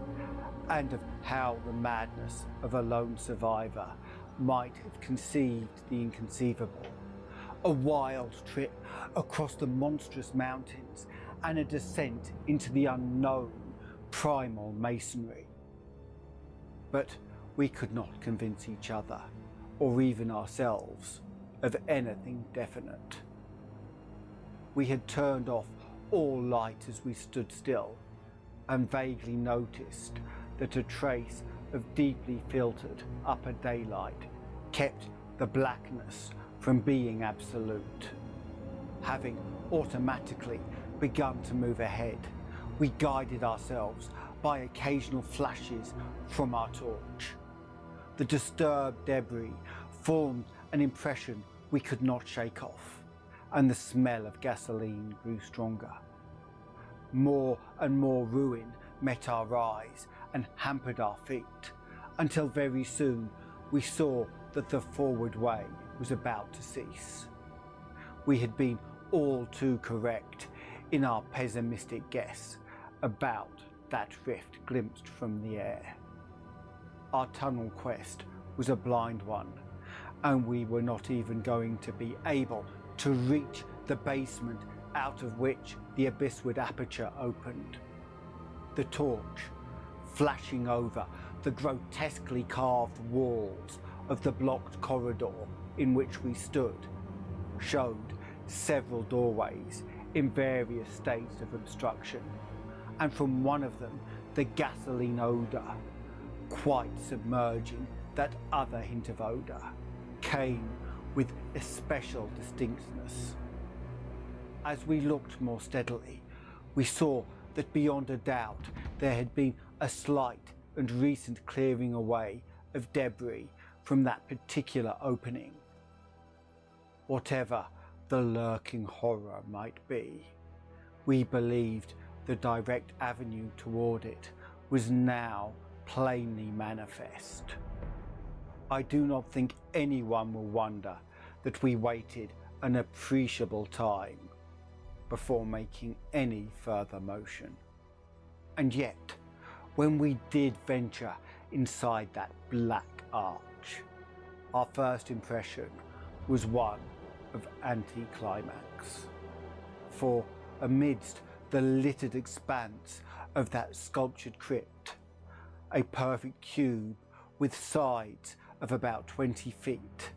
and of how the madness of a lone survivor might have conceived the inconceivable. A wild trip across the monstrous mountains and a descent into the unknown primal masonry. But we could not convince each other, or even ourselves, of anything definite. We had turned off all light as we stood still, and vaguely noticed that a trace of deeply filtered upper daylight kept the blackness from being absolute. Having automatically begun to move ahead, we guided ourselves by occasional flashes from our torch. The disturbed debris formed an impression we could not shake off, and the smell of gasoline grew stronger. More and more ruin met our eyes and hampered our feet, until very soon we saw that the forward way was about to cease. We had been all too correct in our pessimistic guess about that rift glimpsed from the air. Our tunnel quest was a blind one, and we were not even going to be able to reach the basement out of which the abyssward aperture opened. The torch, flashing over the grotesquely carved walls of the blocked corridor in which we stood, showed several doorways in various states of obstruction, and from one of them the gasoline odour, quite submerging that other hint of odour, came with especial distinctness. As we looked more steadily, we saw that beyond a doubt there had been a slight and recent clearing away of debris from that particular opening. Whatever the lurking horror might be, We believed the direct avenue toward it was now plainly manifest. I do not think anyone will wonder that we waited an appreciable time before making any further motion. And yet, when we did venture inside that black arch, our first impression was one of anticlimax. For amidst the littered expanse of that sculptured crypt, a perfect cube with sides of about 20 feet,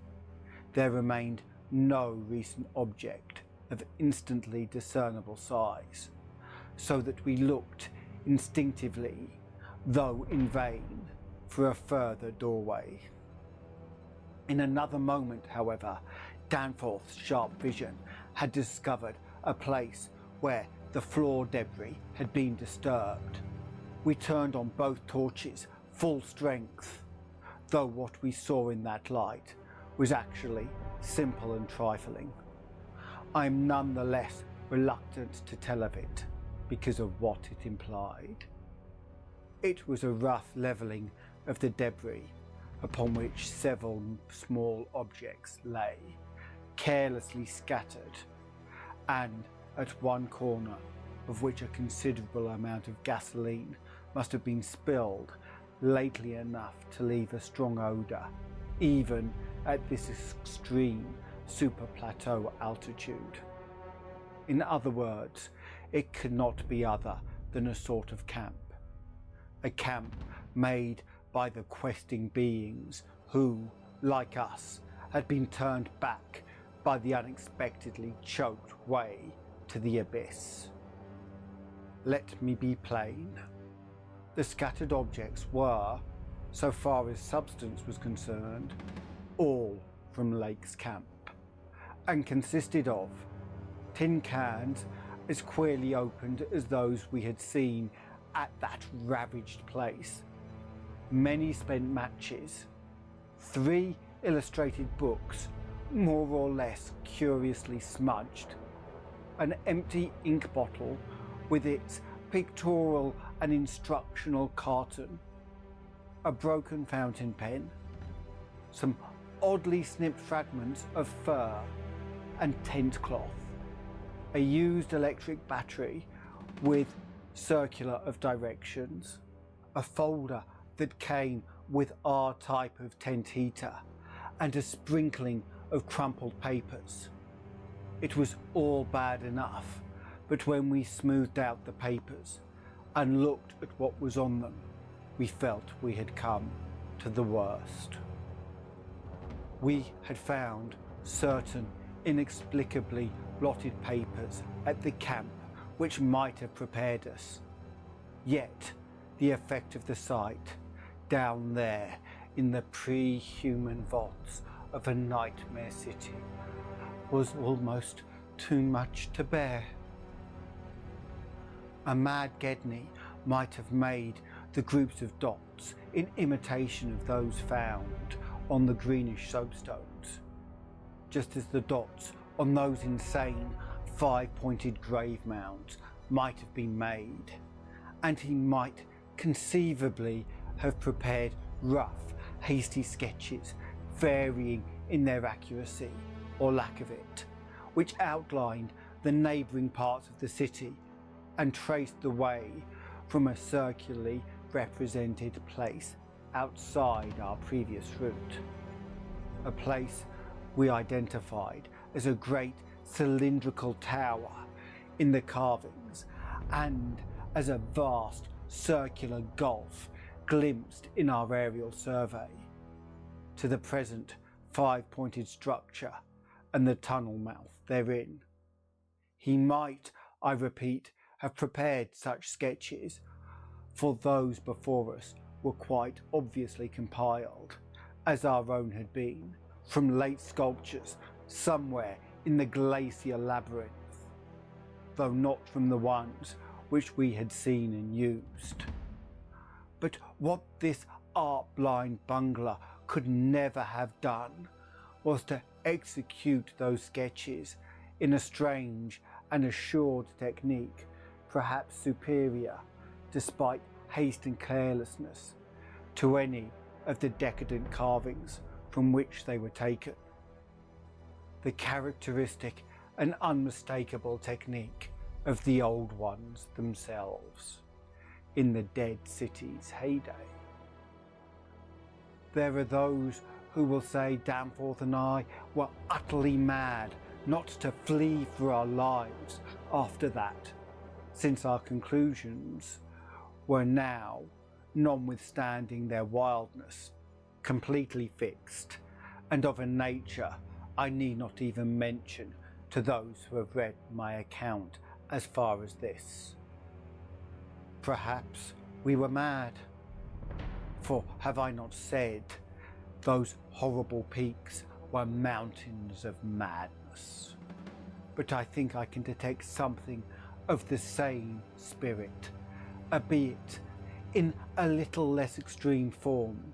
there remained no recent object of instantly discernible size, so that we looked instinctively, though in vain, for a further doorway. In another moment, however, Danforth's sharp vision had discovered a place where the floor debris had been disturbed. We turned on both torches full strength, though what we saw in that light was actually simple and trifling. I am nonetheless reluctant to tell of it because of what it implied. It was a rough levelling of the debris upon which several small objects lay, carelessly scattered, and at one corner of which a considerable amount of gasoline must have been spilled lately enough to leave a strong odour, even at this extreme super-plateau altitude. In other words, it could not be other than a sort of camp. A camp made by the questing beings who, like us, had been turned back by the unexpectedly choked way to the abyss. Let me be plain. The scattered objects were, so far as substance was concerned, all from Lake's camp, and consisted of tin cans as queerly opened as those we had seen at that ravaged place, many spent matches, 3 illustrated books, more or less curiously smudged, an empty ink bottle with its pictorial and instructional carton, a broken fountain pen, some oddly snipped fragments of fur and tent cloth, a used electric battery with circular of directions, a folder that came with our type of tent heater, and a sprinkling of crumpled papers. It was all bad enough, but when we smoothed out the papers and looked at what was on them, we felt we had come to the worst. We had found certain inexplicably blotted papers at the camp which might have prepared us. Yet the effect of the sight down there in the pre-human vaults of a nightmare city was almost too much to bear. A mad Gedney might have made the groups of dots in imitation of those found on the greenish soapstones, just as the dots on those insane 5-pointed grave mounds might have been made, and he might conceivably have prepared rough, hasty sketches varying in their accuracy or lack of it, which outlined the neighbouring parts of the city and traced the way from a circularly represented place outside our previous route, a place we identified as a great cylindrical tower in the carvings and as a vast circular gulf glimpsed in our aerial survey, to the present 5-pointed structure and the tunnel mouth therein. He might, I repeat, have prepared such sketches, for those before us were quite obviously compiled, as our own had been, from late sculptures somewhere in the glacial labyrinth, though not from the ones which we had seen and used. But what this art-blind bungler could never have done was to execute those sketches in a strange an assured technique, perhaps superior, despite haste and carelessness, to any of the decadent carvings from which they were taken. The characteristic and unmistakable technique of the old ones themselves, in the dead city's heyday. There are those who will say Danforth and I were utterly mad not to flee for our lives after that, since our conclusions were now, notwithstanding their wildness, completely fixed, and of a nature I need not even mention to those who have read my account as far as this. Perhaps we were mad, for have I not said those horrible peaks were mountains of madness? But I think I can detect something of the same spirit, albeit in a little less extreme form,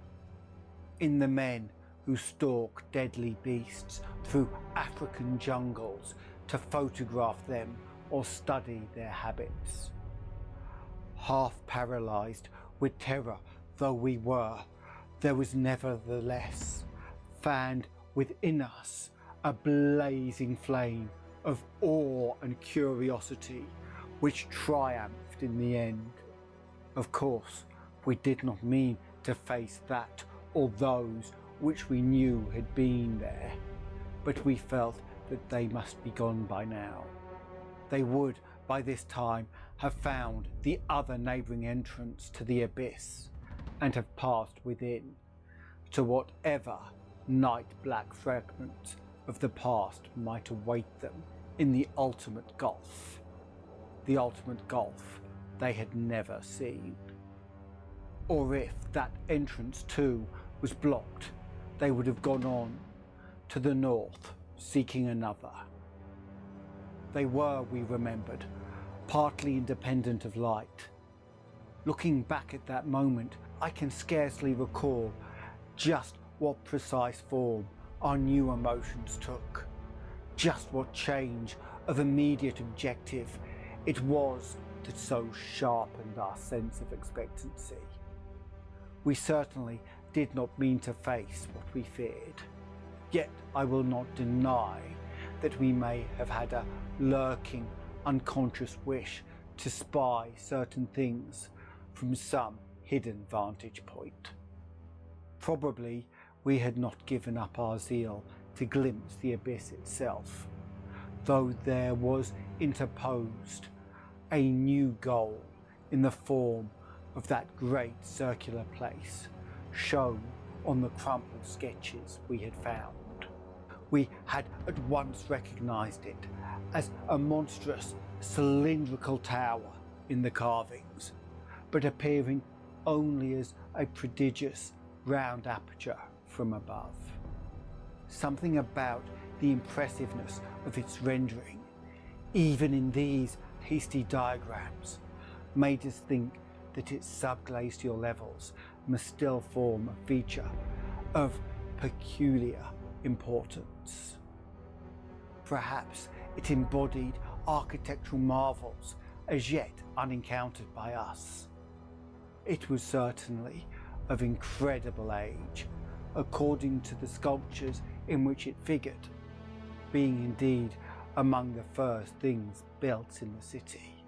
in the men who stalk deadly beasts through African jungles to photograph them or study their habits. Half paralysed with terror though we were, there was nevertheless fanned within us a blazing flame of awe and curiosity which triumphed in the end. Of course, we did not mean to face that or those which we knew had been there, but we felt that they must be gone by now. They would, by this time, have found the other neighbouring entrance to the abyss, and have passed within, to whatever night-black fragments of the past might await them in the ultimate gulf they had never seen. Or if that entrance too was blocked, they would have gone on to the north, seeking another. They were, we remembered, partly independent of light. Looking back at that moment, I can scarcely recall just what precise form our new emotions took, just what change of immediate objective it was that so sharpened our sense of expectancy. We certainly did not mean to face what we feared, yet I will not deny that we may have had a lurking, unconscious wish to spy certain things from some hidden vantage point. Probably we had not given up our zeal to glimpse the abyss itself, though there was interposed a new goal in the form of that great circular place shown on the crumpled sketches we had found. We had at once recognised it as a monstrous cylindrical tower in the carvings, but appearing only as a prodigious round aperture from above. Something about the impressiveness of its rendering, even in these hasty diagrams, made us think that its subglacial levels must still form a feature of peculiar importance. Perhaps it embodied architectural marvels as yet unencountered by us. It was certainly of incredible age, according to the sculptures in which it figured, being indeed among the first things built in the city.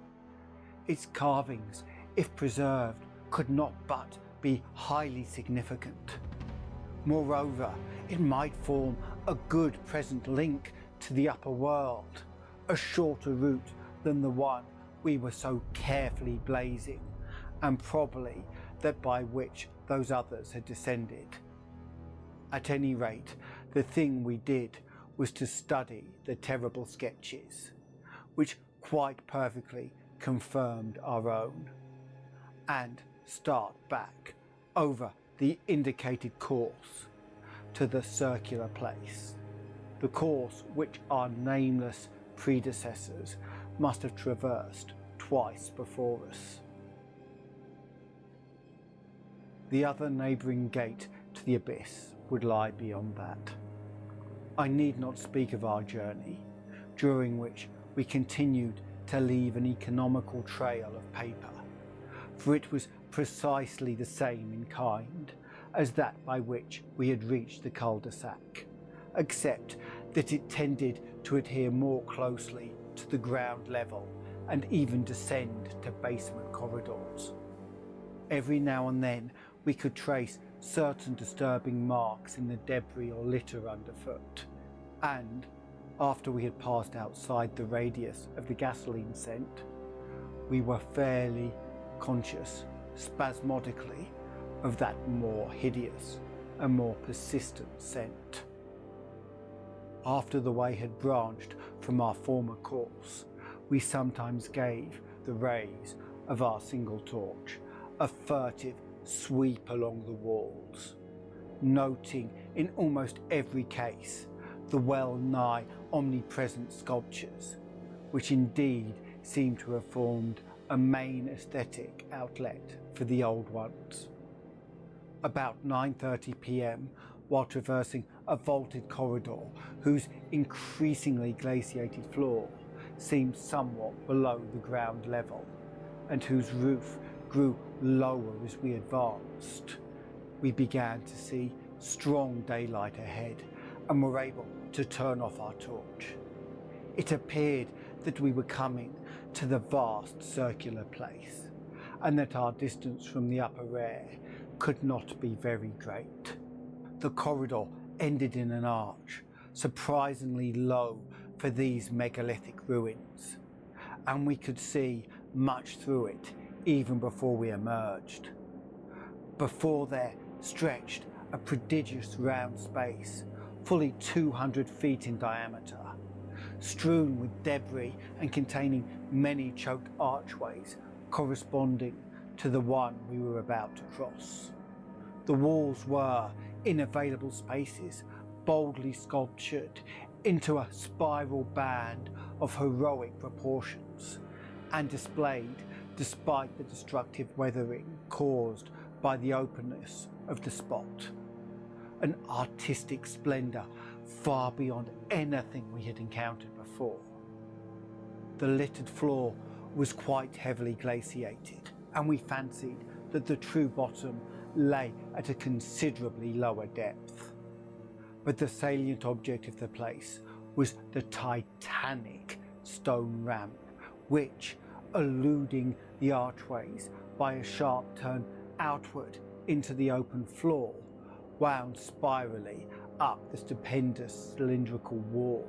Its carvings, if preserved, could not but be highly significant. Moreover, it might form a good present link to the upper world, a shorter route than the one we were so carefully blazing, and probably that by which those others had descended. At any rate, the thing we did was to study the terrible sketches, which quite perfectly confirmed our own, and start back over the indicated course to the circular place, the course which our nameless predecessors must have traversed twice before us. The other neighbouring gate to the abyss would lie beyond that. I need not speak of our journey, during which we continued to leave an economical trail of paper, for it was precisely the same in kind as that by which we had reached the cul-de-sac, except that it tended to adhere more closely to the ground level and even descend to basement corridors. Every now and then we could trace certain disturbing marks in the debris or litter underfoot, and after we had passed outside the radius of the gasoline scent, we were fairly conscious, spasmodically, of that more hideous and more persistent scent. After the way had branched from our former course, we sometimes gave the rays of our single torch a furtive sweep along the walls, noting in almost every case the well-nigh omnipresent sculptures, which indeed seem to have formed a main aesthetic outlet for the old ones. About 9:30 p.m, while traversing a vaulted corridor whose increasingly glaciated floor seemed somewhat below the ground level, and whose roof grew lower as we advanced, we began to see strong daylight ahead and were able to turn off our torch. It appeared that we were coming to the vast circular place, and that our distance from the upper air could not be very great. The corridor ended in an arch, surprisingly low for these megalithic ruins, and we could see much through it even before we emerged. Before there stretched a prodigious round space, fully 200 feet in diameter, strewn with debris and containing many choked archways corresponding to the one we were about to cross. The walls were, in available spaces, boldly sculptured into a spiral band of heroic proportions, and displayed despite the destructive weathering caused by the openness of the spot, an artistic splendour far beyond anything we had encountered before. The littered floor was quite heavily glaciated, and we fancied that the true bottom lay at a considerably lower depth. But the salient object of the place was the titanic stone ramp, which, eluding the archways by a sharp turn outward into the open floor, wound spirally up the stupendous cylindrical wall,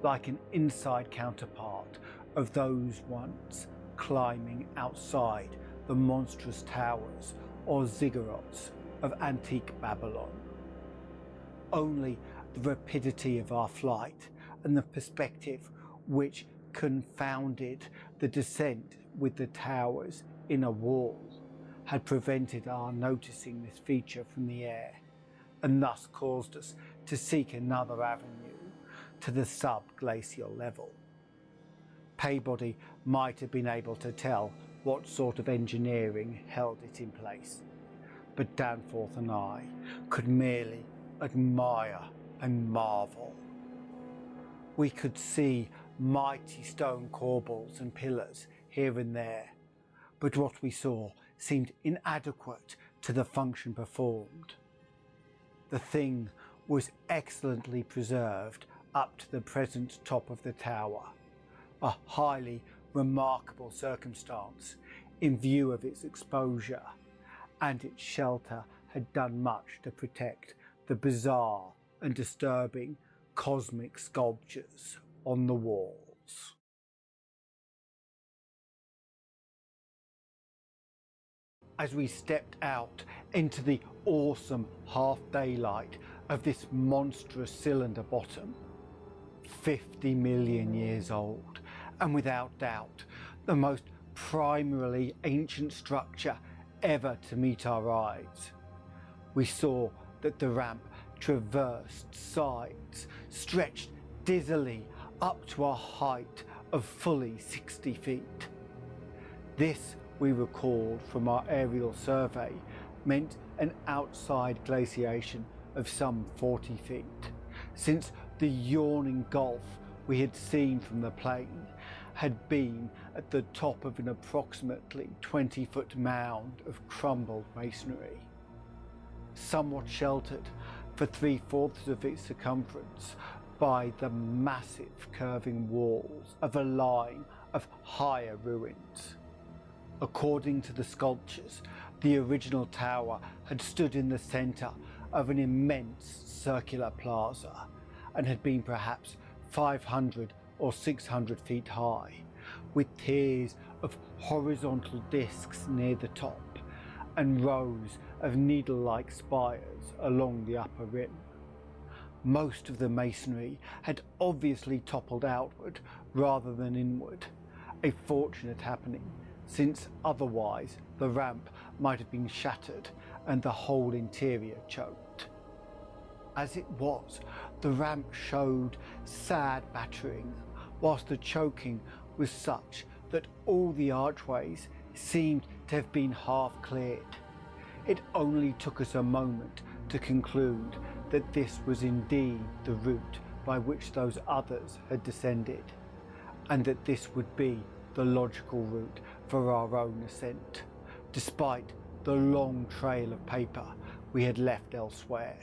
like an inside counterpart of those once climbing outside the monstrous towers or ziggurats of antique Babylon. Only the rapidity of our flight and the perspective which confounded the descent with the tower's inner wall had prevented our noticing this feature from the air, and thus caused us to seek another avenue to the sub-glacial level. Peabody might have been able to tell what sort of engineering held it in place, but Danforth and I could merely admire and marvel. We could see mighty stone corbels and pillars here and there, but what we saw seemed inadequate to the function performed. The thing was excellently preserved up to the present top of the tower, a highly remarkable circumstance in view of its exposure, and its shelter had done much to protect the bizarre and disturbing cosmic sculptures on the walls. As we stepped out into the awesome half daylight of this monstrous cylinder bottom, 50 million years old, and without doubt the most primarily ancient structure ever to meet our eyes, we saw that the ramp traversed sides stretched dizzily up to a height of fully 60 feet. This, we recalled from our aerial survey, meant an outside glaciation of some 40 feet, since the yawning gulf we had seen from the plane had been at the top of an approximately 20-foot mound of crumbled masonry, somewhat sheltered for 3/4 of its circumference by the massive curving walls of a line of higher ruins. According to the sculptures, the original tower had stood in the centre of an immense circular plaza and had been perhaps 500 or 600 feet high, with tiers of horizontal discs near the top and rows of needle-like spires along the upper rim. Most of the masonry had obviously toppled outward rather than inward, a fortunate happening, since otherwise the ramp might have been shattered and the whole interior choked. As it was, the ramp showed sad battering, whilst the choking was such that all the archways seemed to have been half cleared. It only took us a moment to conclude that this was indeed the route by which those others had descended, and that this would be the logical route for our own ascent, despite the long trail of paper we had left elsewhere.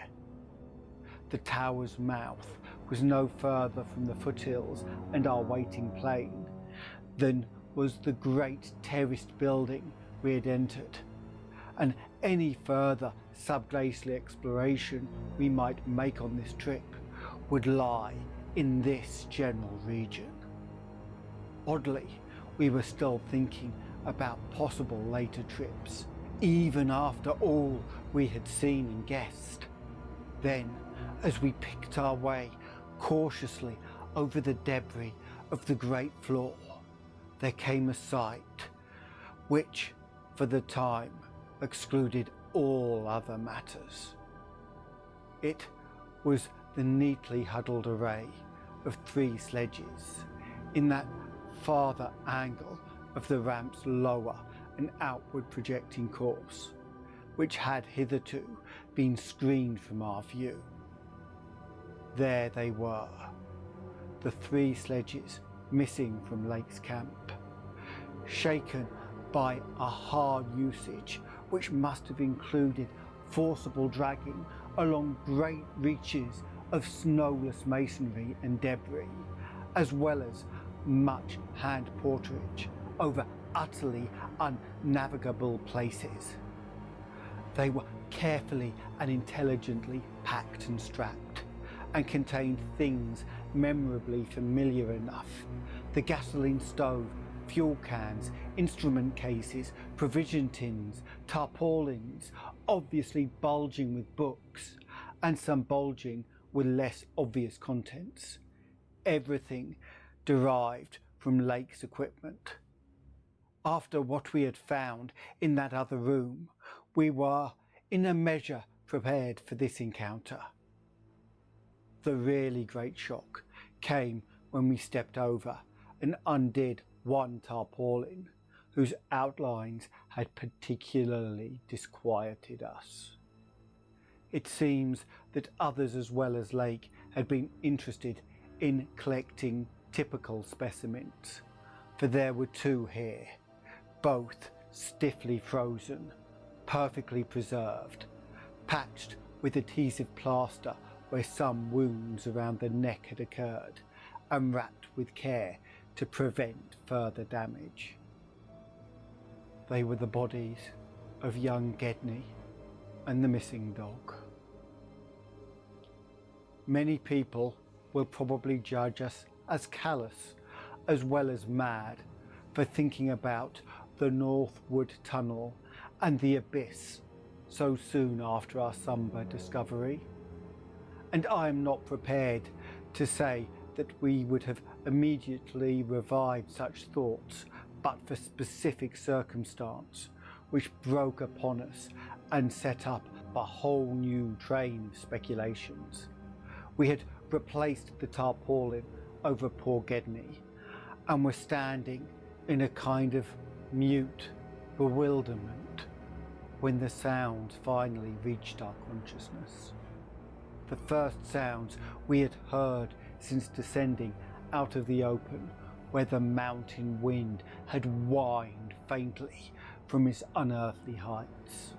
The tower's mouth was no further from the foothills and our waiting plane than was the great terraced building we had entered, and any further subglacial exploration we might make on this trip would lie in this general region. Oddly, we were still thinking about possible later trips, even after all we had seen and guessed. Then, as we picked our way cautiously over the debris of the great floor, there came a sight which, for the time, excluded all other matters. It was the neatly huddled array of 3 sledges in that farther angle of the ramp's lower and outward projecting course, which had hitherto been screened from our view. There they were, the 3 sledges missing from Lake's camp, shaken by a hard usage which must have included forcible dragging along great reaches of snowless masonry and debris, as well as much hand porterage over utterly unnavigable places. They were carefully and intelligently packed and strapped, and contained things memorably familiar enough: the gasoline stove, fuel cans, instrument cases, provision tins, tarpaulins, obviously bulging with books, and some bulging with less obvious contents. Everything derived from Lake's equipment. After what we had found in that other room, we were in a measure prepared for this encounter. The really great shock came when we stepped over and undid one tarpaulin whose outlines had particularly disquieted us. It seems that others as well as Lake had been interested in collecting typical specimens, for there were 2 here, both stiffly frozen, perfectly preserved, patched with adhesive plaster where some wounds around the neck had occurred, and wrapped with care to prevent further damage. They were the bodies of young Gedney and the missing dog. Many people will probably judge us as callous as well as mad for thinking about the Northwood Tunnel and the abyss so soon after our sombre discovery. And I am not prepared to say that we would have immediately revived such thoughts but for specific circumstance which broke upon us and set up a whole new train of speculations. We had replaced the tarpaulin over poor Gedney and were standing in a kind of mute bewilderment when the sounds finally reached our consciousness. The first sounds we had heard since descending out of the open where the mountain wind had whined faintly from its unearthly heights.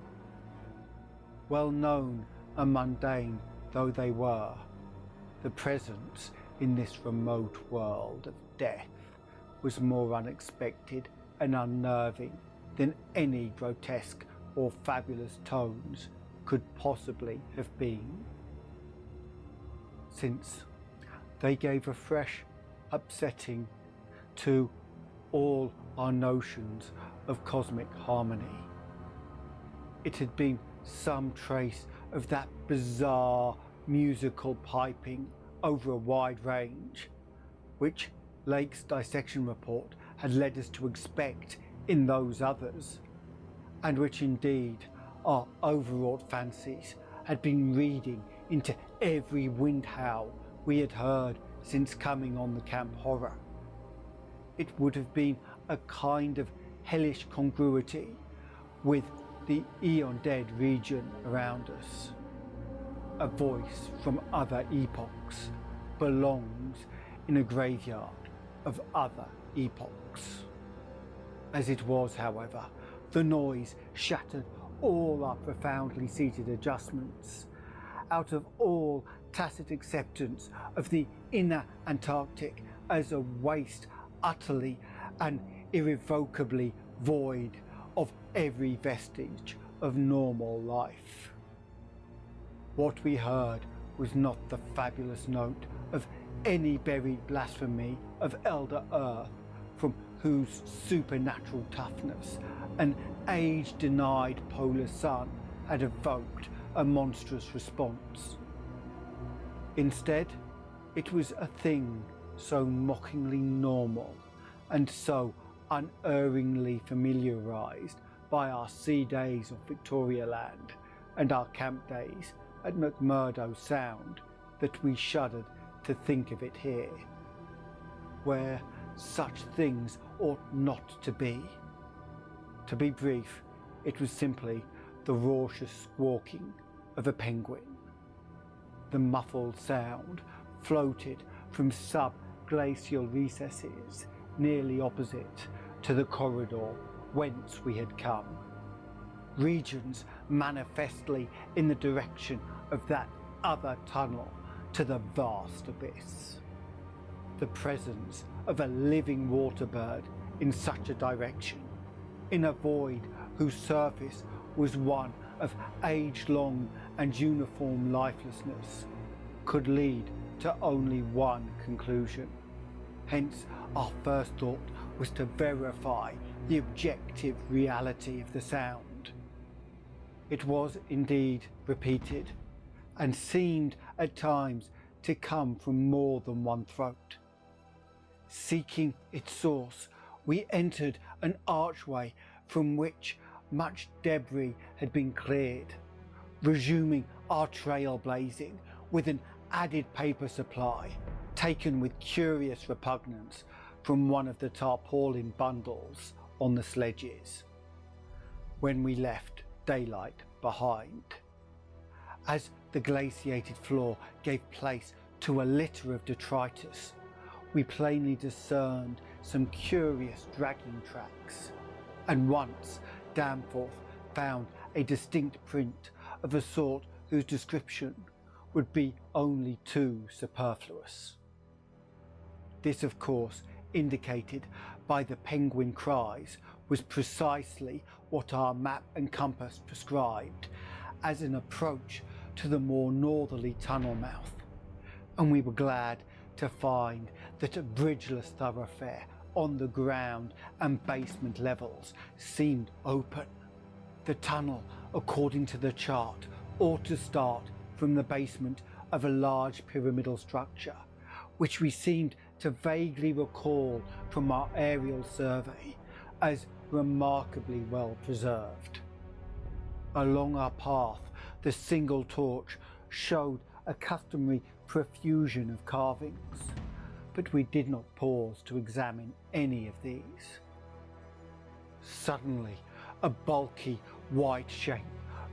Well known and mundane though they were, the presence in this remote world of death was more unexpected and unnerving than any grotesque or fabulous tones could possibly have been, since they gave a fresh upsetting to all our notions of cosmic harmony. It had been some trace of that bizarre musical piping over a wide range, which Lake's dissection report had led us to expect in those others, and which indeed our overwrought fancies had been reading into every wind howl we had heard since coming on the camp horror. It would have been a kind of hellish congruity with the eon dead region around us. A voice from other epochs belongs in a graveyard of other epochs. As it was, however, the noise shattered all our profoundly seated adjustments. Out of all tacit acceptance of the inner Antarctic as a waste utterly and irrevocably void of every vestige of normal life. What we heard was not the fabulous note of any buried blasphemy of Elder Earth, from whose supernatural toughness an age-denied polar sun had evoked a monstrous response. Instead, it was a thing so mockingly normal and so unerringly familiarised by our sea days of Victoria Land and our camp days at McMurdo Sound that we shuddered to think of it here, where such things ought not to be. To be brief, it was simply the raucous squawking of a penguin. The muffled sound floated from sub-glacial recesses nearly opposite to the corridor whence we had come, regions manifestly in the direction of that other tunnel to the vast abyss. The presence of a living water bird in such a direction, in a void whose surface was one of age-long and uniform lifelessness, could lead to only one conclusion. Hence, our first thought was to verify the objective reality of the sound. It was indeed repeated, and seemed at times to come from more than one throat. Seeking its source, we entered an archway from which much debris had been cleared, resuming our trailblazing with an added paper supply taken with curious repugnance from one of the tarpaulin bundles on the sledges, when we left daylight behind. As the glaciated floor gave place to a litter of detritus, we plainly discerned some curious dragging tracks, and once Danforth found a distinct print of a sort whose description would be only too superfluous. This, of course, indicated by the penguin cries, was precisely what our map and compass prescribed as an approach to the more northerly tunnel mouth, and we were glad to find that a bridgeless thoroughfare on the ground and basement levels seemed open. The tunnel, according to the chart, ought to start from the basement of a large pyramidal structure, which we seemed to vaguely recall from our aerial survey as remarkably well preserved. Along our path, the single torch showed a customary profusion of carvings, but we did not pause to examine any of these. Suddenly, a bulky white shape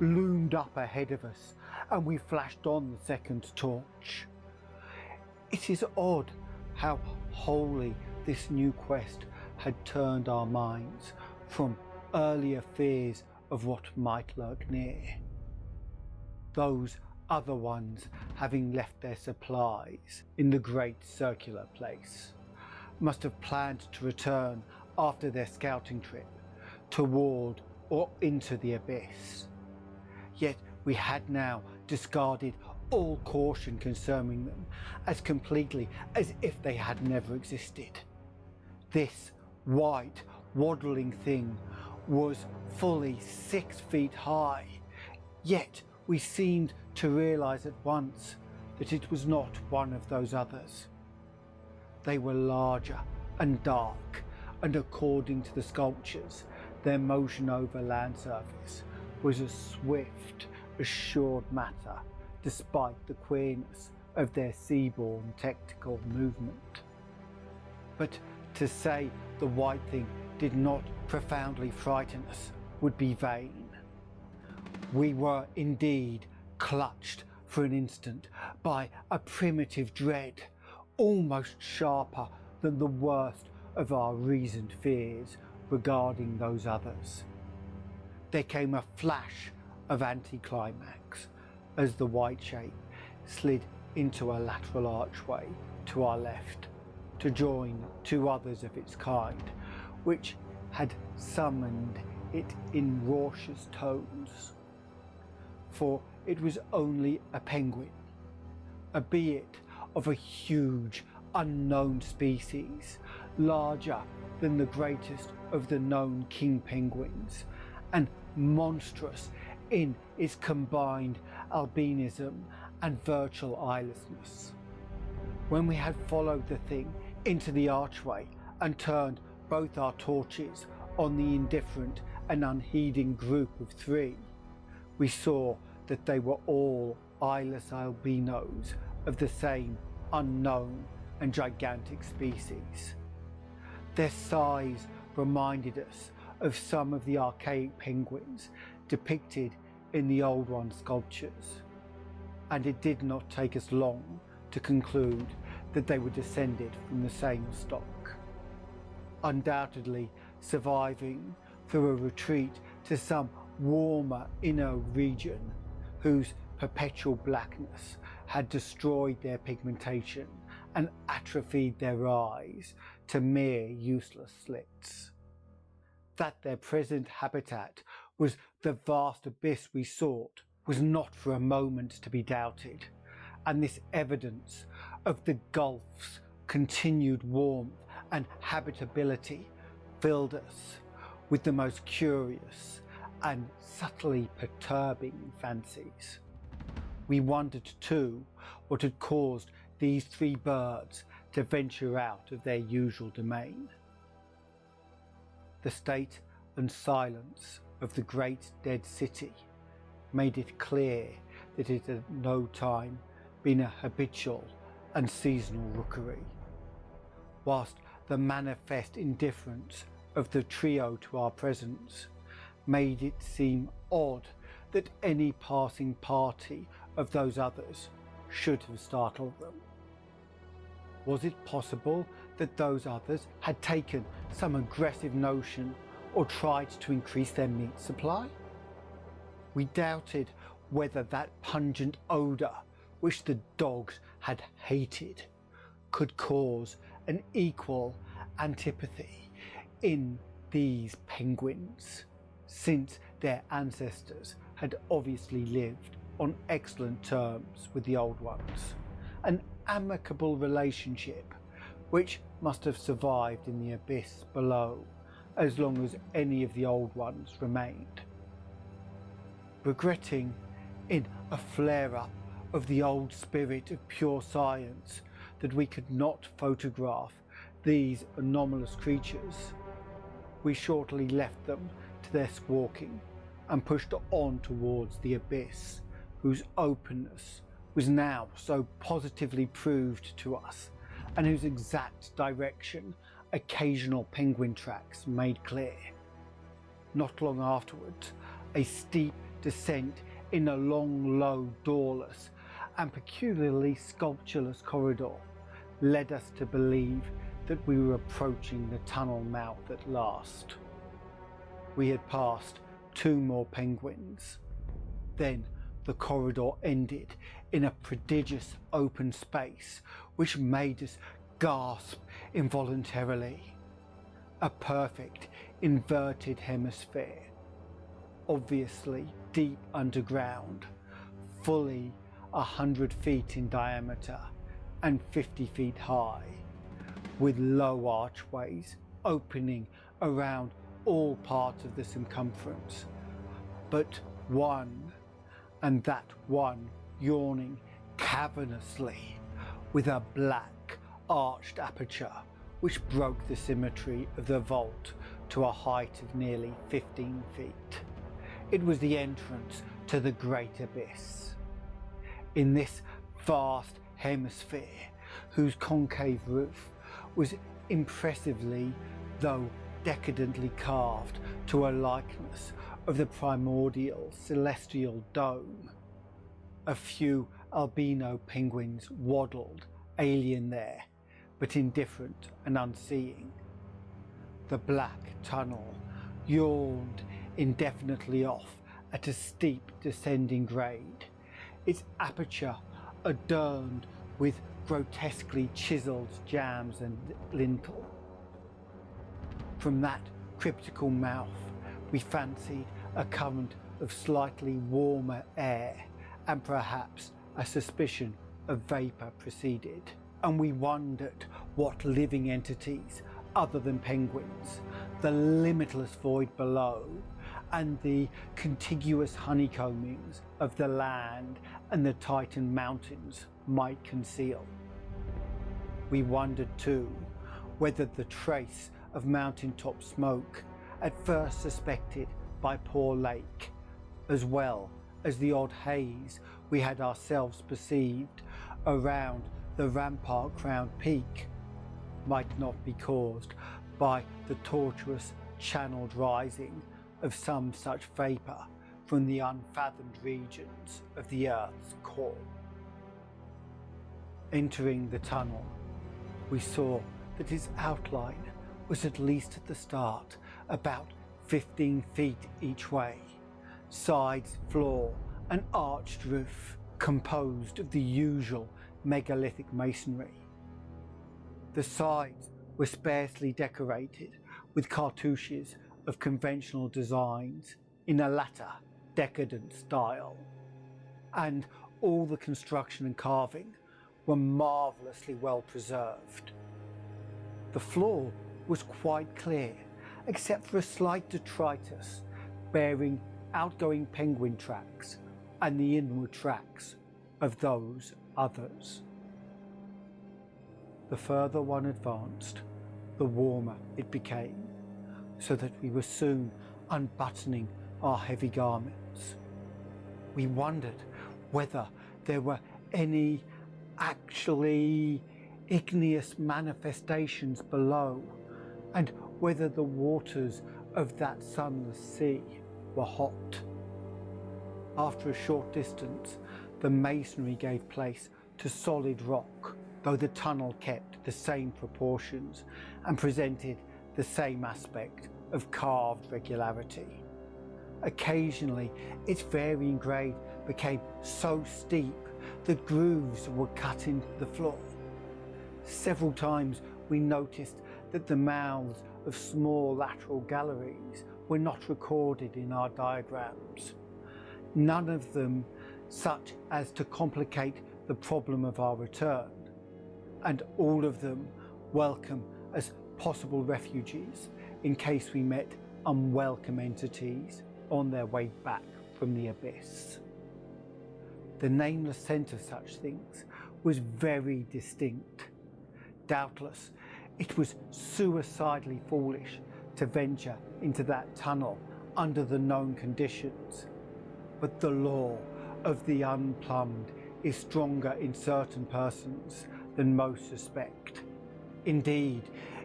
loomed up ahead of us, and we flashed on the second torch. It is odd how wholly this new quest had turned our minds from earlier fears of what might lurk near. Those other ones, having left their supplies in the great circular place, must have planned to return after their scouting trip toward or into the abyss. Yet we had now discarded all caution concerning them as completely as if they had never existed. This white, waddling thing was fully 6 feet high, yet we seemed to realize at once that it was not one of those others. They were larger and dark, and according to the sculptures, their motion over land surface was a swift, assured matter, despite the queerness of their seaborne technical movement. But to say the white thing did not profoundly frighten us would be vain. We were indeed clutched for an instant by a primitive dread, almost sharper than the worst of our reasoned fears regarding those others. There came a flash of anticlimax as the white shape slid into a lateral archway to our left to join 2 others of its kind, which had summoned it in raucous tones. For it was only a penguin, albeit of a huge, unknown species, larger than the greatest of the known king penguins, and monstrous in its combined albinism and virtual eyelessness. When we had followed the thing into the archway and turned both our torches on the indifferent and unheeding group of 3, we saw that they were all eyeless albinos of the same unknown and gigantic species. Their size reminded us of some of the archaic penguins depicted in the Old One sculptures, and it did not take us long to conclude that they were descended from the same stock, undoubtedly surviving through a retreat to some warmer inner region whose perpetual blackness had destroyed their pigmentation and atrophied their eyes to mere useless slits. That their present habitat was the vast abyss we sought was not for a moment to be doubted, and this evidence of the gulf's continued warmth and habitability filled us with the most curious and subtly perturbing fancies. We wondered too what had caused these 3 birds to venture out of their usual domain. The state and silence of the great dead city made it clear that it had no time been a habitual and seasonal rookery, whilst the manifest indifference of the trio to our presence made it seem odd that any passing party of those others should have startled them. Was it possible that those others had taken some aggressive notion or tried to increase their meat supply? We doubted whether that pungent odour which the dogs had hated could cause an equal antipathy in these penguins, since their ancestors had obviously lived on excellent terms with the Old Ones, an amicable relationship which must have survived in the abyss below as long as any of the Old Ones remained. Regretting, in a flare-up of the old spirit of pure science, that we could not photograph these anomalous creatures, we shortly left them to their squawking and pushed on towards the abyss, whose openness was now so positively proved to us, and whose exact direction occasional penguin tracks made clear. Not long afterwards, a steep descent in a long, low, doorless and peculiarly sculptureless corridor led us to believe that we were approaching the tunnel mouth at last. We had passed 2 more penguins. Then the corridor ended in a prodigious open space which made us gasp involuntarily. A perfect inverted hemisphere, obviously deep underground, fully 100 feet in diameter and 50 feet high, with low archways opening around all parts of the circumference, but one, and that one yawning cavernously with a black arched aperture which broke the symmetry of the vault to a height of nearly 15 feet. It was the entrance to the great abyss. In this vast hemisphere, whose concave roof was impressively, though decadently carved to a likeness of the primordial celestial dome, a few albino penguins waddled, alien there, but indifferent and unseeing. The black tunnel yawned indefinitely off at a steep descending grade, its aperture adorned with grotesquely chiselled jambs and lintel. From that cryptical mouth we fancied a current of slightly warmer air, and perhaps a suspicion of vapour proceeded, and we wondered what living entities other than penguins, the limitless void below, and the contiguous honeycombings of the land and the Titan mountains might conceal. We wondered too whether the trace of mountaintop smoke, at first suspected by Poor Lake, as well as the odd haze we had ourselves perceived around the rampart-crowned peak, might not be caused by the tortuous channeled rising of some such vapour from the unfathomed regions of the Earth's core. Entering the tunnel, we saw that its outline was, at least at the start, about 15 feet each way, sides, floor and arched roof composed of the usual megalithic masonry. The sides were sparsely decorated with cartouches of conventional designs in a latter decadent style, and all the construction and carving were marvellously well preserved. The floor was quite clear, except for a slight detritus bearing outgoing penguin tracks and the inward tracks of those others. The further one advanced, the warmer it became, so that we were soon unbuttoning our heavy garments. We wondered whether there were any actually igneous manifestations below, and whether the waters of that sunless sea were hot. After a short distance, the masonry gave place to solid rock, though the tunnel kept the same proportions and presented the same aspect of carved regularity. Occasionally, its varying grade became so steep that grooves were cut into the floor. Several times we noticed that the mouths of small lateral galleries were not recorded in our diagrams, none of them such as to complicate the problem of our return, and all of them welcome as possible refuges in case we met unwelcome entities on their way back from the abyss. The nameless scent of such things was very distinct. Doubtless, it was suicidally foolish to venture into that tunnel under the known conditions, but the law of the unplumbed is stronger in certain persons than most suspect. Indeed,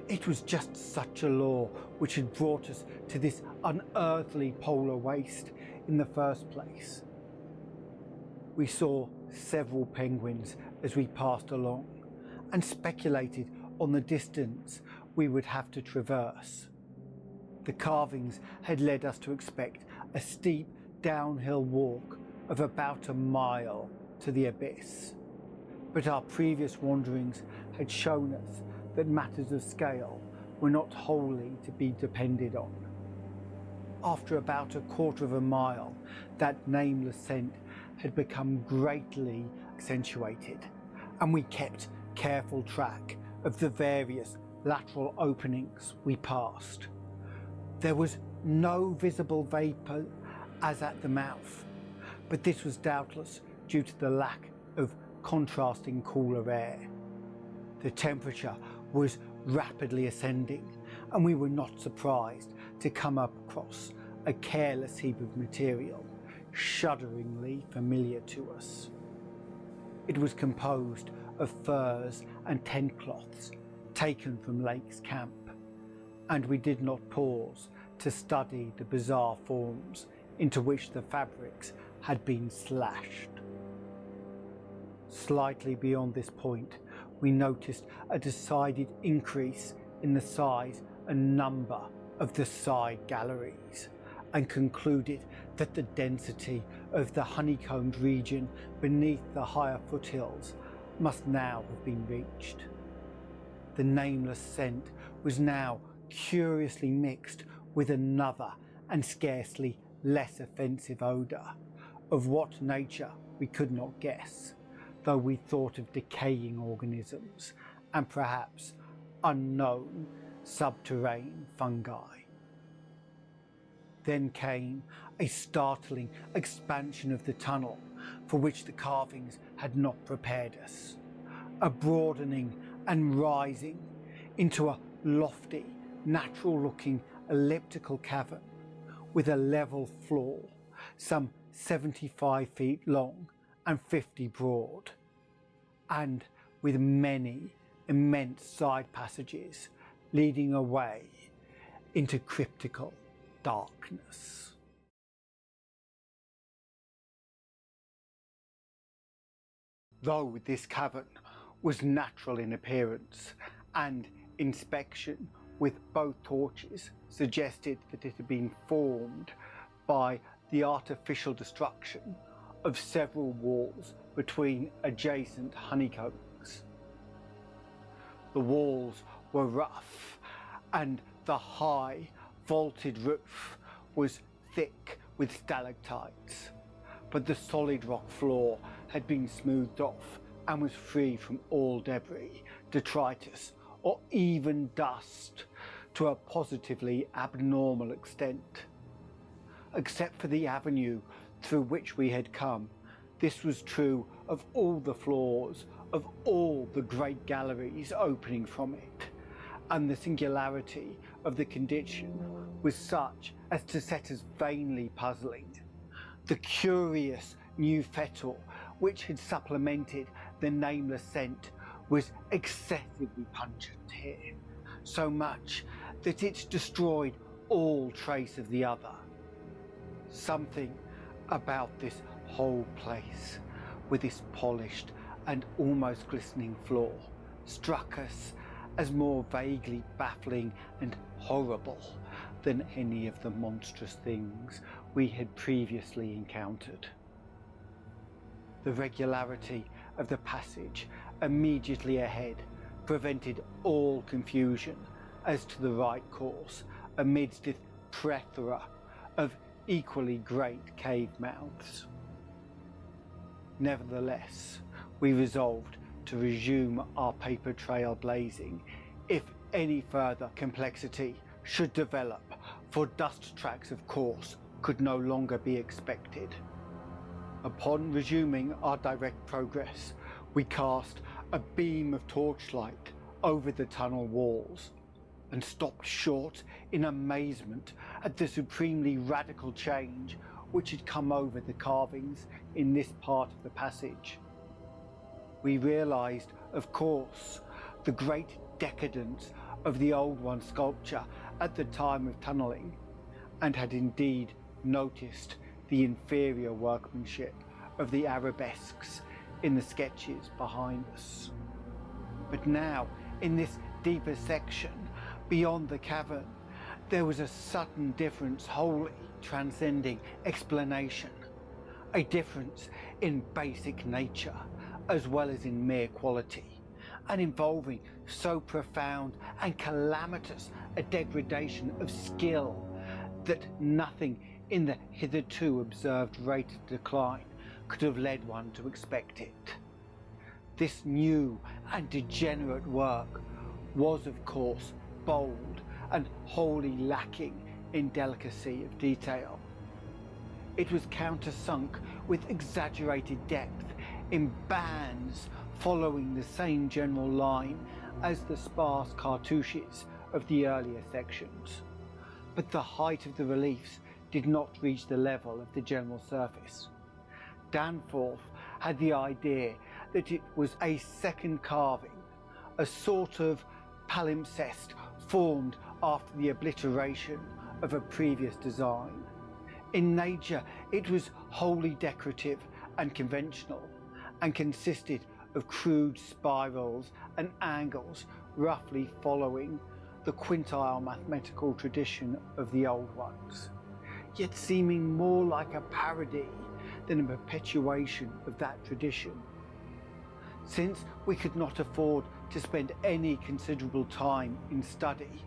it was just such a law which had brought us to this unearthly polar waste in the first place. We saw several penguins as we passed along, and speculated on the distance we would have to traverse. The carvings had led us to expect a steep downhill walk of about a mile to the abyss, but our previous wanderings had shown us that matters of scale were not wholly to be depended on. After about a quarter of a mile, that nameless scent had become greatly accentuated, and we kept careful track of the various lateral openings we passed. There was no visible vapour as at the mouth, but this was doubtless due to the lack of contrasting cooler air. The temperature was rapidly ascending, and we were not surprised to come up across a careless heap of material, shudderingly familiar to us. It was composed of furs and tent cloths taken from Lake's camp, and we did not pause to study the bizarre forms into which the fabrics had been slashed. Slightly beyond this point, we noticed a decided increase in the size and number of the side galleries, and concluded that the density of the honeycombed region beneath the higher foothills must now have been reached. The nameless scent was now curiously mixed with another and scarcely less offensive odour, of what nature we could not guess, though we thought of decaying organisms and perhaps unknown subterranean fungi. Then came a startling expansion of the tunnel for which the carvings had not prepared us, a broadening and rising into a lofty, natural-looking elliptical cavern with a level floor, some 75 feet long and 50 broad, and with many immense side passages leading away into cryptical darkness. Though this cavern was natural in appearance, and inspection with both torches suggested that it had been formed by the artificial destruction of several walls between adjacent honeycombs. The walls were rough, and the high, vaulted roof was thick with stalactites, but the solid rock floor had been smoothed off and was free from all debris, detritus, or even dust to a positively abnormal extent. Except for the avenue through which we had come, this was true of all the floors of all the great galleries opening from it, and the singularity of the condition was such as to set us vainly puzzling. The curious new fetor which had supplemented the nameless scent was excessively pungent here, so much that it destroyed all trace of the other. Something about this whole place, with its polished and almost glistening floor, struck us as more vaguely baffling and horrible than any of the monstrous things we had previously encountered. The regularity of the passage immediately ahead prevented all confusion as to the right course amidst this plethora of equally great cave mouths. Nevertheless, we resolved to resume our paper trail blazing if any further complexity should develop, for dust tracks, of course, could no longer be expected. Upon resuming our direct progress, we cast a beam of torchlight over the tunnel walls and stopped short in amazement at the supremely radical change which had come over the carvings in this part of the passage. We realized, of course, the great decadence of the old one sculpture at the time of tunneling, and had indeed noticed the inferior workmanship of the arabesques in the sketches behind us. But now, in this deeper section, beyond the cavern, there was a sudden difference wholly transcending explanation. A difference in basic nature, as well as in mere quality, and involving so profound and calamitous a degradation of skill that nothing in the hitherto observed rate of decline could have led one to expect it. This new and degenerate work was, of course, bold and wholly lacking in delicacy of detail. It was countersunk with exaggerated depth in bands following the same general line as the sparse cartouches of the earlier sections. But the height of the reliefs did not reach the level of the general surface. Danforth had the idea that it was a second carving, a sort of palimpsest formed after the obliteration of a previous design. In nature, it was wholly decorative and conventional, and consisted of crude spirals and angles roughly following the quintile mathematical tradition of the old ones, yet seeming more like a parody than a perpetuation of that tradition. Since we could not afford to spend any considerable time in study,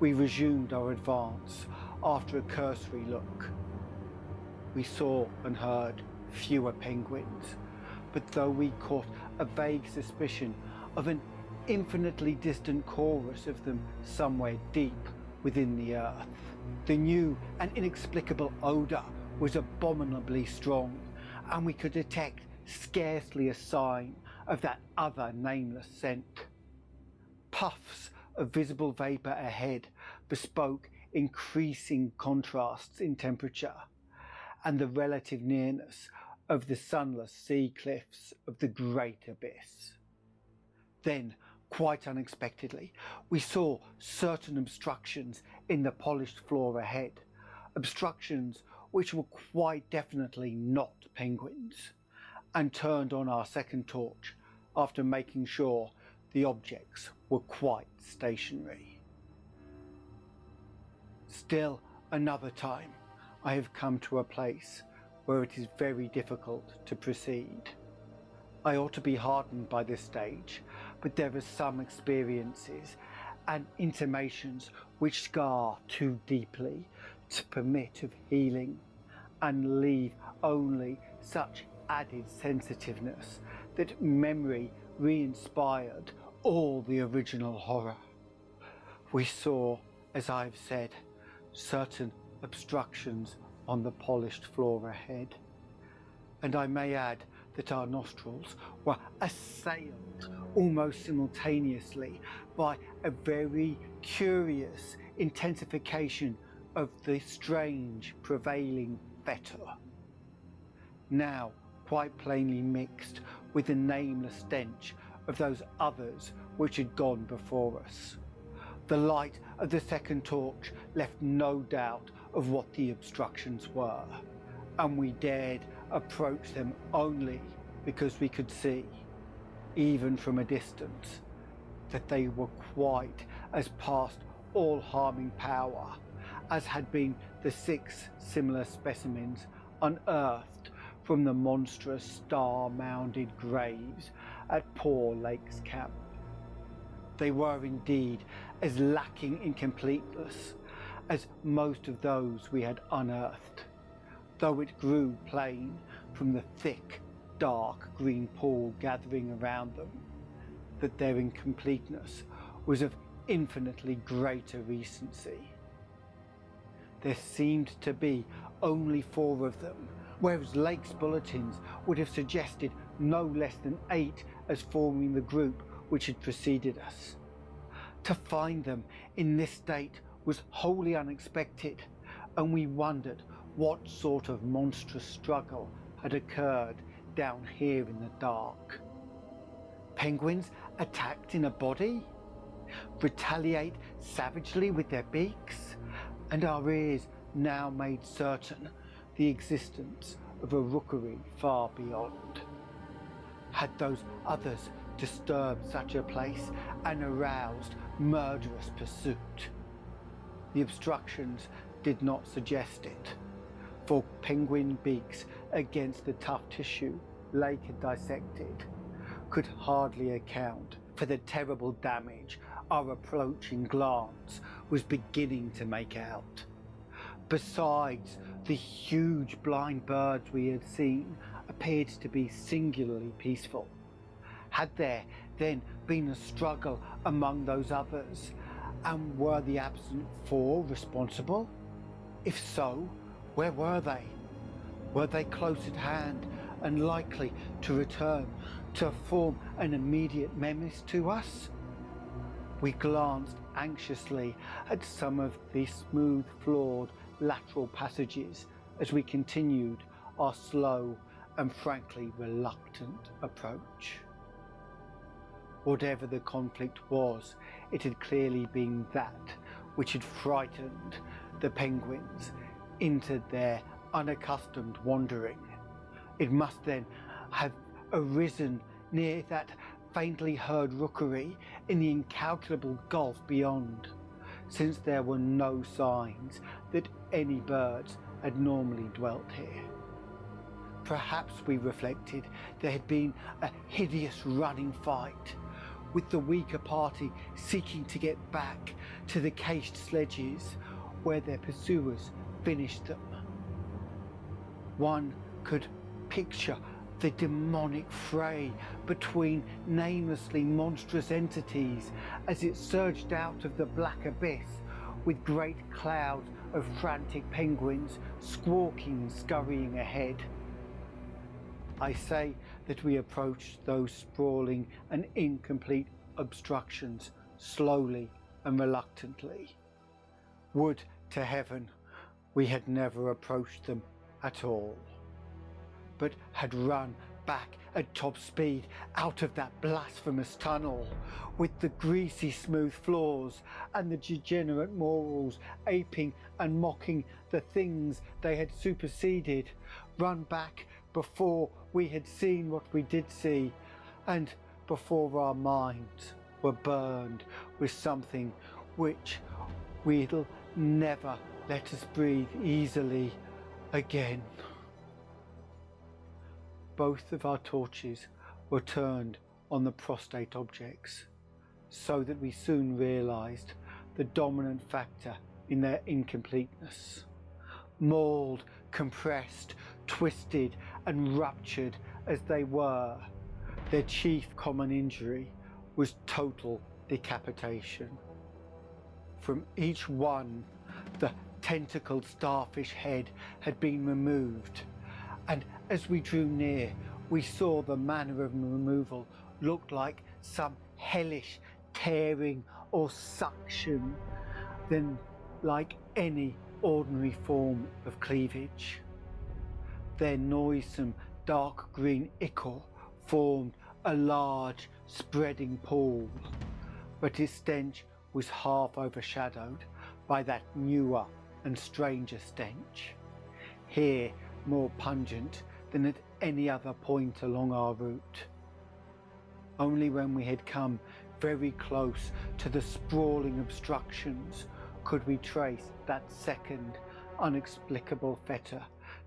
we resumed our advance after a cursory look. We saw and heard fewer penguins, but though we caught a vague suspicion of an infinitely distant chorus of them somewhere deep within the earth, the new and inexplicable odour was abominably strong, and we could detect scarcely a sign of that other nameless scent. Puffs of visible vapour ahead bespoke increasing contrasts in temperature, and the relative nearness of the sunless sea cliffs of the great abyss. Then, quite unexpectedly, we saw certain obstructions in the polished floor ahead, obstructions which were quite definitely not penguins, and turned on our second torch after making sure the objects were quite stationary. Still another time, I have come to a place where it is very difficult to proceed. I ought to be hardened by this stage, but there are some experiences and intimations which scar too deeply to permit of healing, and leave only such added sensitiveness that memory re-inspired all the original horror. We saw, as I've said, certain obstructions on the polished floor ahead, and I may add that our nostrils were assailed almost simultaneously by a very curious intensification of the strange prevailing fetor, now quite plainly mixed with the nameless stench of those others which had gone before us. The light of the second torch left no doubt of what the obstructions were, and we dared approach them only because we could see, even from a distance, that they were quite as past all harming power as had been the 6 similar specimens unearthed from the monstrous star-mounded graves at Poor Lake's camp. They were indeed as lacking in completeness as most of those we had unearthed, though it grew plain from the thick, dark green pool gathering around them that their incompleteness was of infinitely greater recency. There seemed to be only 4 of them, whereas Lake's bulletins would have suggested no less than 8 as forming the group which had preceded us. To find them in this state was wholly unexpected, and we wondered what sort of monstrous struggle had occurred down here in the dark. Penguins attacked in a body? Retaliate savagely with their beaks? And our ears now made certain the existence of a rookery far beyond. Had those others disturbed such a place and aroused murderous pursuit? The obstructions did not suggest it, for penguin beaks against the tough tissue Lake had dissected could hardly account for the terrible damage our approaching glance was beginning to make out. Besides, the huge blind birds we had seen appeared to be singularly peaceful. Had there then been a struggle among those others, and were the absent four responsible? If so, where were they? Were they close at hand and likely to return to form an immediate menace to us? We glanced anxiously at some of the smooth-floored lateral passages as we continued our slow and frankly reluctant approach. Whatever the conflict was, it had clearly been that which had frightened the penguins into their unaccustomed wandering. It must then have arisen near that faintly heard rookery in the incalculable gulf beyond, since there were no signs that any birds had normally dwelt here. Perhaps, we reflected, there had been a hideous running fight, with the weaker party seeking to get back to the cached sledges where their pursuers finished them. One could picture the demonic fray between namelessly monstrous entities as it surged out of the black abyss, with great clouds of frantic penguins squawking and scurrying ahead. I say that we approached those sprawling and incomplete obstructions slowly and reluctantly. Would to heaven we had never approached them at all, but had run back at top speed out of that blasphemous tunnel, with the greasy smooth floors and the degenerate morals aping and mocking the things they had superseded, run back before we had seen what we did see, and before our minds were burned with something which will never let us breathe easily again. Both of our torches were turned on the prostrate objects, so that we soon realized the dominant factor in their incompleteness. Mauled, compressed, twisted and ruptured as they were, their chief common injury was total decapitation. From each one, the tentacled starfish head had been removed, and as we drew near, we saw the manner of removal looked like some hellish tearing or suction than like any ordinary form of cleavage. Their noisome dark green ichor formed a large spreading pool, but its stench was half overshadowed by that newer and stranger stench, here more pungent than at any other point along our route. Only when we had come very close to the sprawling obstructions could we trace that second inexplicable fetor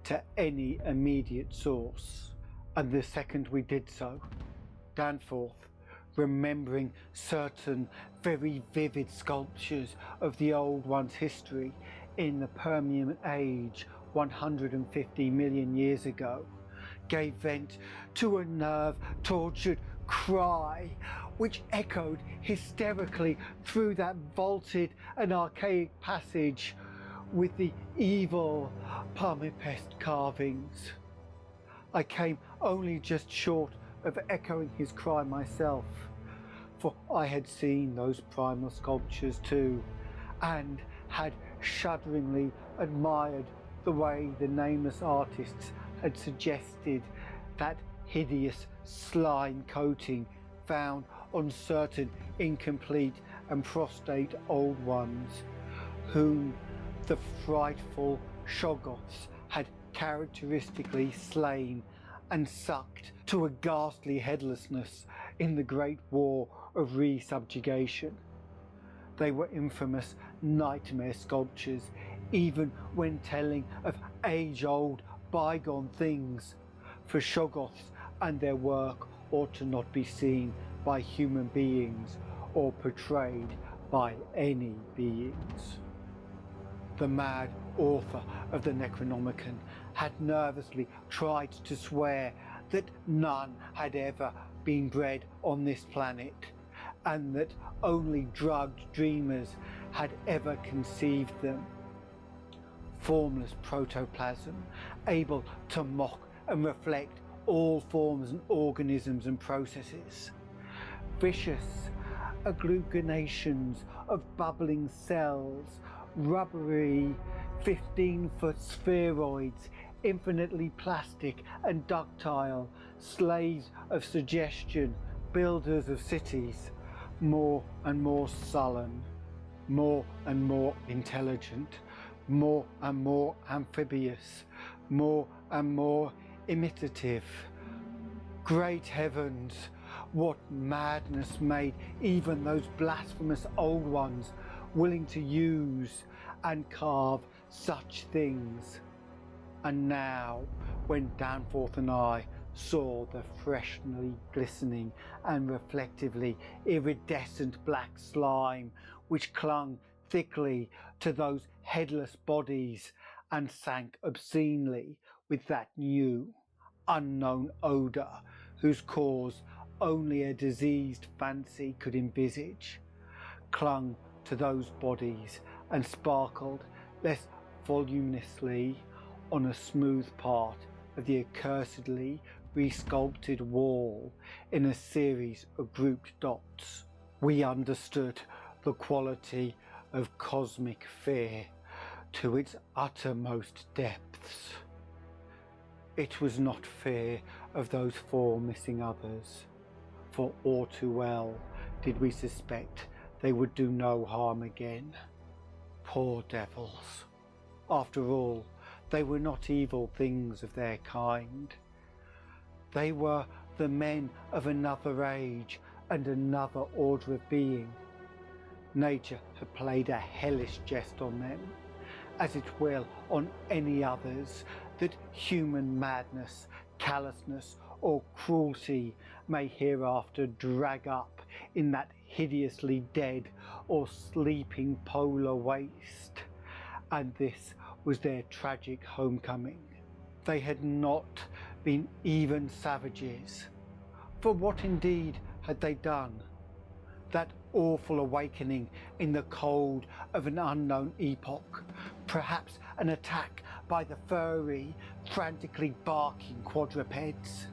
to any immediate source. And the second we did so, Danforth, remembering certain very vivid sculptures of the Old One's history in the Permian Age 150 million years ago, gave vent to a nerve-tortured cry which echoed hysterically through that vaulted and archaic passage with the evil palmipest carvings. I came only just short of echoing his cry myself, for I had seen those primal sculptures too, and had shudderingly admired the way the nameless artists had suggested that hideous slime coating found on certain incomplete and prostrate old ones, whom the frightful Shoggoths had characteristically slain and sucked to a ghastly headlessness in the Great War of Resubjugation. They were infamous nightmare sculptures, even when telling of age-old, bygone things, for Shoggoths and their work ought to not be seen by human beings or portrayed by any beings. The mad author of the Necronomicon had nervously tried to swear that none had ever been bred on this planet, and that only drugged dreamers had ever conceived them. Formless protoplasm, able to mock and reflect all forms and organisms and processes. Vicious agglutinations of bubbling cells, rubbery 15-foot spheroids, infinitely plastic and ductile, slaves of suggestion, builders of cities, more and more sullen, more and more intelligent, more and more amphibious, more and more imitative. Great heavens, what madness made even those blasphemous old ones willing to use and carve such things. And now, when Danforth and I saw the freshly glistening and reflectively iridescent black slime which clung thickly to those headless bodies and sank obscenely with that new, unknown odour whose cause only a diseased fancy could envisage, clung to those bodies and sparkled less voluminously on a smooth part of the accursedly resculpted wall in a series of grouped dots, we understood the quality of cosmic fear to its uttermost depths. It was not fear of those four missing others, for all too well did we suspect they would do no harm again. Poor devils. After all, they were not evil things of their kind. They were the men of another age and another order of being. Nature had played a hellish jest on them, as it will on any others that human madness, callousness, or cruelty may hereafter drag up in that hideously dead or sleeping polar waste. And this was their tragic homecoming. They had not been even savages. For what indeed had they done? That awful awakening in the cold of an unknown epoch, perhaps an attack by the furry, frantically barking quadrupeds,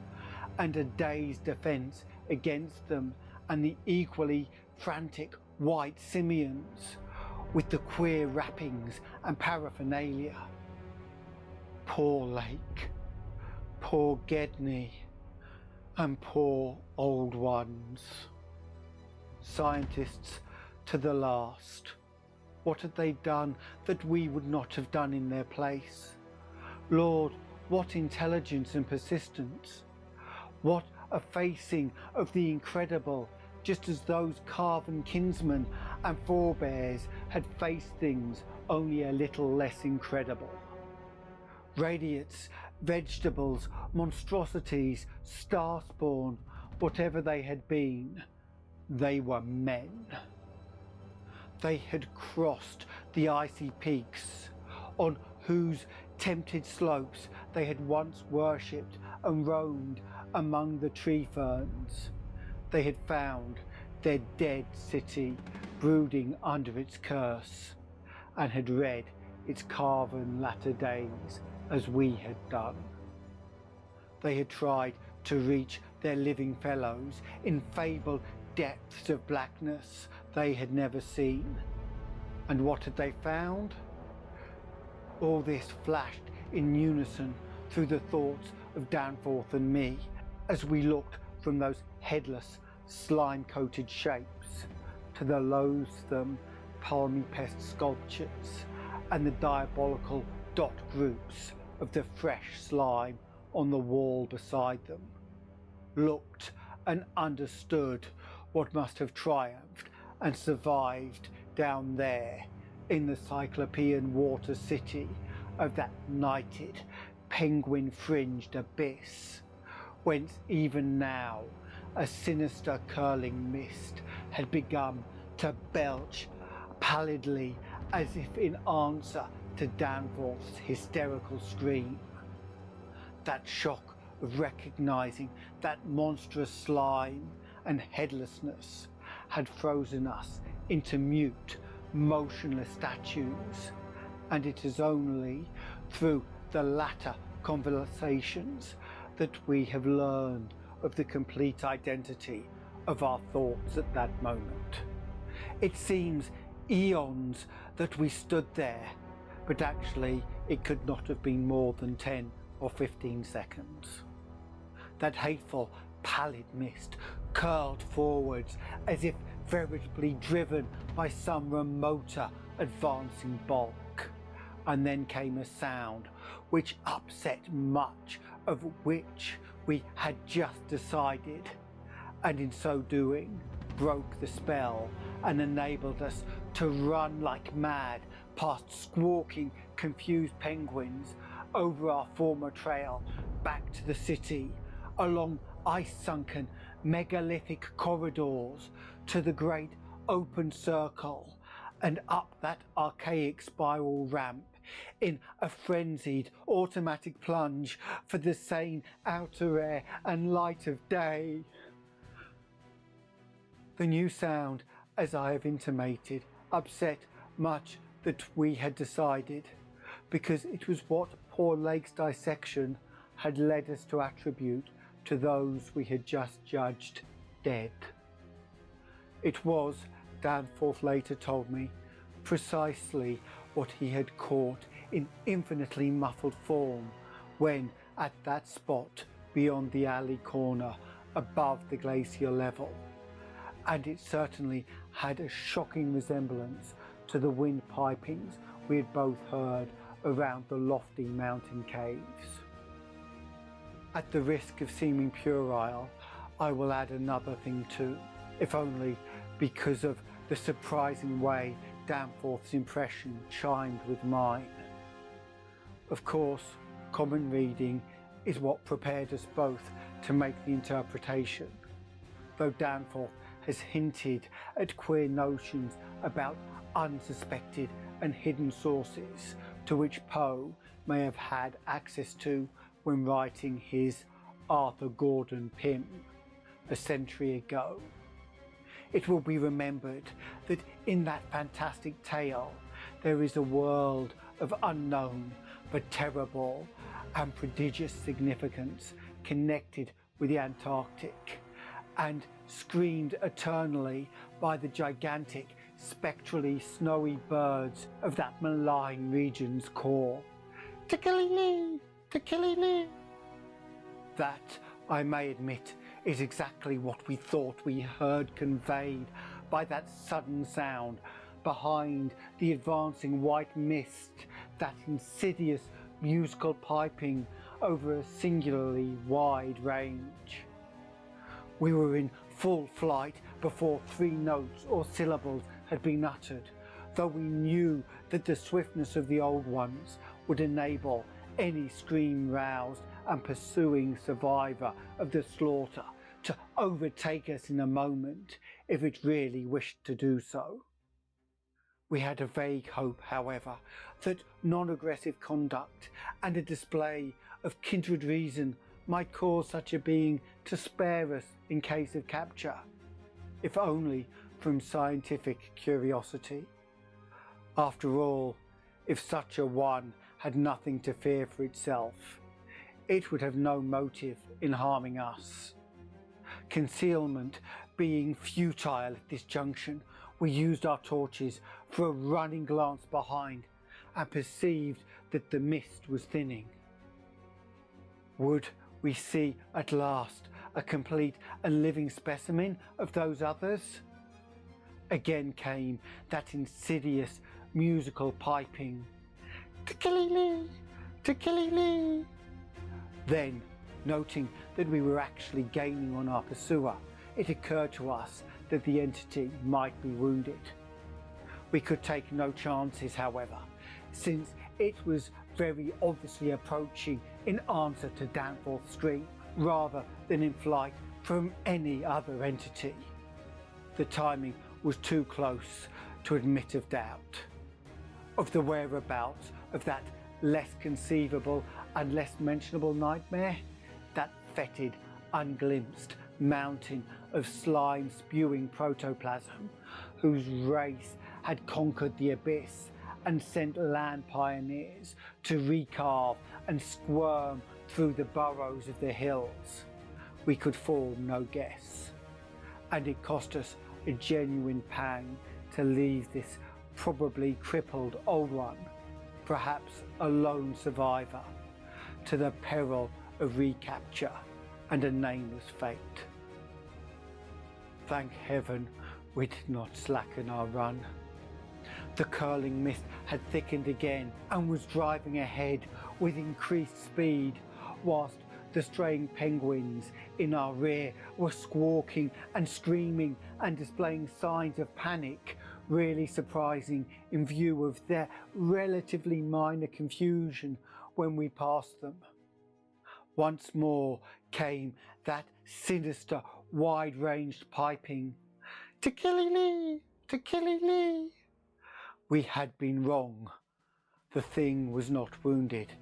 and a day's defence against them and the equally frantic white simians, with the queer wrappings and paraphernalia. Poor Lake, poor Gedney, and poor old ones. Scientists to the last. What had they done that we would not have done in their place? Lord, what intelligence and persistence! What a facing of the incredible, just as those carven kinsmen and forebears had faced things only a little less incredible. Radiates, vegetables, monstrosities, star-spawn, whatever they had been, they were men. They had crossed the icy peaks, on whose tempted slopes they had once worshipped and roamed among the tree ferns. They had found their dead city brooding under its curse, and had read its carven latter days as we had done. They had tried to reach their living fellows in fabled depths of blackness they had never seen. And what had they found? All this flashed in unison through the thoughts of Danforth and me as we looked from those headless, slime-coated shapes to the loathsome palmipest sculptures and the diabolical dot groups of the fresh slime on the wall beside them, looked and understood what must have triumphed and survived down there in the cyclopean water city of that nighted, penguin-fringed abyss, whence even now a sinister curling mist had begun to belch pallidly as if in answer to Danforth's hysterical scream. That shock of recognizing that monstrous slime and headlessness had frozen us into mute, motionless statues, and it is only through the latter conversations that we have learned of the complete identity of our thoughts at that moment. It seems eons that we stood there, but actually it could not have been more than 10 or 15 seconds. That hateful, pallid mist curled forwards as if veritably driven by some remoter advancing bulk, and then came a sound which upset much of which we had just decided, and in so doing broke the spell and enabled us to run like mad past squawking, confused penguins over our former trail back to the city, along ice-sunken megalithic corridors to the great open circle, and up that archaic spiral ramp in a frenzied automatic plunge for the sane outer air and light of day. The new sound, as I have intimated, upset much that we had decided, because it was what poor Lake's dissection had led us to attribute to those we had just judged dead. It was, Danforth later told me, precisely what he had caught in infinitely muffled form when, at that spot beyond the alley corner above the glacier level, and it certainly had a shocking resemblance to the wind pipings we had both heard around the lofty mountain caves. At the risk of seeming puerile, I will add another thing too, if only because of the surprising way Danforth's impression chimed with mine. Of course, common reading is what prepared us both to make the interpretation, though Danforth has hinted at queer notions about unsuspected and hidden sources to which Poe may have had access to when writing his Arthur Gordon Pym a century ago. It will be remembered that in that fantastic tale there is a world of unknown but terrible and prodigious significance connected with the Antarctic, and screened eternally by the gigantic, spectrally snowy birds of that malign region's core. Tickly-lee, tickly-lee. That, I may admit, is exactly what we thought we heard conveyed by that sudden sound behind the advancing white mist, that insidious musical piping over a singularly wide range. We were in full flight before 3 notes or syllables had been uttered, though we knew that the swiftness of the old ones would enable any scream roused and pursuing survivor of the slaughter to overtake us in a moment if it really wished to do so. We had a vague hope, however, that non-aggressive conduct and a display of kindred reason might cause such a being to spare us in case of capture, if only from scientific curiosity. After all, if such a one had nothing to fear for itself, it would have no motive in harming us. Concealment being futile at this junction, we used our torches for a running glance behind and perceived that the mist was thinning. Would we see at last a complete and living specimen of those others? Again came that insidious musical piping. Tickly-lee, tickly-lee. Then, noting that we were actually gaining on our pursuer, it occurred to us that the entity might be wounded. We could take no chances, however, since it was very obviously approaching in answer to Danforth's scream, rather than in flight from any other entity. The timing was too close to admit of doubt. Of the whereabouts of that less conceivable and less mentionable nightmare, that fetid, unglimpsed mountain of slime-spewing protoplasm, whose race had conquered the abyss and sent land pioneers to recarve and squirm through the burrows of the hills, we could form no guess. And it cost us a genuine pang to leave this probably crippled old one, perhaps a lone survivor, to the peril of recapture and a nameless fate. Thank heaven we did not slacken our run. The curling mist had thickened again and was driving ahead with increased speed, whilst the straying penguins in our rear were squawking and screaming and displaying signs of panic, really surprising in view of their relatively minor confusion when we passed them. Once more came that sinister, wide-ranged piping, "Tekili-lee, Tekili-lee." We had been wrong. The thing was not wounded,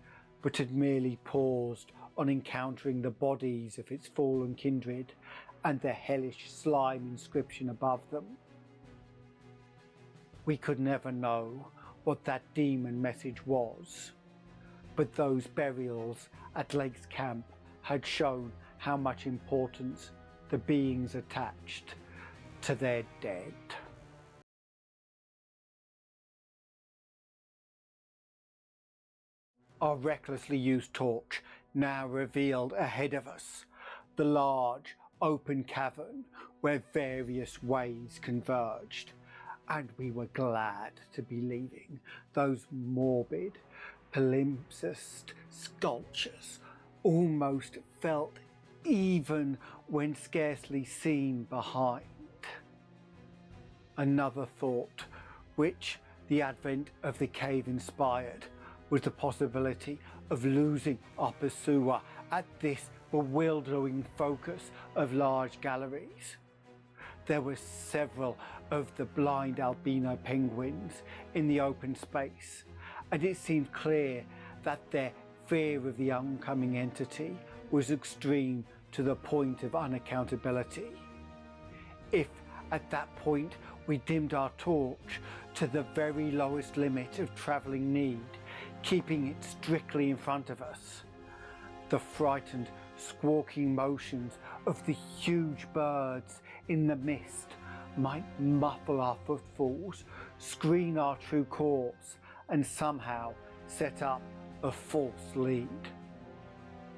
but had merely paused on encountering the bodies of its fallen kindred and the hellish slime inscription above them. We could never know what that demon message was, but those burials at Lake's camp had shown how much importance the beings attached to their dead. Our recklessly used torch now revealed ahead of us the large open cavern where various ways converged, and we were glad to be leaving those morbid, palimpsest sculptures almost felt even when scarcely seen behind. Another thought which the advent of the cave inspired was the possibility of losing our pursuer at this bewildering focus of large galleries. There were several of the blind albino penguins in the open space, and it seemed clear that their fear of the oncoming entity was extreme to the point of unaccountability. If at that point we dimmed our torch to the very lowest limit of travelling need, keeping it strictly in front of us, the frightened, squawking motions of the huge birds in the mist might muffle our footfalls, screen our true course, and somehow set up a false lead.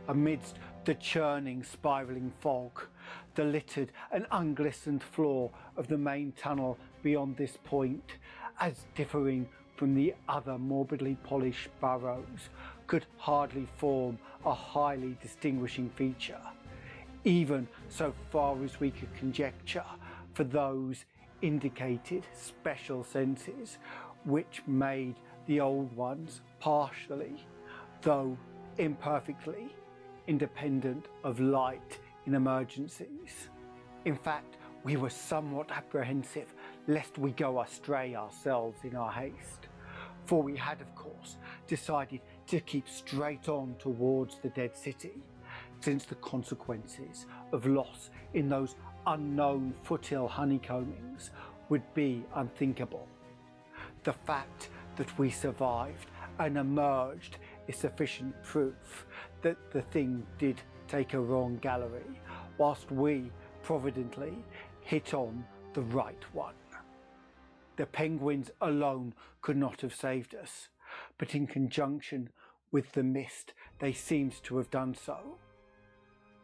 Amidst the churning, spiralling fog, the littered and unglistened floor of the main tunnel beyond this point, as differing from the other morbidly polished burrows, could hardly form a highly distinguishing feature, even so far as we could conjecture for those indicated special senses which made the old ones partially, though imperfectly, independent of light in emergencies. In fact, we were somewhat apprehensive lest we go astray ourselves in our haste, for we had of course decided to keep straight on towards the dead city, since the consequences of loss in those unknown foothill honeycombings would be unthinkable. The fact that we survived and emerged is sufficient proof that the thing did take a wrong gallery, whilst we providently hit on the right one. The penguins alone could not have saved us, but in conjunction with the mist they seemed to have done so.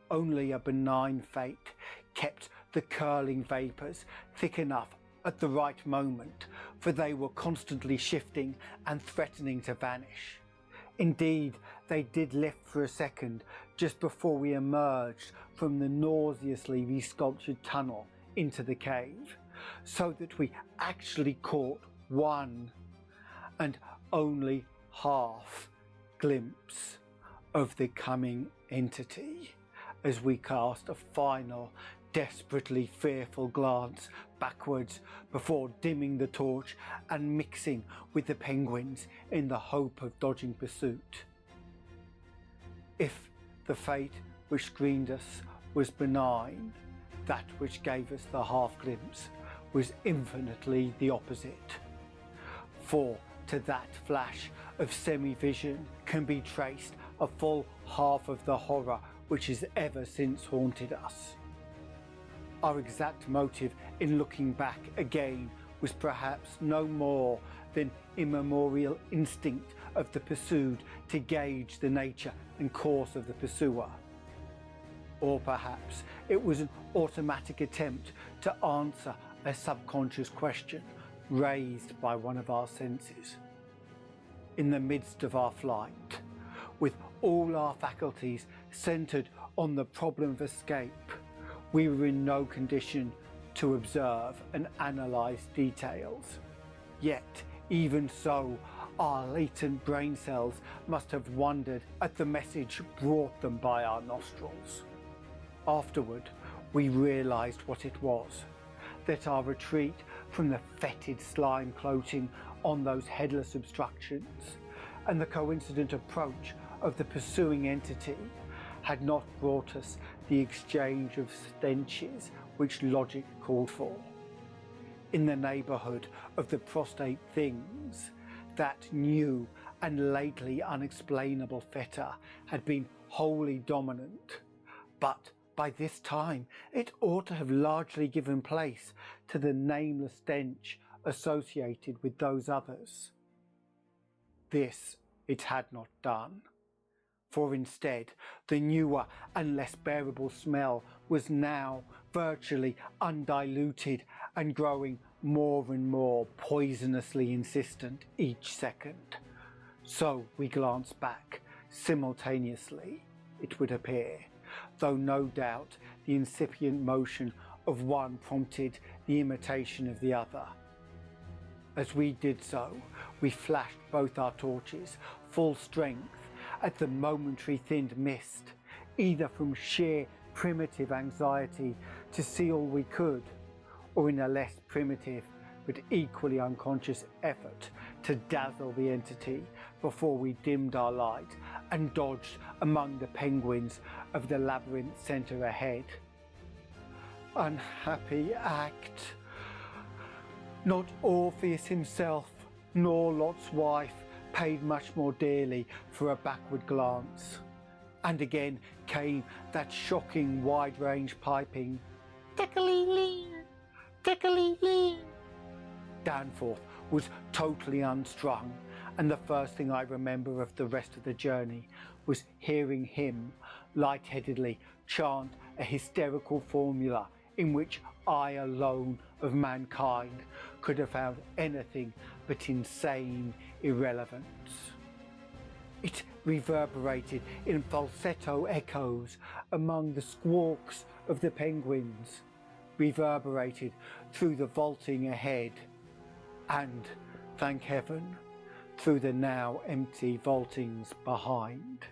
Only a benign fate kept the curling vapours thick enough at the right moment, for they were constantly shifting and threatening to vanish. Indeed, they did lift for a second just before we emerged from the nauseously resculptured tunnel into the cave, so that we actually caught one and only half glimpse of the coming entity as we cast a final, desperately fearful glance backwards before dimming the torch and mixing with the penguins in the hope of dodging pursuit. If the fate which screened us was benign, that which gave us the half glimpse was infinitely the opposite. For to that flash of semi-vision can be traced a full half of the horror which has ever since haunted us. Our exact motive in looking back again was perhaps no more than immemorial instinct of the pursued to gauge the nature and course of the pursuer. Or perhaps it was an automatic attempt to answer a subconscious question raised by one of our senses. In the midst of our flight, with all our faculties centered on the problem of escape, we were in no condition to observe and analyze details. Yet, even so, our latent brain cells must have wondered at the message brought them by our nostrils. Afterward, we realized what it was, that our retreat from the fetid slime coating on those headless obstructions and the coincident approach of the pursuing entity had not brought us the exchange of stenches which logic called for. In the neighbourhood of the prostrate things, that new and lately unexplainable fetor had been wholly dominant, but by this time it ought to have largely given place to the nameless stench associated with those others. This it had not done, for instead the newer and less bearable smell was now virtually undiluted and growing more and more poisonously insistent each second. So we glanced back simultaneously, it would appear, though no doubt the incipient motion of one prompted the imitation of the other. As we did so, we flashed both our torches full strength at the momentary thinned mist, either from sheer primitive anxiety to see all we could, or in a less primitive but equally unconscious effort to dazzle the entity before we dimmed our light and dodged among the penguins of the labyrinth centre ahead. Unhappy act! Not Orpheus himself, nor Lot's wife paid much more dearly for a backward glance. And again came that shocking wide-range piping, "Tickly-lee, tickly-lee." Danforth was totally unstrung, and the first thing I remember of the rest of the journey was hearing him lightheadedly chant a hysterical formula in which I alone of mankind could have found anything but insane irrelevance. It reverberated in falsetto echoes among the squawks of the penguins, reverberated through the vaulting ahead, and, thank heaven, through the now empty vaultings behind.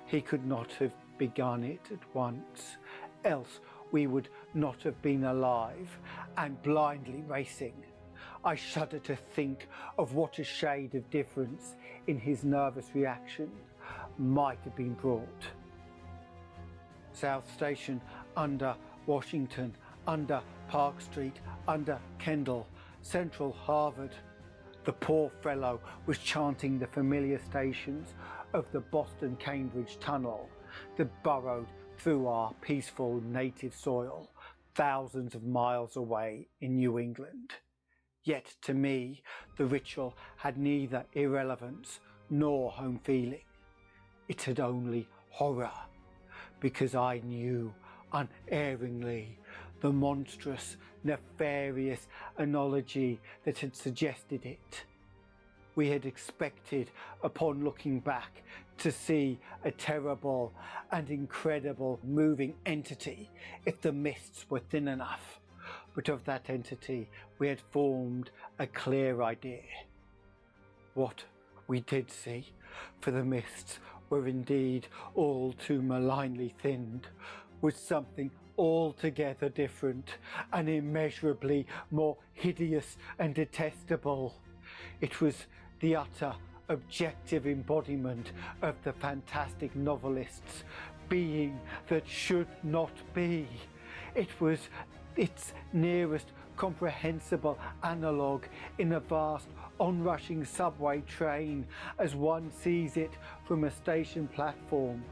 He could not have begun it at once, else we would not have been alive and blindly racing. I shudder to think of what a shade of difference in his nervous reaction might have been brought. South Station, under Washington, under Park Street, under Kendall, Central Harvard. The poor fellow was chanting the familiar stations of the Boston-Cambridge Tunnel that burrowed through our peaceful native soil thousands of miles away in New England. Yet to me, the ritual had neither irrelevance nor home feeling. It had only horror, because I knew unerringly the monstrous, nefarious analogy that had suggested it. we had expected upon looking back to see a terrible and incredible moving entity if the mists were thin enough. But of that entity we had formed a clear idea. What we did see, for the mists were indeed all too malignly thinned, was something altogether different and immeasurably more hideous and detestable. It was the utter objective embodiment of the fantastic novelist's being that should not be. It was its nearest comprehensible analogue in a vast onrushing subway train as one sees it from a station platform.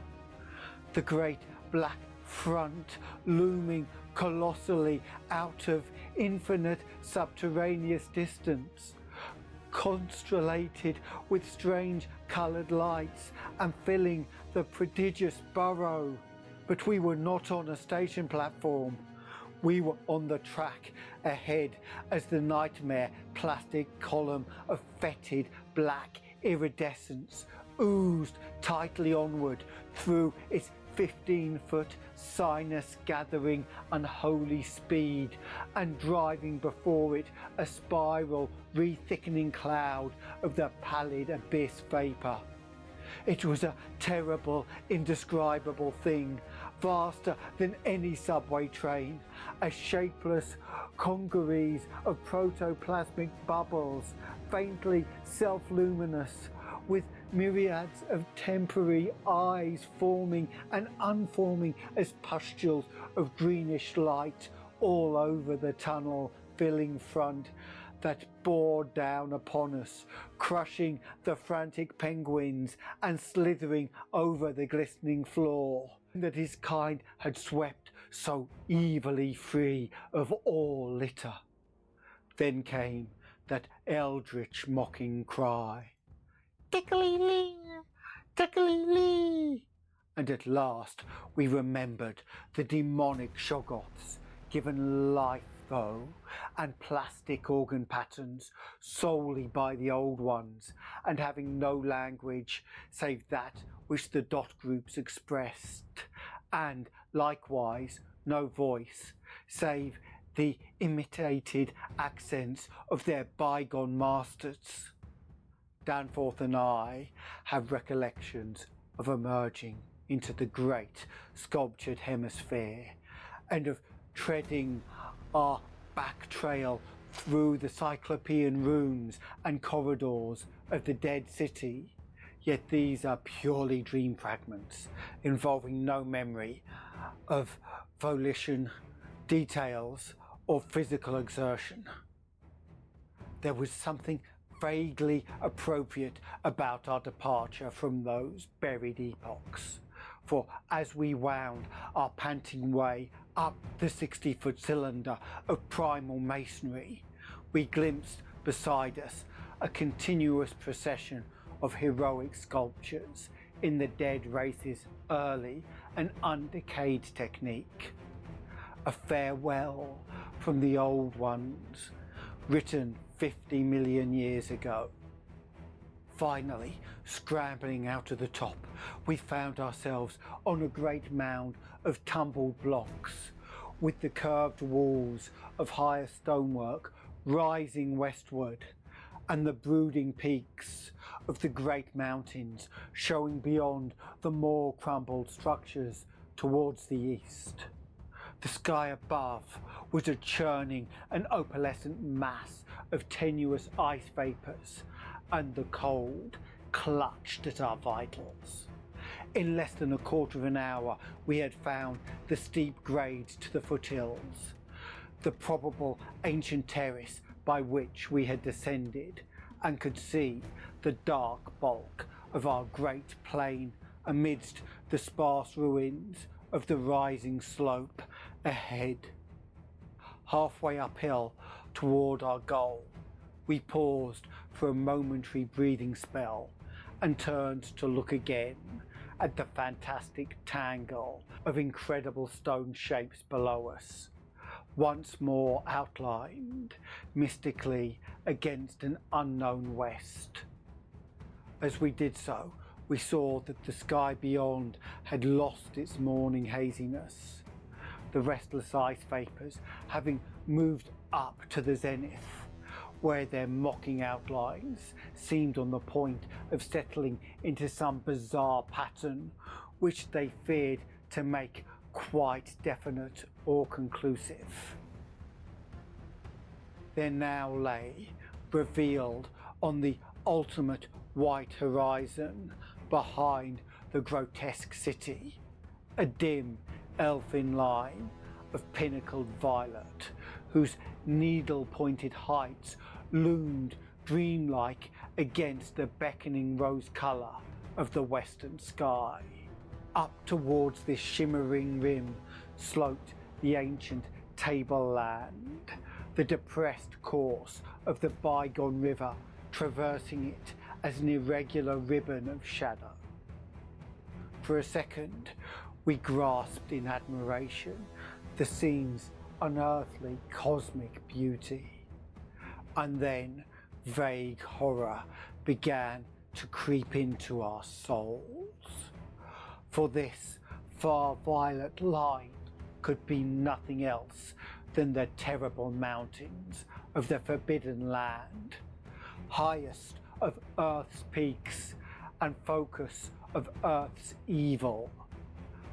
The great black front looming colossally out of infinite subterraneous distance, constellated with strange coloured lights and filling the prodigious burrow. But we were not on a station platform. We were on the track ahead as the nightmare plastic column of fetid black iridescence oozed tightly onward through its 15-foot sinus-gathering unholy speed, and driving before it a spiral re-thickening cloud of the pallid abyss vapour. It was a terrible, indescribable thing, vaster than any subway train, a shapeless congeries of protoplasmic bubbles, faintly self-luminous, with myriads of temporary eyes forming and unforming as pustules of greenish light all over the tunnel-filling front that bore down upon us, crushing the frantic penguins and slithering over the glistening floor that his kind had swept so evilly free of all litter. Then came that eldritch mocking cry, "Tickly-lee! Tickly-lee!" And at last we remembered the demonic Shoggoths, given life though, and plastic organ patterns solely by the old ones, and having no language save that which the dot groups expressed, and likewise no voice save the imitated accents of their bygone masters. Danforth and I have recollections of emerging into the great sculptured hemisphere, and of treading our back trail through the cyclopean rooms and corridors of the dead city. Yet these are purely dream fragments, involving no memory of volition, details, or physical exertion. There was something vaguely appropriate about our departure from those buried epochs, for as we wound our panting way up the 60-foot cylinder of primal masonry, we glimpsed beside us a continuous procession of heroic sculptures in the dead race's early and undecayed technique. A farewell from the old ones, written 50 million years ago. Finally, scrambling out to the top, we found ourselves on a great mound of tumbled blocks, with the curved walls of higher stonework rising westward, and the brooding peaks of the great mountains showing beyond the more crumbled structures towards the east. The sky above was a churning and opalescent mass of tenuous ice vapours, and the cold clutched at our vitals. In less than a quarter of an hour we had found the steep grades to the foothills, the probable ancient terrace by which we had descended, and could see the dark bulk of our great plain amidst the sparse ruins of the rising slope ahead. Halfway uphill toward our goal, we paused for a momentary breathing spell and turned to look again at the fantastic tangle of incredible stone shapes below us, once more outlined mystically against an unknown west. As we did so, we saw that the sky beyond had lost its morning haziness, the restless ice vapours having moved up to the zenith, where their mocking outlines seemed on the point of settling into some bizarre pattern which they feared to make quite definite or conclusive. There now lay, revealed on the ultimate white horizon behind the grotesque city, a dim elfin line of pinnacled violet whose needle-pointed heights loomed dreamlike against the beckoning rose colour of the western sky. Up towards this shimmering rim sloped the ancient tableland, the depressed course of the bygone river traversing it as an irregular ribbon of shadow. For a second, we grasped in admiration the scene's unearthly cosmic beauty, and then vague horror began to creep into our souls. For this far violet line could be nothing else than the terrible mountains of the Forbidden Land, highest of Earth's peaks and focus of Earth's evil,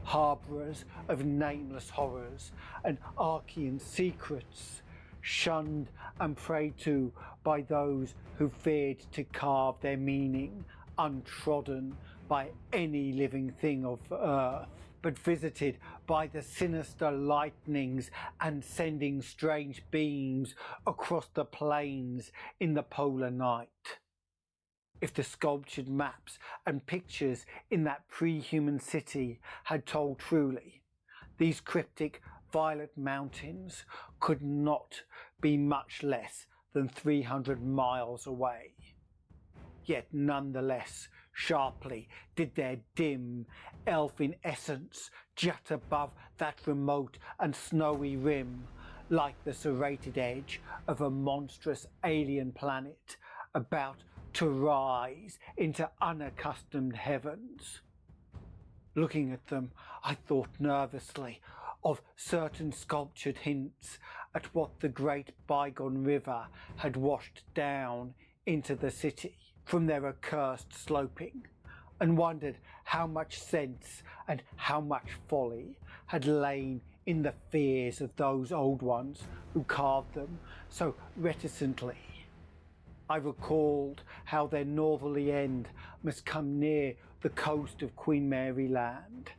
harbourers of nameless horrors and Archean secrets, shunned and prayed to by those who feared to carve their meaning untrodden by any living thing of earth, but visited by the sinister lightnings and sending strange beams across the plains in the polar night. If the sculptured maps and pictures in that pre-human city had told truly, these cryptic violet mountains could not be much less than 300 miles away. Yet nonetheless sharply did their dim, elfin essence jut above that remote and snowy rim, like the serrated edge of a monstrous alien planet about to rise into unaccustomed heavens. Looking at them, I thought nervously of certain sculptured hints at what the great bygone river had washed down into the city from their accursed sloping, and wondered how much sense and how much folly had lain in the fears of those old ones who carved them so reticently. I recalled how their northerly end must come near the coast of Queen Mary Land,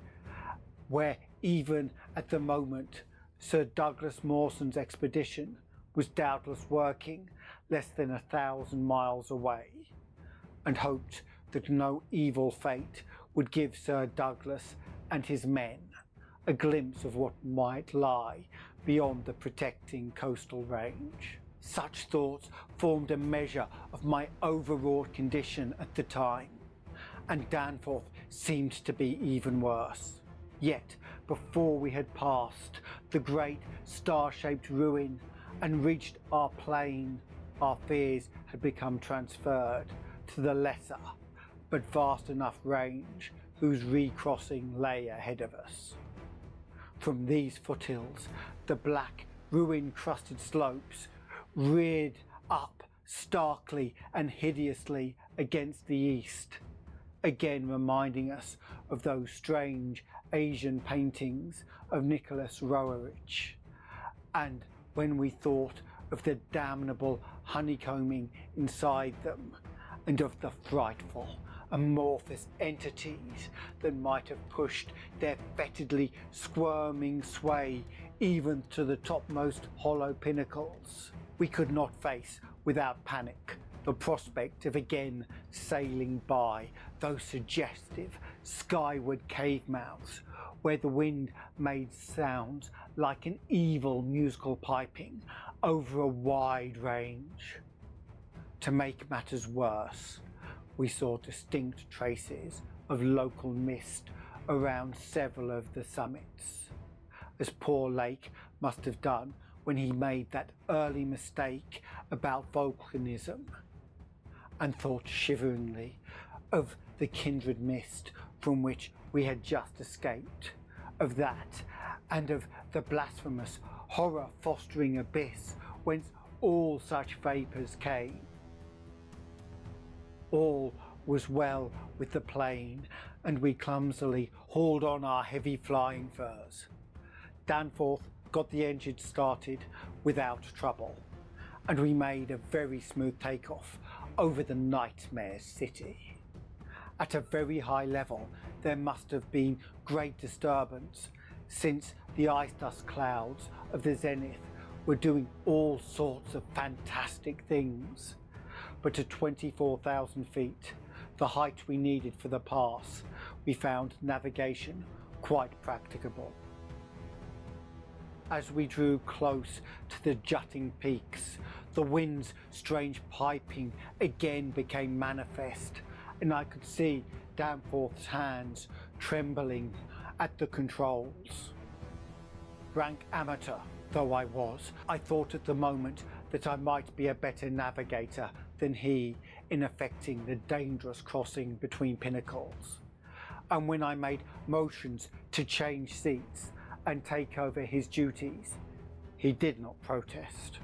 where even at the moment Sir Douglas Mawson's expedition was doubtless working less than 1,000 miles away, and hoped that no evil fate would give Sir Douglas and his men a glimpse of what might lie beyond the protecting coastal range. Such thoughts formed a measure of my overwrought condition at the time, and Danforth seemed to be even worse. Yet, before we had passed the great star-shaped ruin and reached our plain, our fears had become transferred to the lesser but vast enough range whose recrossing lay ahead of us. From these foothills, the black, ruin-crusted slopes reared up starkly and hideously against the east, again reminding us of those strange Asian paintings of Nicholas Roerich. And when we thought of the damnable honeycombing inside them, and of the frightful, amorphous entities that might have pushed their fetidly squirming sway even to the topmost hollow pinnacles, we could not face without panic the prospect of again sailing by those suggestive skyward cave mouths where the wind made sounds like an evil musical piping over a wide range. To make matters worse, we saw distinct traces of local mist around several of the summits, as poor Lake must have done when he made that early mistake about volcanism, and thought shiveringly of the kindred mist from which we had just escaped, of that, and of the blasphemous horror-fostering abyss whence all such vapours came. All was well with the plane, and we clumsily hauled on our heavy flying furs. Danforth got the engine started without trouble, and we made a very smooth takeoff over the nightmare city. At a very high level, there must have been great disturbance, since the ice dust clouds of the zenith were doing all sorts of fantastic things. But at 24,000 feet, the height we needed for the pass, we found navigation quite practicable. As we drew close to the jutting peaks, the wind's strange piping again became manifest, and I could see Danforth's hands trembling at the controls. Rank amateur though I was, I thought at the moment that I might be a better navigator than he in effecting the dangerous crossing between pinnacles. And when I made motions to change seats and take over his duties, he did not protest.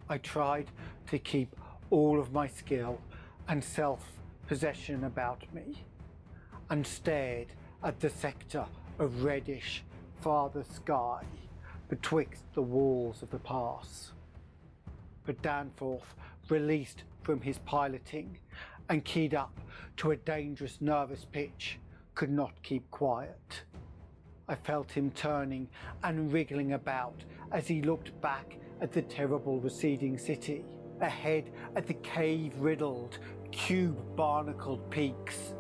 I tried to keep all of my skill and self-possession about me, and stared at the sector of reddish farther sky betwixt the walls of the pass. But Danforth, released from his piloting and keyed up to a dangerous nervous pitch, could not keep quiet. I felt him turning and wriggling about as he looked back at the terrible receding city, ahead at the cave-riddled, cube-barnacled peaks,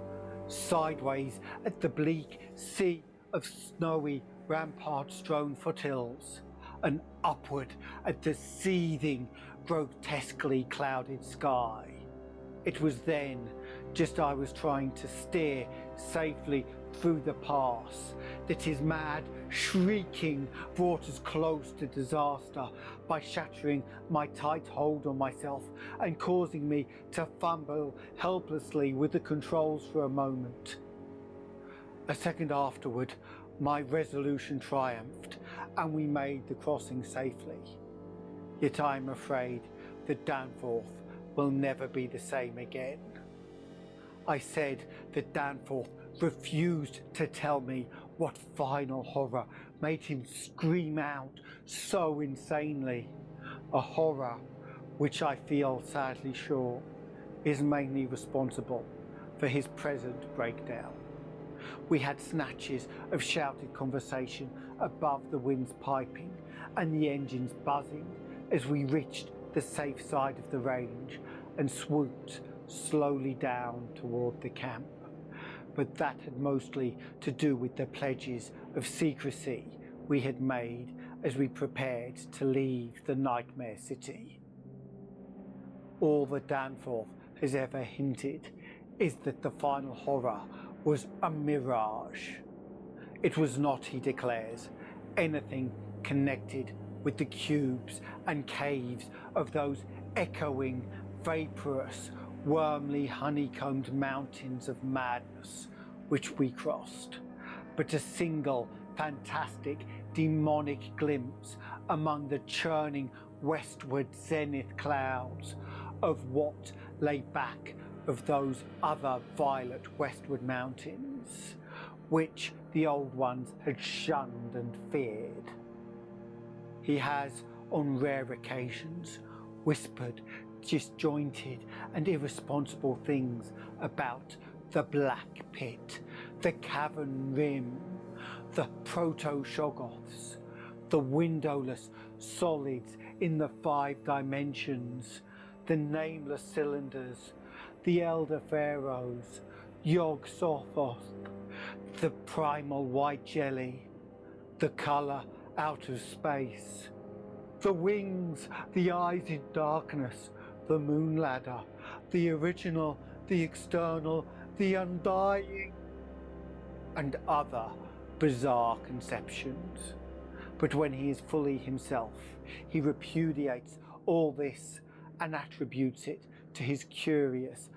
sideways at the bleak sea of snowy rampart-strewn foothills, and upward at the seething, grotesquely clouded sky. It was then, just as I was trying to steer safely through the pass, that his mad shrieking brought us close to disaster by shattering my tight hold on myself and causing me to fumble helplessly with the controls for a moment. A second afterward, my resolution triumphed, and we made the crossing safely. Yet I am afraid that Danforth will never be the same again. I said that Danforth refused to tell me what final horror made him scream out so insanely, a horror which I feel sadly sure is mainly responsible for his present breakdown. We had snatches of shouted conversation above the wind's piping and the engines buzzing as we reached the safe side of the range and swooped slowly down toward the camp. But that had mostly to do with the pledges of secrecy we had made as we prepared to leave the nightmare city. All that Danforth has ever hinted is that the final horror was a mirage. It was not, he declares, anything connected with the cubes and caves of those echoing, vaporous, wormly honeycombed mountains of madness which we crossed, but a single fantastic demonic glimpse among the churning westward zenith clouds of what lay back of those other violet westward mountains, which the old ones had shunned and feared. He has, on rare occasions, whispered disjointed and irresponsible things about the black pit, the cavern rim, the proto-shoggoths, the windowless solids in the 5 dimensions, the nameless cylinders, the elder pharaohs, Yog-Sothoth, the primal white jelly, the colour out of space, the wings, the eyes in darkness, the moon ladder, the original, the external, the undying, and other bizarre conceptions. But when he is fully himself, he repudiates all this and attributes it to his curious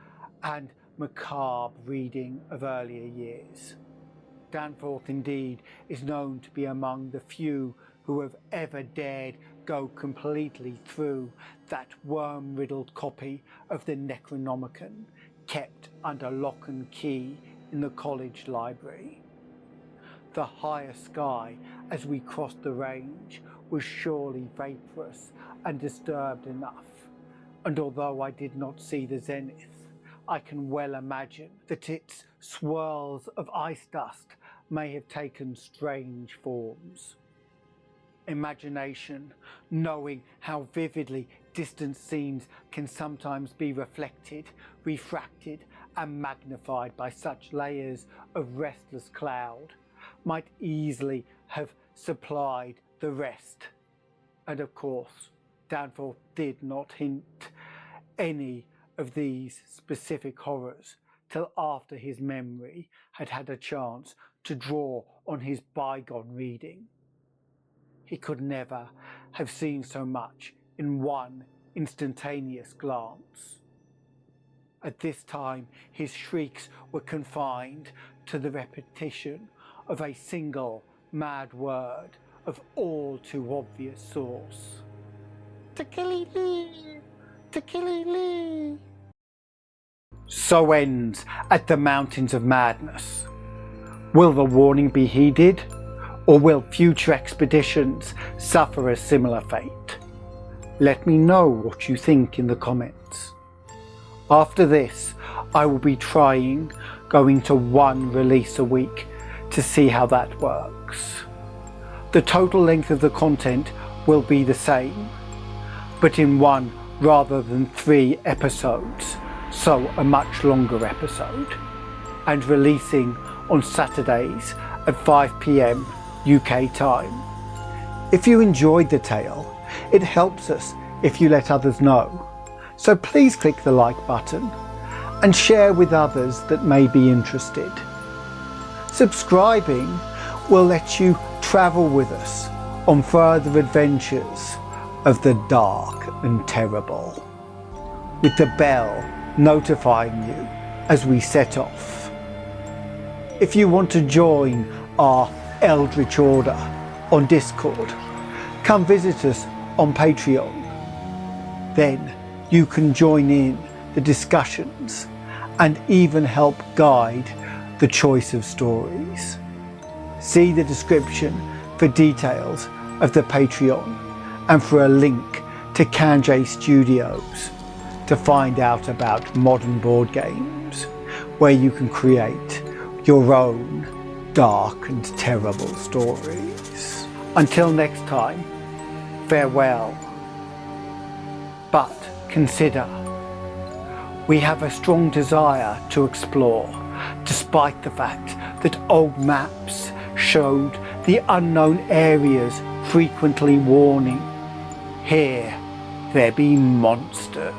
and macabre reading of earlier years. Danforth indeed is known to be among the few who have ever dared go completely through that worm-riddled copy of the Necronomicon kept under lock and key in the college library. The higher sky as we crossed the range was surely vaporous and disturbed enough, and although I did not see the zenith, I can well imagine that its swirls of ice dust may have taken strange forms. Imagination, knowing how vividly distant scenes can sometimes be reflected, refracted and magnified by such layers of restless cloud, might easily have supplied the rest. And of course, Danforth did not hint any of these specific horrors till after his memory had had a chance to draw on his bygone reading. He could never have seen so much in one instantaneous glance. At this time, his shrieks were confined to the repetition of a single mad word of all too obvious source. Tchili-lee! Tchili-lee! So ends At the Mountains of Madness. Will the warning be heeded? Or will future expeditions suffer a similar fate? Let me know what you think in the comments. After this, I will be going to one release a week to see how that works. The total length of the content will be the same, but in one rather than 3 episodes, so a much longer episode, and releasing on Saturdays at 5 PM UK time. If you enjoyed the tale, it helps us if you let others know, so please click the like button and share with others that may be interested. Subscribing will let you travel with us on further adventures of the dark and terrible, with the bell notifying you as we set off. If you want to join our Eldritch Order on Discord, come visit us on Patreon. Then you can join in the discussions and even help guide the choice of stories. See the description for details of the Patreon and for a link to Canje Studios to find out about modern board games where you can create your own dark and terrible stories. Until next time, farewell. But consider, we have a strong desire to explore, despite the fact that old maps showed the unknown areas frequently warning, here there be monsters.